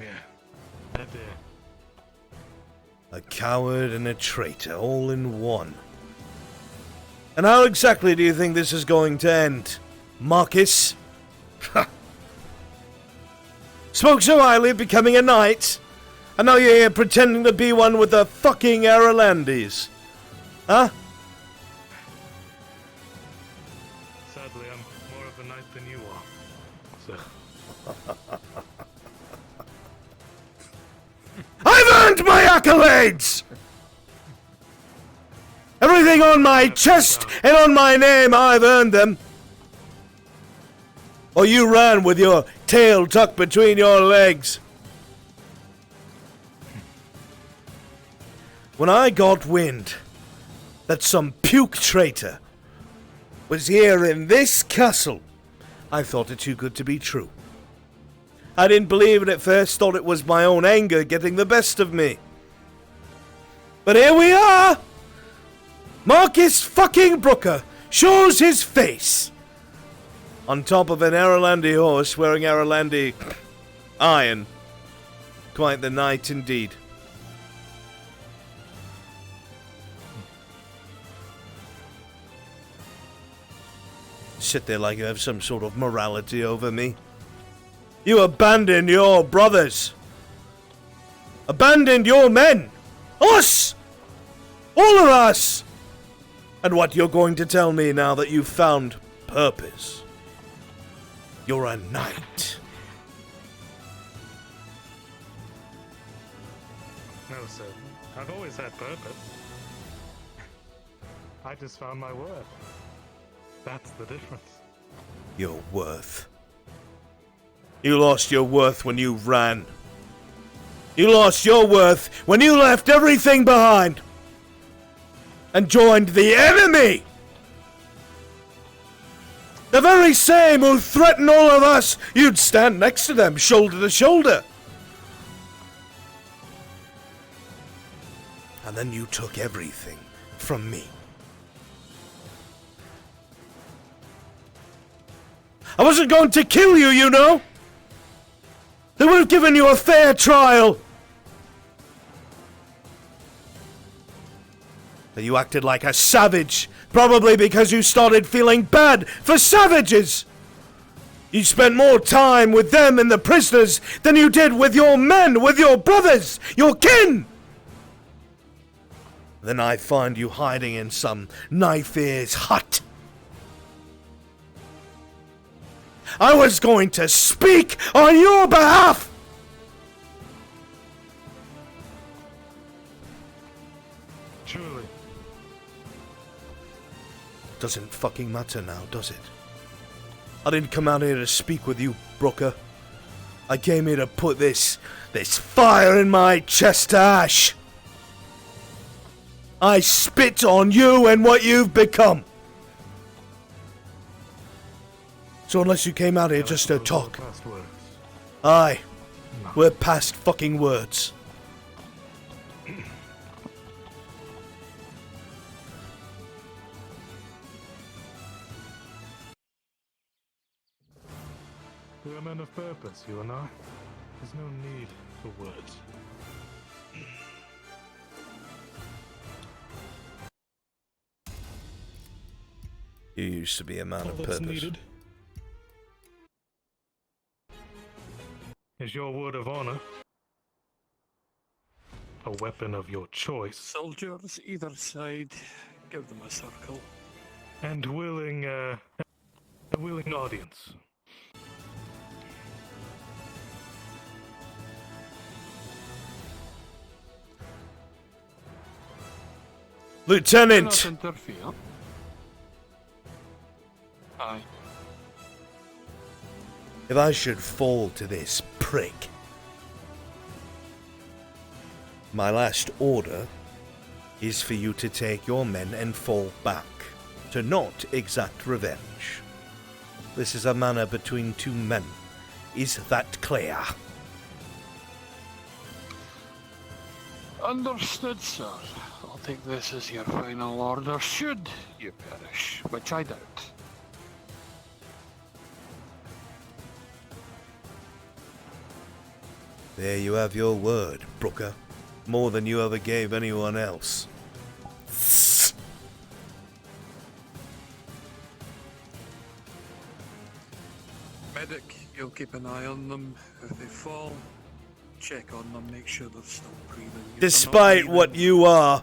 Yeah, I did. A coward and a traitor, all in one. And how exactly do you think this is going to end, Marcus? Spoke so highly of becoming a knight, and now you're here pretending to be one with the fucking Aralandis. Huh? Sadly, I'm more of a knight than you are. So. I've earned my accolades! Everything on my chest and on my name, I've earned them. Or you ran with your tail tucked between your legs. When I got wind that some puke traitor was here in this castle, I thought it too good to be true. I didn't believe it at first, thought it was my own anger getting the best of me. But here we are! Marcus fucking Brooker shows his face! On top of an Aralandi horse wearing Aralandi iron. Quite the night indeed. Sit there like you have some sort of morality over me. You abandoned your brothers. Abandoned your men. Us! All of us! And what you're going to tell me now that you've found purpose. You're a knight. No, sir. I've always had purpose. I just found my worth. That's the difference. Your worth. You lost your worth when you ran. You lost your worth when you left everything behind and joined the enemy. The very same who threaten all of us. You'd stand next to them, shoulder to shoulder. And then you took everything from me. I wasn't going to kill you, you know. They would have given you a fair trial. But you acted like a savage, probably because you started feeling bad for savages. You spent more time with them and the prisoners than you did with your men, with your brothers, your kin. Then I find you hiding in some knife-ear's hut. I was going to speak on your behalf! Truly. Doesn't fucking matter now, does it? I didn't come out here to speak with you, Brooker. I came here to put this fire in my chest to ash. I spit on you and what you've become. So unless you came out here just to talk. Aye. We're past fucking words. We're men of purpose, you and I. There's no need for words. You used to be a man of purpose. Needed is your word of honor. A weapon of your choice. Soldiers, either side, give them a circle. And a willing audience. Lieutenant! Do not interfere. Aye. If I should fall to this prick, my last order is for you to take your men and fall back, to not exact revenge. This is a matter between two men. Is that clear? Understood, sir. I'll take this as your final order should you perish, which I doubt. There you have your word, Brooker. More than you ever gave anyone else. Medic, you'll keep an eye on them. If they fall, check on them, make sure they're still breathing. If Despite they're not what you are,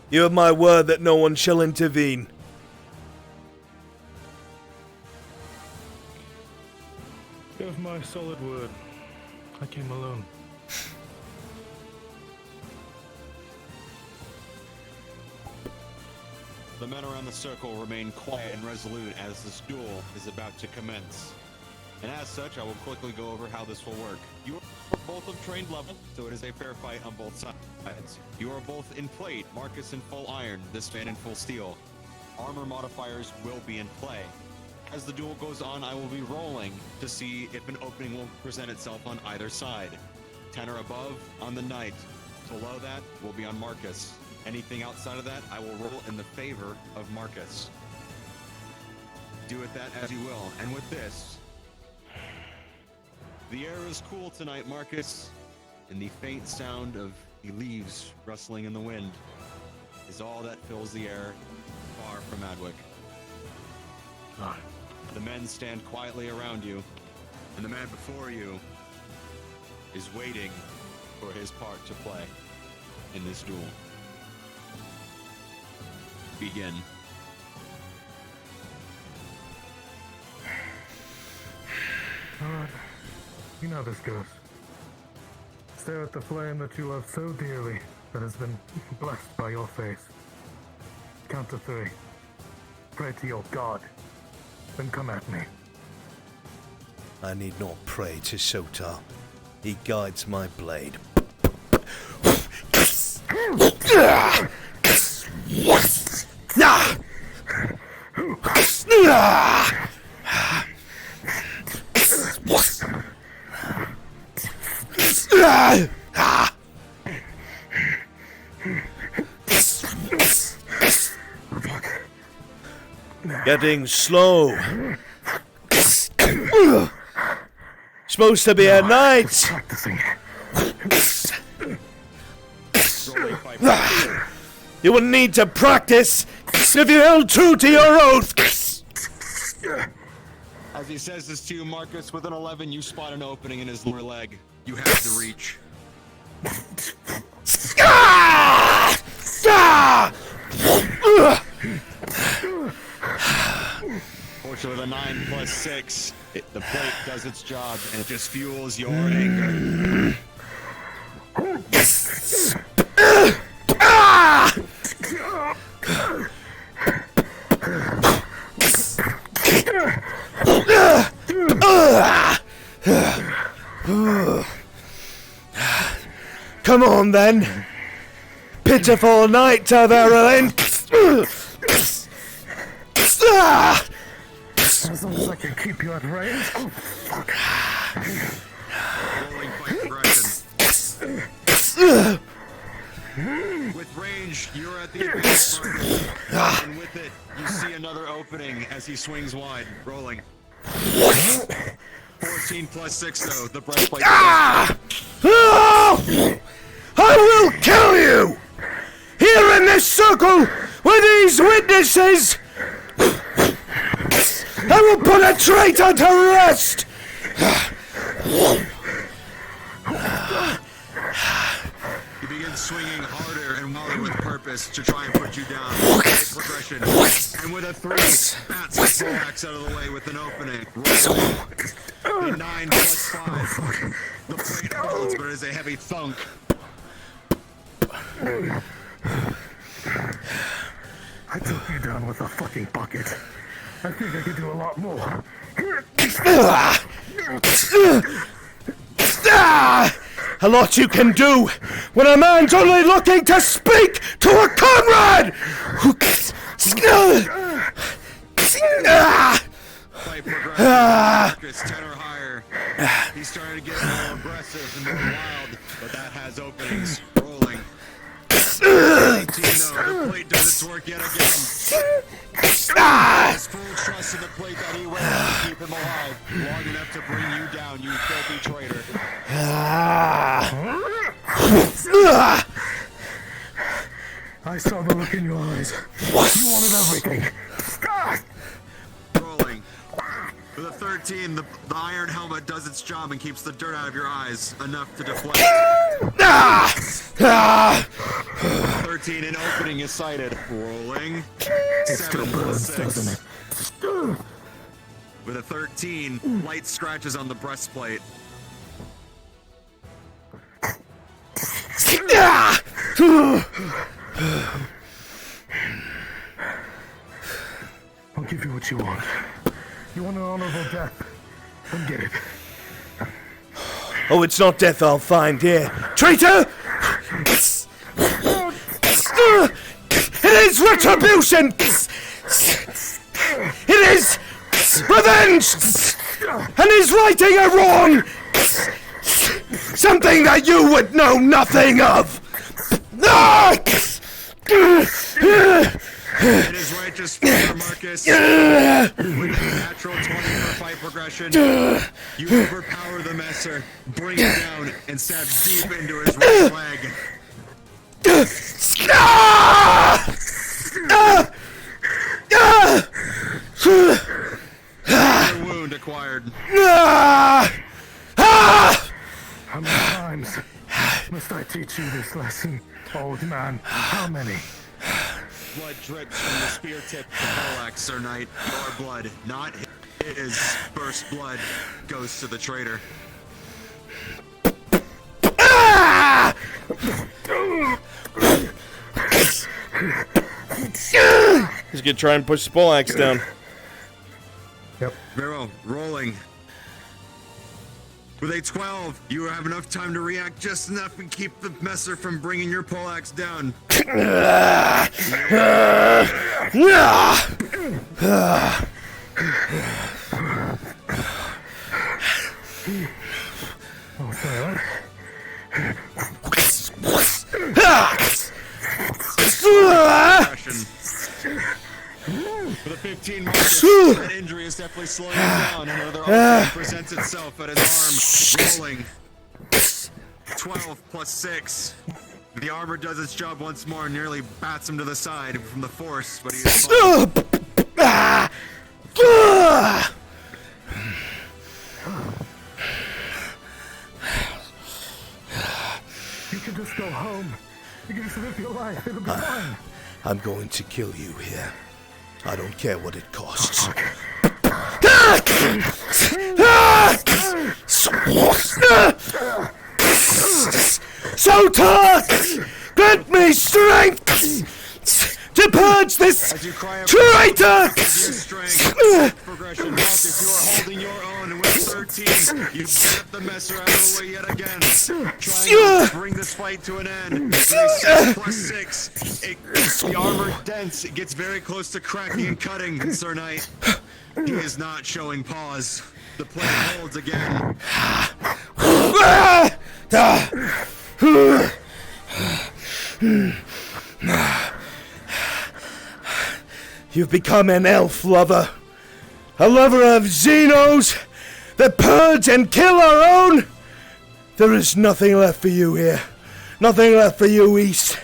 you have my word that no one shall intervene. You have my solid word. I came alone. The men around the circle remain quiet and resolute as this duel is about to commence. And as such, I will quickly go over how this will work. You are both of trained level, so it is a fair fight on both sides. You are both in plate, Marcus in full iron, this man in full steel. Armor modifiers will be in play. As the duel goes on, I will be rolling to see if an opening will present itself on either side. 10 or above on the knight. Below that will be on Marcus. Anything outside of that, I will roll in the favor of Marcus. Do with that as you will. And with this, the air is cool tonight, Marcus, and the faint sound of the leaves rustling in the wind is all that fills the air far from Adwick. The men stand quietly around you, and the man before you is waiting for his part to play in this duel. Begin. Alright, you know how this goes. Stare at the flame that you love so dearly that has been blessed by your face. Count to 3. Pray to your god. Then come at me. I need not pray to Sota. He guides my blade. Getting slow. Supposed to be a knight. You wouldn't need to practice if you held true to your oath. As he says this to you, Marcus, with an 11, you spot an opening in his lower leg. You have to reach. Fortunately, the 9 plus 6, the plate does its job, and it just fuels your anger. Come on then, pitiful knight of Erlin. As long as I can keep you at range. Oh, fuck. Rolling fight progression. With range, you're at the advanced marker, and with it, you see another opening as he swings wide. Rolling. 14 plus 6, though. The breastplate. Oh! I will kill you! Here in this circle, with these witnesses! I will put a traitor to rest! He begins swinging harder and harder with purpose to try and put you down. Progression. And with a 3, bats the full axe out of the way with an opening. Rolling. The 9 plus 5. The plate holds, but it is a heavy thunk. I took you down with a fucking bucket. I think I could do a lot more. A lot you can do when a man's only looking to speak to a comrade! Fight progression. Marcus, 10 or higher. He's starting to get more aggressive and more wild, but that has openings. Rolling. 18, though. The plate does its work yet again. Has full trust in the plate that he wears to keep him alive long enough to bring you down, you filthy traitor. I saw the look in your eyes. You wanted everything. Rolling. With a 13, the iron helmet does its job and keeps the dirt out of your eyes, enough to deflect. 13, an opening is sighted. Rolling. 7 plus 6. With a 13, light scratches on the breastplate. I'll give you what you want. You want an honorable death? Then get it. Oh, it's not death I'll find here. Traitor! It is retribution! It is revenge! And is righting a wrong! Something that you would know nothing of! It is righteous for Marcus. With a natural 20 for fight progression. You overpower the messer, bring it down, and stab deep into his right leg. Wound acquired. How many times must I teach you this lesson, old man? How many? Blood drips from the spear tip to Poleax, Sir Knight. Your blood, not his first blood, goes to the traitor. He's gonna try and push the poleaxe down. Yep. Vero, rolling. With a 12, you have enough time to react just enough and keep the messer from bringing your poleaxe down. Oh, sorry, With a 15 Marcus, that injury is definitely slowing him down. Another opening presents itself at his arm, rolling. 12 plus 6. The armor does its job once more, nearly bats him to the side from the force, but he is fine. You can just go home. You can just live your life. It'll be fine. I'm going to kill you here. I don't care what it costs. So tough! Grant me strength to purge this traitor! Progression, Marcus, you are holding your own, and with 13, you get the messer out of the way yet again. Trying to bring this fight to an end. With a 6 plus 6, the armor dents. It gets very close to cracking and cutting, Sir Knight. He is not showing pause. The plane holds again. You've become an elf lover. A lover of Xenos that purge and kill our own. There is nothing left for you here. Nothing left for you, East.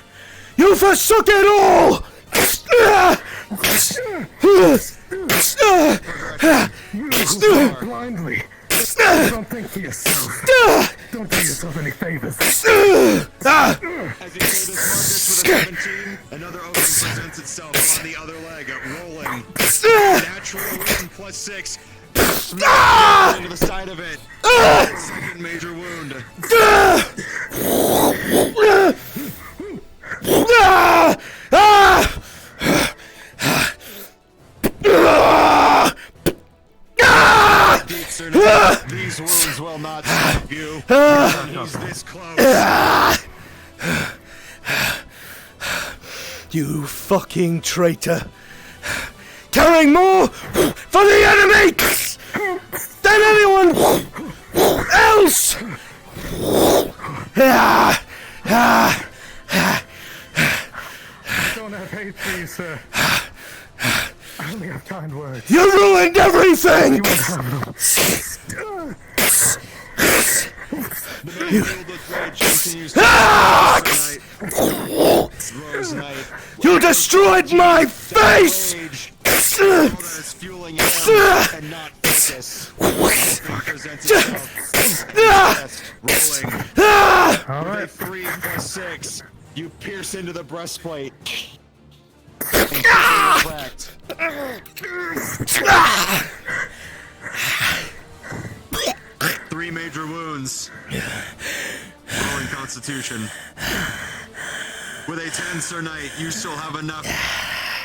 You forsook it all! You blindly. Don't think for yourself. Don't do yourself any favors. As you say this, Marcus, with a 17, another opening presents itself on the other leg, rolling. Natural 1 plus 6. Into the side of it. Second major wound. These wounds will not stop you. He's this close. You fucking traitor. Carrying more for the enemy than anyone else. I don't have hate for you, sir. I only have kind words. You ruined everything! You won't have them. You destroyed my face! Alright. 3 plus 6. You pierce into the breastplate. Three major wounds. Rolling Constitution. With a 10, Sir Knight, you still have enough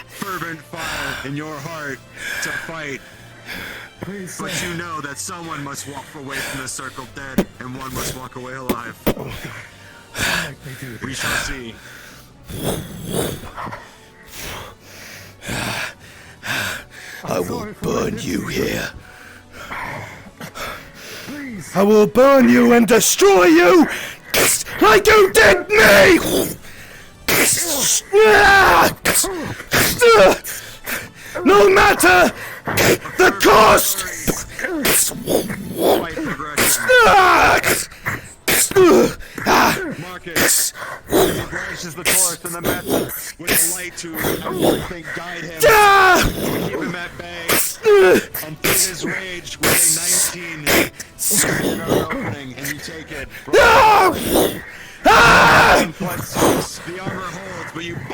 fervent fire in your heart to fight. Please, but you know that someone must walk away from the circle dead, and one must walk away alive. Don't make me do this. We shall see. I will burn you here. I will burn you and destroy you like you did me! No matter the cost! Marcus brandishes the torch and the match with the light to everything guide him, to keep him at bay, until his rage with a 19. Another opening, and you take it. +6. The armor holds, but you back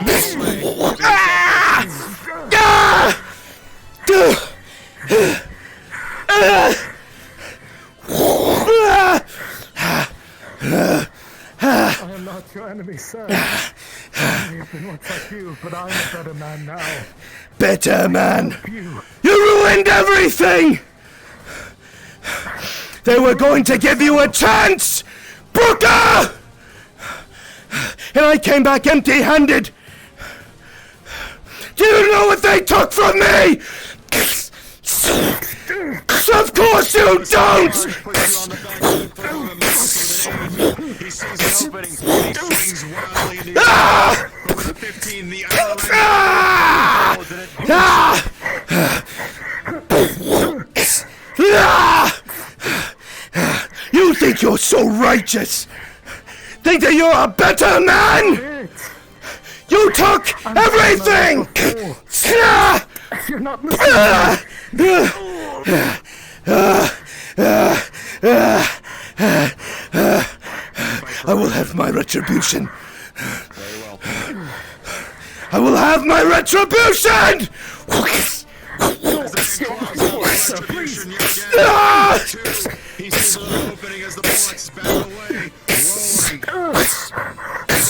I am not your enemy, sir. I have been once like you, but I'm a better man now. Better man! You ruined everything! They were going to give you a chance! Brooker! And I came back empty-handed! Do you know what they took from me? Of course you don't! He sees an opening, he swings wildly into the 15, the You think you're so righteous? Think that you're a better man? You took everything! You're not listening. I will have my retribution. I will have my retribution! He sees an opening as the bullets back away, rolling.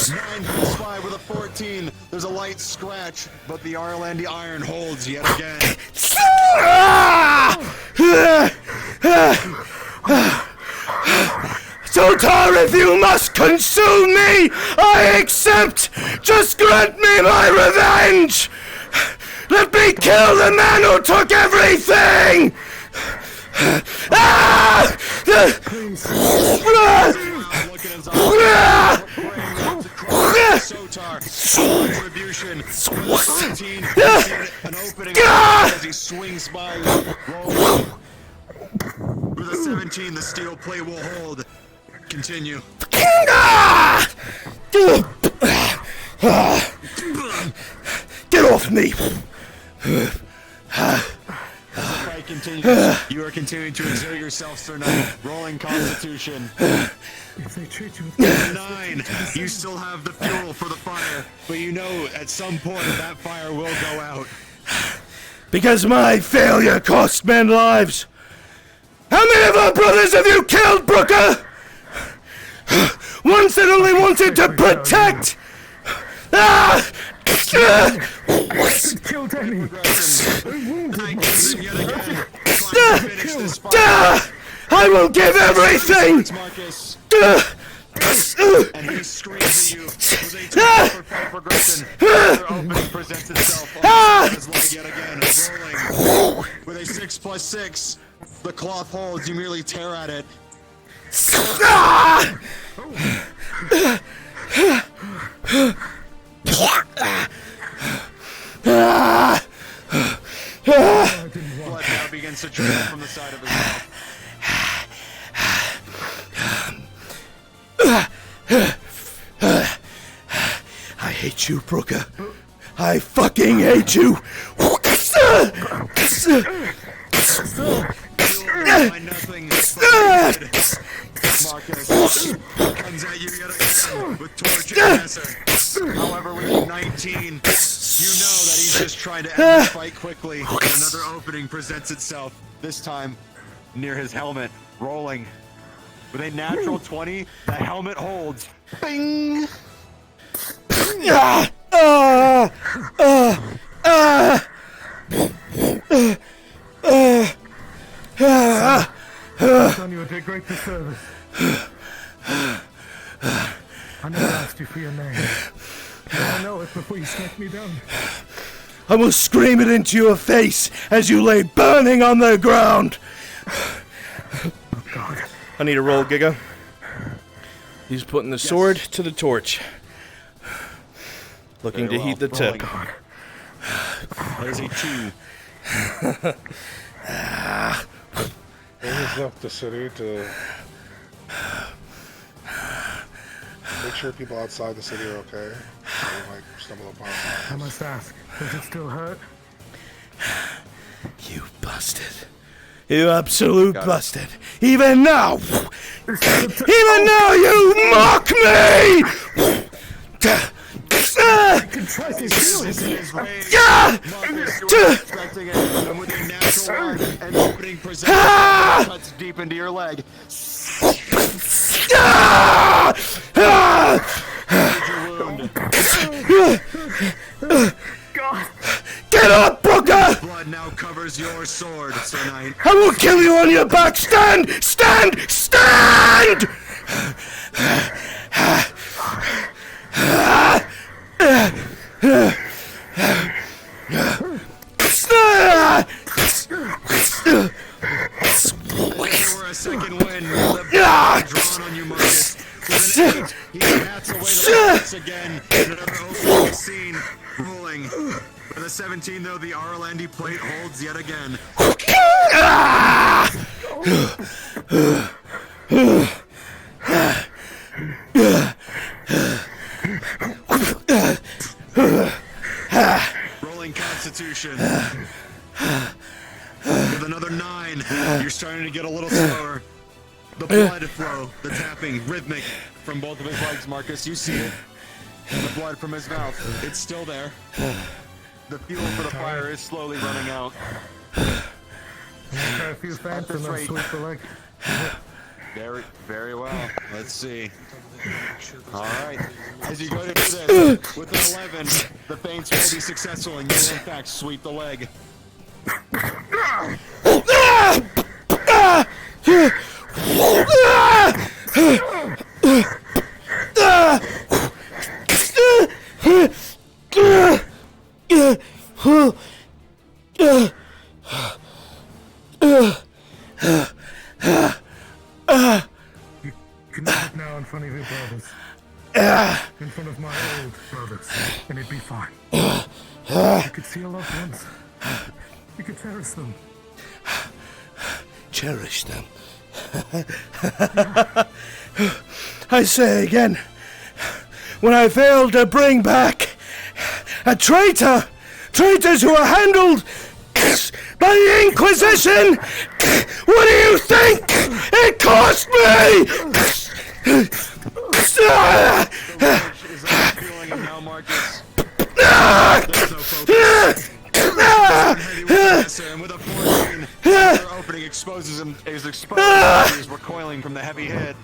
9 + 5 with a 14. There's a light scratch, but the Arlandi iron holds yet again. So if you must consume me, I accept! Just grant me my revenge! Let me kill the man who took everything! Retribution. 17, an opening as he swings by. With a 17, the steel plate will hold. Continue. Get off me! Fight continues. You are continuing to exert yourself, Sir Knight. Rolling Constitution. If they treat you with 9. You still have the fuel for the fire, but you know at some point that fire will go out. Because my failure cost men lives. How many of our brothers have you killed, Brooker? Ones that only wanted to protect. killed any. I will give everything. And he screams at you with a 12 for fight progression. Another opening presents itself on his leg yet again, rolling. With a 6 + 6, the cloth holds, you merely tear at it. Blood now begins to trickle from the side of his mouth. I hate you, Brooker. I fucking hate you. Nothing Marcus comes at you yet again with torch and acid. However, with 19, you know that he's just trying to end the fight quickly. And another opening presents itself, this time near his helmet, rolling. With a natural 20, the helmet holds. Bing! I've done you a great disservice. I never asked you for your name. But I know it before you struck me down. I will scream it into your face as you lay burning on the ground. I need a roll, Giga. He's putting the sword to the torch. Looking to heat the tip. That is a 2. They just left the city to make sure people outside the city are okay. They might stumble upon I must ask, does it still hurt? You busted. You absolute busted. Even now! Even now you mock me! I can try to heal it. Expecting it, and with a natural arc and opening presents cuts deep into your leg. Get up, Brooker! Blood now covers your sword, Sir Knight. I will kill you on your back! Stand! Stand! Stand! For a second wind, the blood drawn on you, Marcus. With an 8, he bats away the bullets again. Another opening scene rolling. With a 17, though, the Arlandi plate holds yet again. Rolling Constitution. With another 9, you're starting to get a little slower. The blood flow, the tapping, rhythmic from both of his legs, Marcus. You see it. And the blood from his mouth. It's still there. The fuel for the fire is slowly running out. Try a few fans and then sweep the leg. Very, very well. Let's see. Alright. As you go to do this, with an 11, the feints will be successful and you will in fact sweep the leg. You can do it now in front of your brothers. In front of my old brothers, and it'd be fine. You could see your loved ones. You could cherish them. Cherish them. I say again, when I failed to bring back a traitor, traitors who are handled by the Inquisition, what do you think it cost me? And with a 14, the opening exposes him is exposed as he's recoiling from the heavy hit.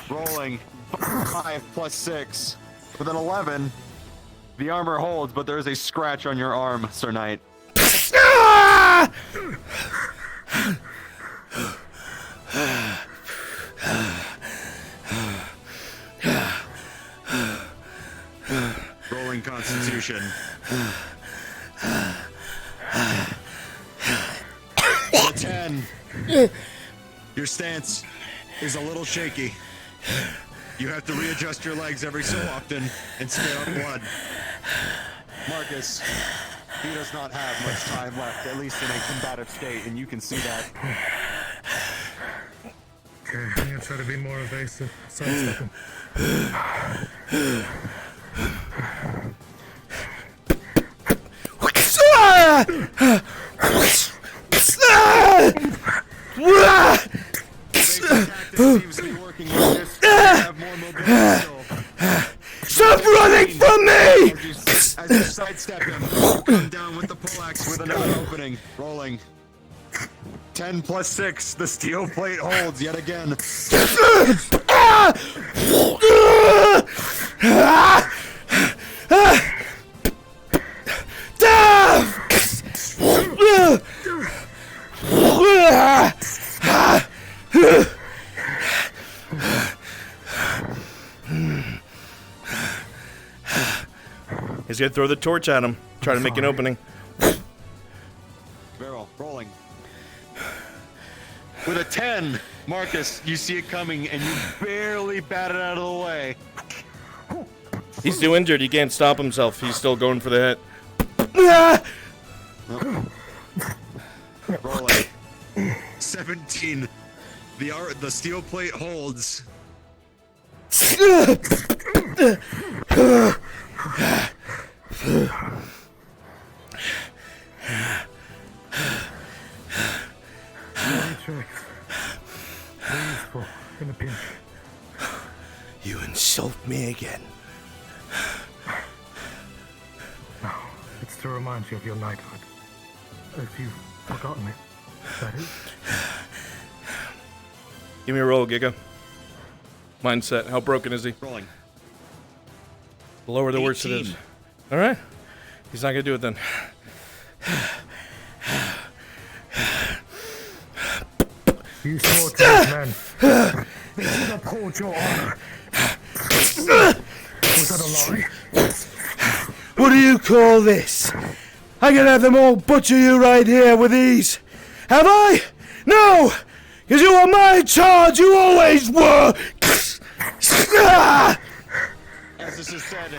Rolling 5 plus 6. With an 11, the armor holds, but there is a scratch on your arm, Sir Knight. Rolling Constitution. A 10. Your stance is a little shaky. You have to readjust your legs every so often and spare up blood. Marcus, he does not have much time left, at least in a combative state, and you can see that. Okay, I'm gonna try to be more evasive. Sidestep him. Stop running from me! As you sidestep him, come down with the poleaxe with another opening. Rolling. 10 plus 6, the steel plate holds yet again. He's gonna throw the torch at him, try to make an opening. Marcus, you see it coming, and you barely bat it out of the way. He's too injured. He can't stop himself. He's still going for the hit. Rolling. 17. The steel plate holds. In a pinch. You insult me again. No, it's to remind you of your knighthood. If you've forgotten it, that is. Give me a roll, Giga. Mindset. How broken is he? Rolling. The lower, the worse it 18. is. All right. He's not gonna do it then. You swore to these men that you'd uphold your honor. Was that a lie? What do you call this? I can have them all butcher you right here with ease. Have I? No! Because you are my charge, you always were! As this is said,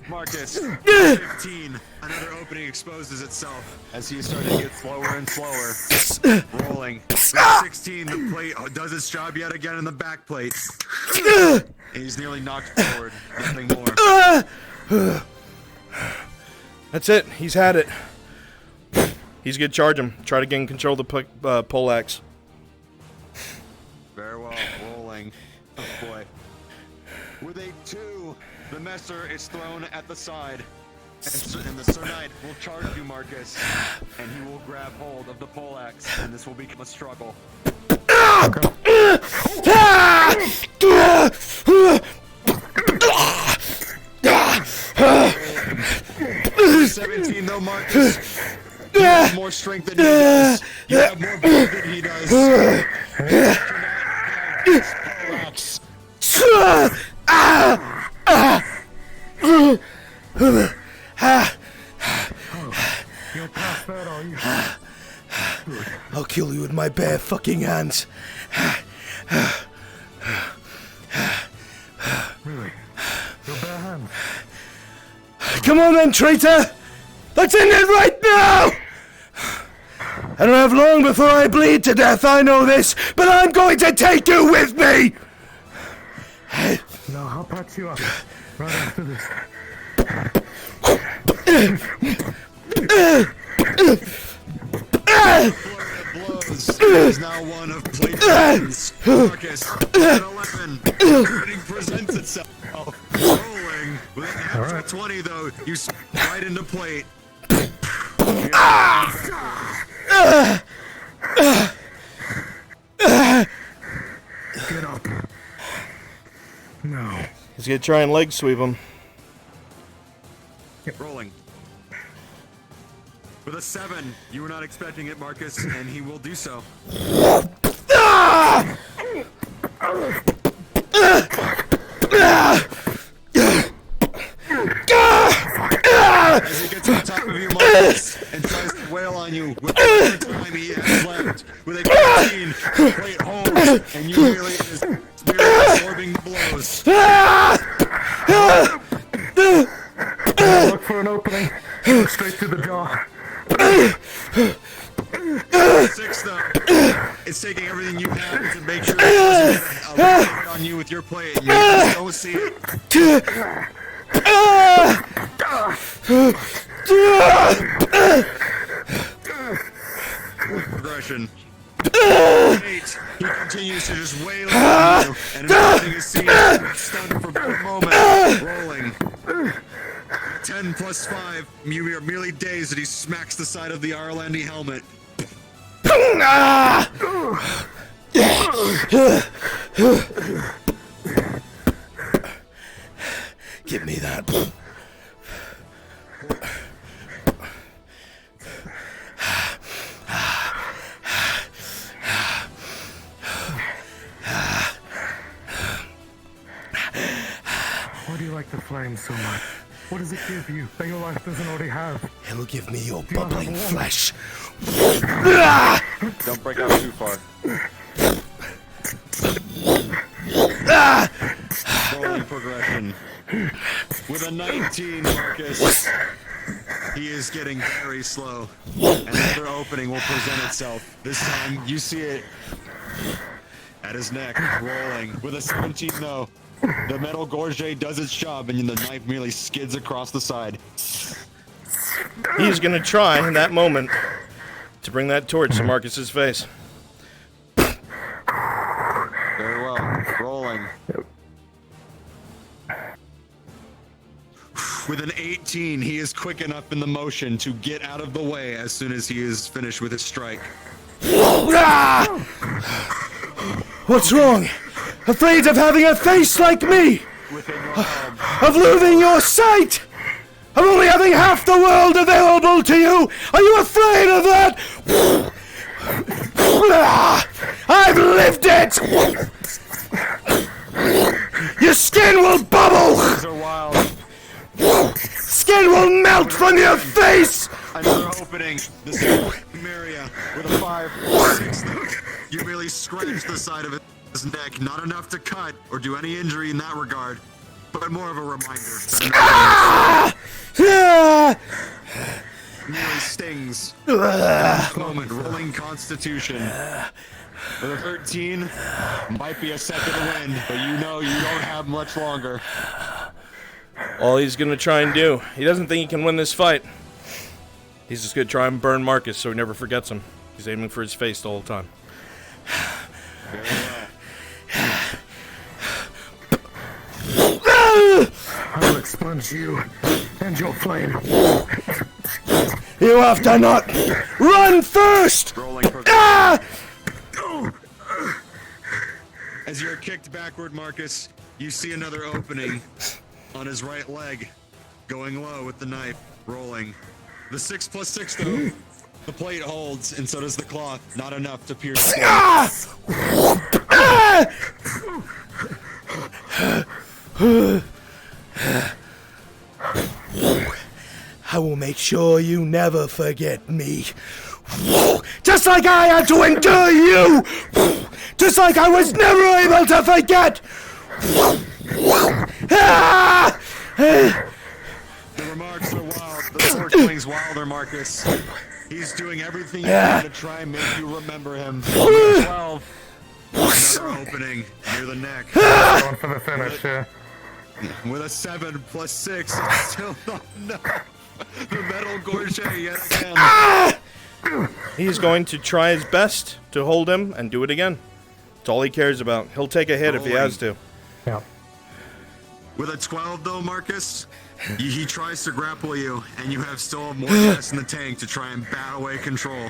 Marcus, 15, another opening exposes itself as he is starting to get slower and slower. Rolling. 16, the plate does its job yet again in the back plate. And he's nearly knocked forward. Nothing more. That's it. He's had it. He's gonna charge him. Try to gain control of the poleaxe. Very well. Rolling. Oh boy. With a 2, the messer is thrown at the side. And the Sir Knight will charge you, Marcus. And he will grab hold of the poleaxe. And this will become a struggle. 17 though, Marcus. You have more strength than he does. You have more blood than he does. You're past that, are you? I'll kill you with my bare fucking hands. Really? Your bare hands? Come on then, traitor! Let's end it right now! I don't have long before I bleed to death, I know this, but I'm going to take you with me! No, I'll patch you up right after this. Is now one of plate buttons. Marcus, at 11, opening presents itself. Rolling with an natural 20 though, you right into plate. Get up. No. He's gonna try and leg sweep him. Rolling. With a 7, you were not expecting it, Marcus, and he will do so. As he gets on top of you, Marcus, and tries to wail on you with the time he has left. With a 15, plate holds, and you really is absorbing the blows. Look for an opening. Go straight to the jaw. 6 though, it's taking everything you have to make sure it doesn't get on you with your plate, and you just don't see it. Progression. 8, he continues to just wail on you, and everything is seen stunned for a moment. Rolling. 10 plus 5, you are merely dazed as he smacks the side of the Arlandi helmet. Give me that. Why do you like the flame so much? What does it give you that your life doesn't already have? It'll give me your bubbling flesh. Don't break out too far. progression. With a 19, Marcus, he is getting very slow. Another opening will present itself. This time, you see it at his neck, rolling. With a 17, though, the metal gorget does its job, and the knife merely skids across the side. He's gonna try in that moment to bring that torch to Marcus's face. Very well. Rolling. With an 18, he is quick enough in the motion to get out of the way as soon as he is finished with his strike. What's wrong? Afraid of having a face like me? Of losing your sight? Of only having half the world available to you? Are you afraid of that? I've lived it! Your skin will bubble! Skin will melt from your face! Another opening. This is Maria with a 5, 6. You merely scratch the side of his neck. Not enough to cut or do any injury in that regard, but more of a reminder. Nearly stings. At that moment, rolling Constitution. With a 13, might be a second win, but you know you don't have much longer. All he's gonna try and do, he doesn't think he can win this fight. He's just gonna try and burn Marcus so he never forgets him. He's aiming for his face the whole time. I'll expunge you and your flame. You have to not run first! As you're kicked backward, Marcus, you see another opening on his right leg, going low with the knife, rolling. The 6 + 6, though, the plate holds, and so does the cloth. Not enough to pierce skin. I will make sure you never forget me. Just like I had to endure you! Just like I was never able to forget! The remarks are wild. The forkling's wilder, Marcus. He's doing everything he can to try and make you remember him. 12. Another opening near the neck. Going for the finish, yeah. With a 7 + 6, still not enough. The metal gorget yet again. He's going to try his best to hold him and do it again. That's all he cares about. He'll take a hit if he has to. Yeah. With a 12, though, Marcus, he tries to grapple you, and you have still more gas in the tank to try and bat away control.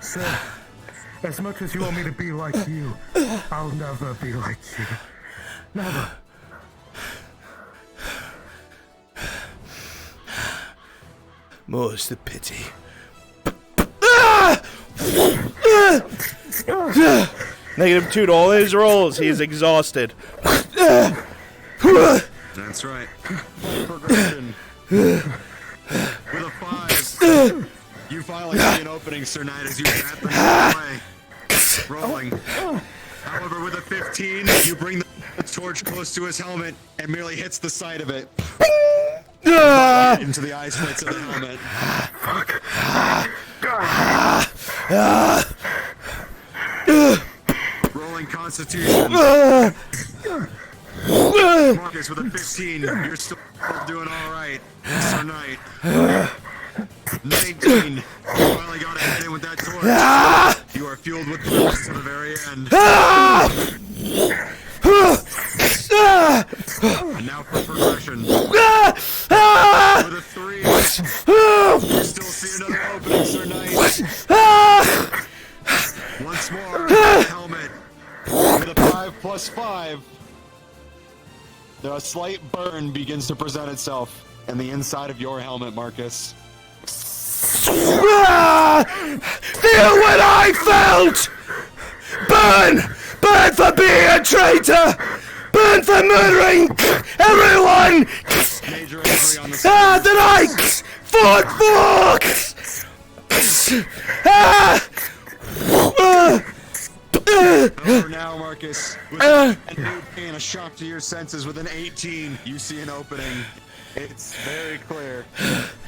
Sir, as much as you want me to be like you, I'll never be like you. Never. More's the pity. -2 to all his rolls. He's exhausted. That's right. Progression. With a 5, you finally see an opening, Sir Knight, as you bat the knife away. Rolling. However, with a 15, you bring the torch close to his helmet and merely hits the side of it. Into the eye slits of the helmet. Rolling Constitution. Marcus with a 15. You're still doing all right, Sir Knight. 19. You finally got it in with that torch. You are fueled with force to the very end. And now for progression. With a 3. You still see another opening, Sir Knight. Once more, helmet. With a 5 + 5. A slight burn begins to present itself in the inside of your helmet, Marcus. Feel what I felt! Burn! Burn for being a traitor! Burn for murdering everyone! That I fought for! However, now, Marcus, with a new pain, a shock to your senses, with an 18, you see an opening. It's very clear.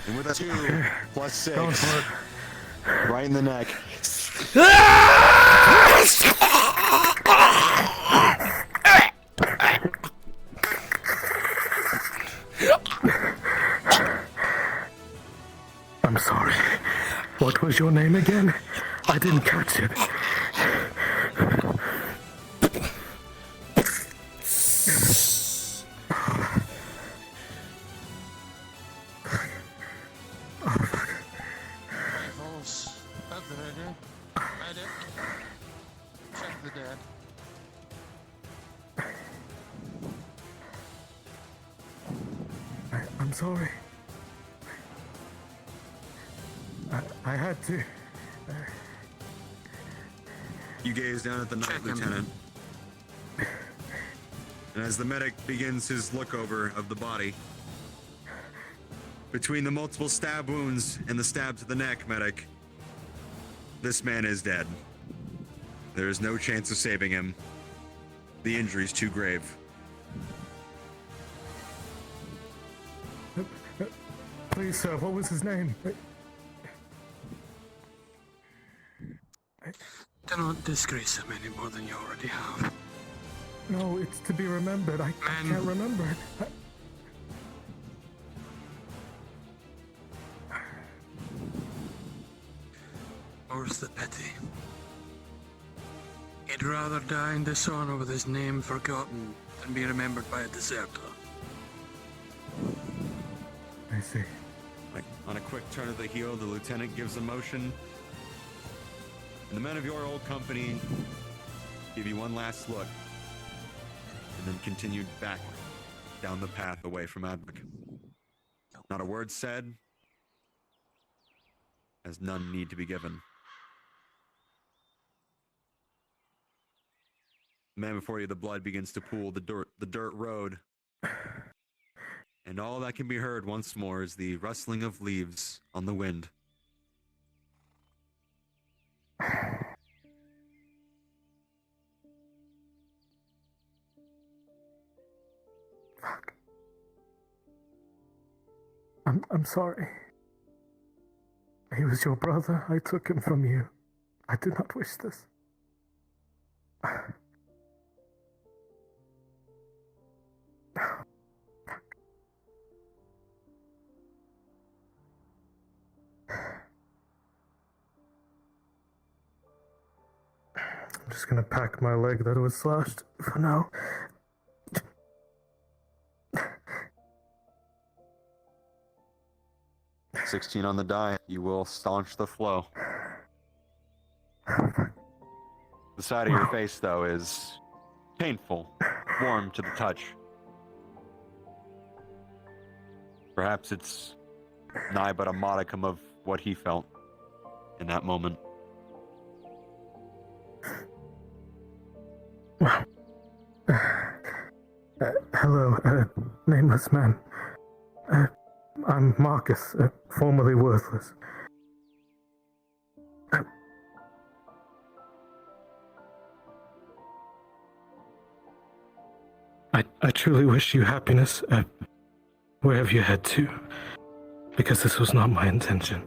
And with a 2 plus 6, right in the neck. I'm sorry. What was your name again? I didn't catch it. Check the dead. I'm sorry. I had to. You gaze down at the night lieutenant. And as the medic begins his look over of the body, between the multiple stab wounds and the stab to the neck, medic, this man is dead. There is no chance of saving him. The injury's too grave. Please, sir, what was his name? Do not disgrace him any more than you already have. No, it's to be remembered. I can't remember it. More's the pity. He'd rather die in dishonor with his name forgotten than be remembered by a deserter. I see. Like, on a quick turn of the heel, the lieutenant gives a motion. And the men of your old company give you one last look. And then continued back down the path away from Advic. Not a word said, as none need to be given. The man before you, the blood begins to pool the dirt road. And all that can be heard once more is the rustling of leaves on the wind. Fuck. I'm sorry. He was your brother. I took him from you. I did not wish this. I'm just gonna pack my leg that was slashed for now. "16 on the die. You will staunch the flow. The side of your face, though, is painful, warm to the touch. Perhaps it's nigh but a modicum of what he felt in that moment. Hello, nameless man. I'm Marcus, formerly worthless. I truly wish you happiness, wherever you head to, because this was not my intention.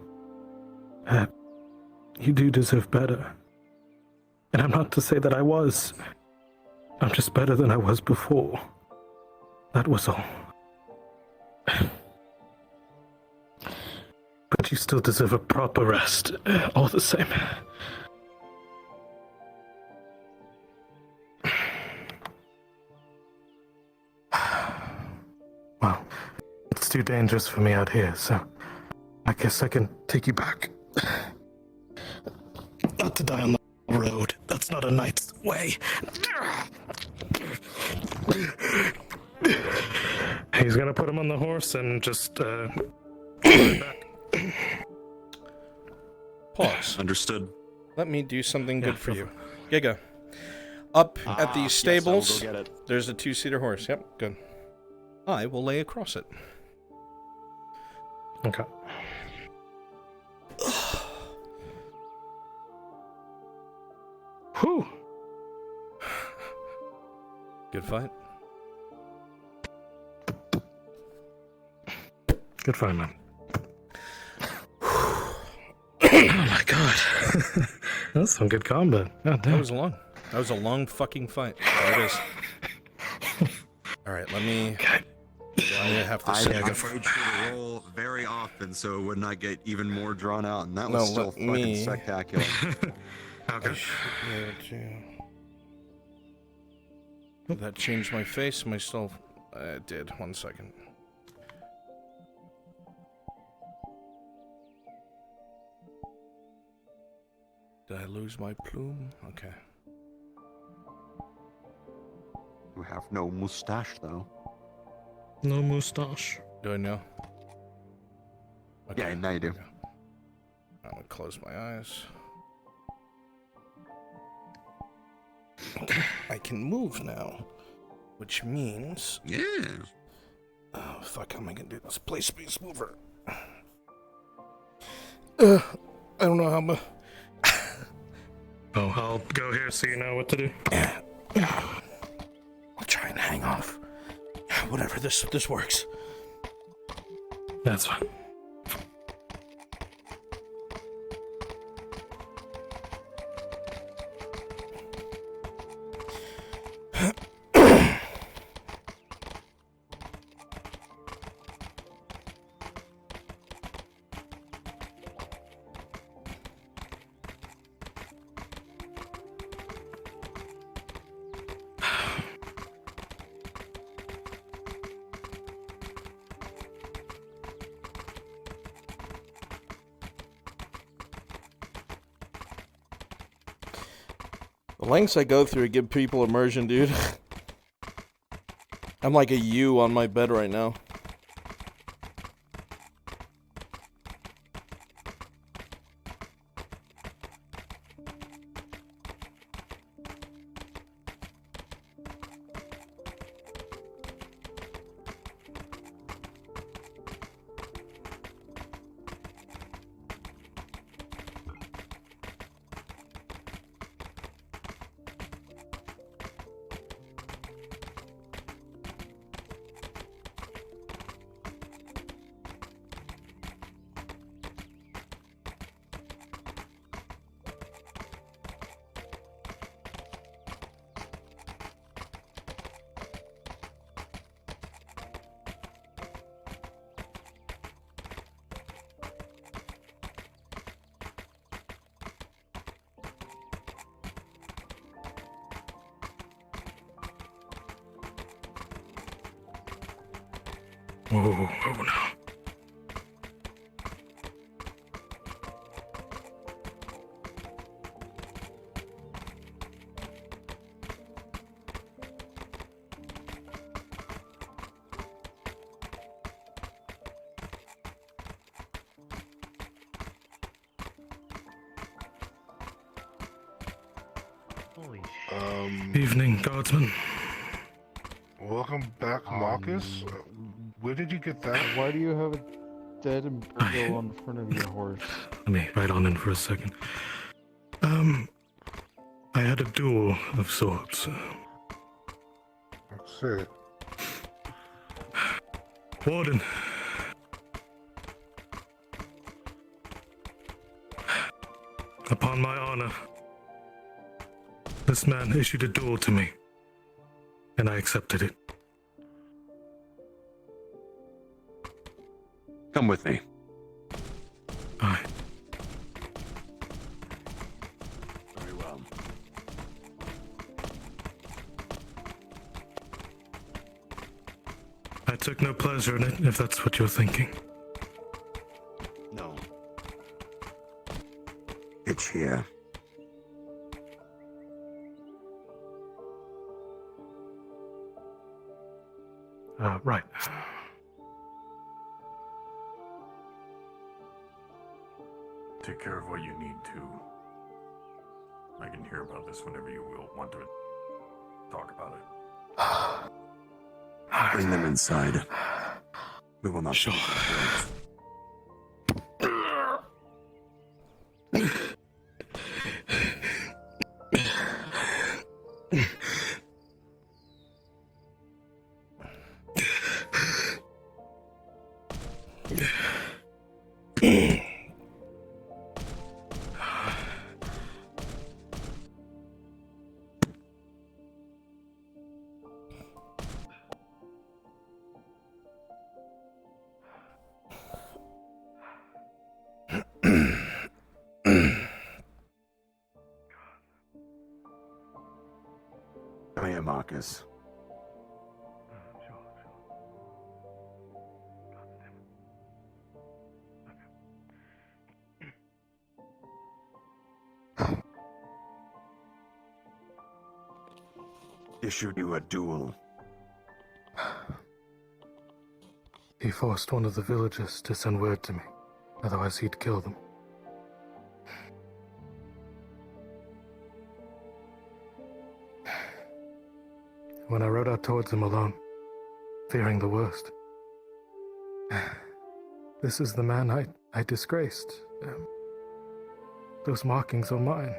You do deserve better. And I'm not to say that I was. I'm just better than I was before. That was all. But you still deserve a proper rest, all the same. Well, it's too dangerous for me out here, so I guess I can take you back. Not to die on the road. That's not a knight's way. He's gonna put him on the horse and just, back. Pause. Understood. Let me do something good for you. Giga. Up at the stables, yes, I will go get it. There's a 2-seater horse. Yep, good. I will lay across it. Okay. Whew. Good fight. Good fight, man. Oh my god. That's some good combat. God damn. That was a long fucking fight. There it is. Alright, let me... I have to I say... encouraged you to roll very often so it would not get even more drawn out, and that was still fucking spectacular. Okay. Did that change my face? Am I still... it did. 1 second. Did I lose my plume? Okay. You have no mustache, though. No mustache. Do I know? Okay. Yeah, now you do. I'm gonna close my eyes. Okay, I can move now, which means... Yeah. Oh, fuck, how am I gonna do this? Play Space Mover. I don't know how I'm... Oh, I'll go here so you know what to do. I'll try and hang off. Whatever, this works. That's fine. The lengths I go through to give people immersion, dude. I'm like a U on my bed right now. Oh no. Evening, Guardsman. Welcome back, Marcus. Where did you get that? Why do you have a dead Imperial on front of your horse? Let me write on in for a second. I had a duel of sorts. Let's see. Warden. Upon my honor, this man issued a duel to me, and I accepted it. Come with me. Aye. Very well. I took no pleasure in it, if that's what you're thinking. No. It's here. Right. Take care of what you need to. I can hear about this whenever you will want to talk about it. Bring them inside. We will not. Sure. here, Marcus. Issued you a duel. He forced one of the villagers to send word to me, otherwise he'd kill them. When I rode out towards him alone, fearing the worst. This is the man I disgraced. Those markings are mine.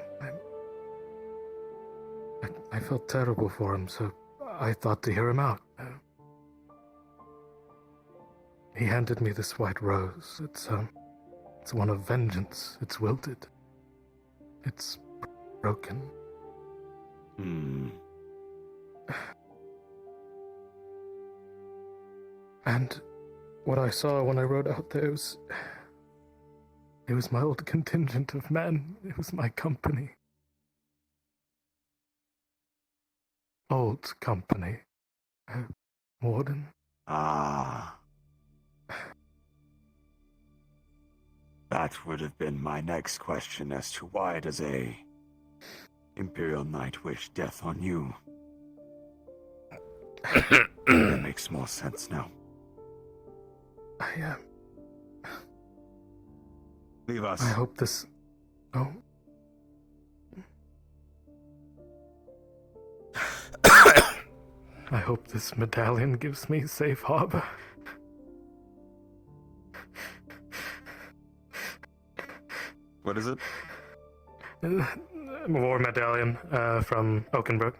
I felt terrible for him, so I thought to hear him out. He handed me this white rose. It's one of vengeance. It's wilted. It's broken. And what I saw when I rode out there was... It was my old contingent of men. It was my company. Old company. Warden. Ah. That would have been my next question as to why does a Imperial Knight wish death on you? That makes more sense now. Leave us. I hope this... Oh. I hope this medallion gives me safe harbor. What is it? War medallion from Oakenbrook.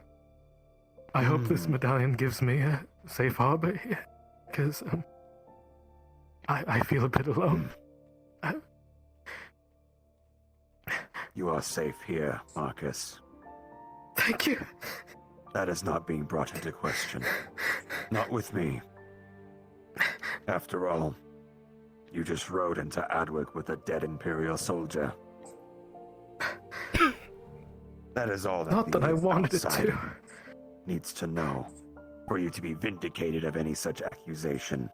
I hope this medallion gives me a safe harbor here, because I feel a bit alone. You are safe here, Marcus. Thank you. That is not being brought into question. Not with me. After all, you just rode into Adwick with a dead Imperial soldier. That is all that Not that I wanted it to. Needs to know for you to be vindicated of any such accusation.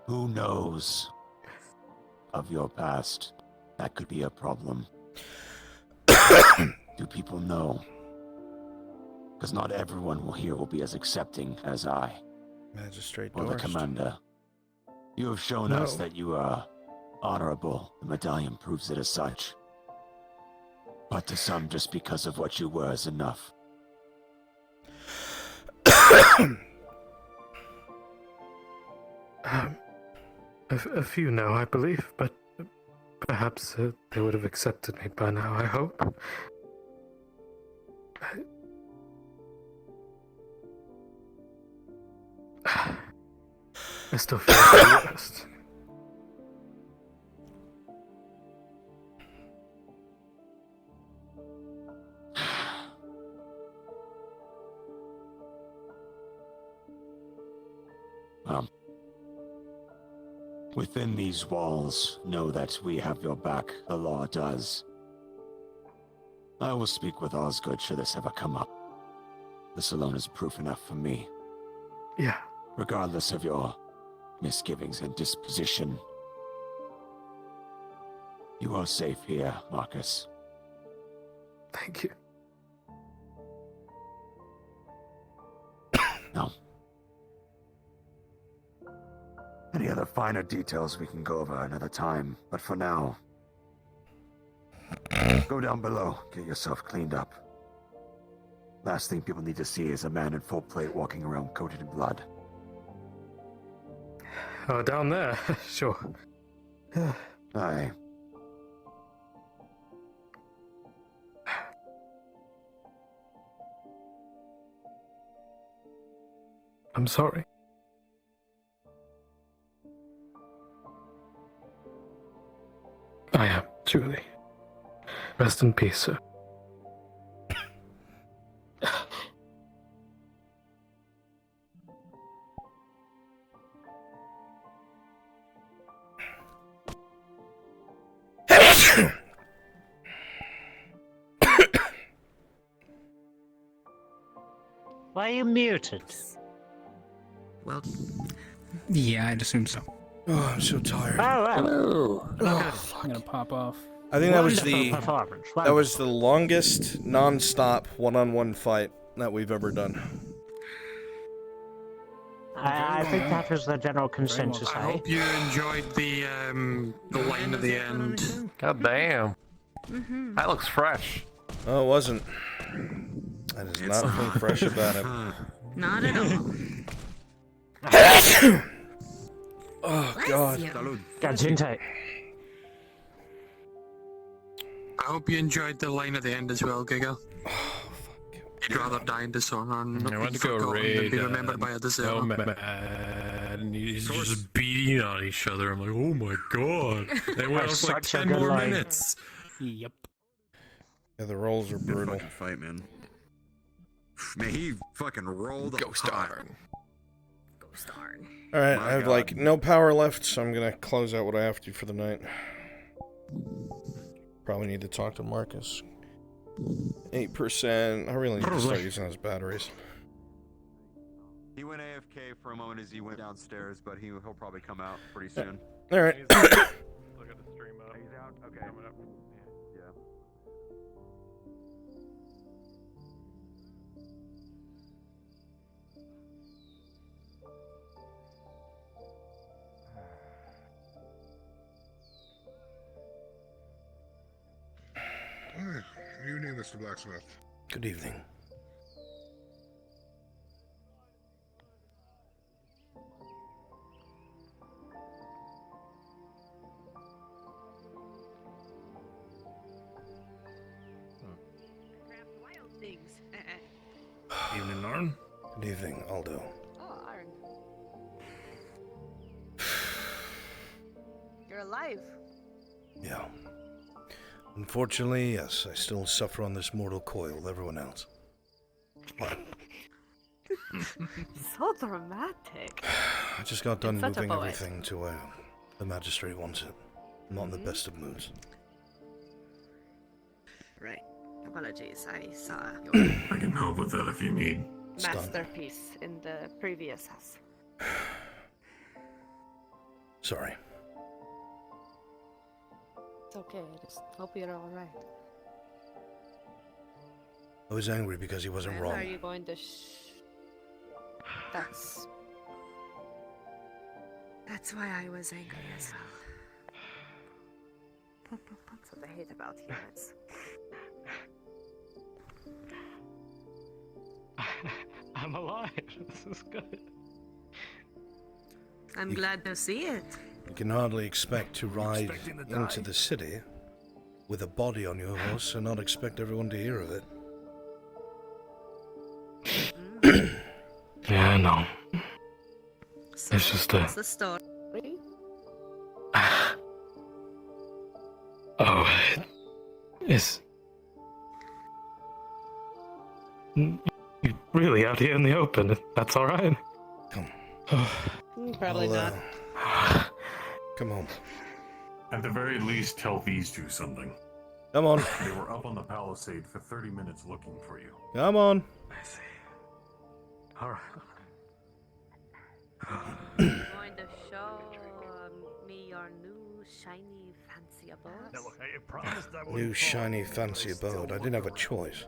Who knows of your past? That could be a problem. Do people know? Because not everyone here will be as accepting as I. Magistrate or the Dorst. commander. You have shown us that you are honorable. The medallion proves it as such. But to some, just because of what you were is enough. A few know, I believe, but perhaps they would have accepted me by now, I hope. I still feel the worst. Within these walls, know that we have your back. The law does. I will speak with Osgood should this ever come up. This alone is proof enough for me. Yeah. Regardless of your misgivings and disposition, you are safe here, Marcus. Thank you. Now, any other finer details we can go over another time, but for now, go down below, get yourself cleaned up. Last thing people need to see is a man in full plate walking around coated in blood. Oh, down there? Sure. Aye. I'm sorry. I am, truly. Rest in peace, sir. Why are you muted? Well, Yeah, I'd assume so. Oh, I'm so tired. Hello. I'm gonna pop off. I think that was Wonderful performance. that was the longest non-stop one-on-one fight that we've ever done. I think that was the general consensus. I hope you enjoyed the line at the end. God damn. That looks fresh. Oh, it wasn't. That is nothing fresh about it. Not at all. Oh God. Gadzinte. I hope you enjoyed the line at the end as well, Giga. You'd rather die in dishonor and I went be to go forgotten than raid. be remembered by a deserter. And he's just beating on each other. I'm like, oh my god. They went on for like Such a 10 good more line. minutes. Yep. Yeah, the rolls are Good brutal. fucking fight, man. Man, he fucking rolled Ghost darn. Ghost darn. All right, My I have God. like no power left, so I'm gonna close out what I have to for the night. Probably need to talk to Marcus. 8%. I really need to start using those batteries. He went AFK for a moment as he went downstairs, but he'll probably come out pretty soon. All right. Look at the stream up. He's out. Okay. Coming up. Yeah. Good evening, Mr. Blacksmith. Good evening. Wild things. Evening, Narn. Good evening, Aldo. Oh, Arn. You're alive. Yeah. Unfortunately, yes, I still suffer on this mortal coil with everyone else. What? So dramatic. I just got done Such a moving poet. everything to where the magistrate wants it. I'm not in the best of moods. Right. Apologies. I saw your I can help with that if you need. masterpiece in the previous house. Sorry. It's okay. I just hope you're all right. I was angry because he wasn't When wrong. are you going to That's why I was angry as well. That's what I hate about humans. I'm alive. This is good. I'm glad to see it. You can hardly expect to ride expecting to into die? the city with a body on your horse and not expect everyone to hear of it. Yeah, I know. So, It's just what's the story? Oh, it's you're really out here in the open. That's all right. Come. Probably not. Come on. At the very least, tell these two something. Come on. They were up on the palisade for 30 minutes looking for you. Come on. I see. All right. Going to show me your new shiny fancy abode? I promised I wouldn't New fall, shiny but I fancy still abode. I look didn't have a like- choice.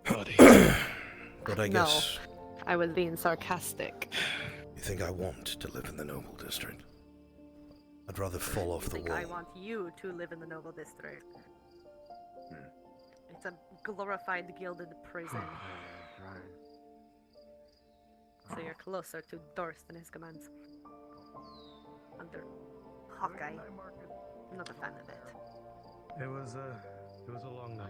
Buddy. But I No. guess I was being sarcastic. you think I want to live in the noble district. I'd rather fall off I the think wall. I want you to live in the noble district. It's a glorified gilded prison. So you're closer to Dorst and his commands. Under Hawkeye. I'm not a fan of it. It was a long night.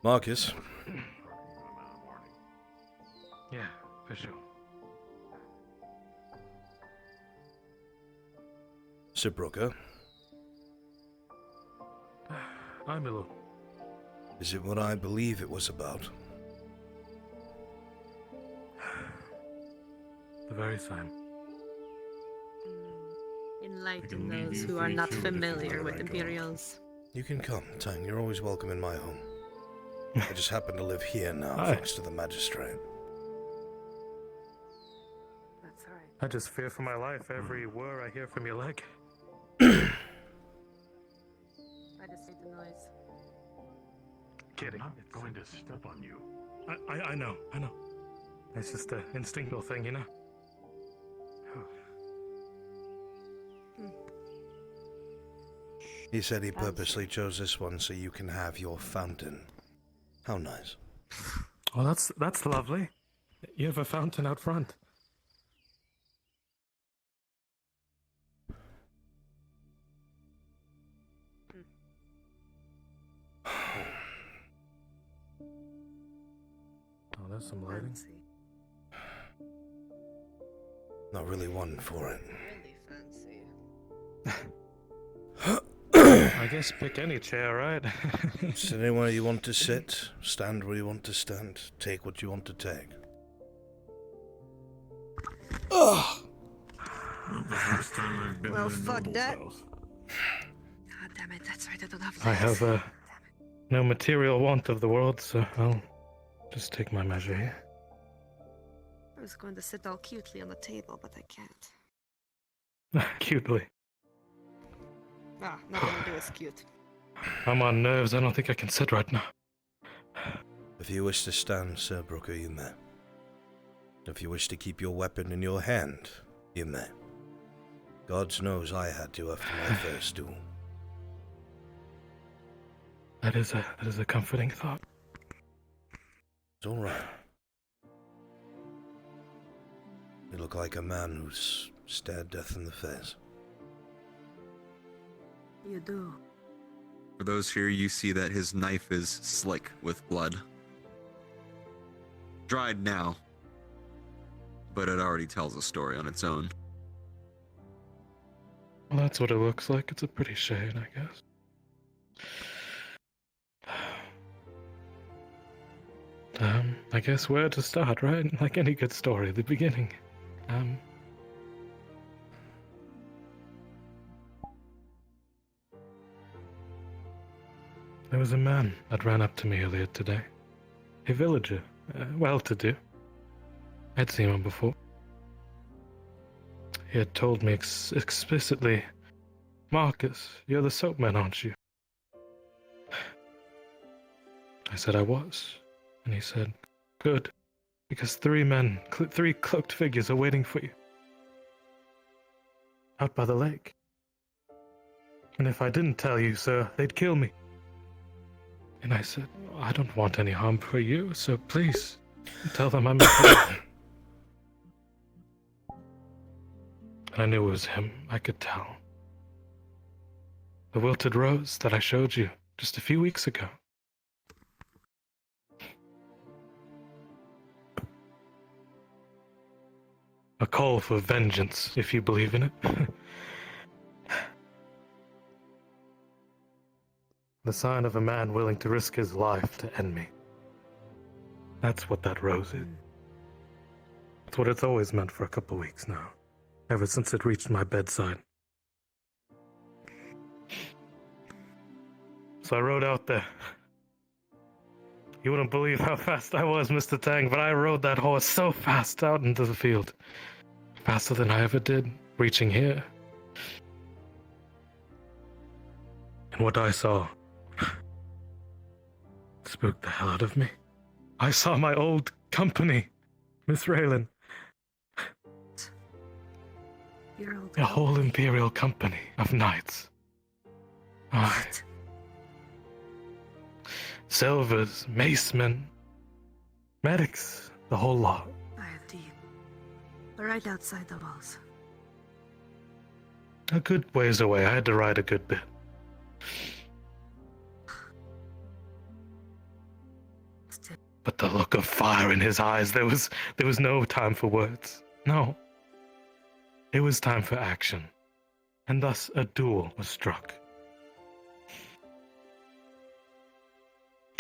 Marcus, Yeah, for sure. Sir Brooker, I'm Milo. is it what I believe it was about? The very same. Enlighten leave those you who for are you not two to familiar figure with it out. Imperials. You can come, Tang. You're always welcome in my home. I just happen to live here now, Hi. thanks to the magistrate. That's right. I just fear for my life every whir I hear from your leg. I just hate the noise. Kidding. I'm not going to step on you. I know. It's just an instinctual thing, you know? He said he purposely chose this one so you can have your fountain. How nice. Well, that's lovely. You have a fountain out front. Oh, there's some lighting. Not really one for it. Really fancy. I guess pick any chair, right? Sit anywhere you want to sit, stand where you want to stand, take what you want to take. The first time I've been Well, in a fuck noble's that. house. God damn it, that's right, I don't have I legs. have no material want of the world, so I'll just take my measure here. I was going to sit all cutely on the table, but I can't. Cutely. Ah, nothing to do is cute. I'm on nerves. I don't think I can sit right now. If you wish to stand, Sir Brooker, you may. If you wish to keep your weapon in your hand, you may. God knows I had to after my first duel. That is a comforting thought. It's all right. You look like a man who's stared death in the face. You do. For those here, you see that his knife is slick with blood. Dried now, but it already tells a story on its own. Well, that's what it looks like. It's a pretty shade, I guess. I guess where to start, right? Like any good story, the beginning. There was a man that ran up to me earlier today. A villager, well-to-do. I'd seen him before. He had told me explicitly, "Marcus, you're the soapman, aren't you?" I said I was, and he said, "Good, because three cloaked figures are waiting for you. Out by the lake. And if I didn't tell you, sir, they'd kill me." And I said, "I don't want any harm for you, so please, tell them I'm important." And I knew it was him. I could tell. The wilted rose that I showed you just a few weeks ago. A call for vengeance, if you believe in it. The sign of a man willing to risk his life to end me. That's what that rose is. It's what it's always meant for a couple weeks now. Ever since it reached my bedside. So I rode out there. You wouldn't believe how fast I was, Mr. Tang, but I rode that horse so fast out into the field. Faster than I ever did, reaching here. And what I saw spooked the hell out of me. I saw my old company, Miss Raylan. Your old A whole imperial company of knights. What? Silvers, macemen, medics, the whole lot. I have deep. Right outside the walls. A good ways away. I had to ride a good bit. But the look of fire in his eyes, there was no time for words. No. It was time for action. And thus a duel was struck.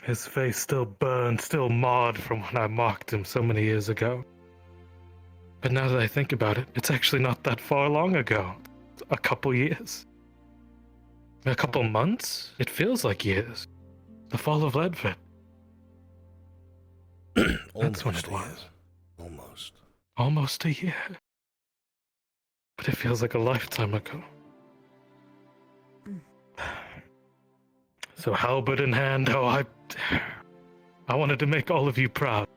His face still burned, still marred from when I mocked him so many years ago. But now that I think about it, it's actually not that far long ago. A couple years. A couple months? It feels like years. The fall of Ledford. That's when it was. Almost. Almost a year. But it feels like a lifetime ago. So halberd in hand, I wanted to make all of you proud.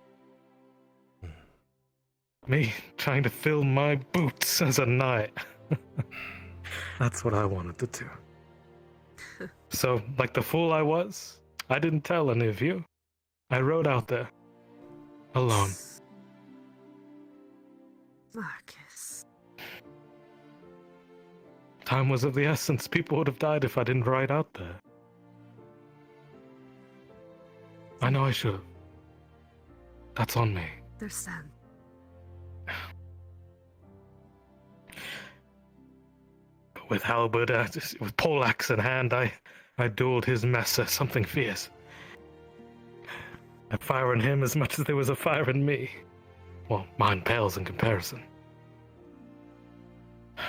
Me trying to fill my boots as a knight. That's what I wanted to do. So, like the fool I was, I didn't tell any of you. I rode out there. Alone. Marcus. Time was of the essence. People would have died if I didn't ride out there. I know I should have. That's on me. Understand. But with halberd, with poleaxe in hand, I dueled his messer, something fierce. A fire in him as much as there was a fire in me. Well, mine pales in comparison. I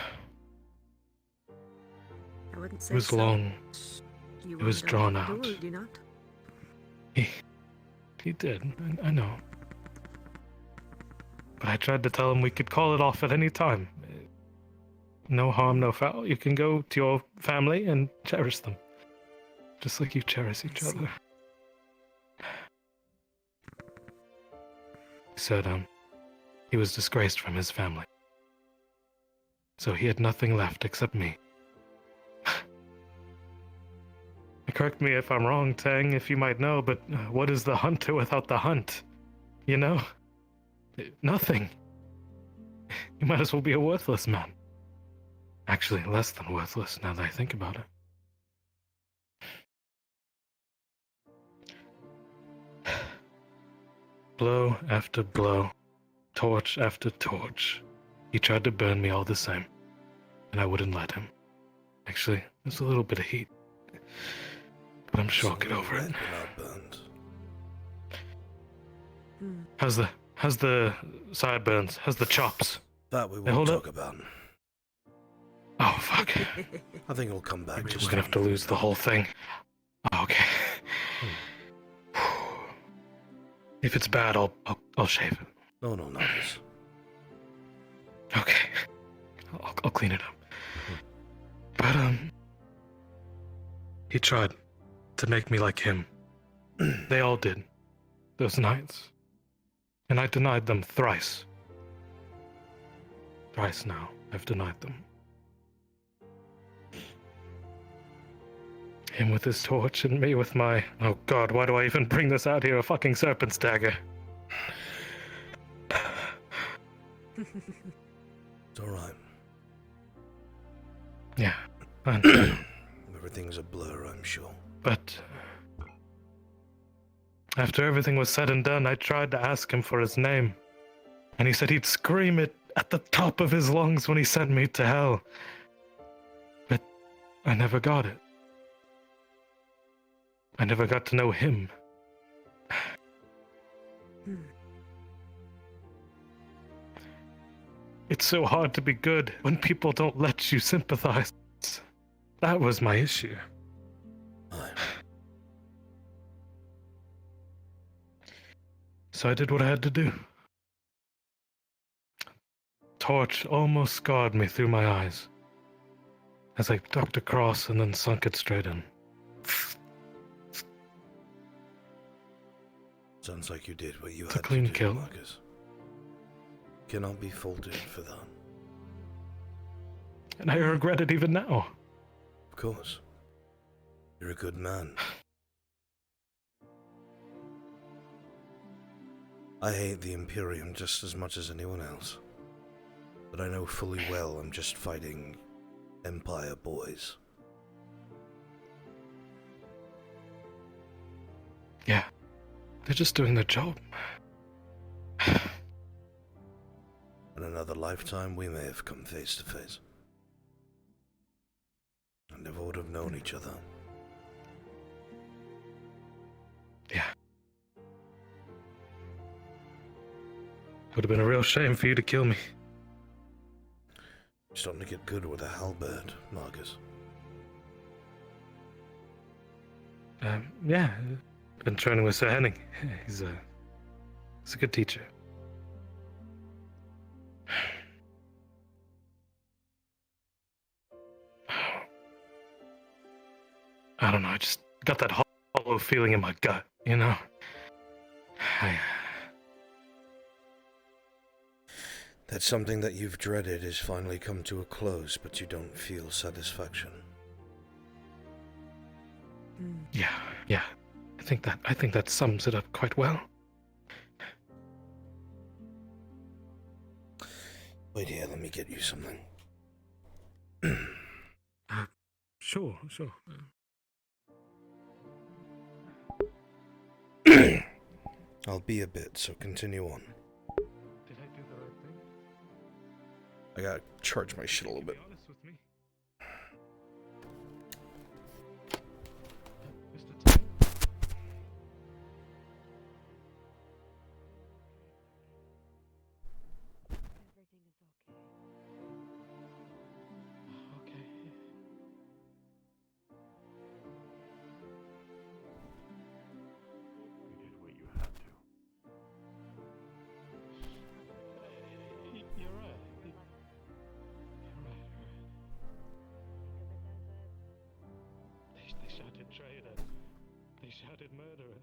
wouldn't say It was so. long. You It was wanted drawn to out. duel, do you not? He did, I know. But I tried to tell him we could call it off at any time. No harm, no foul. You can go to your family and cherish them. Just like you cherish each other. He said, he was disgraced from his family. So he had nothing left except me. Correct me if I'm wrong, Tang, if you might know, but what is the hunter without the hunt? You know? Nothing. You might as well be a worthless man. Actually, less than worthless now that I think about it. Blow after blow, torch after torch. He tried to burn me all the same, and I wouldn't let him. Actually, there's a little bit of heat. But I'm sure I'll get over it. How's the sideburns? How's the chops? That we Hey, won't hold talk up. about. Oh, fuck. I think it'll come back. We're Just gonna have to lose the whole thing. Oh, okay. If it's bad, I'll shave it. No, this. Okay. I'll clean it up. But, he tried to make me like him. They all did. Those nights. And I denied them thrice. Thrice now, I've denied them. Him with his torch and me with my... Oh god, why do I even bring this out here? A fucking serpent's dagger. It's alright. Yeah, I understand. Everything's a blur, I'm sure. But... after everything was said and done, I tried to ask him for his name. And he said he'd scream it at the top of his lungs when he sent me to hell. But I never got it. I never got to know him. It's so hard to be good when people don't let you sympathize. That was my issue. So I did what I had to do. Torch almost scarred me through my eyes as I ducked across and then sunk it straight in. Sounds like you did what you It's a had clean to do, kill. Marcus. Cannot be faulted for that. And I regret it even now. Of course. You're a good man. I hate the Imperium just as much as anyone else. But I know fully well I'm just fighting Empire boys. Yeah, they're just doing their job. In another lifetime, we may have come face to face. I never would have known each other. Yeah. It would have been a real shame for you to kill me. You're starting to get good with a halberd, Marcus. Yeah, been training with Sir Henning. He's a good teacher. I don't know, I just got that hollow feeling in my gut, you know? That something that you've dreaded has finally come to a close, but you don't feel satisfaction. Yeah. I think that sums it up quite well. Wait here, let me get you something. Sure. I'll be a bit, so continue on. Did I do the right thing? I gotta charge my shit a little bit. Be honest with me. Mr. Tang? Okay. You did what you had to. You're right. They shouted traitor. They shouted murderer.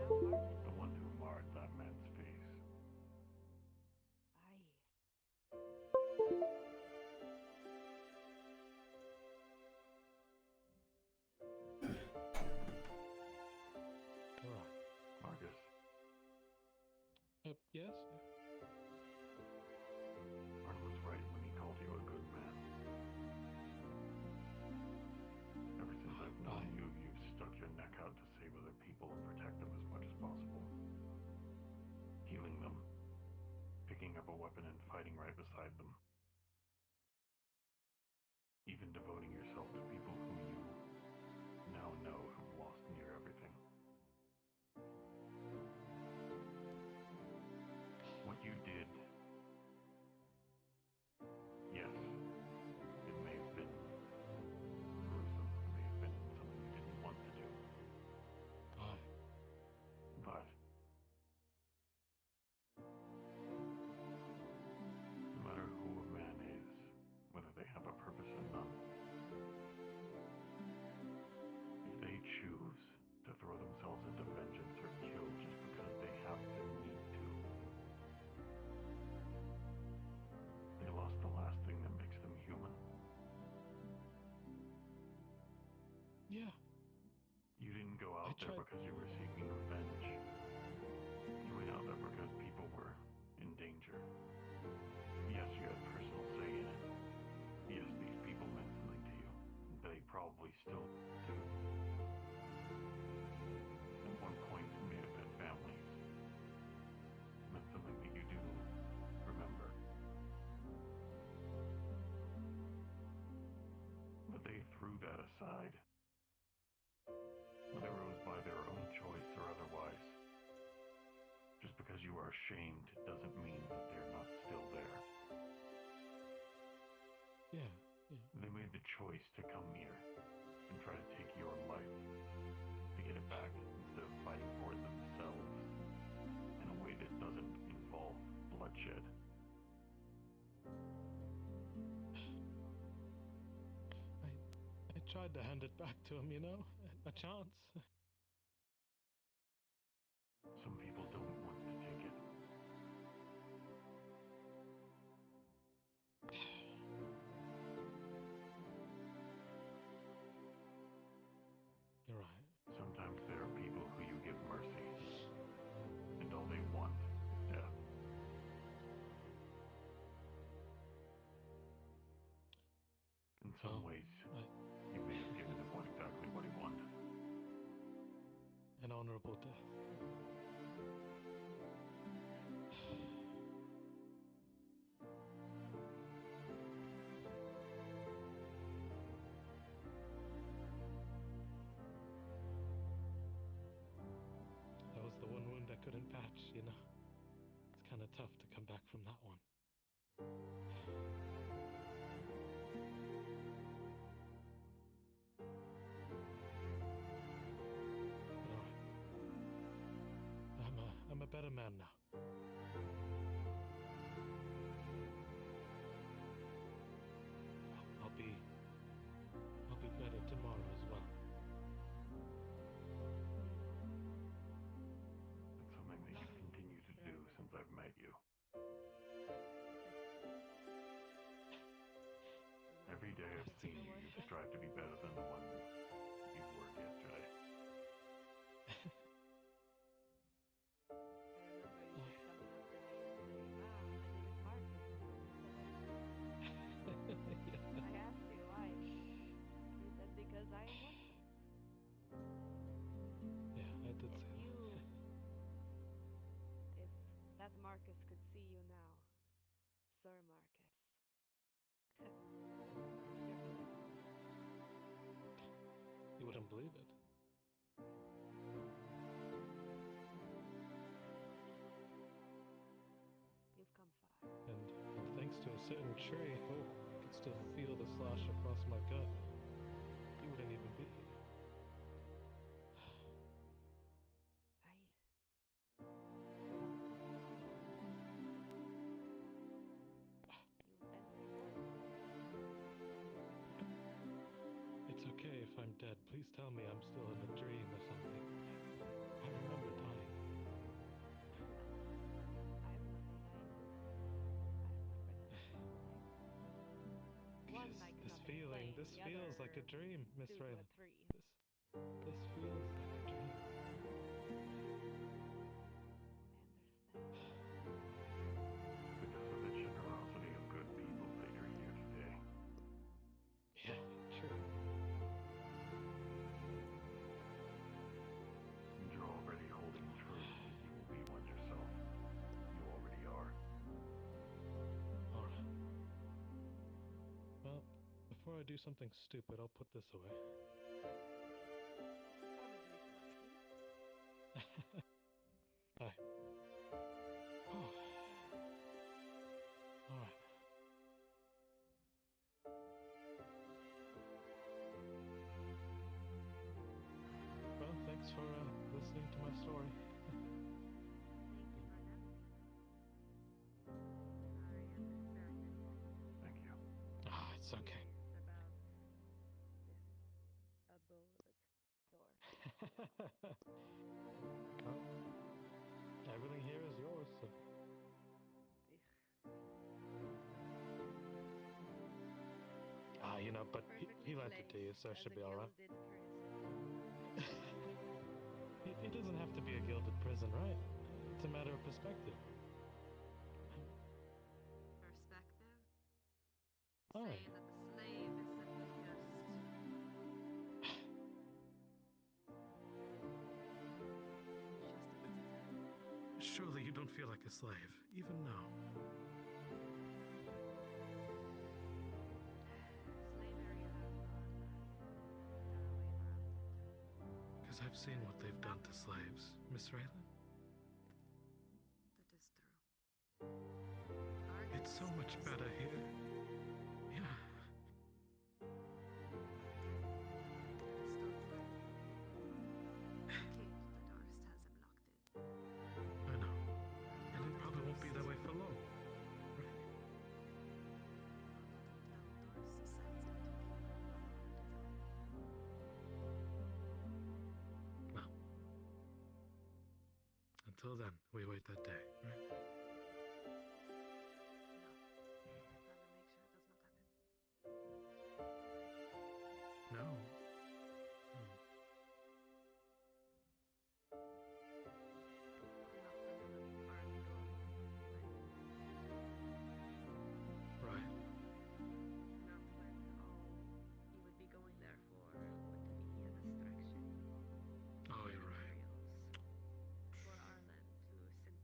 The one who marred that man's face. Marcus, Yes? Arn was right when he called you a good man. Ever since I've known you, you've stuck your neck out to save other people and protect them as much as possible. Healing them, picking up a weapon and fighting right beside them. Even devoting yourself to people who you now know have lost near everything. What you did, yes, it may have been gruesome, it may have been something you didn't want to do. But no matter who a man is, whether they have a purpose or none, if they choose to throw themselves into vengeance or kill just because they have the need to, they lost the last thing that makes them human. Yeah. You didn't go out there because you were seeking revenge. You went out there because people were in danger. Yes, you had personal say in it. Yes, these people meant something to you. They probably still do. At one point, you may have had families. Meant something that you do remember. But they threw that aside. Whether it was by their own choice or otherwise. Just because you are ashamed doesn't mean that they're not still there. Yeah. They made the choice to come near and try to take your life, to get it back instead of fighting for it themselves in a way that doesn't involve bloodshed. I tried to hand it back to him, you know? A chance. Some people don't want to take it. You're right. Sometimes there are people who you give mercy, and all they want is death. In some ways, you may have given him exactly what he wanted. An honorable death. a better man now. I'll be better tomorrow as well. It's something that you continue to do since I've met you. Every day I've seen you, you strive to be better than the one you were yesterday. I asked you why. You said because I am one. Yeah, I did If say you, if that Marcus could see you now, Sir Marcus. You wouldn't believe it. You've come far. And thanks to a certain tree, I could still feel the slash across my gut. You wouldn't even be here. It's okay if I'm dead. Please tell me I'm still in a dream or something. I remember dying. Because this feeling, this feels like a dream, Miss Raylan. This feels like a dream. Because of the generosity of good people that you're here today. Yeah, true. And you're already holding true that you will be one yourself. You already are. Alright. Well, before I do something stupid, I'll put this away. Hi. Alright. Well, thanks for listening to my story. Thank you. Ah, it's okay. About this abode door. Well, everything here is yours, so... Ah, you know, but he lent it to you, so it should be alright. It doesn't have to be a gilded prison, right? It's a matter of perspective. Perspective? Aye. Saying that the slave is simply just... Surely you don't feel like a slave, even now. Slavery has gone thoroughly around it. Because I've seen what they've done to slaves, Miss Raylan. That is true. It's so much better here. Yeah. Kate the Durst has him locked in. I know. And it probably won't be that way for long. Until Durst sends him to Well. Until then, we wait that day, right? Rather make sure it does not happen. No. Right. Not when all you would be going there for would be a distraction. Oh, you're right. Materials for Arlen to simply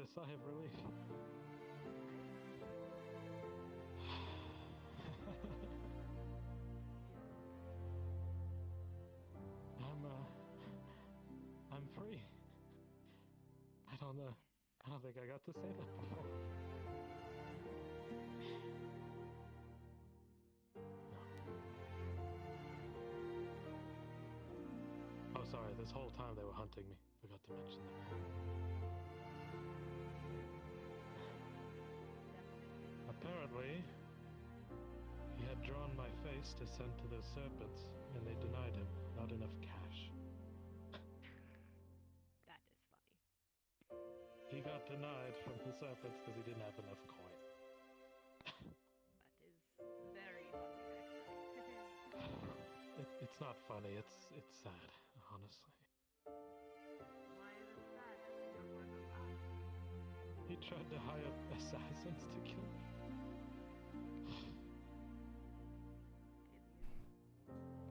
a sigh of relief. I'm free. I don't know. I don't think I got to say that before. Oh, sorry, this whole time they were hunting me. Forgot to mention that. Apparently, he had drawn my face to send to those serpents, and they denied him. Not enough cash. That is funny. He got denied from the serpents because he didn't have enough coin. That is very funny, actually. It's not funny, it's sad, honestly. Why is it sad? You're more than that. He tried to hire assassins to kill me.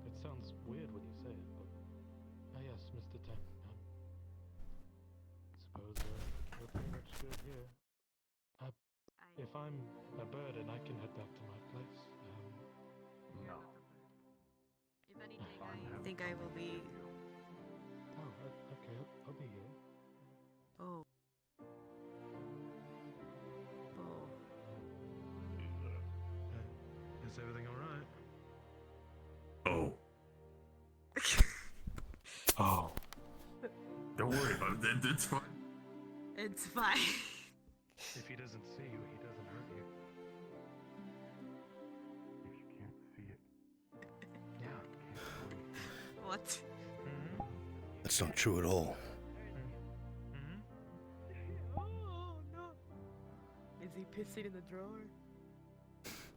It sounds weird when you say it, but... Ah yes, Mr. Tank. Suppose we're pretty much good here. If I'm a burden, I can head back to my place. No. If anything, I think I will be... Oh, okay, I'll be here. Oh. Oh. Is everything alright? Oh. Oh. Don't worry about it. It's fine. It's fine. If he doesn't see you, he doesn't hurt you. If you can't see it. Yeah. What? That's not true at all. Oh no. Is he pissing in the drawer?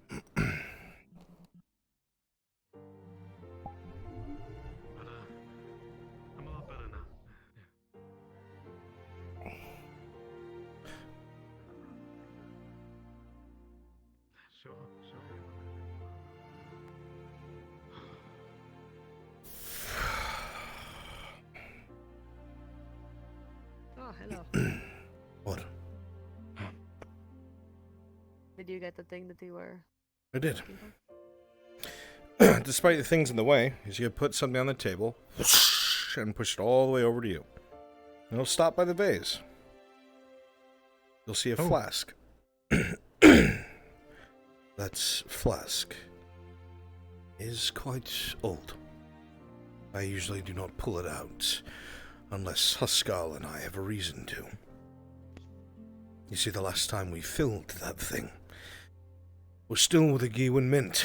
But, I'm a lot better now. Sure. Oh, hello. What? Did you get the thing that you were... I did. Despite the things in the way, is you put something on the table and push it all the way over to you. And it'll stop by the vase. You'll see a flask. That flask is quite old. I usually do not pull it out unless Huskal and I have a reason to. You see, the last time we filled that thing was still with a Gewin mint.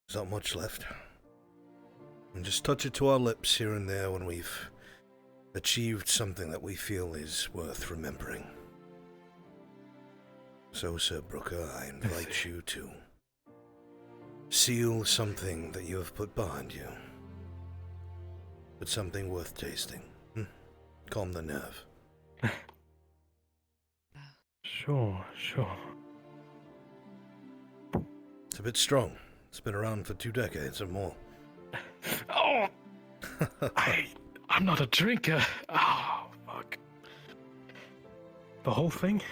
There's not much left. And just touch it to our lips here and there when we've achieved something that we feel is worth remembering. So, Sir Brooker, I invite you to seal something that you have put behind you. But something worth tasting. Calm the nerve. Sure. It's a bit strong. It's been around for 2 decades or more. Oh! I'm not a drinker. Oh, fuck. The whole thing?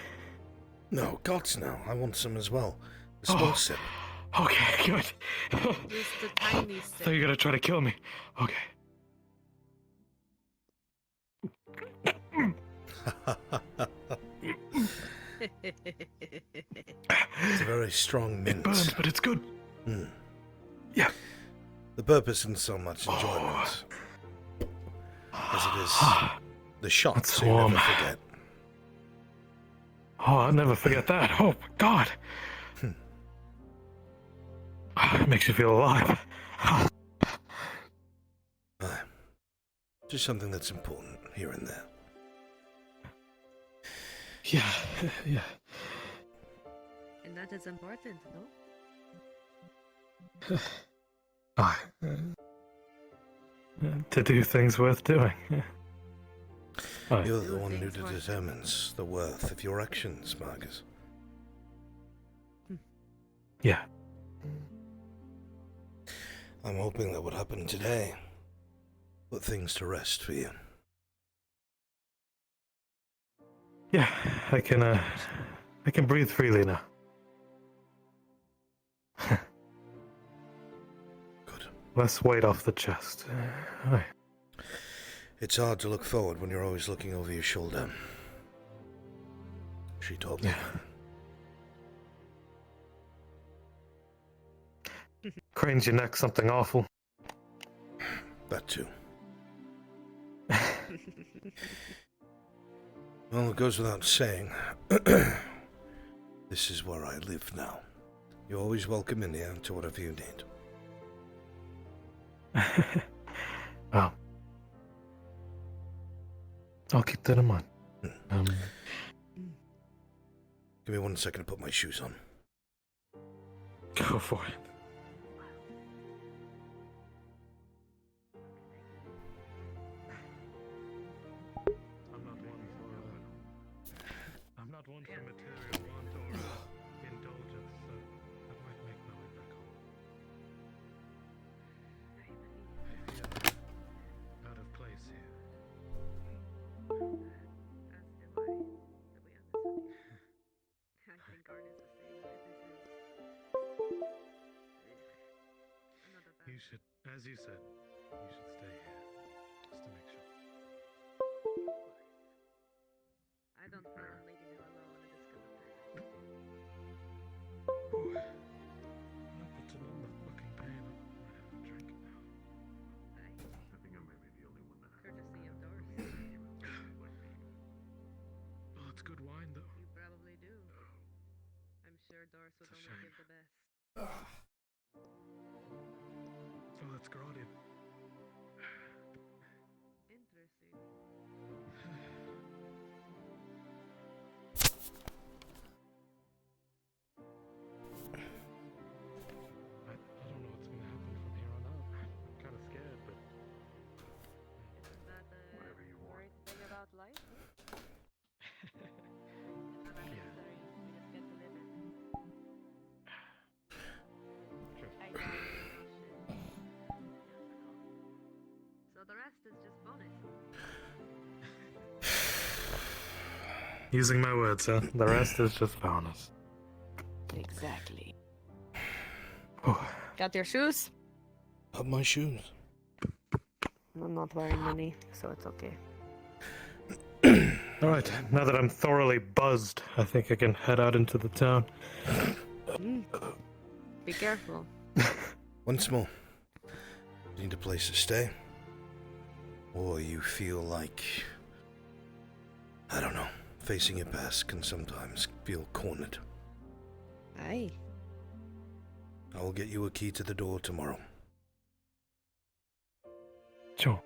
No, gods no. I want some as well. A small sip. Okay, good. Just the tiny I thought you were gonna try to kill me. Okay. It's a very strong mint. It burns, but it's good. Yeah. The purpose isn't so much enjoyment as it is the shot, That's so you warm. never forget. Oh, I'll never forget that. Oh, my God. It makes you feel alive. Just something that's important here and there. Yeah. And that is important, no? To do things worth doing. You're the one who determines the worth of your actions, Marcus. Yeah. I'm hoping that what happened today put things to rest for you. Yeah, I can breathe freely now. Good. Less weight off the chest. Aye. It's hard to look forward when you're always looking over your shoulder. She told me. Cranes your neck something awful. That too. Well, it goes without saying. This is where I live now. You're always welcome in here to whatever you need. Well, I'll keep that in mind. Give me 1 second to put my shoes on. Go for it. I'm not one for material want or indulgence, so I might make my way back home. I feel out of place here. You should, as you said, you should stay here, just to make sure. I don't plan on leaving you alone in this kind of thing. Not put to numb the fucking pain. I might have a drink now. I think I may be the only one that courtesy of Doris. Well, it's good wine, though. You probably do. I'm sure Doris would It's a only shame. give the best. Oh, that's Grodian. Interesting. I don't know what's gonna happen from here on out. I'm kind of scared, but Isn't that the great thing about life? It's not necessary. We just get to live it. I die. So the rest is just bonus. Using my words, huh? The rest is just bonus. Exactly. Oh. Got your shoes? Up my shoes. I'm not wearing any, so it's okay. Alright, now that I'm thoroughly buzzed, I think I can head out into the town. Be careful. Once more. Need a place to stay? Or you feel like, I don't know, facing your past can sometimes feel cornered. Aye. I will get you a key to the door tomorrow. Sure.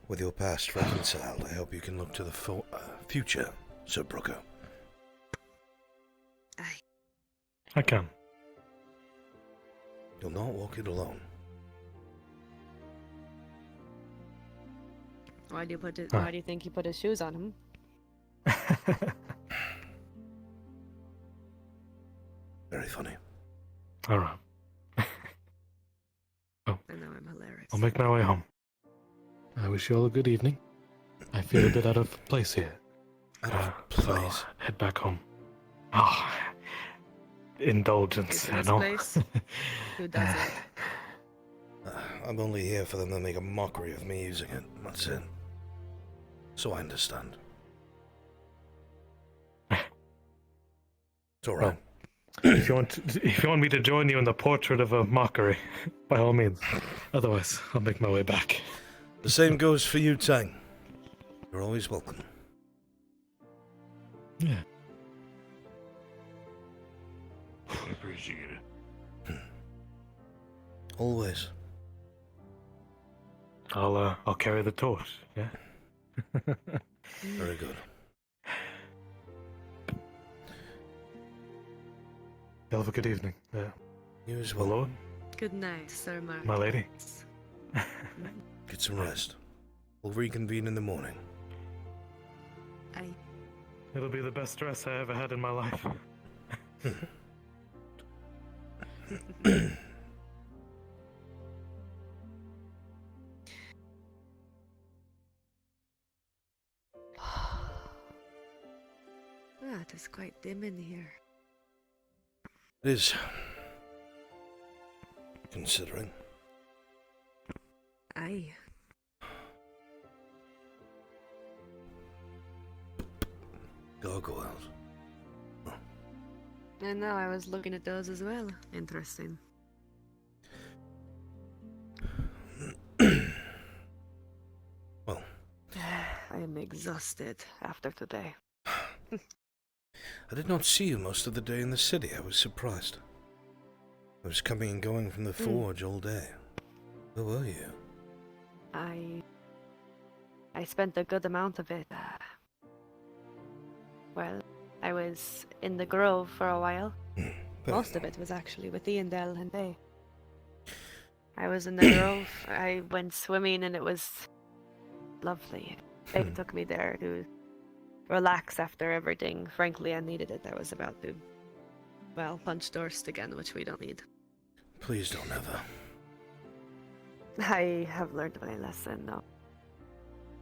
With your past reconciled, I hope you can look to the future, Sir Brooker. Aye. I can. You'll not walk it alone. Why do you think he put his shoes on him? Very funny. Alright. I know I'm hilarious. I'll make my way home. I wish you all a good evening. I feel a bit out of place here. So I'll head back home. Ah, indulgence, I This know. place? Who doesn't? I'm only here for them to make a mockery of me using it. That's it. So I understand. It's alright. If you want me to join you in the portrait of a mockery, by all means. Otherwise, I'll make my way back. The same goes for you, Tang. You're always welcome. Yeah. I appreciate it. Always. I'll carry the torch, yeah? Very good. You'll have a good evening. You as well. Hello? Good night, Sir Mark. My lady. Get some rest. We'll reconvene in the morning. Aye. It'll be the best dress I ever had in my life. It is quite dim in here. It is. Considering. Aye. Gargoyles. I know, I was looking at those as well. Interesting. Well. I am exhausted after today. I did not see you most of the day in the city. I was surprised. I was coming and going from the forge all day. Where were you? I spent a good amount of it. Well, I was in the Grove for a while. Most of it was actually with Iandel and Bay. I was in the Grove. I went swimming and it was lovely. They took me there to relax after everything. Frankly, I needed it. I was about to, well, punch Dorst again, which we don't need. Please don't ever. I have learned my lesson, though.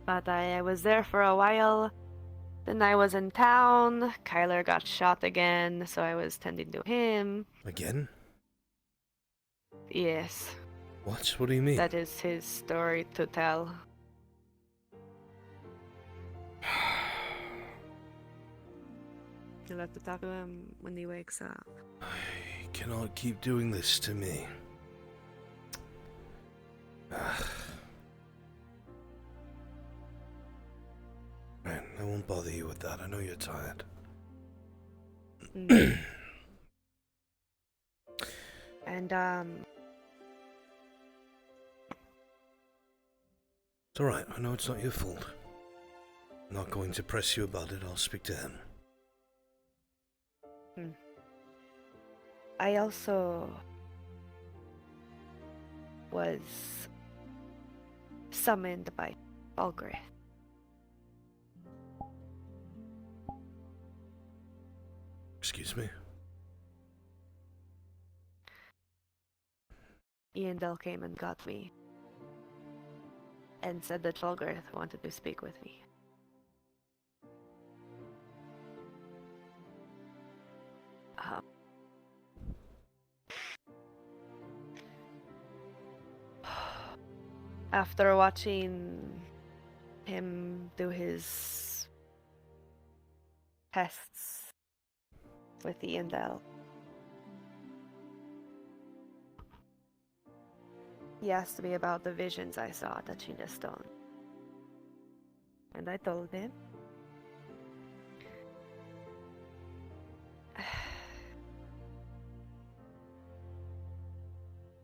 But I was there for a while. Then I was in town. Kyler got shot again, so I was tending to him. Again? Yes. What? What do you mean? That is his story to tell. You'll have to talk to him when he wakes up. I cannot keep doing this to me. Right, I won't bother you with that. I know you're tired. And, It's alright. I know it's not your fault. I'm not going to press you about it. I'll speak to him. I also was summoned by Falgrith. Excuse me? Iandel came and got me and said that Falgrith wanted to speak with me. After watching him do his tests with Iandel, he asked me about the visions I saw touching the stone. And I told him.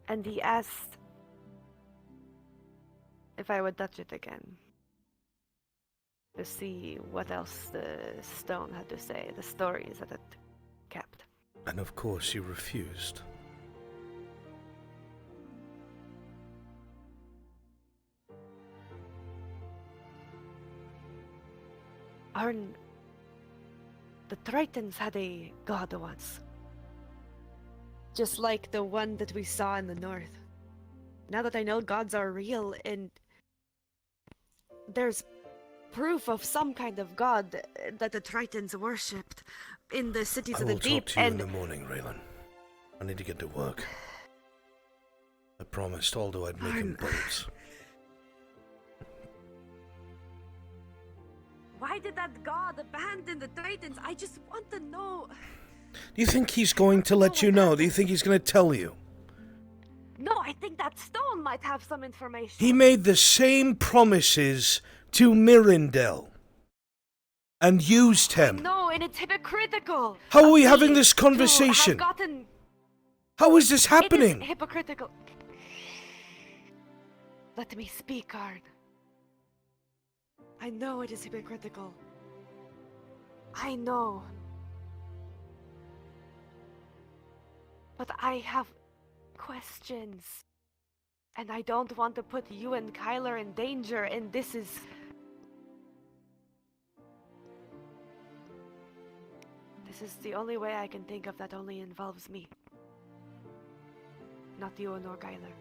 And he asked if I would touch it again. To see what else the stone had to say, the stories that it kept. And of course you refused. Arn, the Tritons had a god once. Just like the one that we saw in the north. Now that I know gods are real and there's proof of some kind of god that the Tritons worshipped in the cities of the deep. I will talk to you in the morning, Raylan. I need to get to work. I promised Aldo I'd make him bullets. Why did that god abandon the Tritons? I just want to know. Do you think he's going to let you know? Do you think he's going to tell you? No, I think that stone might have some information. He made the same promises to Mirindel and used him. No, and it's hypocritical. How are we having this conversation? How is this happening? It is hypocritical. Let me speak, Arn. I know it is hypocritical. I know. But I have questions. And I don't want to put you and Kyler in danger, and this is... This is the only way I can think of that only involves me. Not you nor Kyler.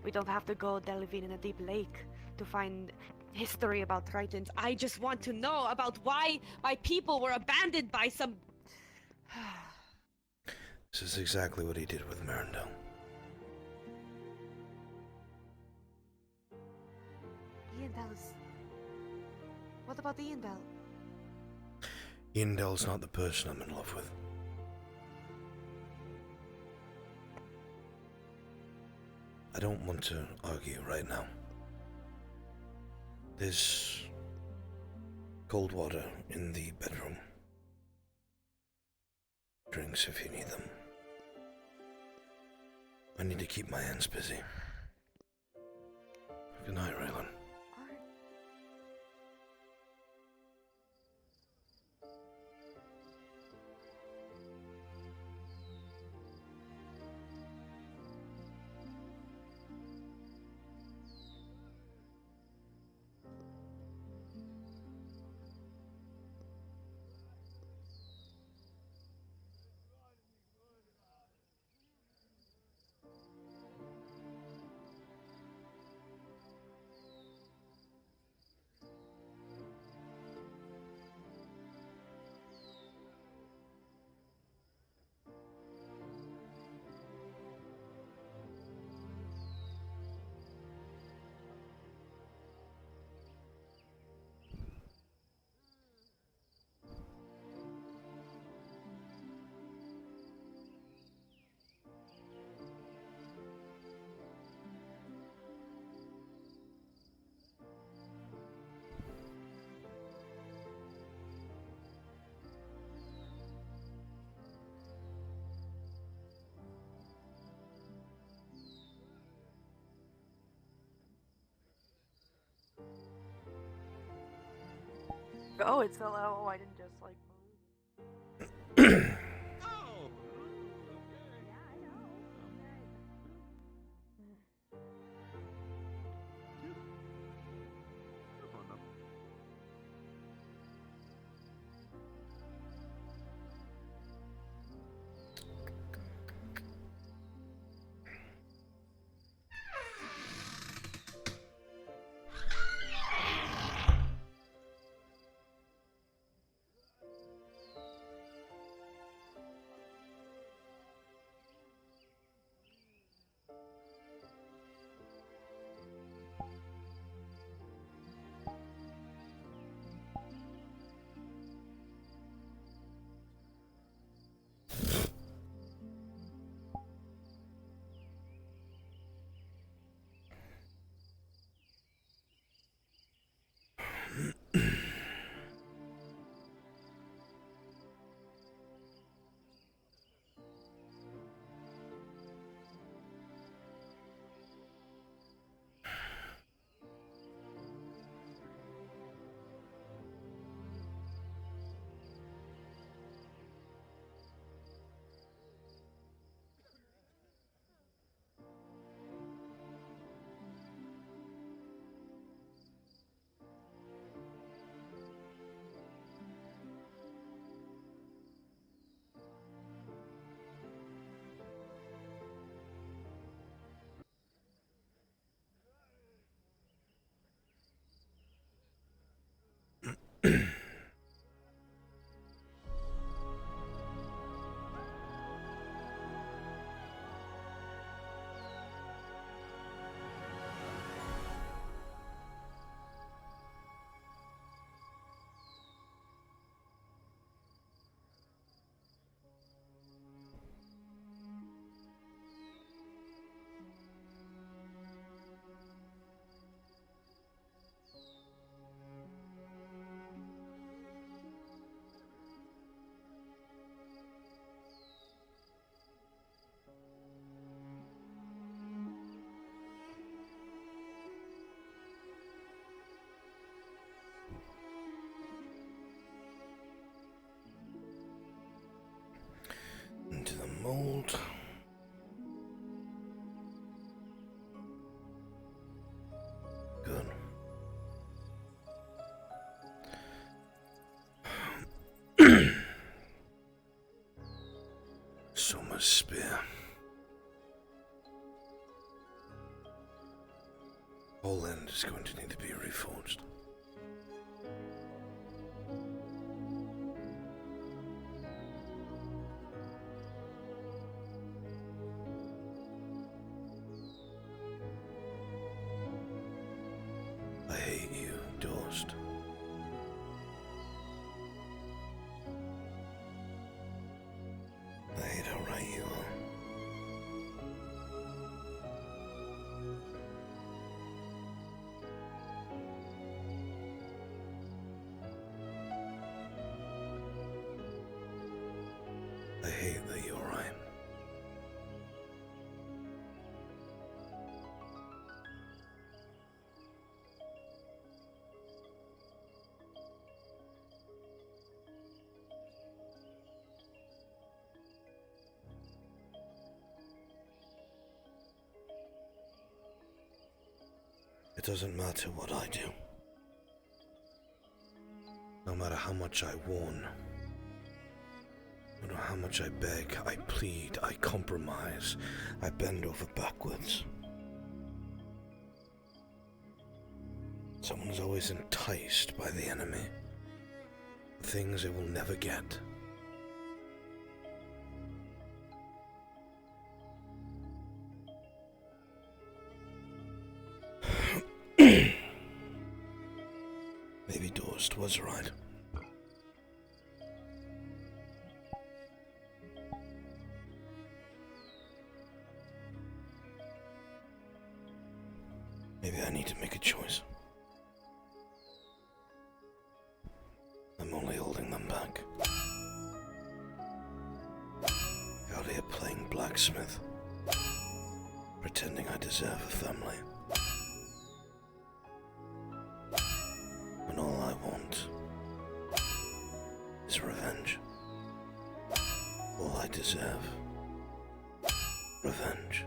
We don't have to go delving in a deep lake to find history about Tritons. I just want to know about why my people were abandoned by some... This is exactly what he did with Marindel. Iandel. What about Iandel? Iandel's not the person I'm in love with. I don't want to argue right now. There's cold water in the bedroom. Drinks if you need them. I need to keep my hands busy. Good night, Raylan. Oh, it's still out. Oh, I didn't just like move. Into the mold. Good. Soma's spear. whole land is going to need to be reforged. I hate you, Dorst. I hate how right you are. I hate that you're right. It doesn't matter what I do. No matter how much I warn, no matter how much I beg, I plead, I compromise, I bend over backwards. Someone is always enticed by the enemy. Things they will never get. Maybe Dorst was right. Maybe I need to make a choice. I'm only holding them back. Out here playing blacksmith, pretending I deserve a family. When all I want is revenge. All I deserve, revenge.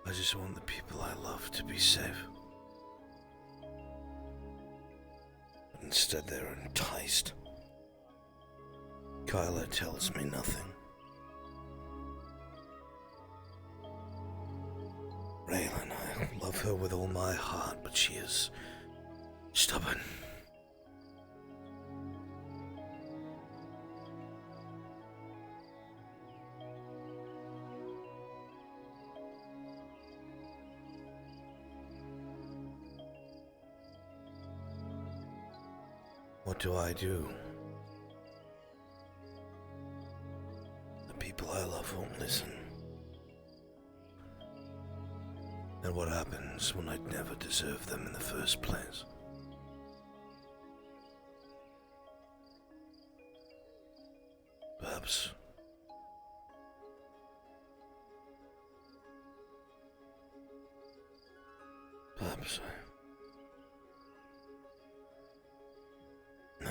I just want the people I love to be safe. But instead they're enticed. Kyla tells me nothing. Raylan, I love her with all my heart, but she is stubborn. What do I do? The people I love won't listen. And what happens when I'd never deserved them in the first place? Perhaps no.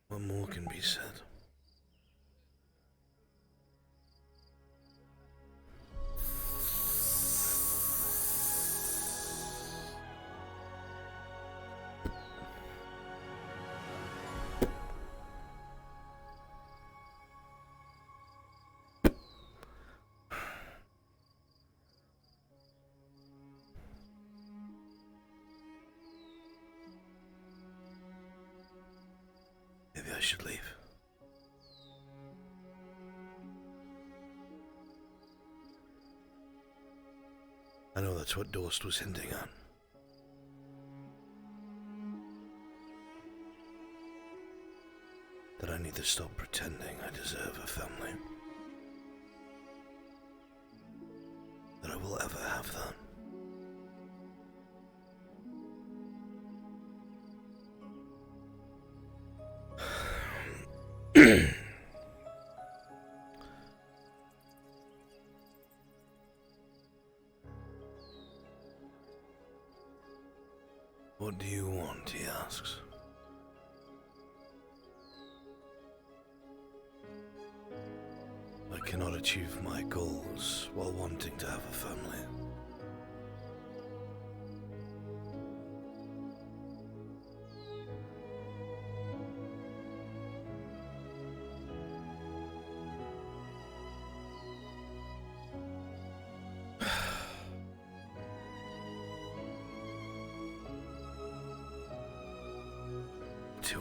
What more can be said? Maybe I should leave. I know that's what Dorst was hinting at. That I need to stop pretending I deserve a family. will ever have that. What do you want, he asks. I cannot achieve my goals while wanting to have a family.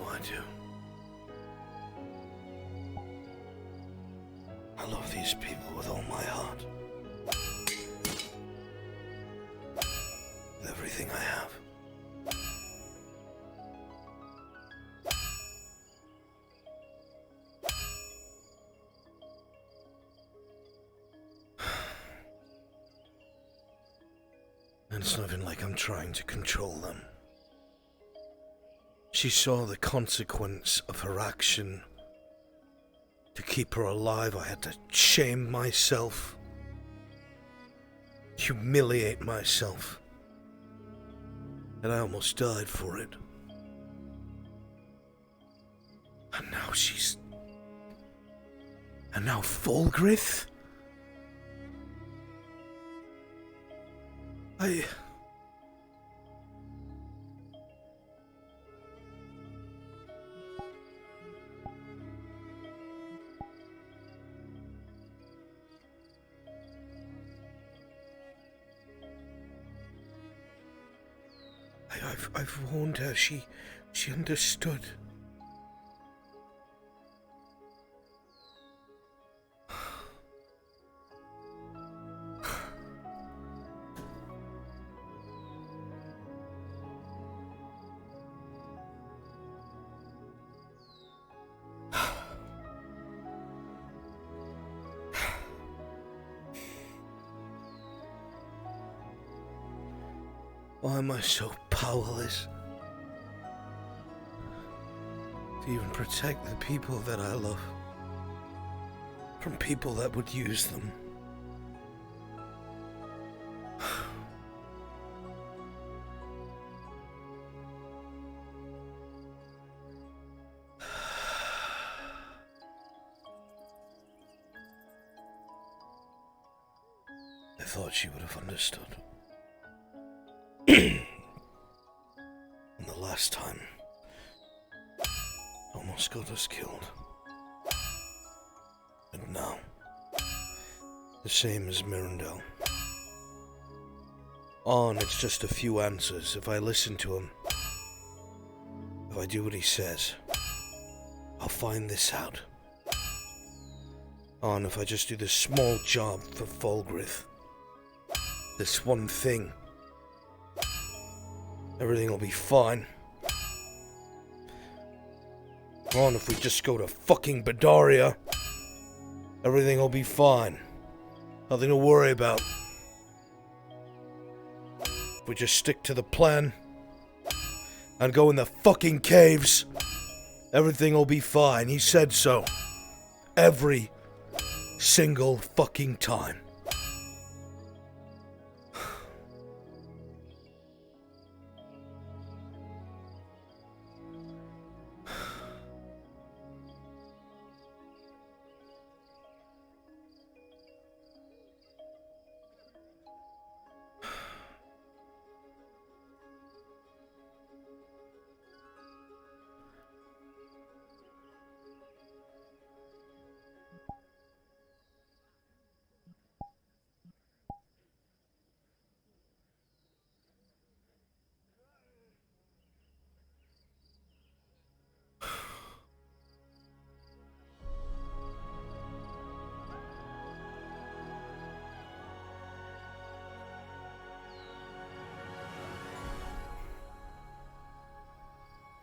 I do. I love these people with all my heart. With everything I have. And it's not even like I'm trying to control them. She saw the consequence of her action. To keep her alive, I had to shame myself, humiliate myself, and I almost died for it. And now she's... And now Fulgrith? I've warned her. She understood. Why am I so powerless to even protect the people that I love from people that would use them? I thought she would have understood. And the last time almost got us killed. And now, the same as Mirandel. On, it's just a few answers. If I listen to him, if I do what he says, I'll find this out. On, if I just do this small job for Fulgrith, this one thing, everything will be fine. On, if we just go to fucking Badaria, everything will be fine. Nothing to worry about. If we just stick to the plan and go in the fucking caves, everything will be fine. He said so. Every single fucking time.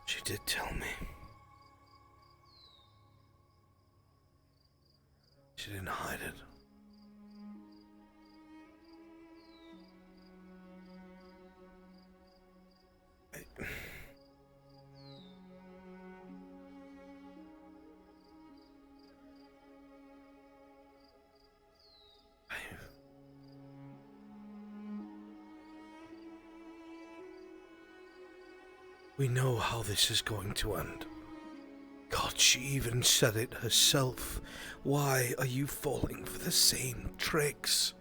She did tell me. She didn't hide it. We know how this is going to end. God, she even said it herself. Why are you falling for the same tricks?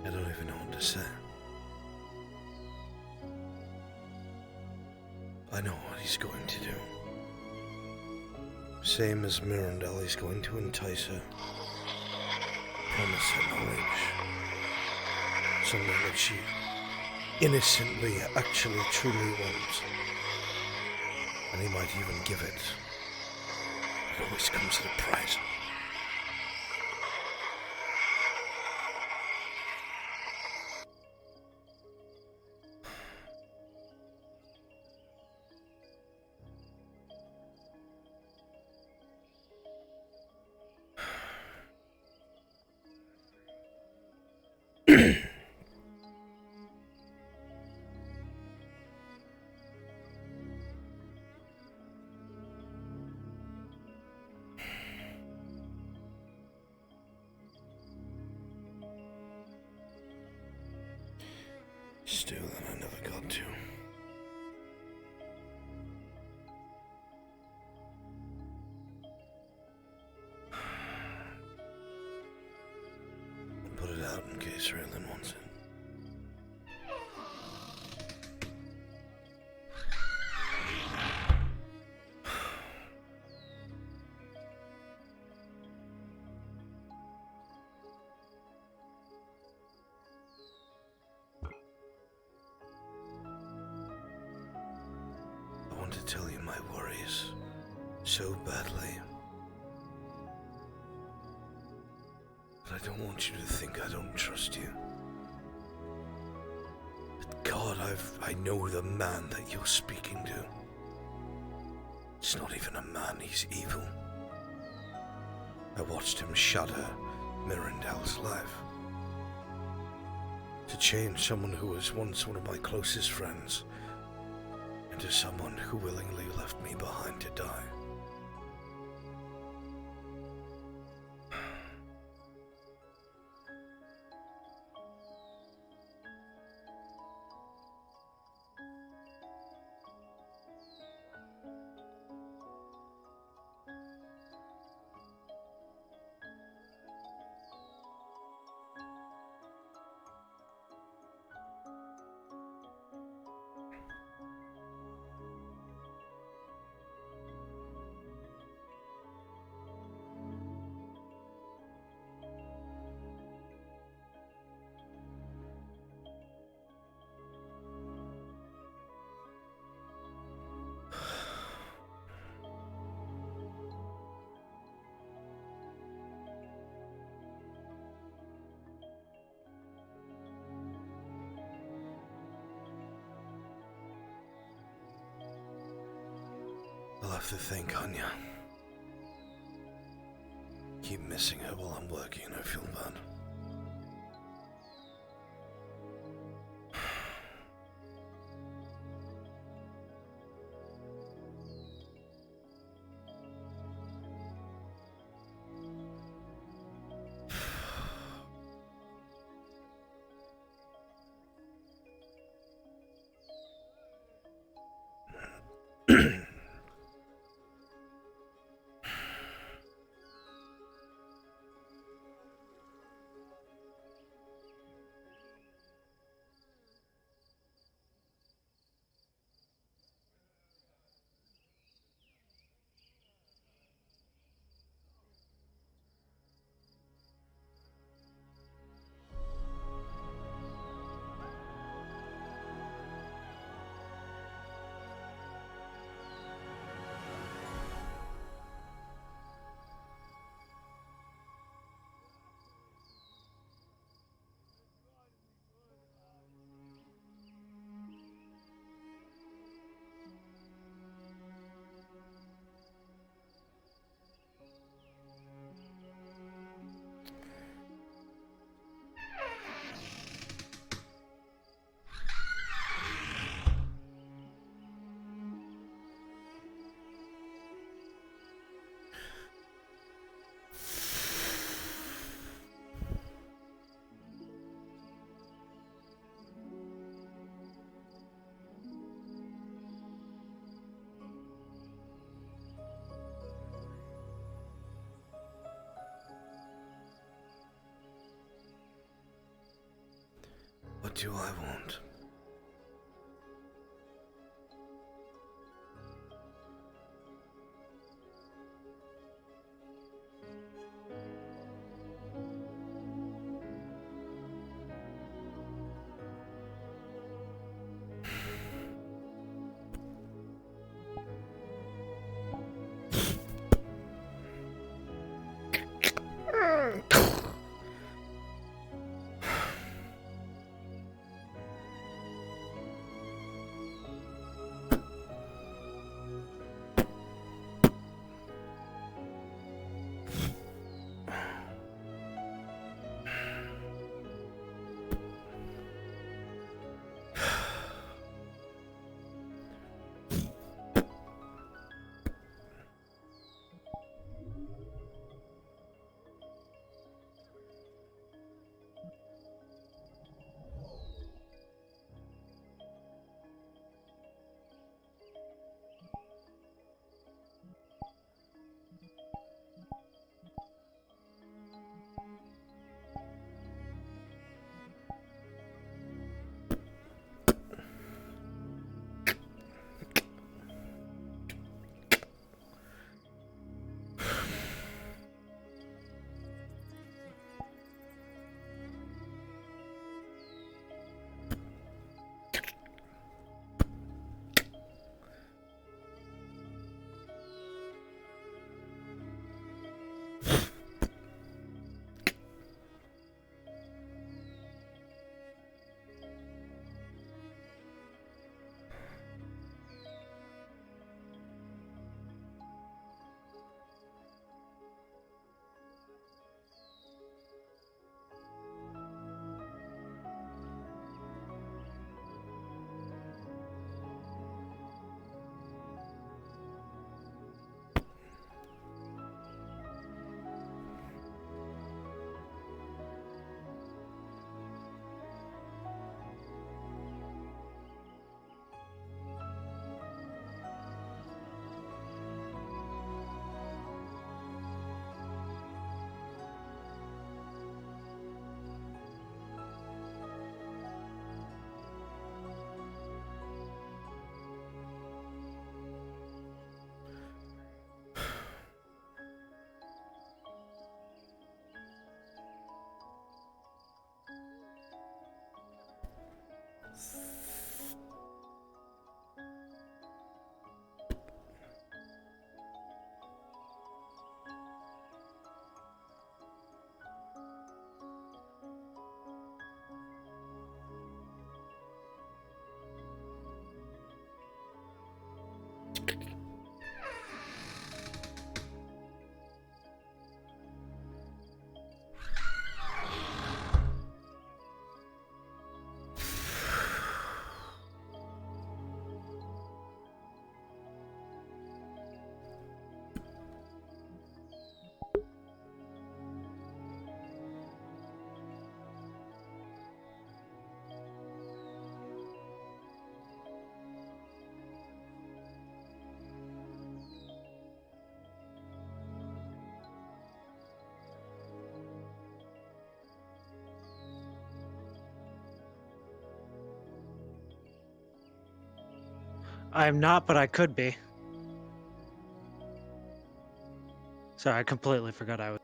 I don't even know what to say. I know what he's going to do. Same as Mirandel, he's going to entice her. Promise her knowledge. Something that she innocently, actually, truly wants. And he might even give it. It always comes at a price. Still, that I never got to. I'll put it out in case Raylan wants it. I want to tell you my worries so badly. But I don't want you to think I don't trust you. But God, I know the man that you're speaking to. It's not even a man, he's evil. I watched him shatter Mirandel's life. To change someone who was once one of my closest friends into someone who willingly left me behind to die. I'll have to think, Anya. Keep missing her while I'm working and I feel bad. do I want? I'm not, but I could be. Sorry, I completely forgot I was.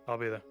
I'll be there.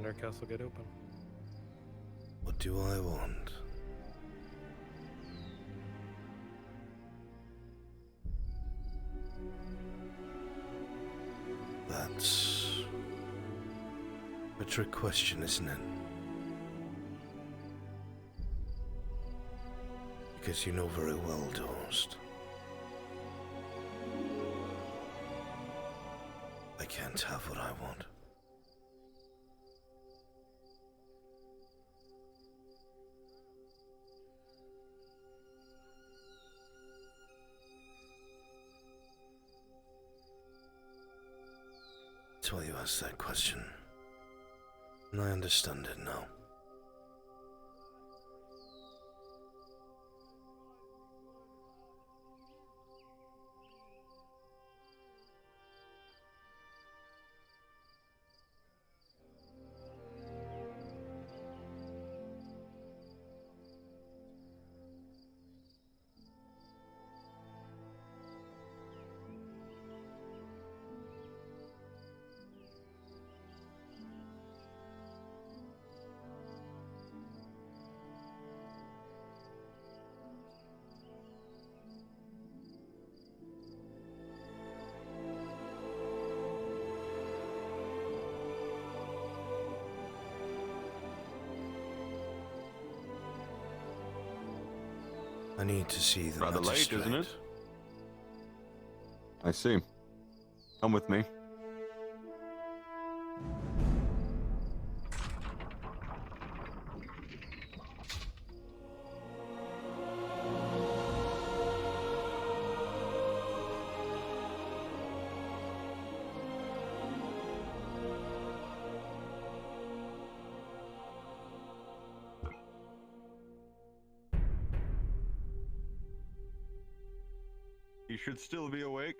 our castle get open. What do I want? That's a trick question, isn't it? Because you know very well, Toast. I can't have what I want. That's why you asked that question. And I understand it now. I need to see the Rather late, magistrate. isn't it? I see. Come with me. He should still be awake.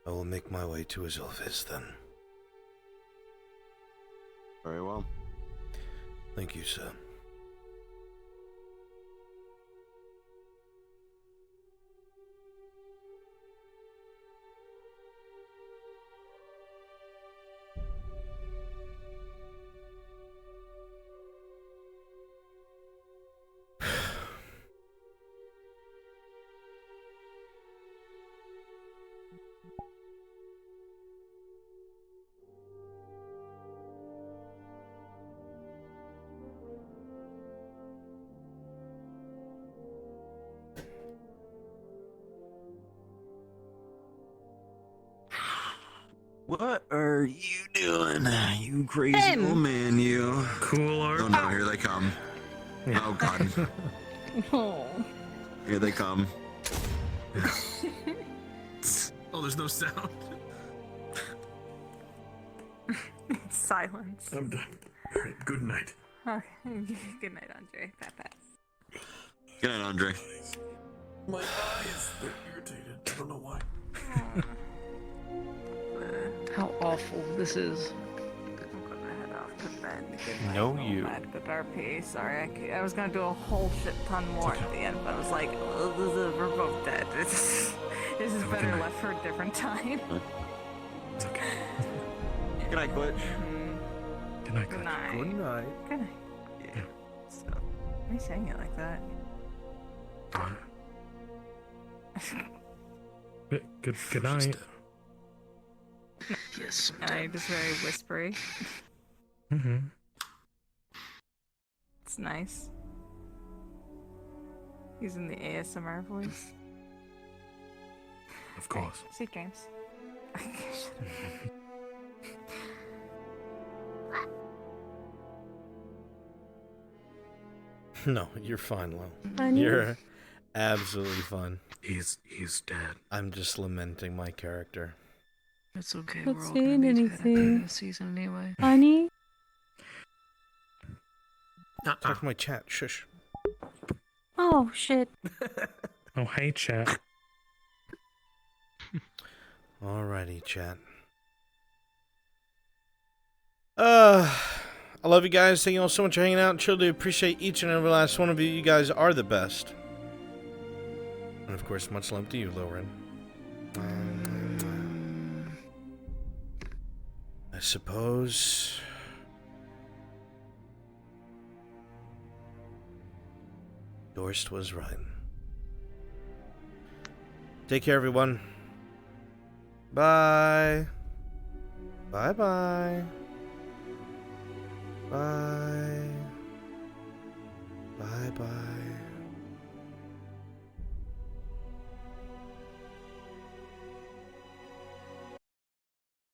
I will make my way to his office then. Very well. Thank you, sir. What are you doing, you crazy old man, you? Cooler. Oh no, here they come. Oh god. Oh. Here they come. Oh, there's no sound. Silence. I'm done. All right, good night. Okay. Good night, Andre. Pat. Good night, Andre. My eyes, they're irritated. I don't know why. How awful this is. I'm gonna head off to bed. Good night. No, you. Good RP. Sorry, I was gonna do a whole shit ton more at the end, but I was like, oh, we're both dead. This is better left for a different time. It's okay. Good night, Glitch. Good night, Good Glitch. night. Good night. Good night. Yeah. Why are you saying it like that? Good night. Yes. Just very whispery. Mm-hmm. It's nice. Using the ASMR voice. Of course. Sweet dreams. No, you're fine, Lo. Honey? You're absolutely fine. He's dead. I'm just lamenting my character. It's okay. Not We're all saying gonna be dead at the end anything. of the season anyway. Honey? Talk to my chat. Shush. Oh, shit. Oh, hey, chat. Alrighty, chat. I love you guys. Thank you all so much for hanging out. Truly appreciate each and every last one of you. You guys are the best. And of course, much love to you, Lauren. I I suppose. Dorst was right. Take care, everyone. Bye. Bye-bye. Bye. Bye-bye.